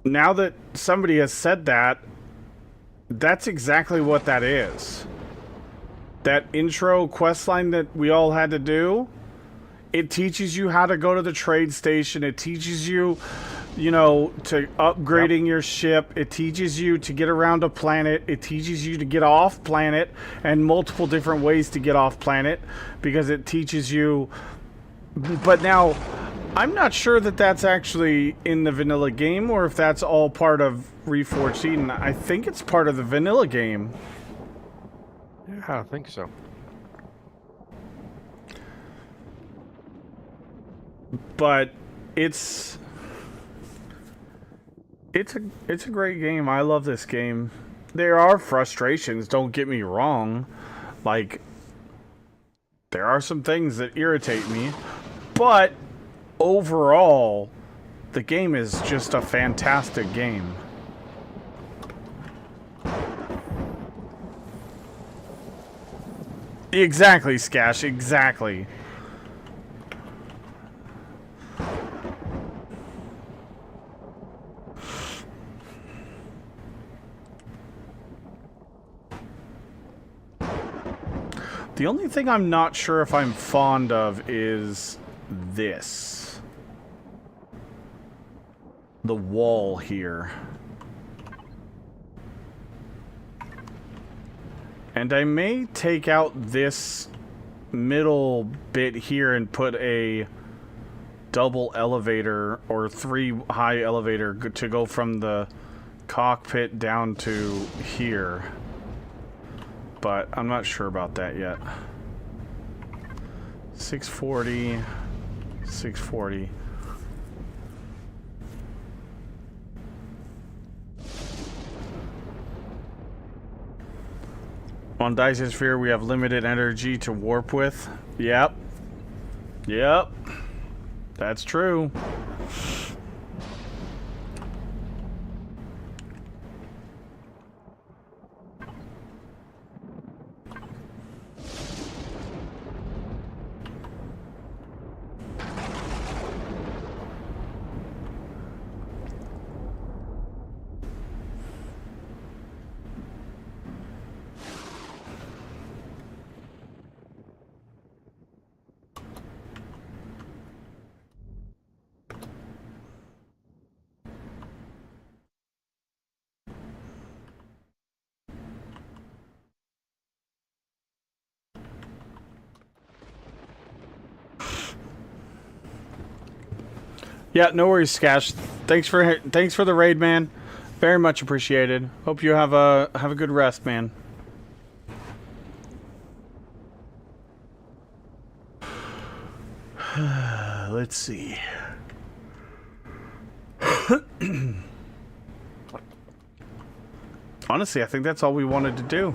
now that somebody has said that, that's exactly what that is. That intro quest line that we all had to do, it teaches you how to go to the trade station. It teaches you, you know, to upgrading your ship. It teaches you to get around a planet. It teaches you to get off planet and multiple different ways to get off planet, because it teaches you. But now, I'm not sure that that's actually in the vanilla game or if that's all part of Reforged Eden. I think it's part of the vanilla game. Yeah, I think so. But it's a great game. I love this game. There are frustrations, don't get me wrong. Like, there are some things that irritate me. But overall, the game is just a fantastic game. Exactly, Skash, exactly. The only thing I'm not sure if I'm fond of is this. The wall here. And I may take out this middle bit here and put a double elevator or 3 high elevator to go from the cockpit down to here. But I'm not sure about that yet. 640, 640. On Dyson Sphere, we have limited energy to warp with. Yep. Yep. That's true. Yeah, no worries, Skash. Thanks for the raid, man. Very much appreciated. Hope you have a good rest, man. Let's see. Honestly, I think that's all we wanted to do.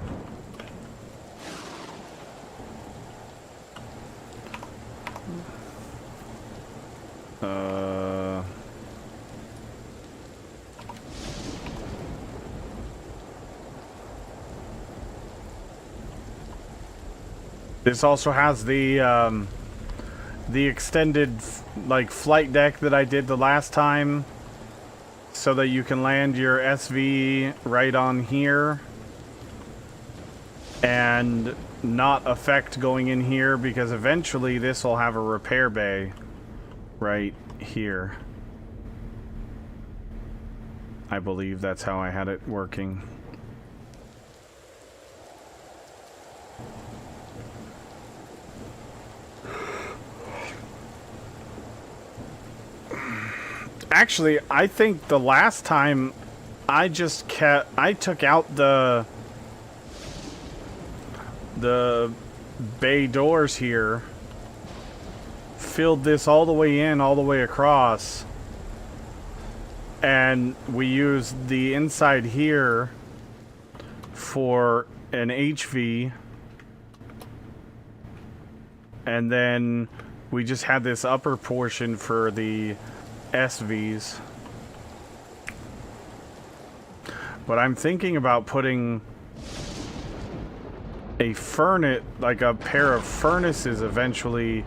This also has the extended like flight deck that I did the last time, so that you can land your SV right on here and not affect going in here, because eventually this will have a repair bay right here. I believe that's how I had it working. Actually, I think the last time I took out the bay doors here, filled this all the way in, all the way across, and we used the inside here for an HV, and then we just had this upper portion for the SVs. But I'm thinking about putting a furnace, like a pair of furnaces eventually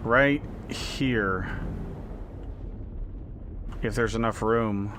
right here. If there's enough room.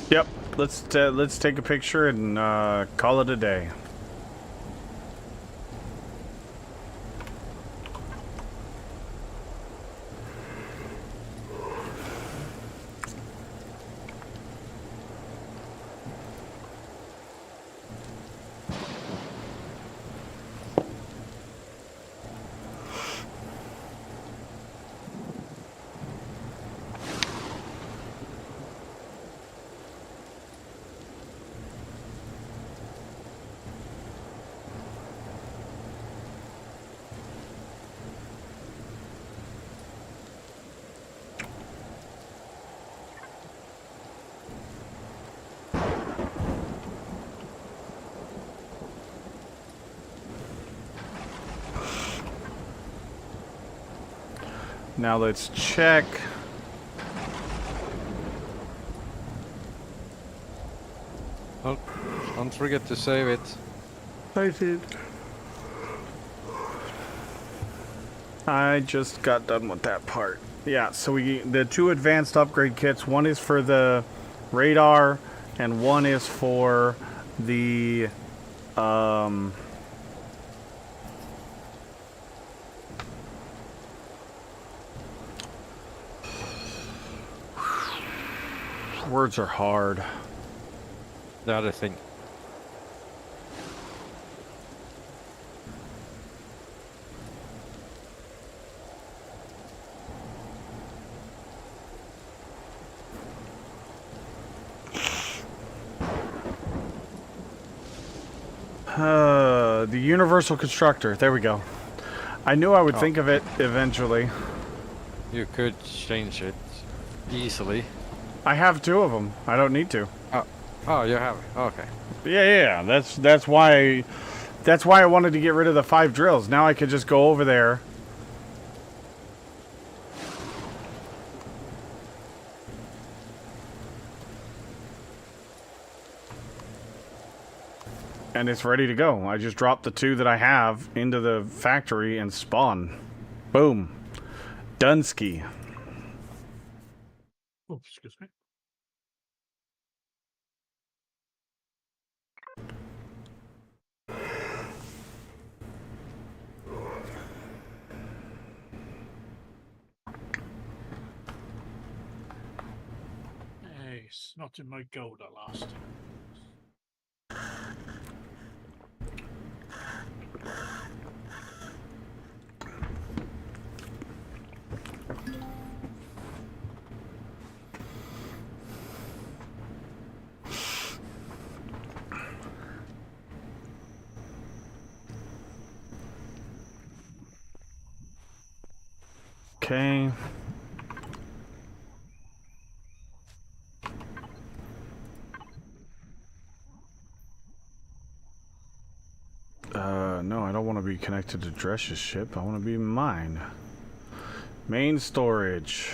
Yep, let's take a picture and call it a day. Now let's check. Don't forget to save it. I did. I just got done with that part. Yeah, so the two advanced upgrade kits, one is for the radar and one is for the words are hard. The other thing. The universal constructor. There we go. I knew I would think of it eventually. You could change it easily. I have two of them. I don't need to. Oh, you have it. Okay. Yeah. That's why I wanted to get rid of the 5 drills. Now I could just go over there. And it's ready to go. I just drop the 2 that I have into the factory and spawn. Boom. Dunsky. Oh, excuse me. Hey, it's not in my gold at last. Okay. connected to Dresh's ship. I want to be mine. Main storage.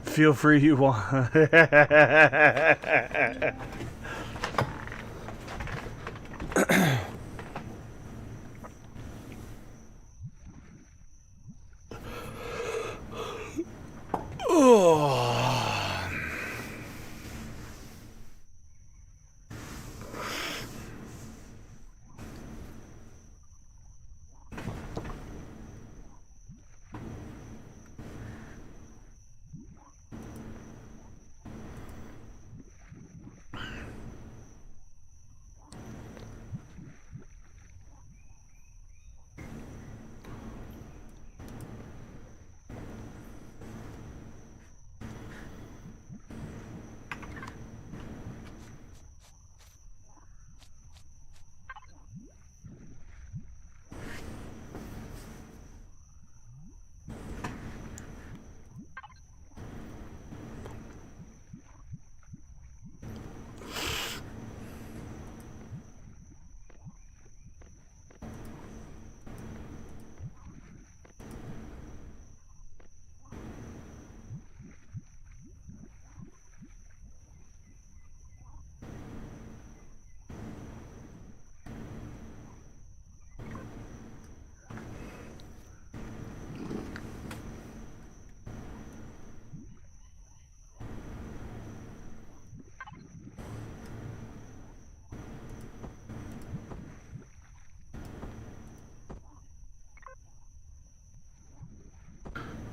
Feel free, you want.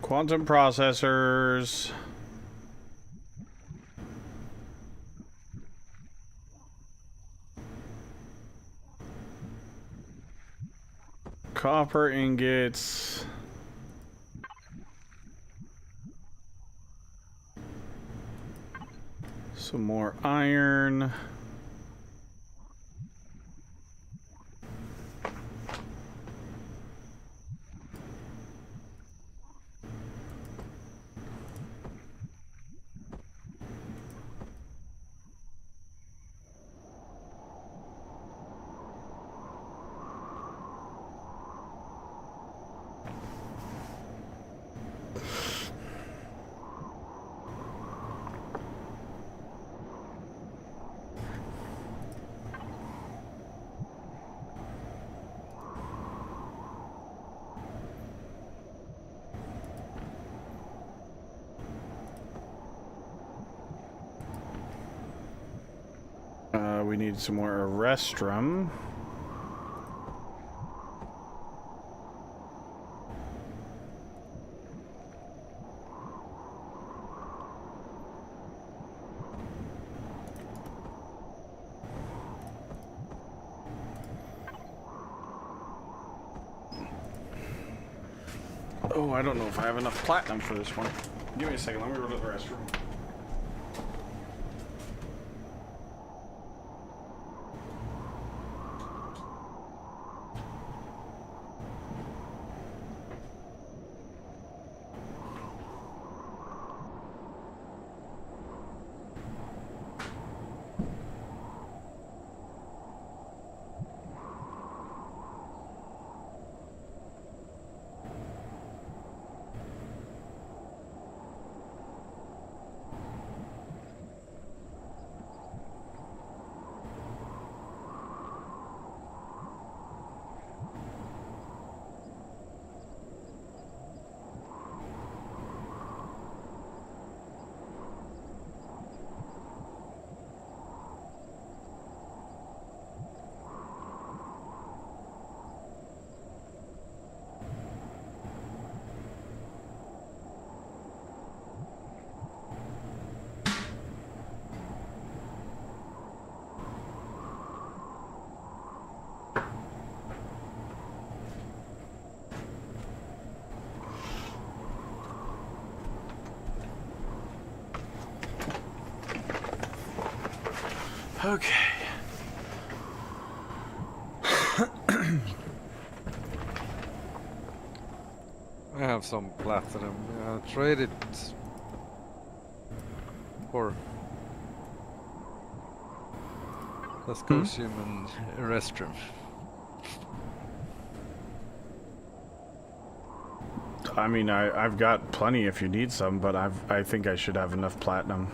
Quantum processors. Copper ingots. Some more iron. We need some more Arrestrum. Oh, I don't know if I have enough platinum for this one. Give me a second, let me go to the restroom. Okay. I have some platinum. I'll trade it for let's go human restroom. I mean, I've got plenty if you need some, but I think I should have enough platinum.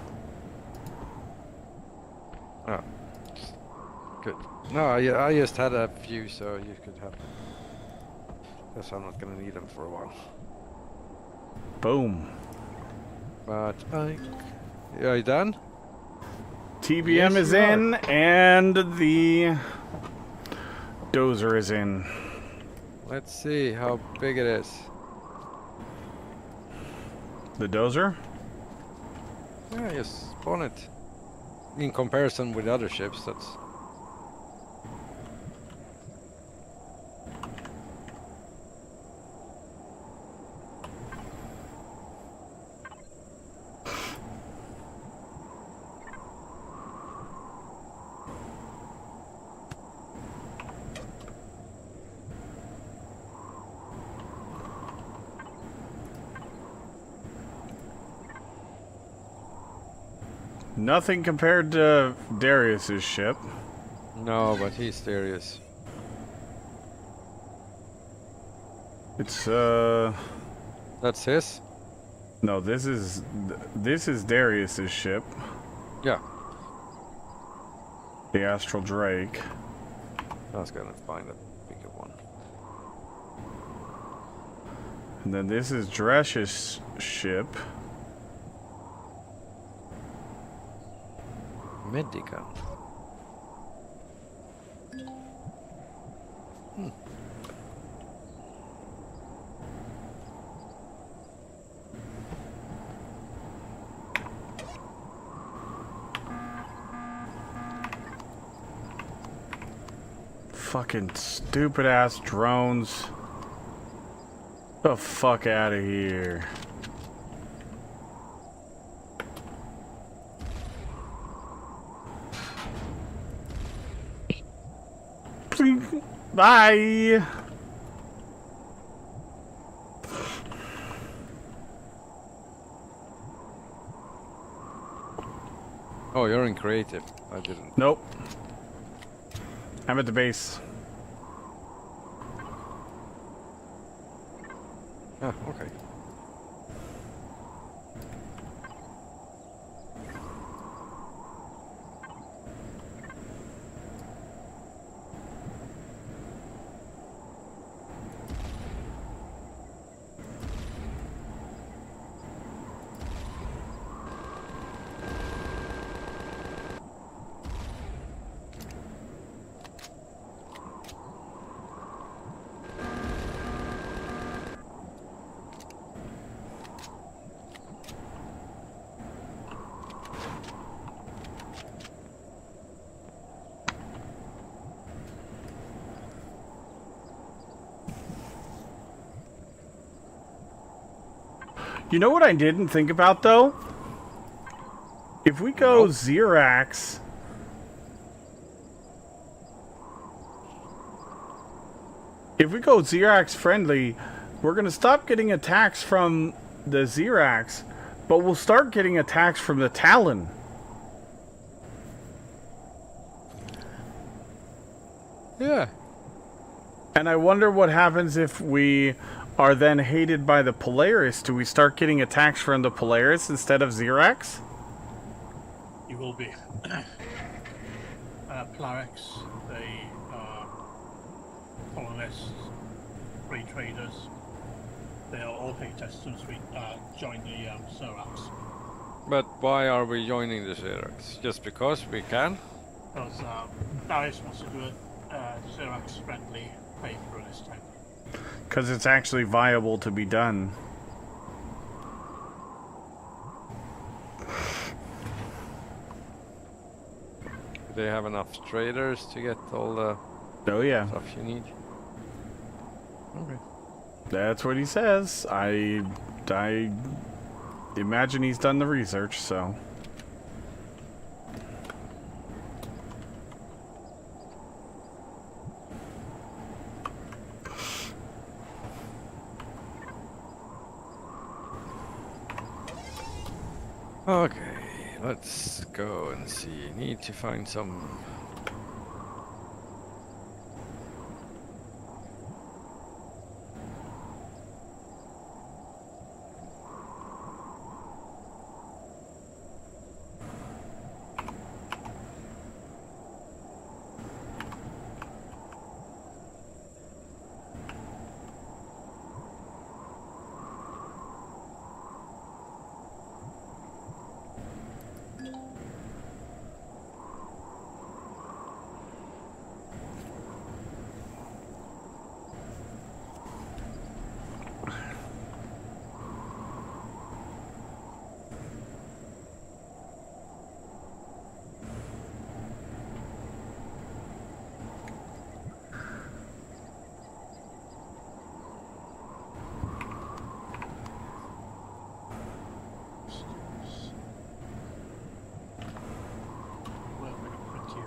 Oh, good. No, I just had a few, so you could have. Guess I'm not gonna need them for a while. Boom. But are you done? TBM Yes, is you are. in, and the dozer is in. Let's see how big it is. The dozer? Yeah, just spawn it. In comparison with other ships, that's. Nothing compared to Darius's ship. No, but he's serious. It's That's his? no, this is Darius's ship, Yeah. the Astral Drake. I was gonna find a bigger one. And then this is Dresh's ship. Medica. Fucking stupid ass drones. The fuck out of here. Bye. Oh, you're in creative. I didn't. Nope. I'm at the base. Ah, okay. You know what I didn't think about though? If we go Xerax, if we go Xerax friendly, we're gonna stop getting attacks from the Xerax, but we'll start getting attacks from the Talon. Yeah. And I wonder what happens if we are then hated by the Polaris. Do we start getting attacks from the Polaris instead of Xerax? You will be. Polarex, the colonists, free traders, they are all hate us since we joined the Xerax. But why are we joining the Xerax? Just because we can? Because Darius wants to do it Xerax friendly playthrough this time. Because it's actually viable to be done. Do they have enough traders to get all the Oh yeah, stuff you need? Okay. that's what he says. I imagine he's done the research, so. Okay, let's go and see. Need to find some. Well, we're not with you.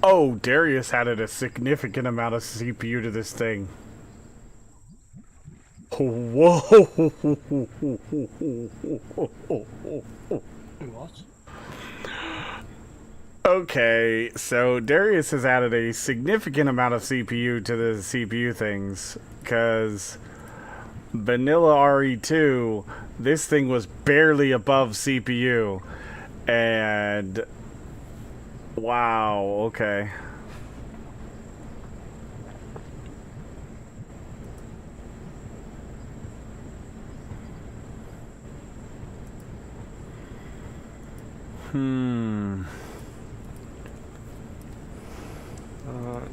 Oh, Darius added a significant amount of CPU to this thing. Whoa! Do what? Okay, so Darius has added a significant amount of CPU to the CPU things, because vanilla RE2, this thing was barely above CPU, and wow, okay.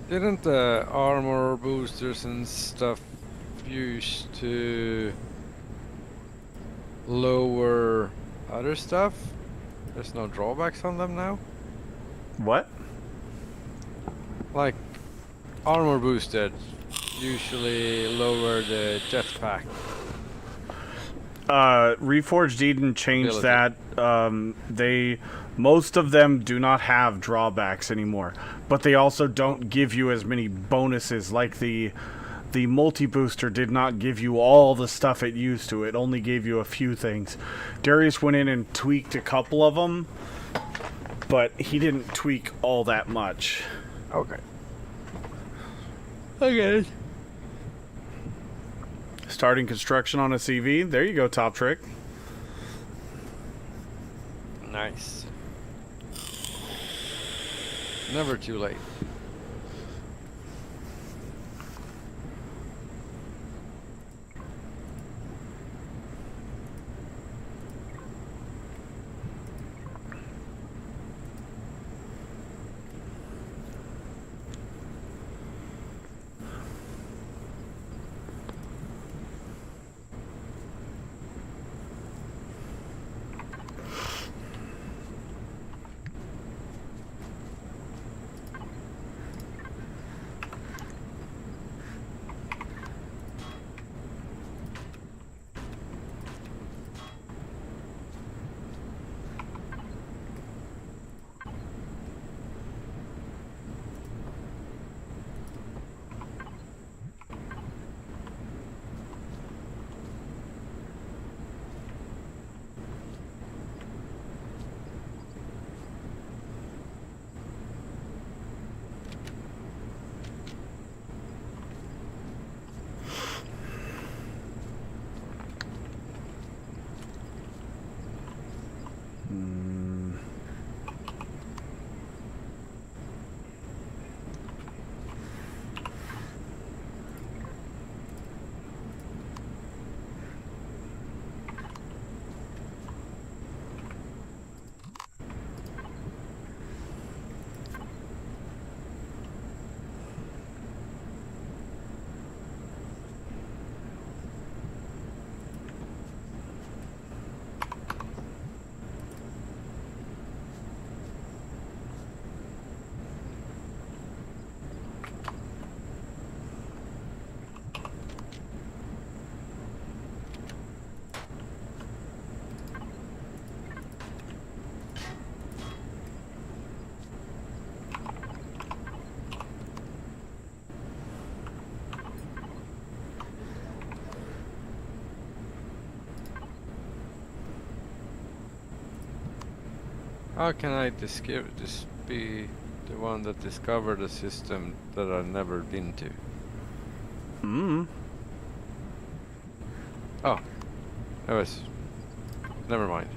Didn't the armor boosters and stuff used to lower other stuff? There's no drawbacks on them now? What? Like, armor boosted usually lower the jetpack. Reforged Eden changed Ability. that. Most of them do not have drawbacks anymore, but they also don't give you as many bonuses. Like the multi-booster did not give you all the stuff it used to. It only gave you a few things. Darius went in and tweaked a couple of them, but he didn't tweak all that much. Okay. Okay. Starting construction on a CV. There you go, Top Trick. Nice. Never too late. How can I just be the one that discovered a system that I've never been to? Oh, that was. Never mind.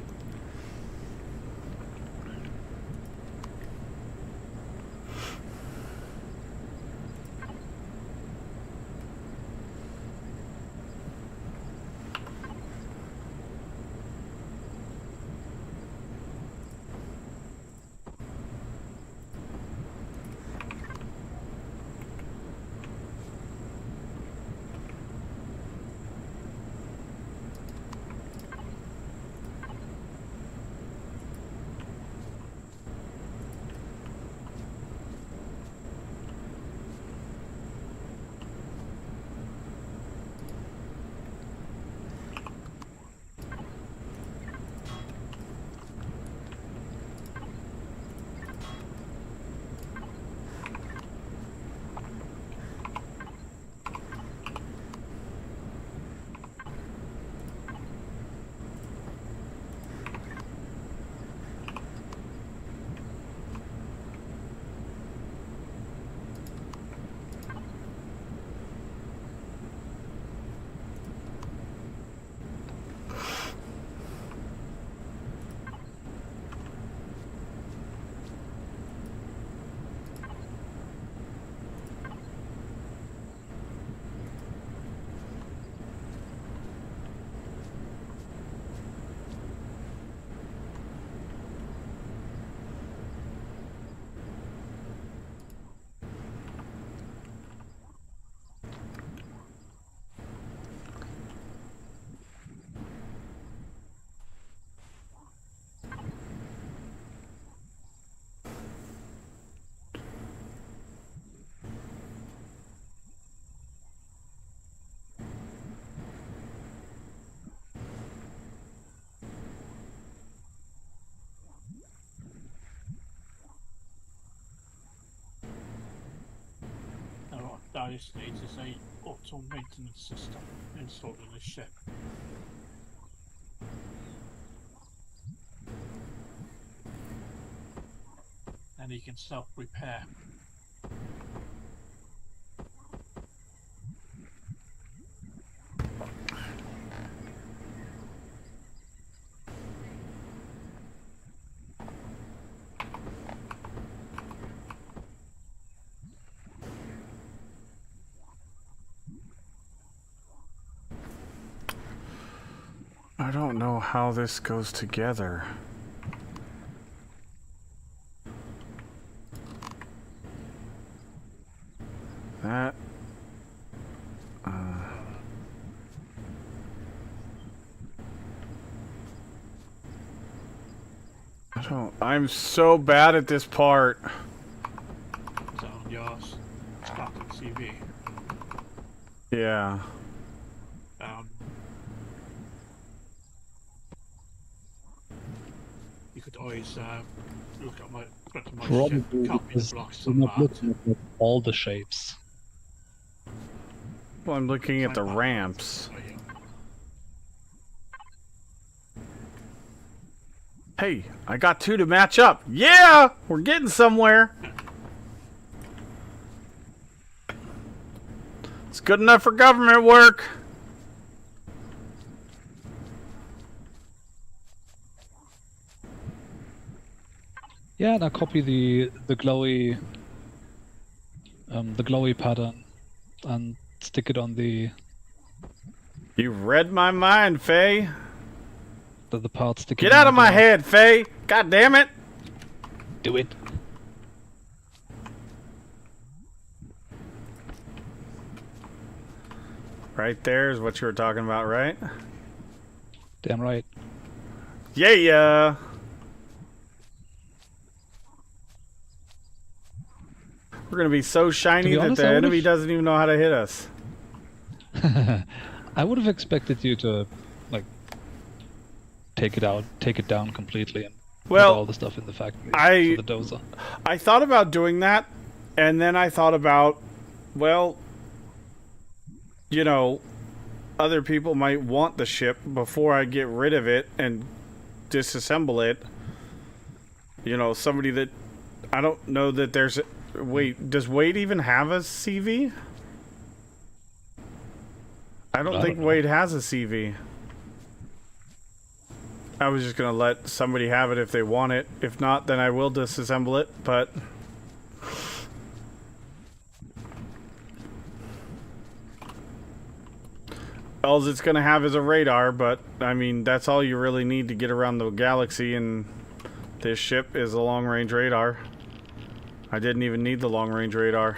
Dire States is a auto maintenance system installed in the ship. And he can self-repair. I don't know how this goes together. That... I'm so bad at this part. Is that on yours? Starting CV. Yeah. You could always look at my Probably ship, copy the because blocks you're on not that. looking at all the shapes. Well, I'm looking at the ramps. Hey, I got 2 to match up. Yeah! We're getting somewhere. It's good enough for government work. Yeah, now copy the glowy pattern and stick it on the You've read my mind, Faye. the part sticking. Get out of my there. head, Faye! God damn it! Do it. Right there is what you were talking about, right? Damn right. Yeah. We're gonna be so shiny that honest, the I enemy would've- doesn't even know how to hit us. I would have expected you to like take it down completely and put Well, all the stuff in the factory I- for the dozer. I thought about doing that, and then I thought about, well, you know, other people might want the ship before I get rid of it and disassemble it. you know, somebody that I don't know that there's. Wait, does Wade even have a CV? I don't think Wade has a CV. I was just gonna let somebody have it if they want it. If not, then I will disassemble it, but... All it's gonna have is a radar, but, I mean, that's all you really need to get around the galaxy, and this ship is a long-range radar. I didn't even need the long-range radar.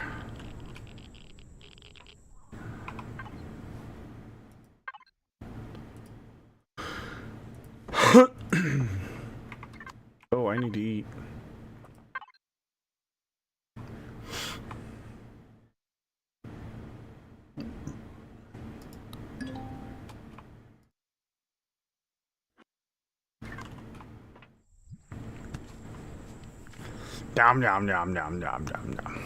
Oh, I need to eat. Nom nom nom nom nom nom nom.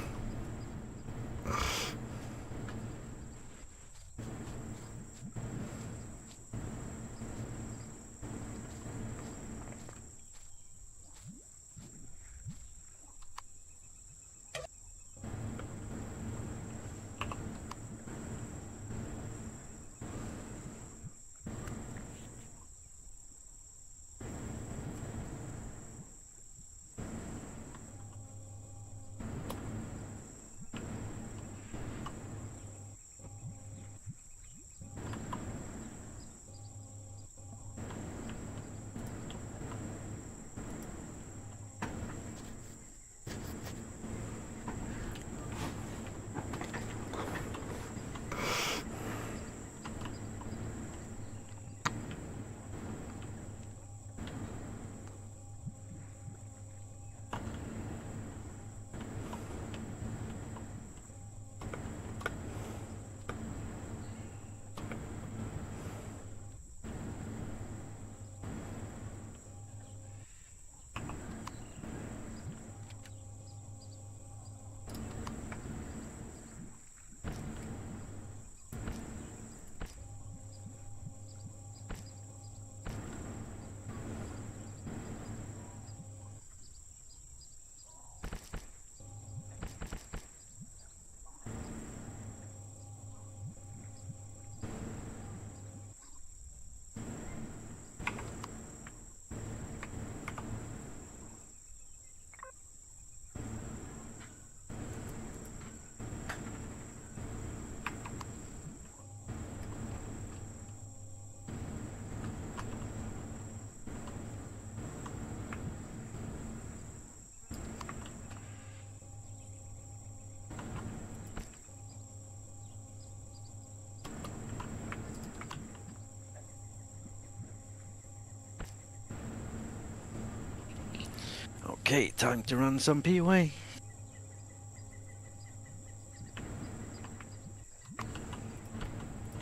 Okay, time to run some POA.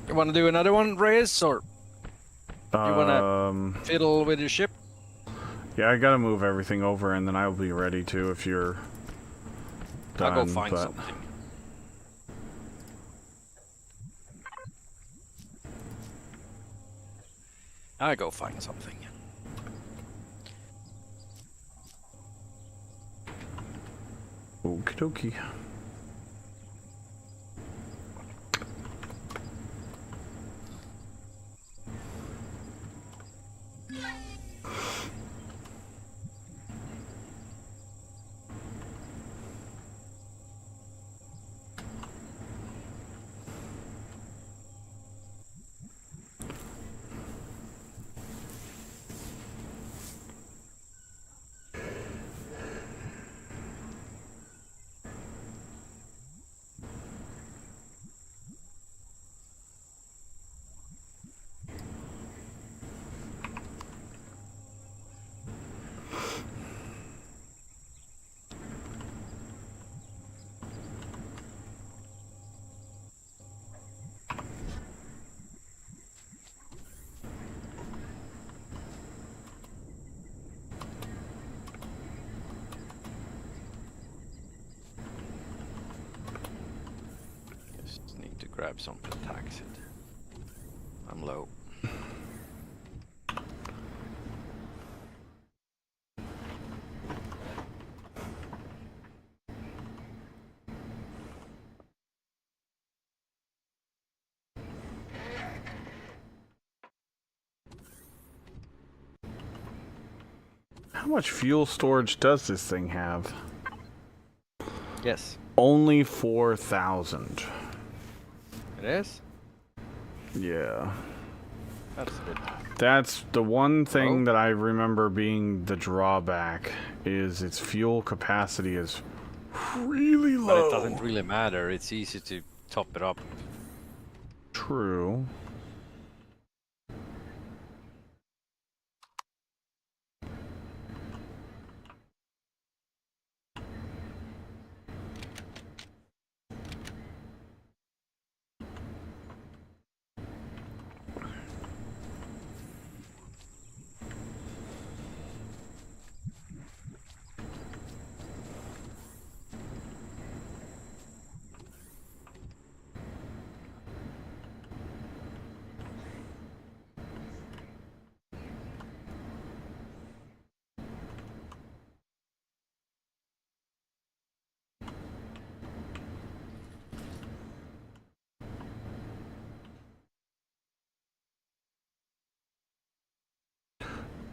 You want to do another one, Reyes, or you want to fiddle with your ship? Yeah, I gotta move everything over, and then I'll be ready to if you're done. I'll go find something. I'll go find something. Okie dokie. Just need to grab some pentaxid. I'm low. How much fuel storage does this thing have? Yes. Only 4,000. It is? Yeah. That's a bit. That's the one thing that I remember being the drawback, is its fuel capacity is really low. But it doesn't really matter. It's easy to top it up. True.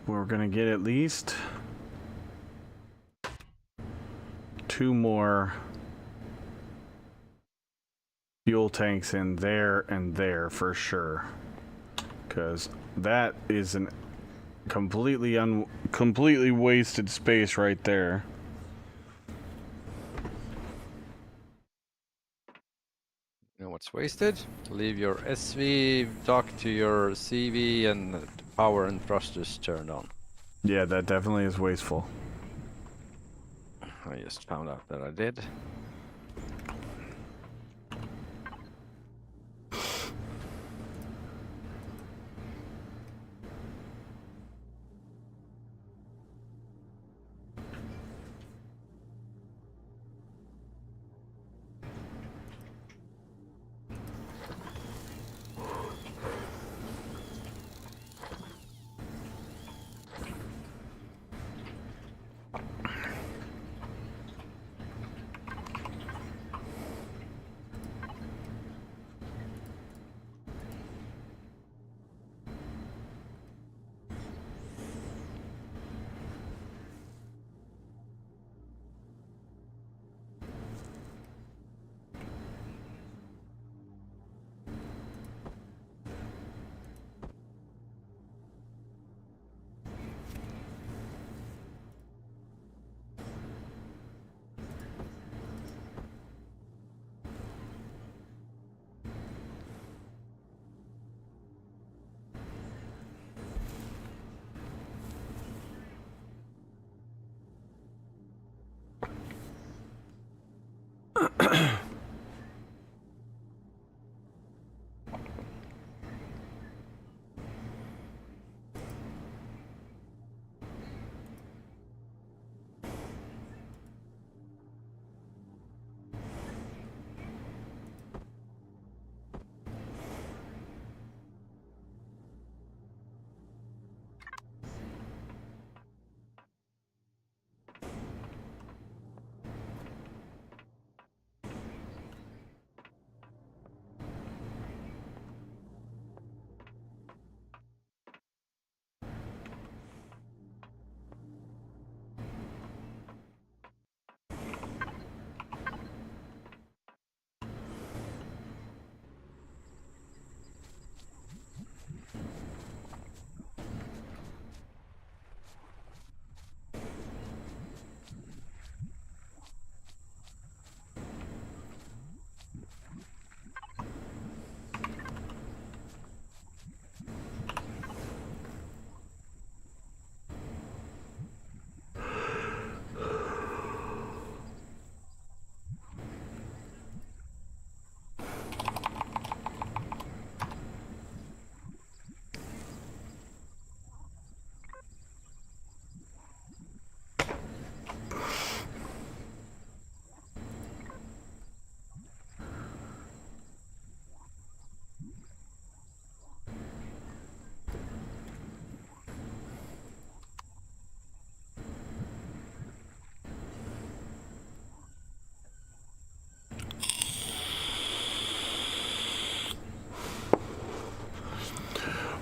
We're gonna get at least 2 more fuel tanks in there and there for sure, because that is an completely wasted space right there. You know what's wasted? Leave your SV dock to your CV and the power and thrusters turned on. Yeah, that definitely is wasteful. I just found out that I did.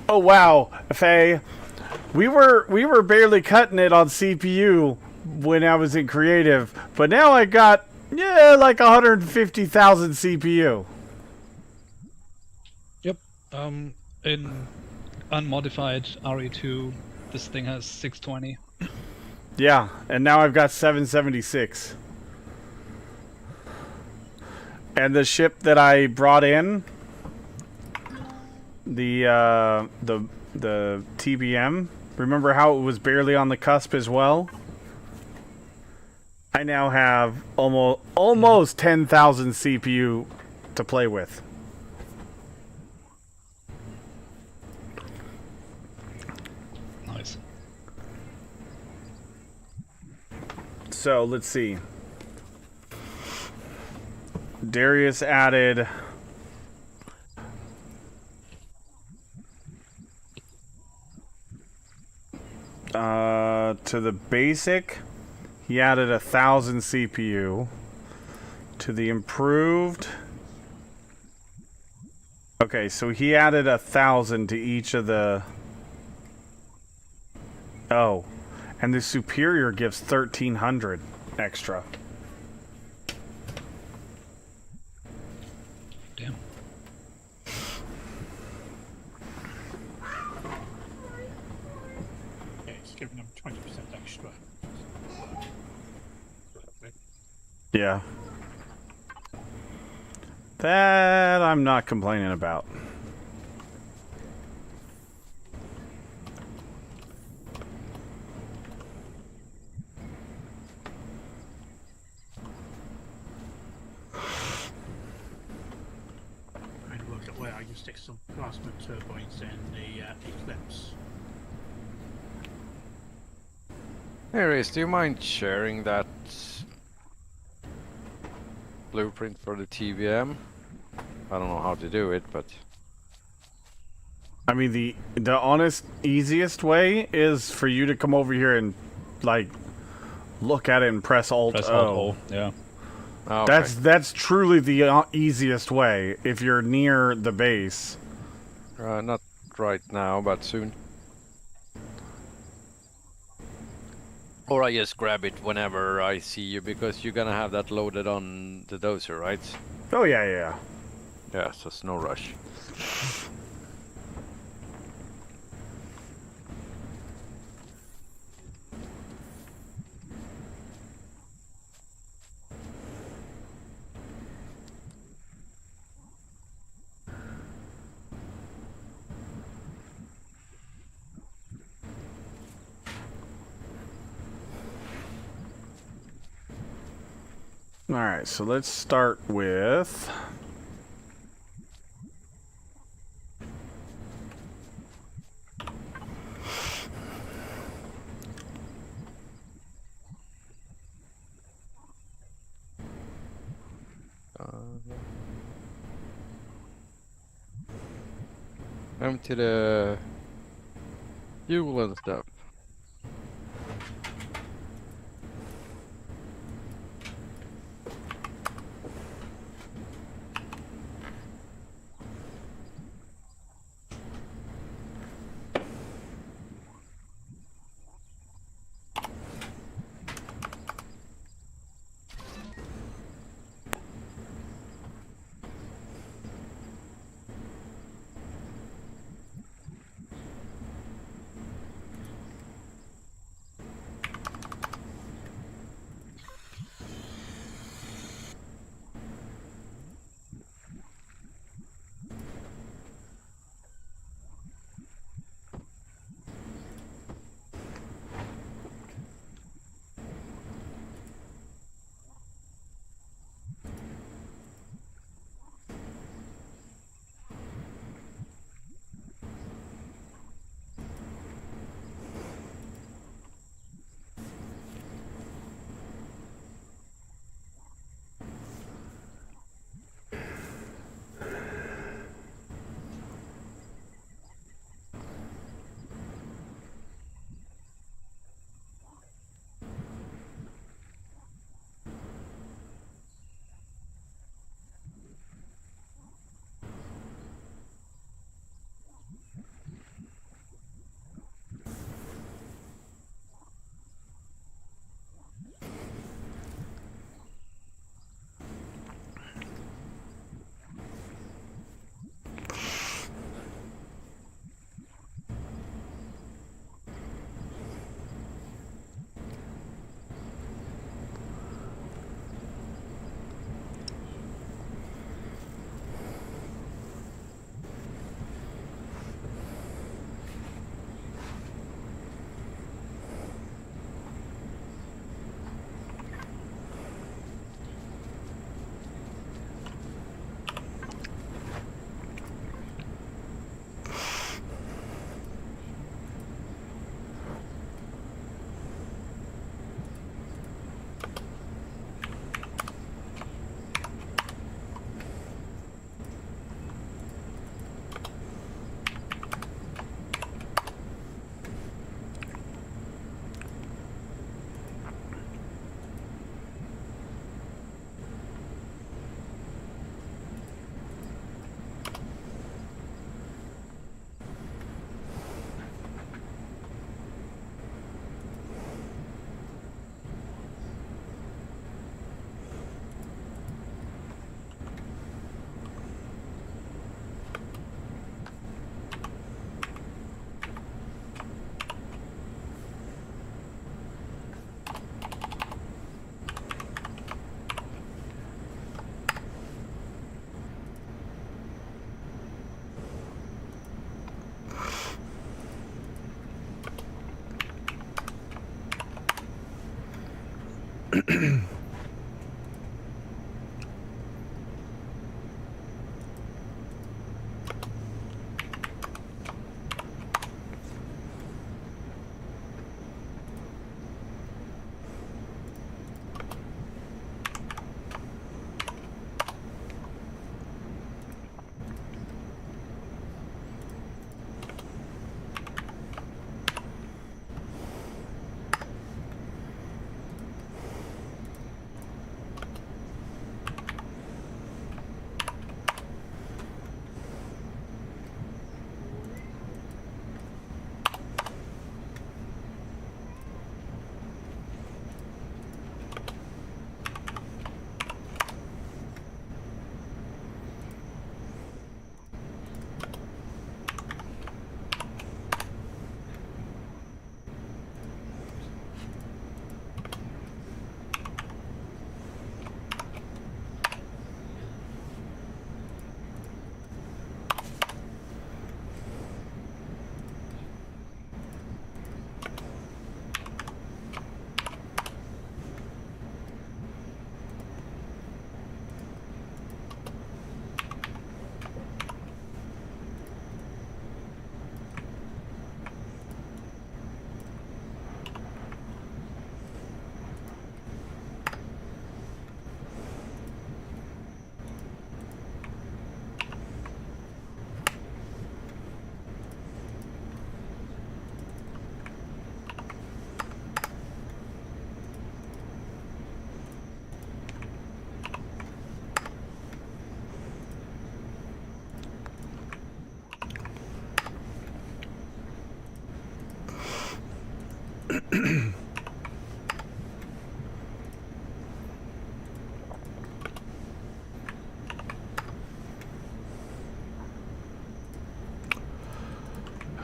Oh wow, Faye, We were barely cutting it on CPU when I was in creative, but now I got like 150,000 CPU. Yep. In unmodified RE2, this thing has 620. Yeah, and now I've got 776. And the ship that I brought in, the TBM, remember how it was barely on the cusp as well? I now have almost 10,000 CPU to play with. Nice. So let's see. Darius added to the basic, he added 1,000 CPU. To the improved, okay, so he added 1,000 to each of the. Oh, and the superior gives 1,300 extra. Damn. Yeah, it's giving them 20% extra. Yeah. That I'm not complaining about. Trying to work out where I can stick some plasma turbines in the Eclipse. Hey, Reese, do you mind sharing that blueprint for the TVM? I don't know how to do it, but I mean, the honest easiest way is for you to come over here and like look at it and press Alt Press O. Alt O, yeah. oh, okay. That's truly the easiest way if you're near the base. Not right now, but soon. Or I just grab it whenever I see you, because you're gonna have that loaded on the dozer, right? Oh yeah, yeah. Yeah, so it's no rush. All right, so let's start with. Empty the fuel and stuff.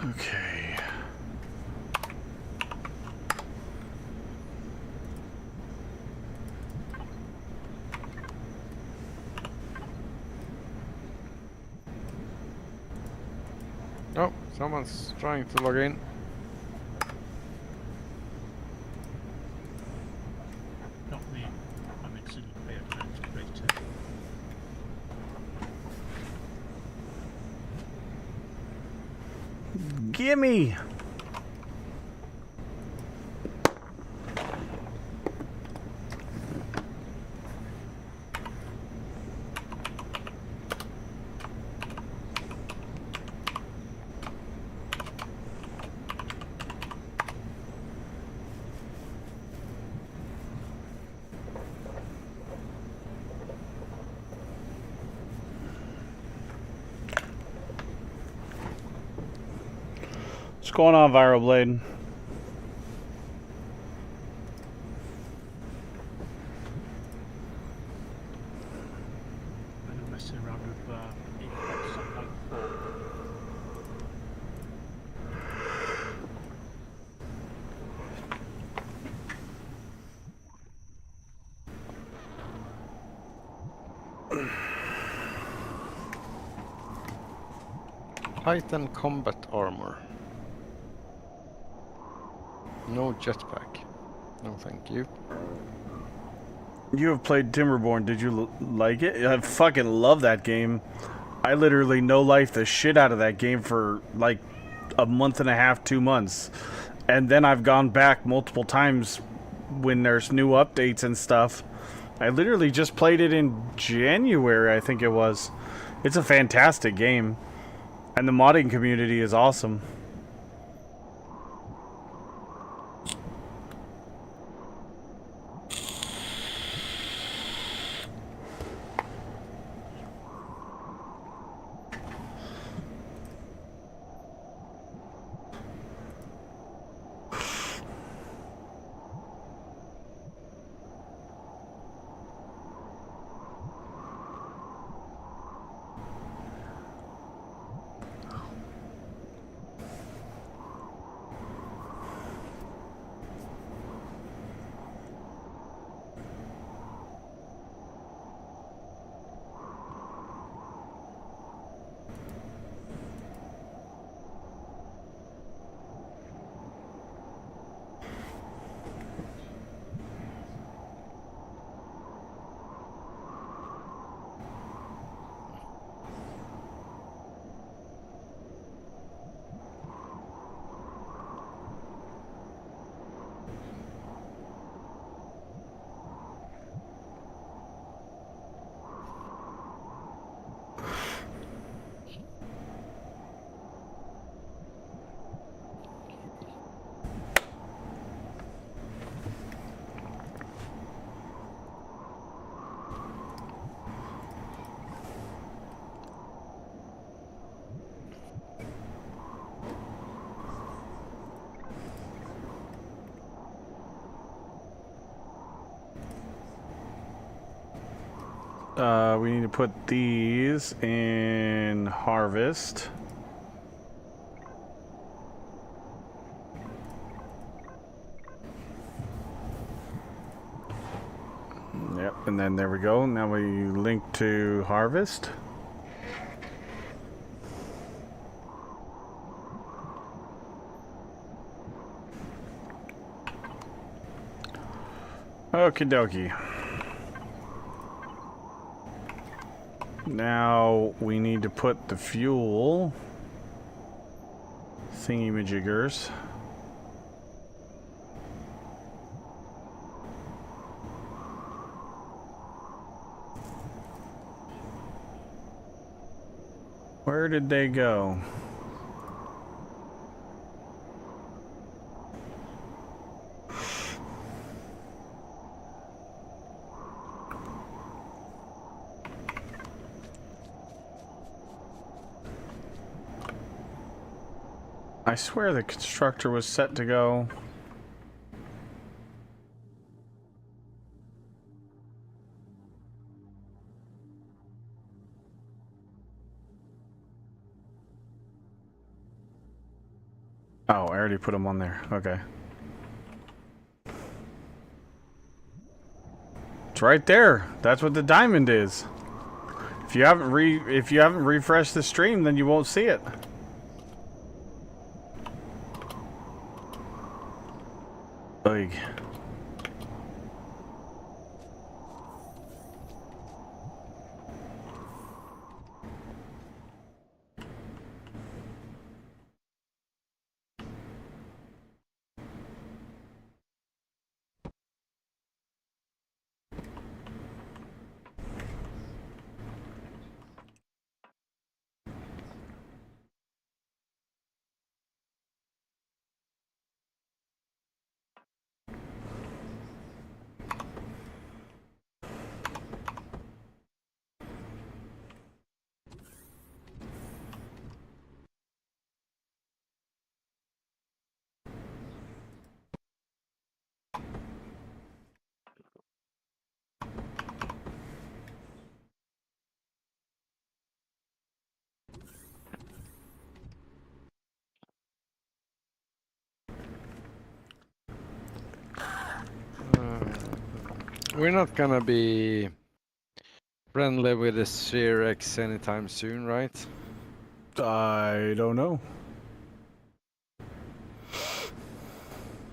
Okay. Oh, someone's trying to log in. Not me. I'm in single player creator. Gimme! What's going on, Viral Blade? I'm messing around with Apex on Night 4. Titan combat armor. No jetpack. No, thank you. You have played Timberborn. Did you like it? I fucking love that game. I literally no-life the shit out of that game for like a month and a half, 2 months. And then I've gone back multiple times when there's new updates and stuff. I literally just played it in January, I think it was. It's a fantastic game. And the modding community is awesome. We need to put these in harvest. Yep, and then there we go. Now we link to harvest. Okie dokie. Now we need to put the fuel thingy-majiggers. Where did they go? I swear the constructor was set to go. Oh, I already put them on there. Okay. It's right there. That's what the diamond is. If you haven't refreshed the stream, then you won't see it. Big. We're not gonna be friendly with the Sphere X anytime soon, right? I don't know.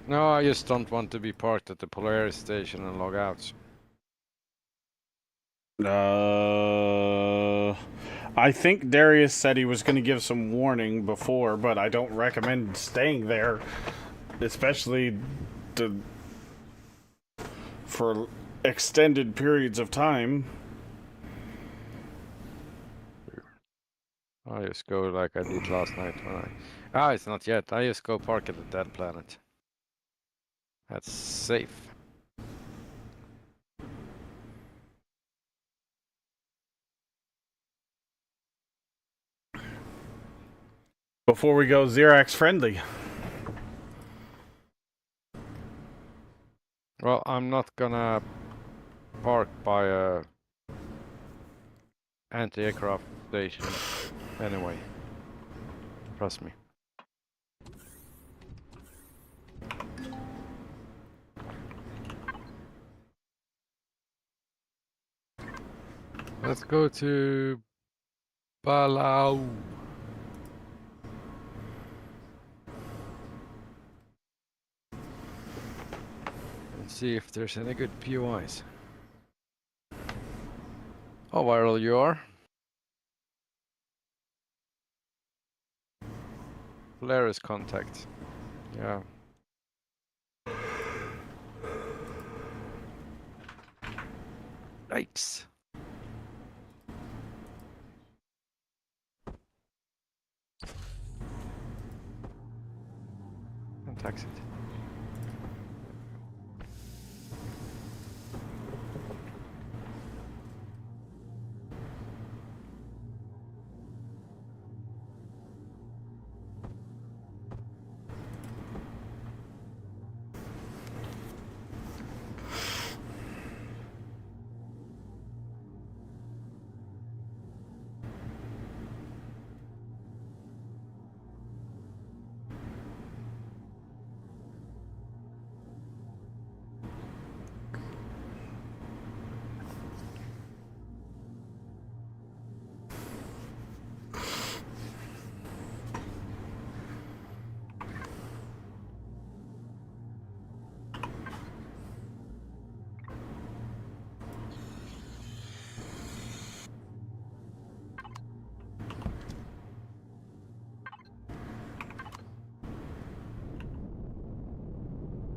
No, I just don't want to be parked at the Polaris station and log out. I think Darius said he was going to give some warning before, but I don't recommend staying there, especially for extended periods of time. I just go like I did last night when I... Ah, it's not yet. I just go park at the dead planet. That's safe. Before we go, Xerax friendly. Well, I'm not gonna park by a anti-aircraft station anyway. Trust me. Let's go to Palau. And see if there's any good POIs. How viral you are. Polaris contact. Yeah. Yikes. Contact it.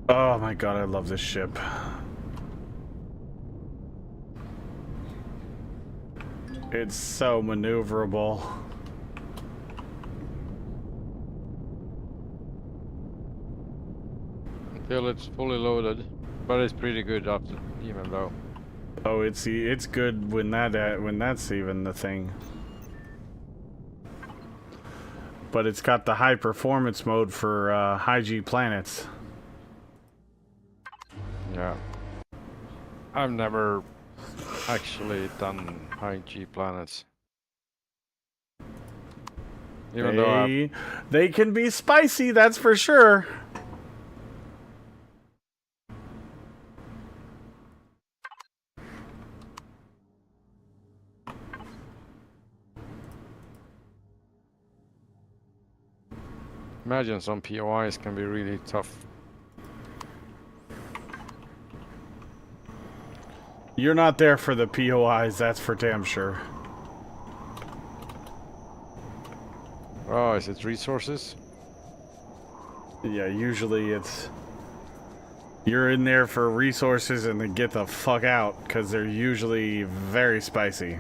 Oh my god, I love this ship. It's so maneuverable. Until it's fully loaded. But it's pretty good after, even though. Oh, it's good when that's even the thing. But it's got the high performance mode for high G planets. Yeah. I've never actually done high G planets. Even though they can be spicy, that's for sure. imagine some POIs can be really tough. You're not there for the POIs, that's for damn sure. Oh, is it resources? Yeah, usually it's... You're in there for resources and then get the fuck out, because they're usually very spicy.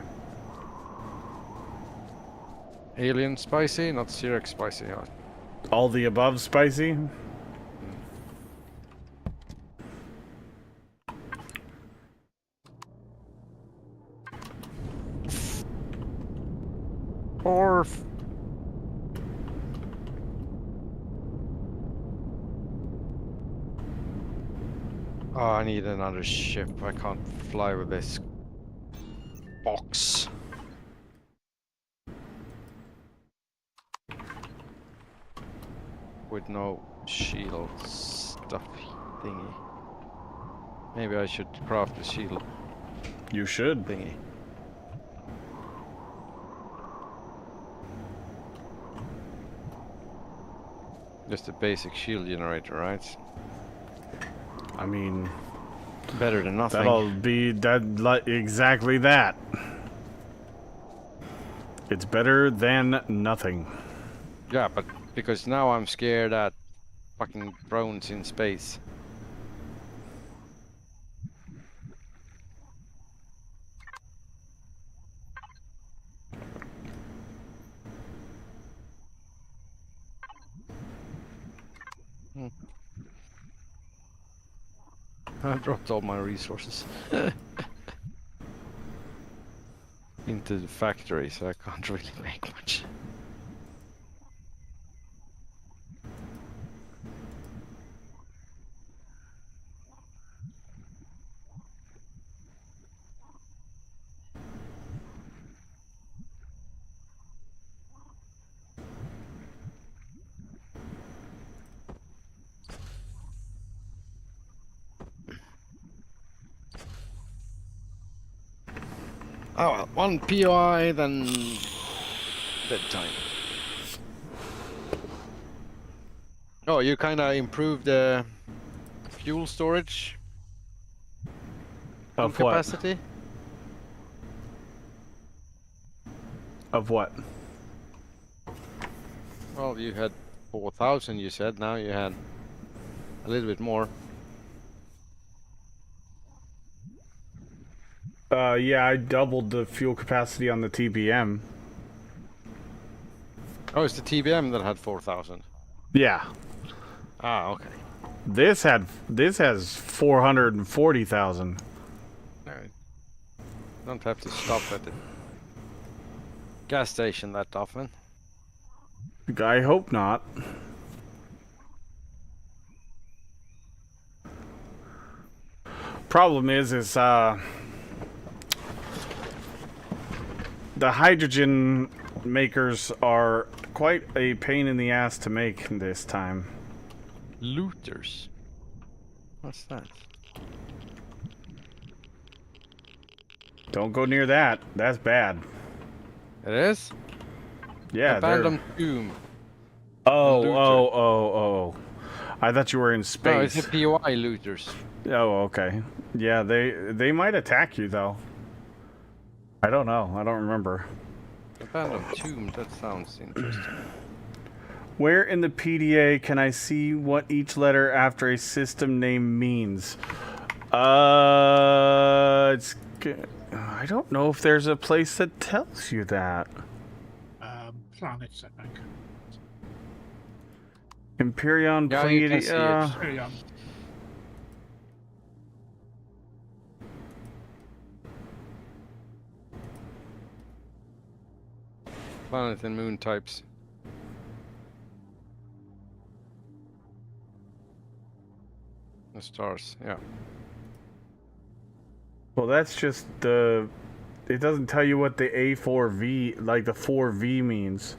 Alien spicy, not Syrax spicy. All the above spicy? Or... Oh, I need another ship. I can't fly with this box. With no shield stuff thingy. Maybe I should craft a shield You should. thingy. Just a basic shield generator, right? I mean... Better than nothing. That'll be exactly that. It's better than nothing. Yeah, but because now I'm scared at fucking drones in space. I dropped all my resources into the factory, so I can't really make much. Oh well, one POI, then bedtime. Oh, you kinda improved the fuel storage? Of fuel what? capacity? Of what? Well, you had 4,000, you said. Now you had a little bit more. Yeah, I doubled the fuel capacity on the TBM. Oh, it's the TBM that had 4,000. Yeah. Ah, okay. This has 440,000. No, don't have to stop at the gas station that often. I hope not. Problem is the hydrogen makers are quite a pain in the ass to make this time. Looters. What's that? Don't go near that. That's bad. It is? Yeah, they're... Abandoned tomb. Oh, looter. oh. I thought you were in No, space. it's a POI looters. Oh, okay. Yeah, they might attack you though. I don't know. I don't remember. Abandoned tomb, that sounds interesting. Where in the PDA can I see what each letter after a system name means? I don't know if there's a place that tells you that. Planets, I think. Imperion, Yeah, you can see it. Very, Planet and moon types. The stars, yeah. Well, that's just the... It doesn't tell you what the A4V, like the 4V means.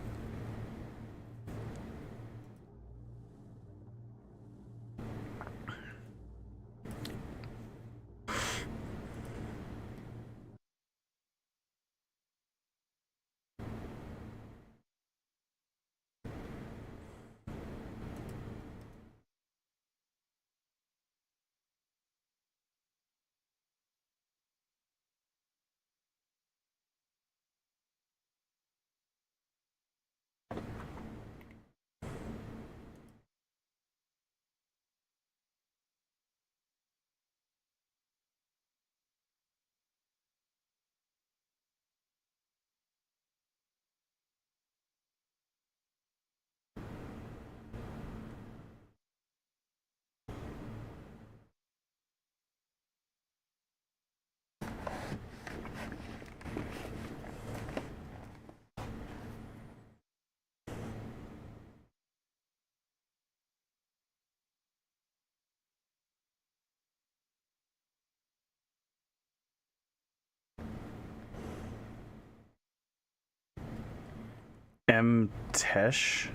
M-Tesh?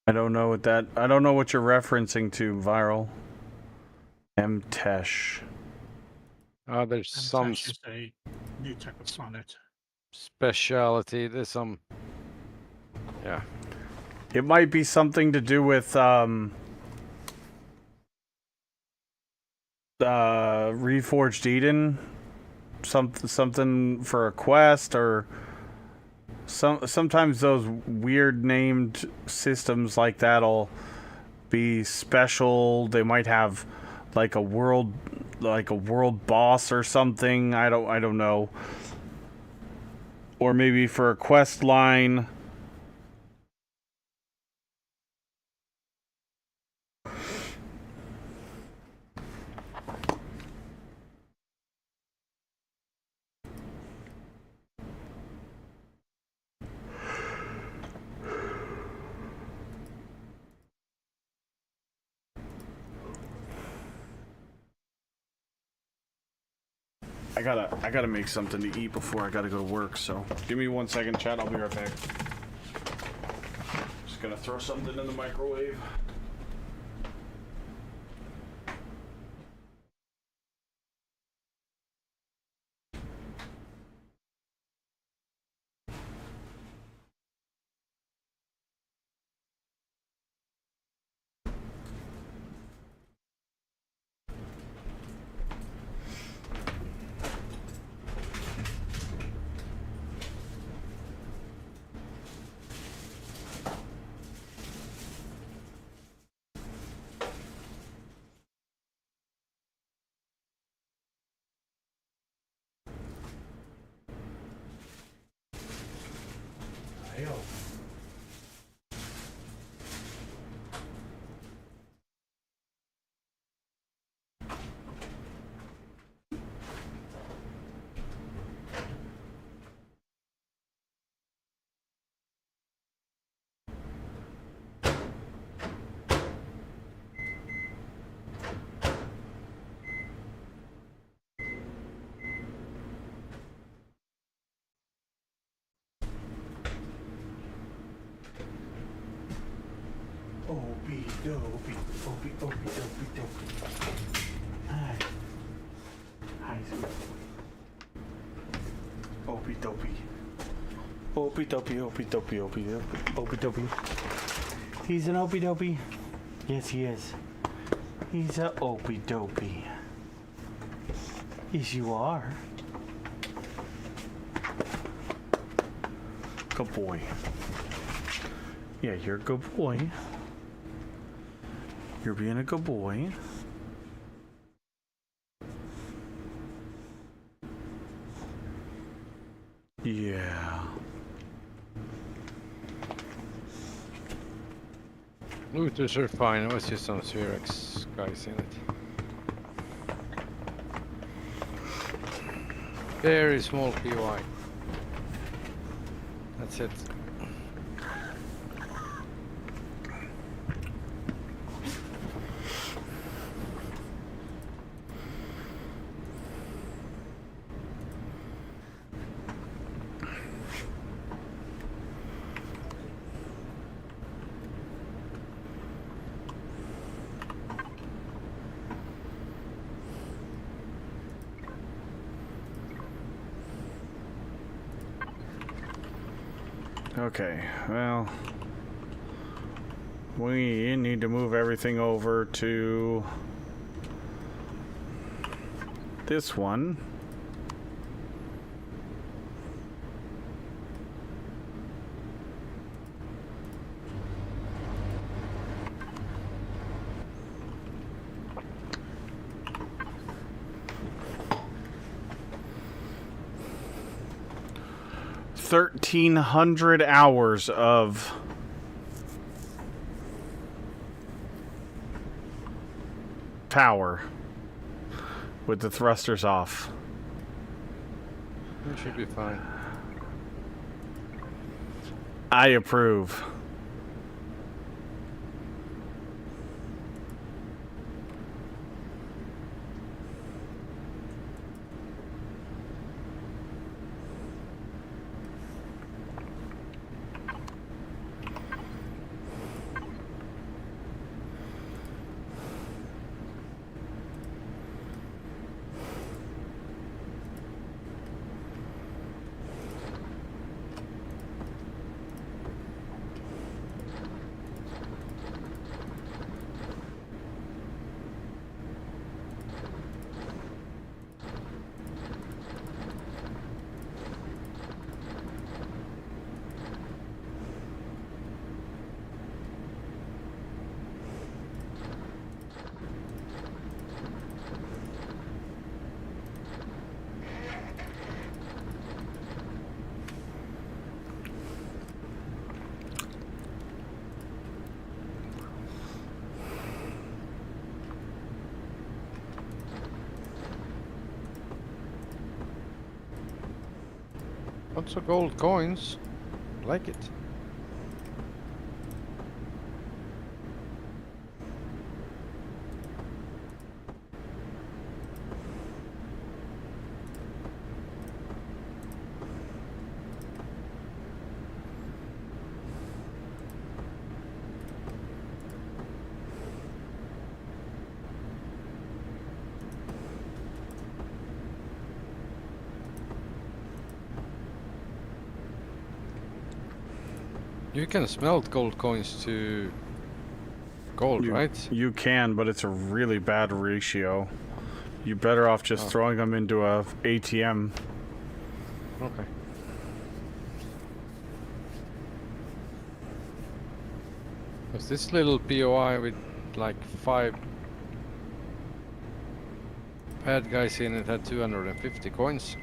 I don't know what that... I don't know what you're referencing to, Viral. M-Tesh. There's some is a new type of planet. speciality. There's some... Yeah. It might be something to do with, Reforged Eden? Something for a quest, or... Sometimes those weird named systems like that'll be special. They might have like a world boss or something. I don't know. Or maybe for a quest line. I gotta make something to eat before I gotta go to work, so give me 1 second, chat, I'll be right back. Just gonna throw something in the microwave. Opie dopey. Hi. Hi, sweet. Opie dopey. Opie dopey. He's an opie dopey. Yes, he is. He's a opie dopey. Yes, you are. Good boy. Yeah, you're a good boy. You're being a good boy. Yeah. Looters are fine. It was just some Xerox guys in it. Very small POI. That's it. Okay, well, we need to move everything over to this one. $1,300 hours of power with the thrusters off. It should be fine. I approve. Lots of gold coins. Like it. You can smelt gold coins to gold, right? You can, but it's a really bad ratio. You're better off just throwing them into a ATM. Okay. Because this little POI with like 5 bad guys in it had 250 coins.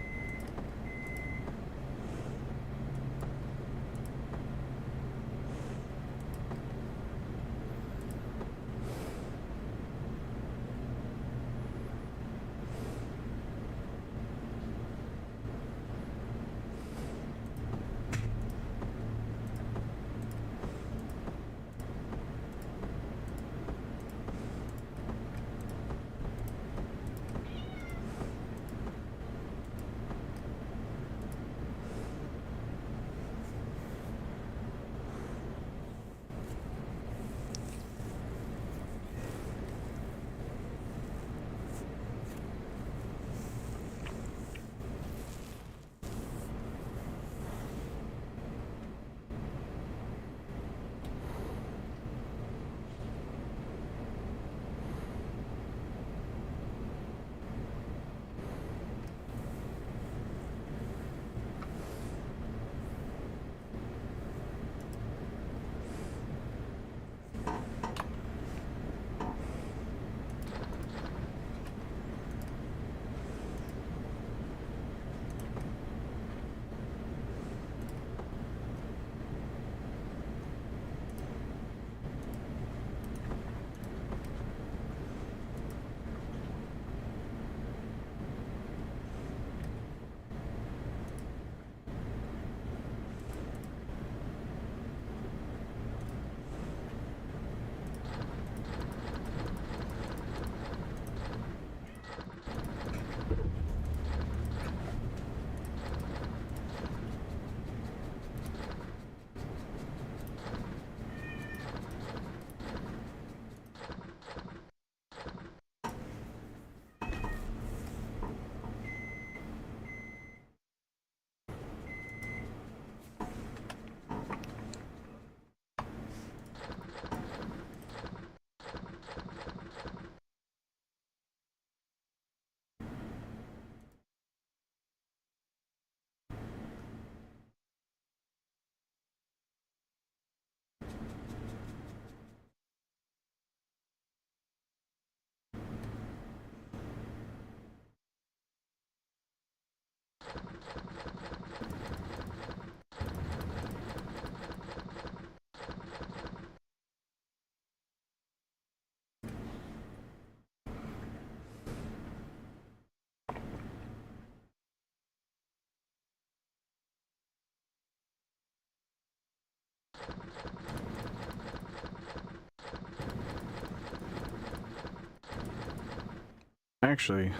Actually,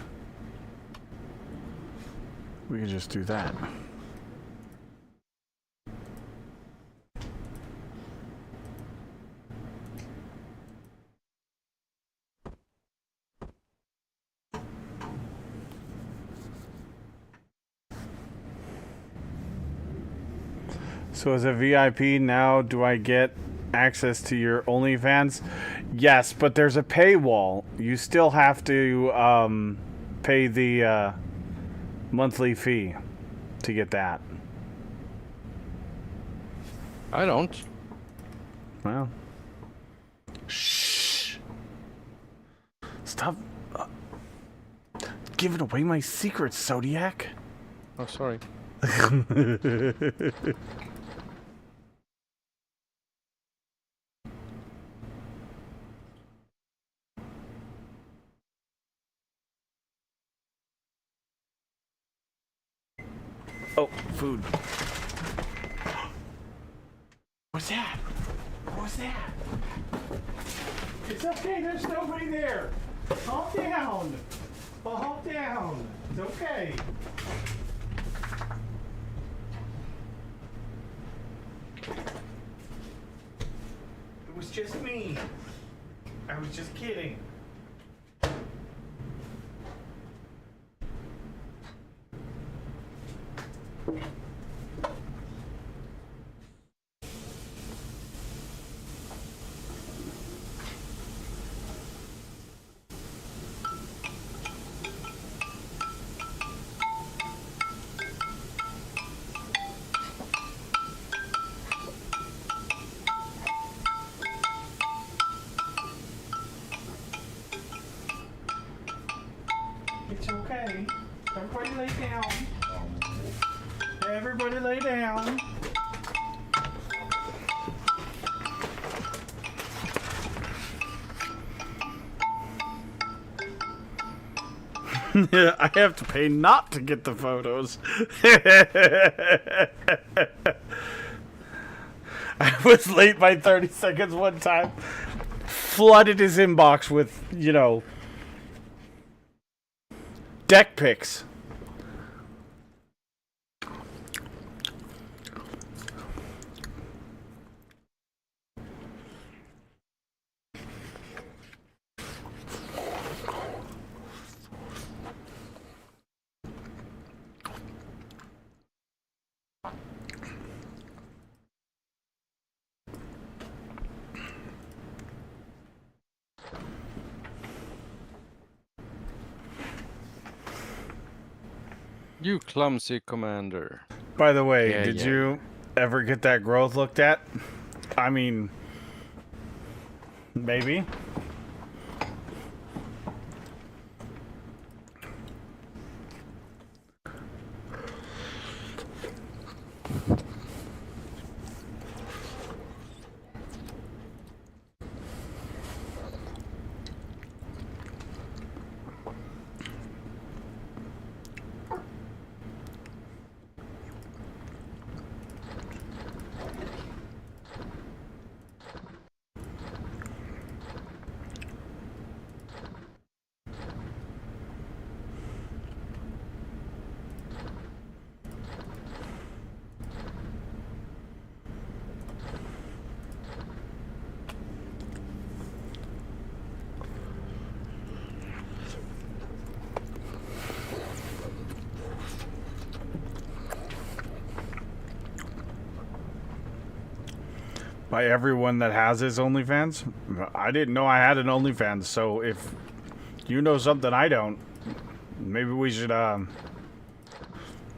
we could just do that. So as a VIP now, do I get access to your OnlyFans? Yes, but there's a paywall. You still have to pay the monthly fee to get that. I don't. Well, shh. Stop giving away my secrets, Zodiac. Oh, sorry. Oh, food. What's that? What's that? It's okay, there's nobody there. Calm down. Calm down. It's okay. It was just me. I was just kidding. It's okay. Everybody lay down. Everybody lay down. I have to pay not to get the photos. I was late by 30 seconds one time. Flooded his inbox with, you know, deck pics. You clumsy commander. By the way, Yeah, did yeah. you ever get that growth looked at? I mean, maybe. By everyone that has his OnlyFans? I didn't know I had an OnlyFans, so if you know something I don't, maybe we should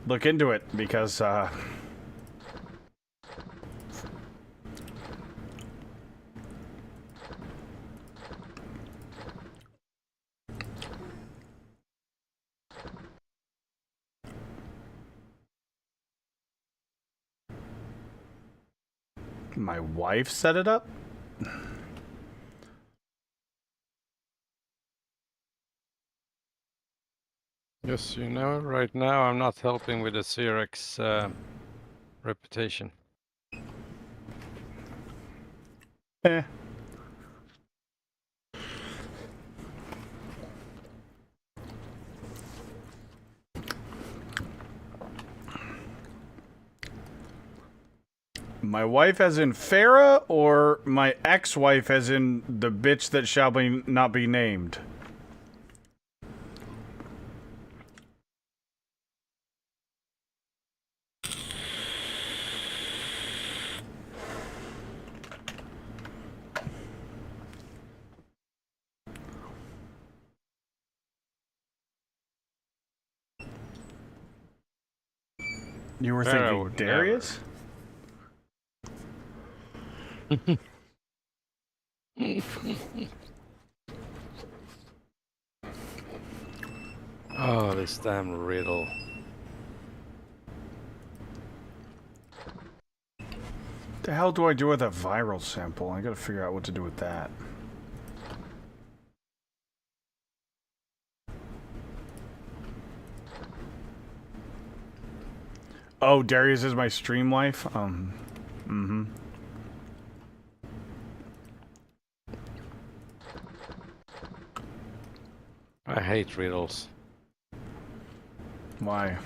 look into it, because my wife set it up? Yes, you know, right now I'm not helping with the Xerox reputation. My wife as in Farah, or my ex-wife as in the bitch that shall not be named? You were Farah thinking would Darius? Oh, this damn riddle. The hell do I do with a viral sample? I gotta figure out what to do with that. Oh, Darius is my stream wife? Mm-hmm. I hate riddles. Why?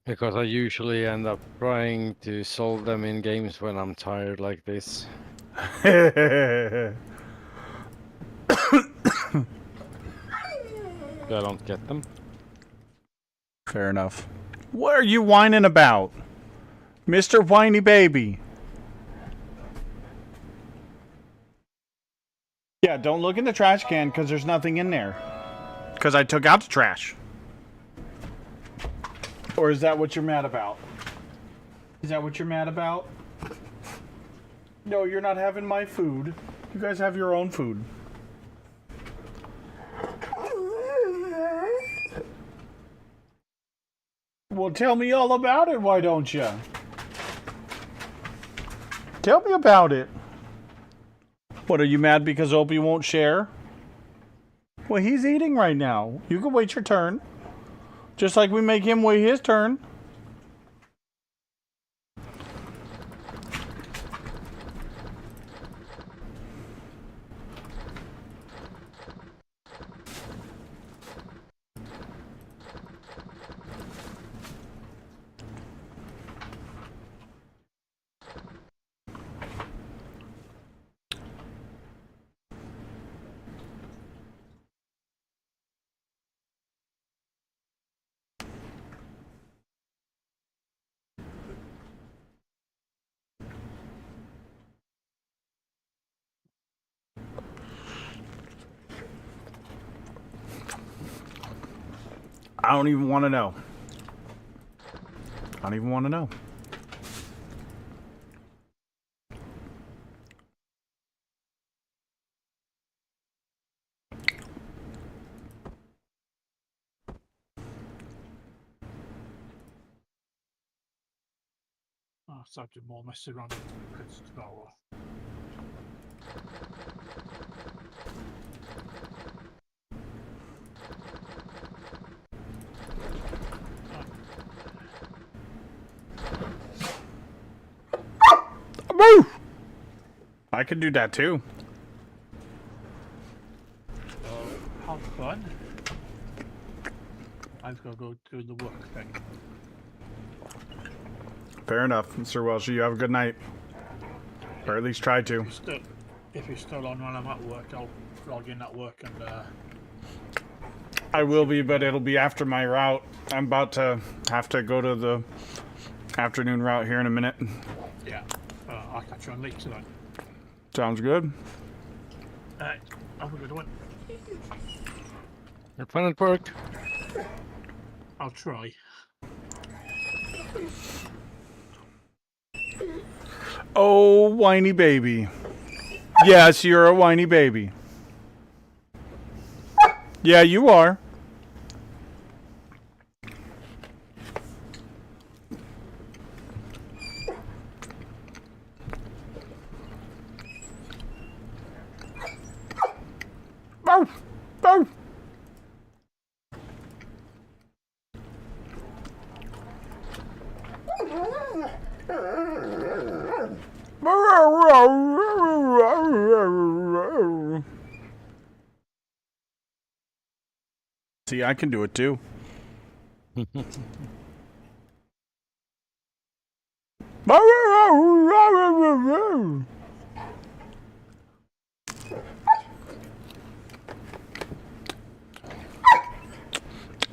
Because I usually end up trying to solve them in games when I'm tired like this. I don't get them. Fair enough. What are you whining about? Mr. Whiny Baby. Yeah, don't look in the trash can because there's nothing in there. Because I took out the trash. Or is that what you're mad about? Is that what you're mad about? No, you're not having my food. You guys have your own food. Well, tell me all about it, why don't you? Tell me about it. What, are you mad because Opie won't share? Well, he's eating right now. You can wait your turn. Just like we make him wait his turn. I don't even want to know. I don't even want to know. Oh, so I do more mess around with kids to go. Woo! I could do that too. Have fun. I've got to go do the work thing. Fair enough, Sir Welsh. You have a good night. Or at least try to. If you're still on when I'm at work, I'll log in at work and I will be, but it'll be after my route. I'm about to have to go to the afternoon route here in a minute. yeah, I'll catch you on later then. Sounds good. Alright, have a good one. Have fun at work. I'll try. Oh, whiny baby. Yes, you're a whiny baby. Yeah, you are. Bow, bow. See, I can do it too.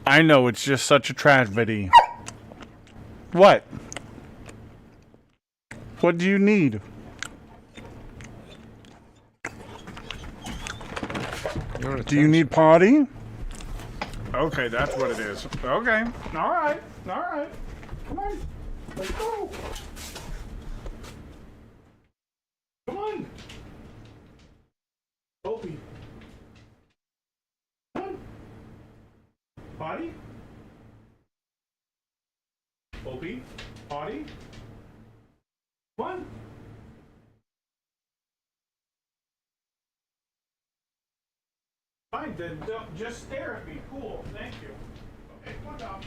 I know, it's just such a tragedy. What? What do you need? Do you need potty? Okay, that's what it is. Okay. Alright. Alright. Come on. Let's go. Come on. Opie. Come on. Potty? Opie? Potty? Come on. Fine, then don't just stare at me. Cool, thank you. Okay, come on down.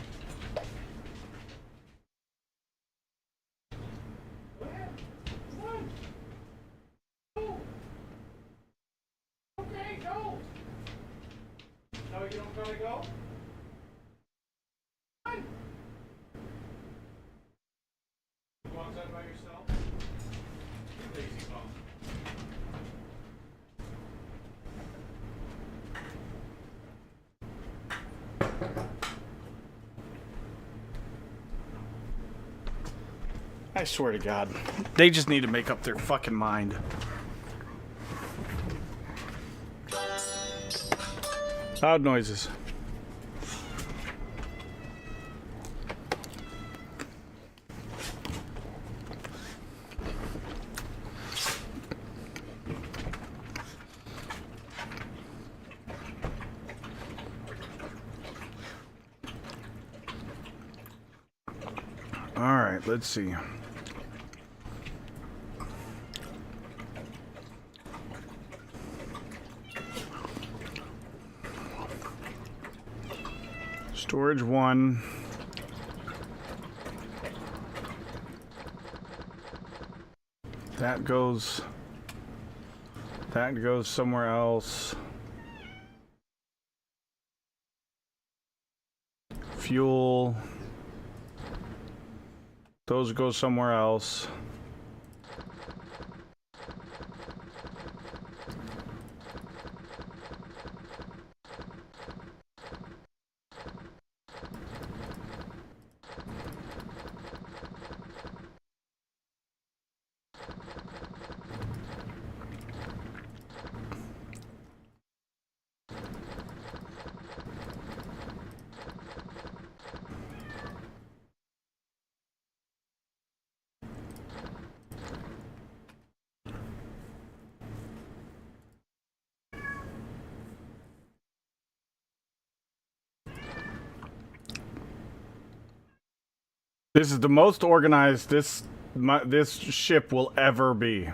Go ahead. Come on. Go. Okay, go. No, you don't gotta go? Fine. You go outside by yourself? You lazy bum. I swear to God, they just need to make up their fucking mind. Loud noises. All right, let's see. Storage 1. That goes somewhere else. Fuel. Those go somewhere else. This is the most organized this ship will ever be.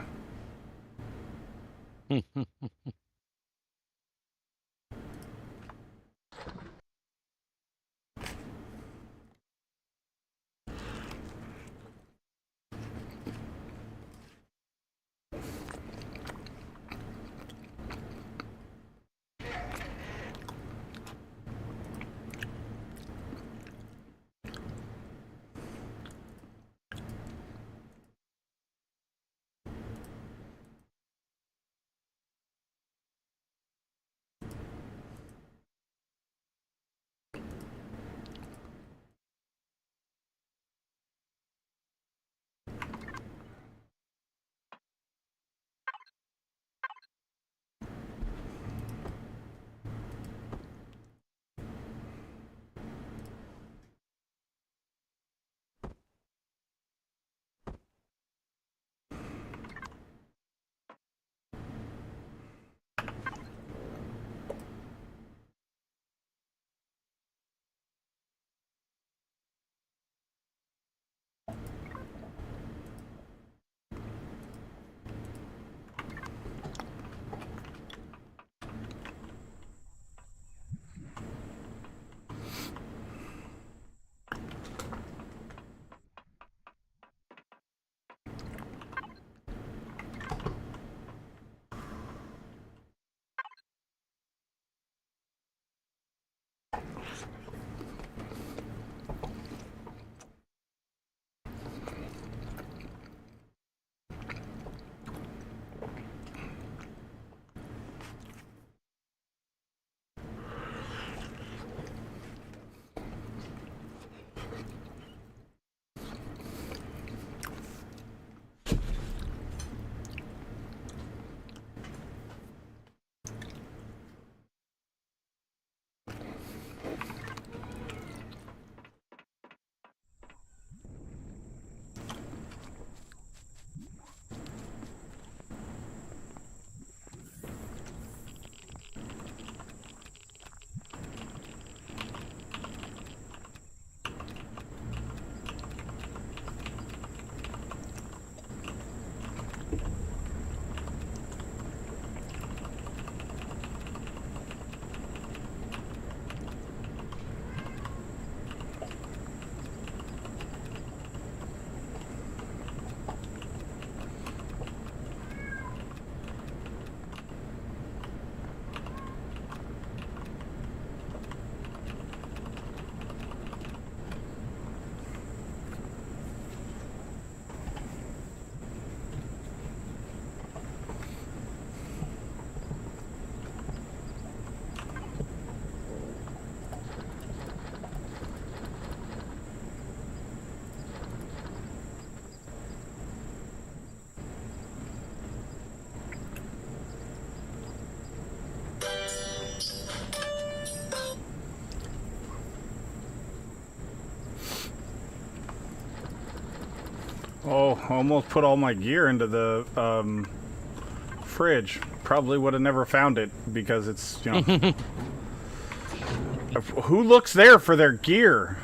Oh, almost put all my gear into the fridge. Probably would have never found it because it's, you know. Who looks there for their gear?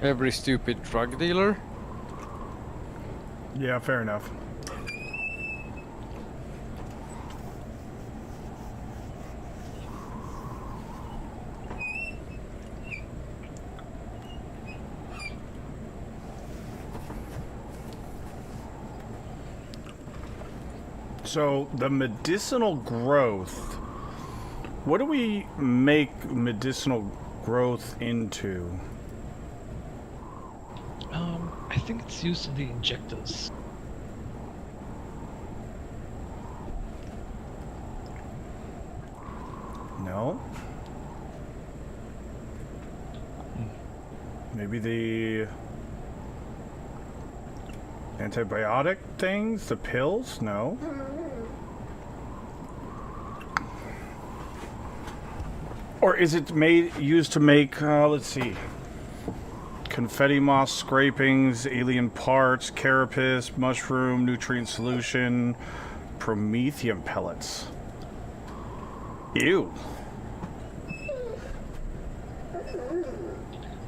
Every stupid drug dealer? Yeah, fair enough. So, the medicinal growth. What do we make medicinal growth into? I think it's used in the injectors. No? Maybe the antibiotic things? The pills? No. Or is it used to make, let's see, confetti moss scrapings, alien parts, carapace, mushroom, nutrient solution, promethium pellets. Ew.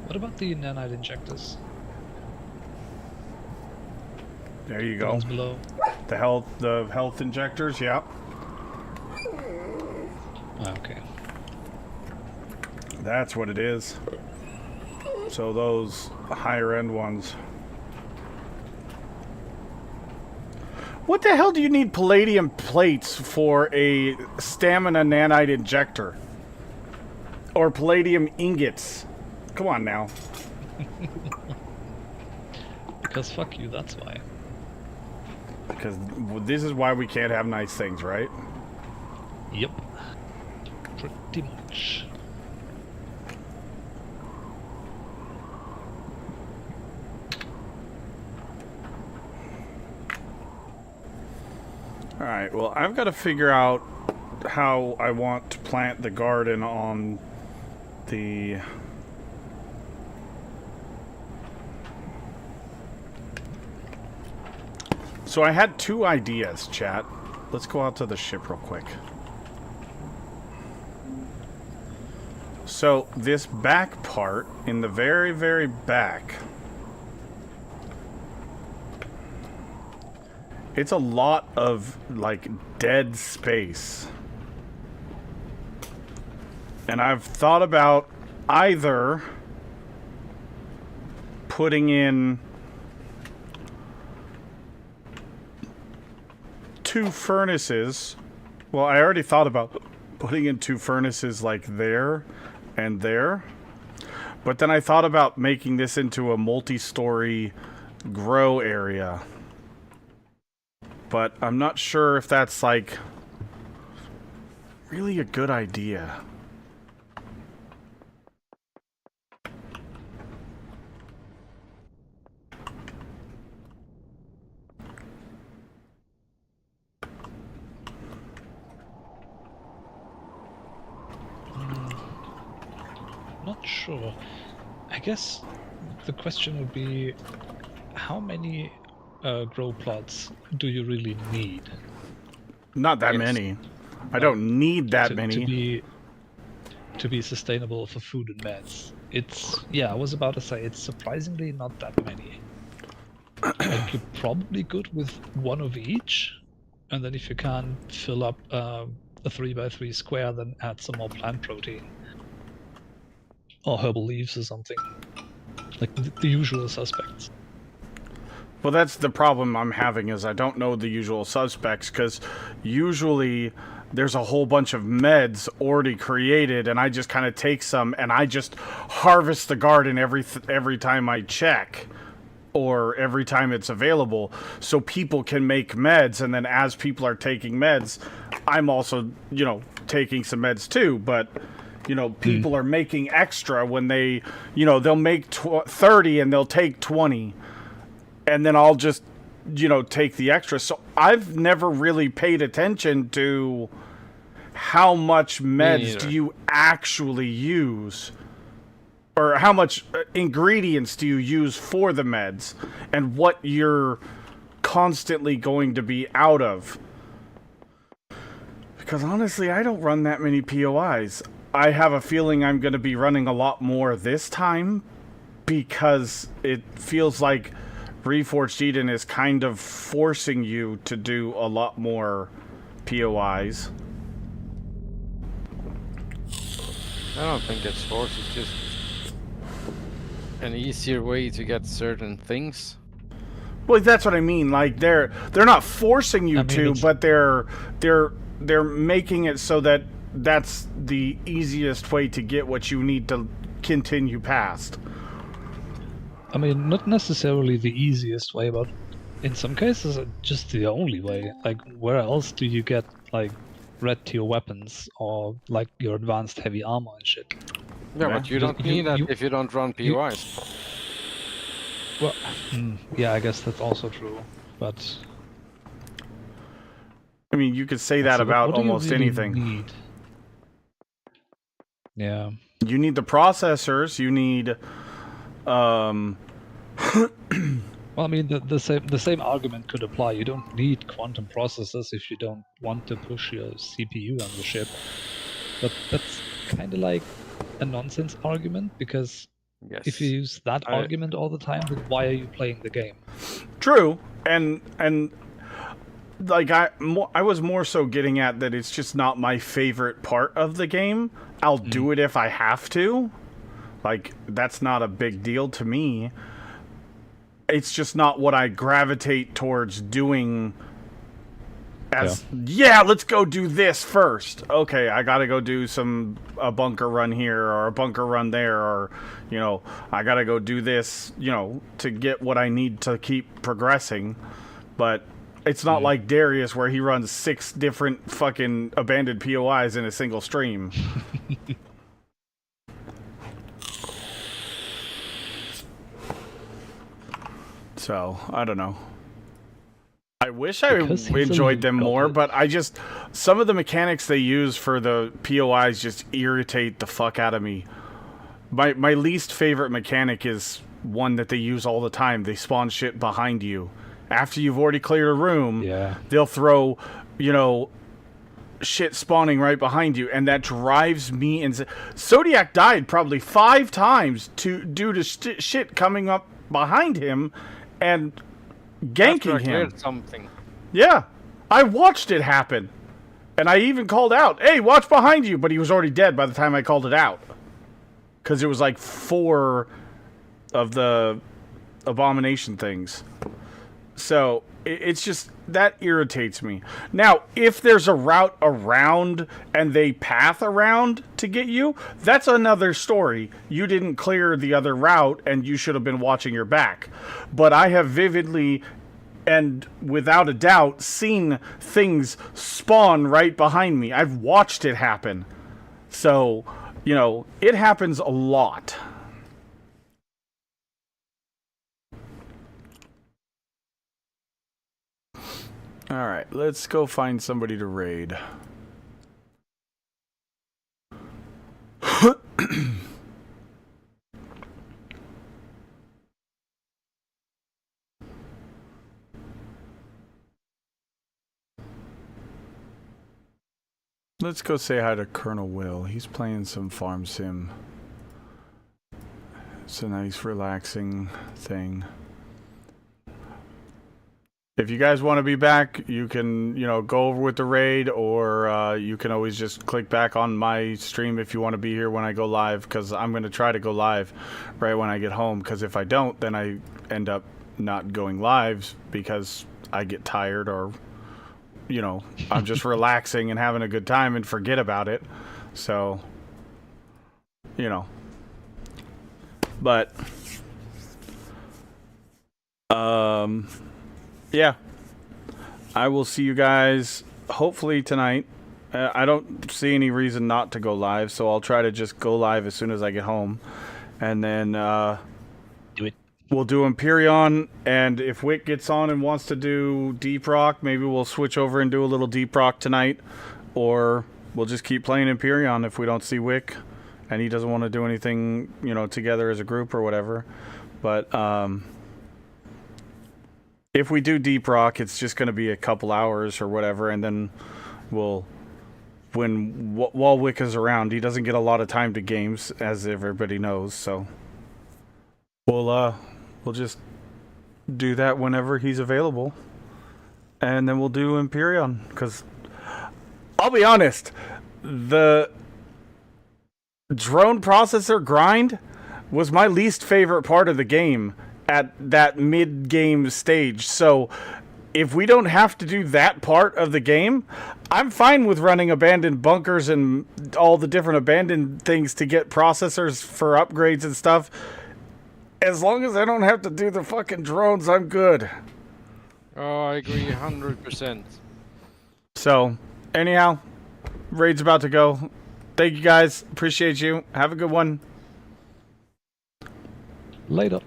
What about the nanite injectors? There you The go. ones below. The health injectors, yeah. Ah, okay. That's what it is. So those higher end ones. What the hell do you need palladium plates for a stamina nanite injector? Or palladium ingots? Come on now. Because fuck you, that's why. Because this is why we can't have nice things, right? Yep. Pretty much. Alright, well, I've got to figure out how I want to plant the garden on the... So I had two ideas, chat. Let's go out to the ship real quick. So, this back part, in the very, very back... It's a lot of, like, dead space. And I've thought about either putting in 2 furnaces. Well, I already thought about putting in 2 furnaces like there and there. But then I thought about making this into a multi-story grow area. But I'm not sure if that's, like, really a good idea. Not sure. I guess the question would be, how many grow plots do you really need? Not that many. I don't need that many. To be sustainable for food and meds. It's, yeah, I was about to say, it's surprisingly not that many. Like, you're probably good with 1 of each, and then if you can fill up a 3x3 square, then add some more plant protein. Or herbal leaves or something. Like the usual suspects. Well, that's the problem I'm having is I don't know the usual suspects because usually there's a whole bunch of meds already created and I just kind of take some and I just harvest the garden every time I check or every time it's available so people can make meds, and then as people are taking meds, I'm also, you know, taking some meds too, but you know, people are making extra when they, you know, they'll make 30 and they'll take 20. And then I'll just, you know, take the extra. So I've never really paid attention to how much meds do you actually use, or how much ingredients do you use for the meds, and what you're constantly going to be out of. Because honestly, I don't run that many POIs. I have a feeling I'm going to be running a lot more this time because it feels like Reforged Eden is kind of forcing you to do a lot more POIs. I don't think it's forced, it's just an easier way to get certain things. Well, that's what I mean. Like they're not forcing you to, but they're making it so that that's the easiest way to get what you need to continue past. I mean, not necessarily the easiest way, but in some cases, just the only way. Like, where else do you get, like, red tier weapons or, like, your advanced heavy armor and shit? Yeah, but you don't need that if you don't run POIs. Well, yeah, I guess that's also true, but... I mean, you could say that about almost anything. Need? Yeah. You need the processors, you need... Well, I mean, the same argument could apply. You don't need quantum processors if you don't want to push your CPU on the ship. But that's kind of like a nonsense argument, because if you use that argument all the time, then why are you playing the game? True, and like I was more so getting at that it's just not my favorite part of the game. I'll do it if I have to. Like, that's not a big deal to me. It's just not what I gravitate towards doing as, yeah, let's go do this first. Okay, I gotta go do a bunker run here or a bunker run there, or, you know, I gotta go do this, you know, to get what I need to keep progressing. But it's not like Darius where he runs 6 different fucking abandoned POIs in a single stream. So, I don't know. I wish I enjoyed them more, but some of the mechanics they use for the POIs just irritate the fuck out of me. My least favorite mechanic is one that they use all the time. They spawn shit behind you. After you've already cleared a room, they'll throw, you know, shit spawning right behind you, and that drives me insane. Zodiac died probably 5 times due to shit coming up behind him and ganking him. Something. Yeah, I watched it happen, and I even called out, "Hey, watch behind you!" But he was already dead by the time I called it out, because it was like 4 of the abomination things. So it's just that irritates me. Now, if there's a route around and they path around to get you, that's another story. You didn't clear the other route and you should have been watching your back. But I have vividly and without a doubt seen things spawn right behind me. I've watched it happen. So, you know, it happens a lot. Alright, let's go find somebody to raid. Let's go say hi to Colonel Will. He's playing some farm sim. It's a nice, relaxing thing. If you guys want to be back, you can, you know, go over with the raid, or you can always just click back on my stream if you want to be here when I go live, because I'm going to try to go live right when I get home, because if I don't, then I end up not going live because I get tired or, you know, I'm just relaxing and having a good time and forget about it. So, you know. But, yeah. I will see you guys hopefully tonight. I don't see any reason not to go live, so I'll try to just go live as soon as I get home. And then, Do it. we'll do Empyrean, and if Wick gets on and wants to do Deep Rock, maybe we'll switch over and do a little Deep Rock tonight. Or we'll just keep playing Empyrean if we don't see Wick, and he doesn't want to do anything, you know, together as a group or whatever. But, if we do Deep Rock, it's just going to be a couple hours or whatever, and then we'll... while Wick is around, he doesn't get a lot of time to games, as everybody knows, so... We'll just do that whenever he's available. And then we'll do Empyrean, because... I'll be honest, the drone processor grind was my least favorite part of the game at that mid-game stage. So if we don't have to do that part of the game, I'm fine with running abandoned bunkers and all the different abandoned things to get processors for upgrades and stuff. As long as I don't have to do the fucking drones, I'm good. Oh, I agree 100%. So, anyhow, raid's about to go. Thank you guys. Appreciate you. Have a good one. Later.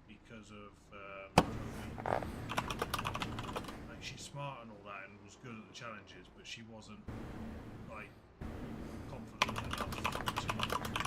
Because of like she's smart and all that and was good at the challenges, but she wasn't like confident enough to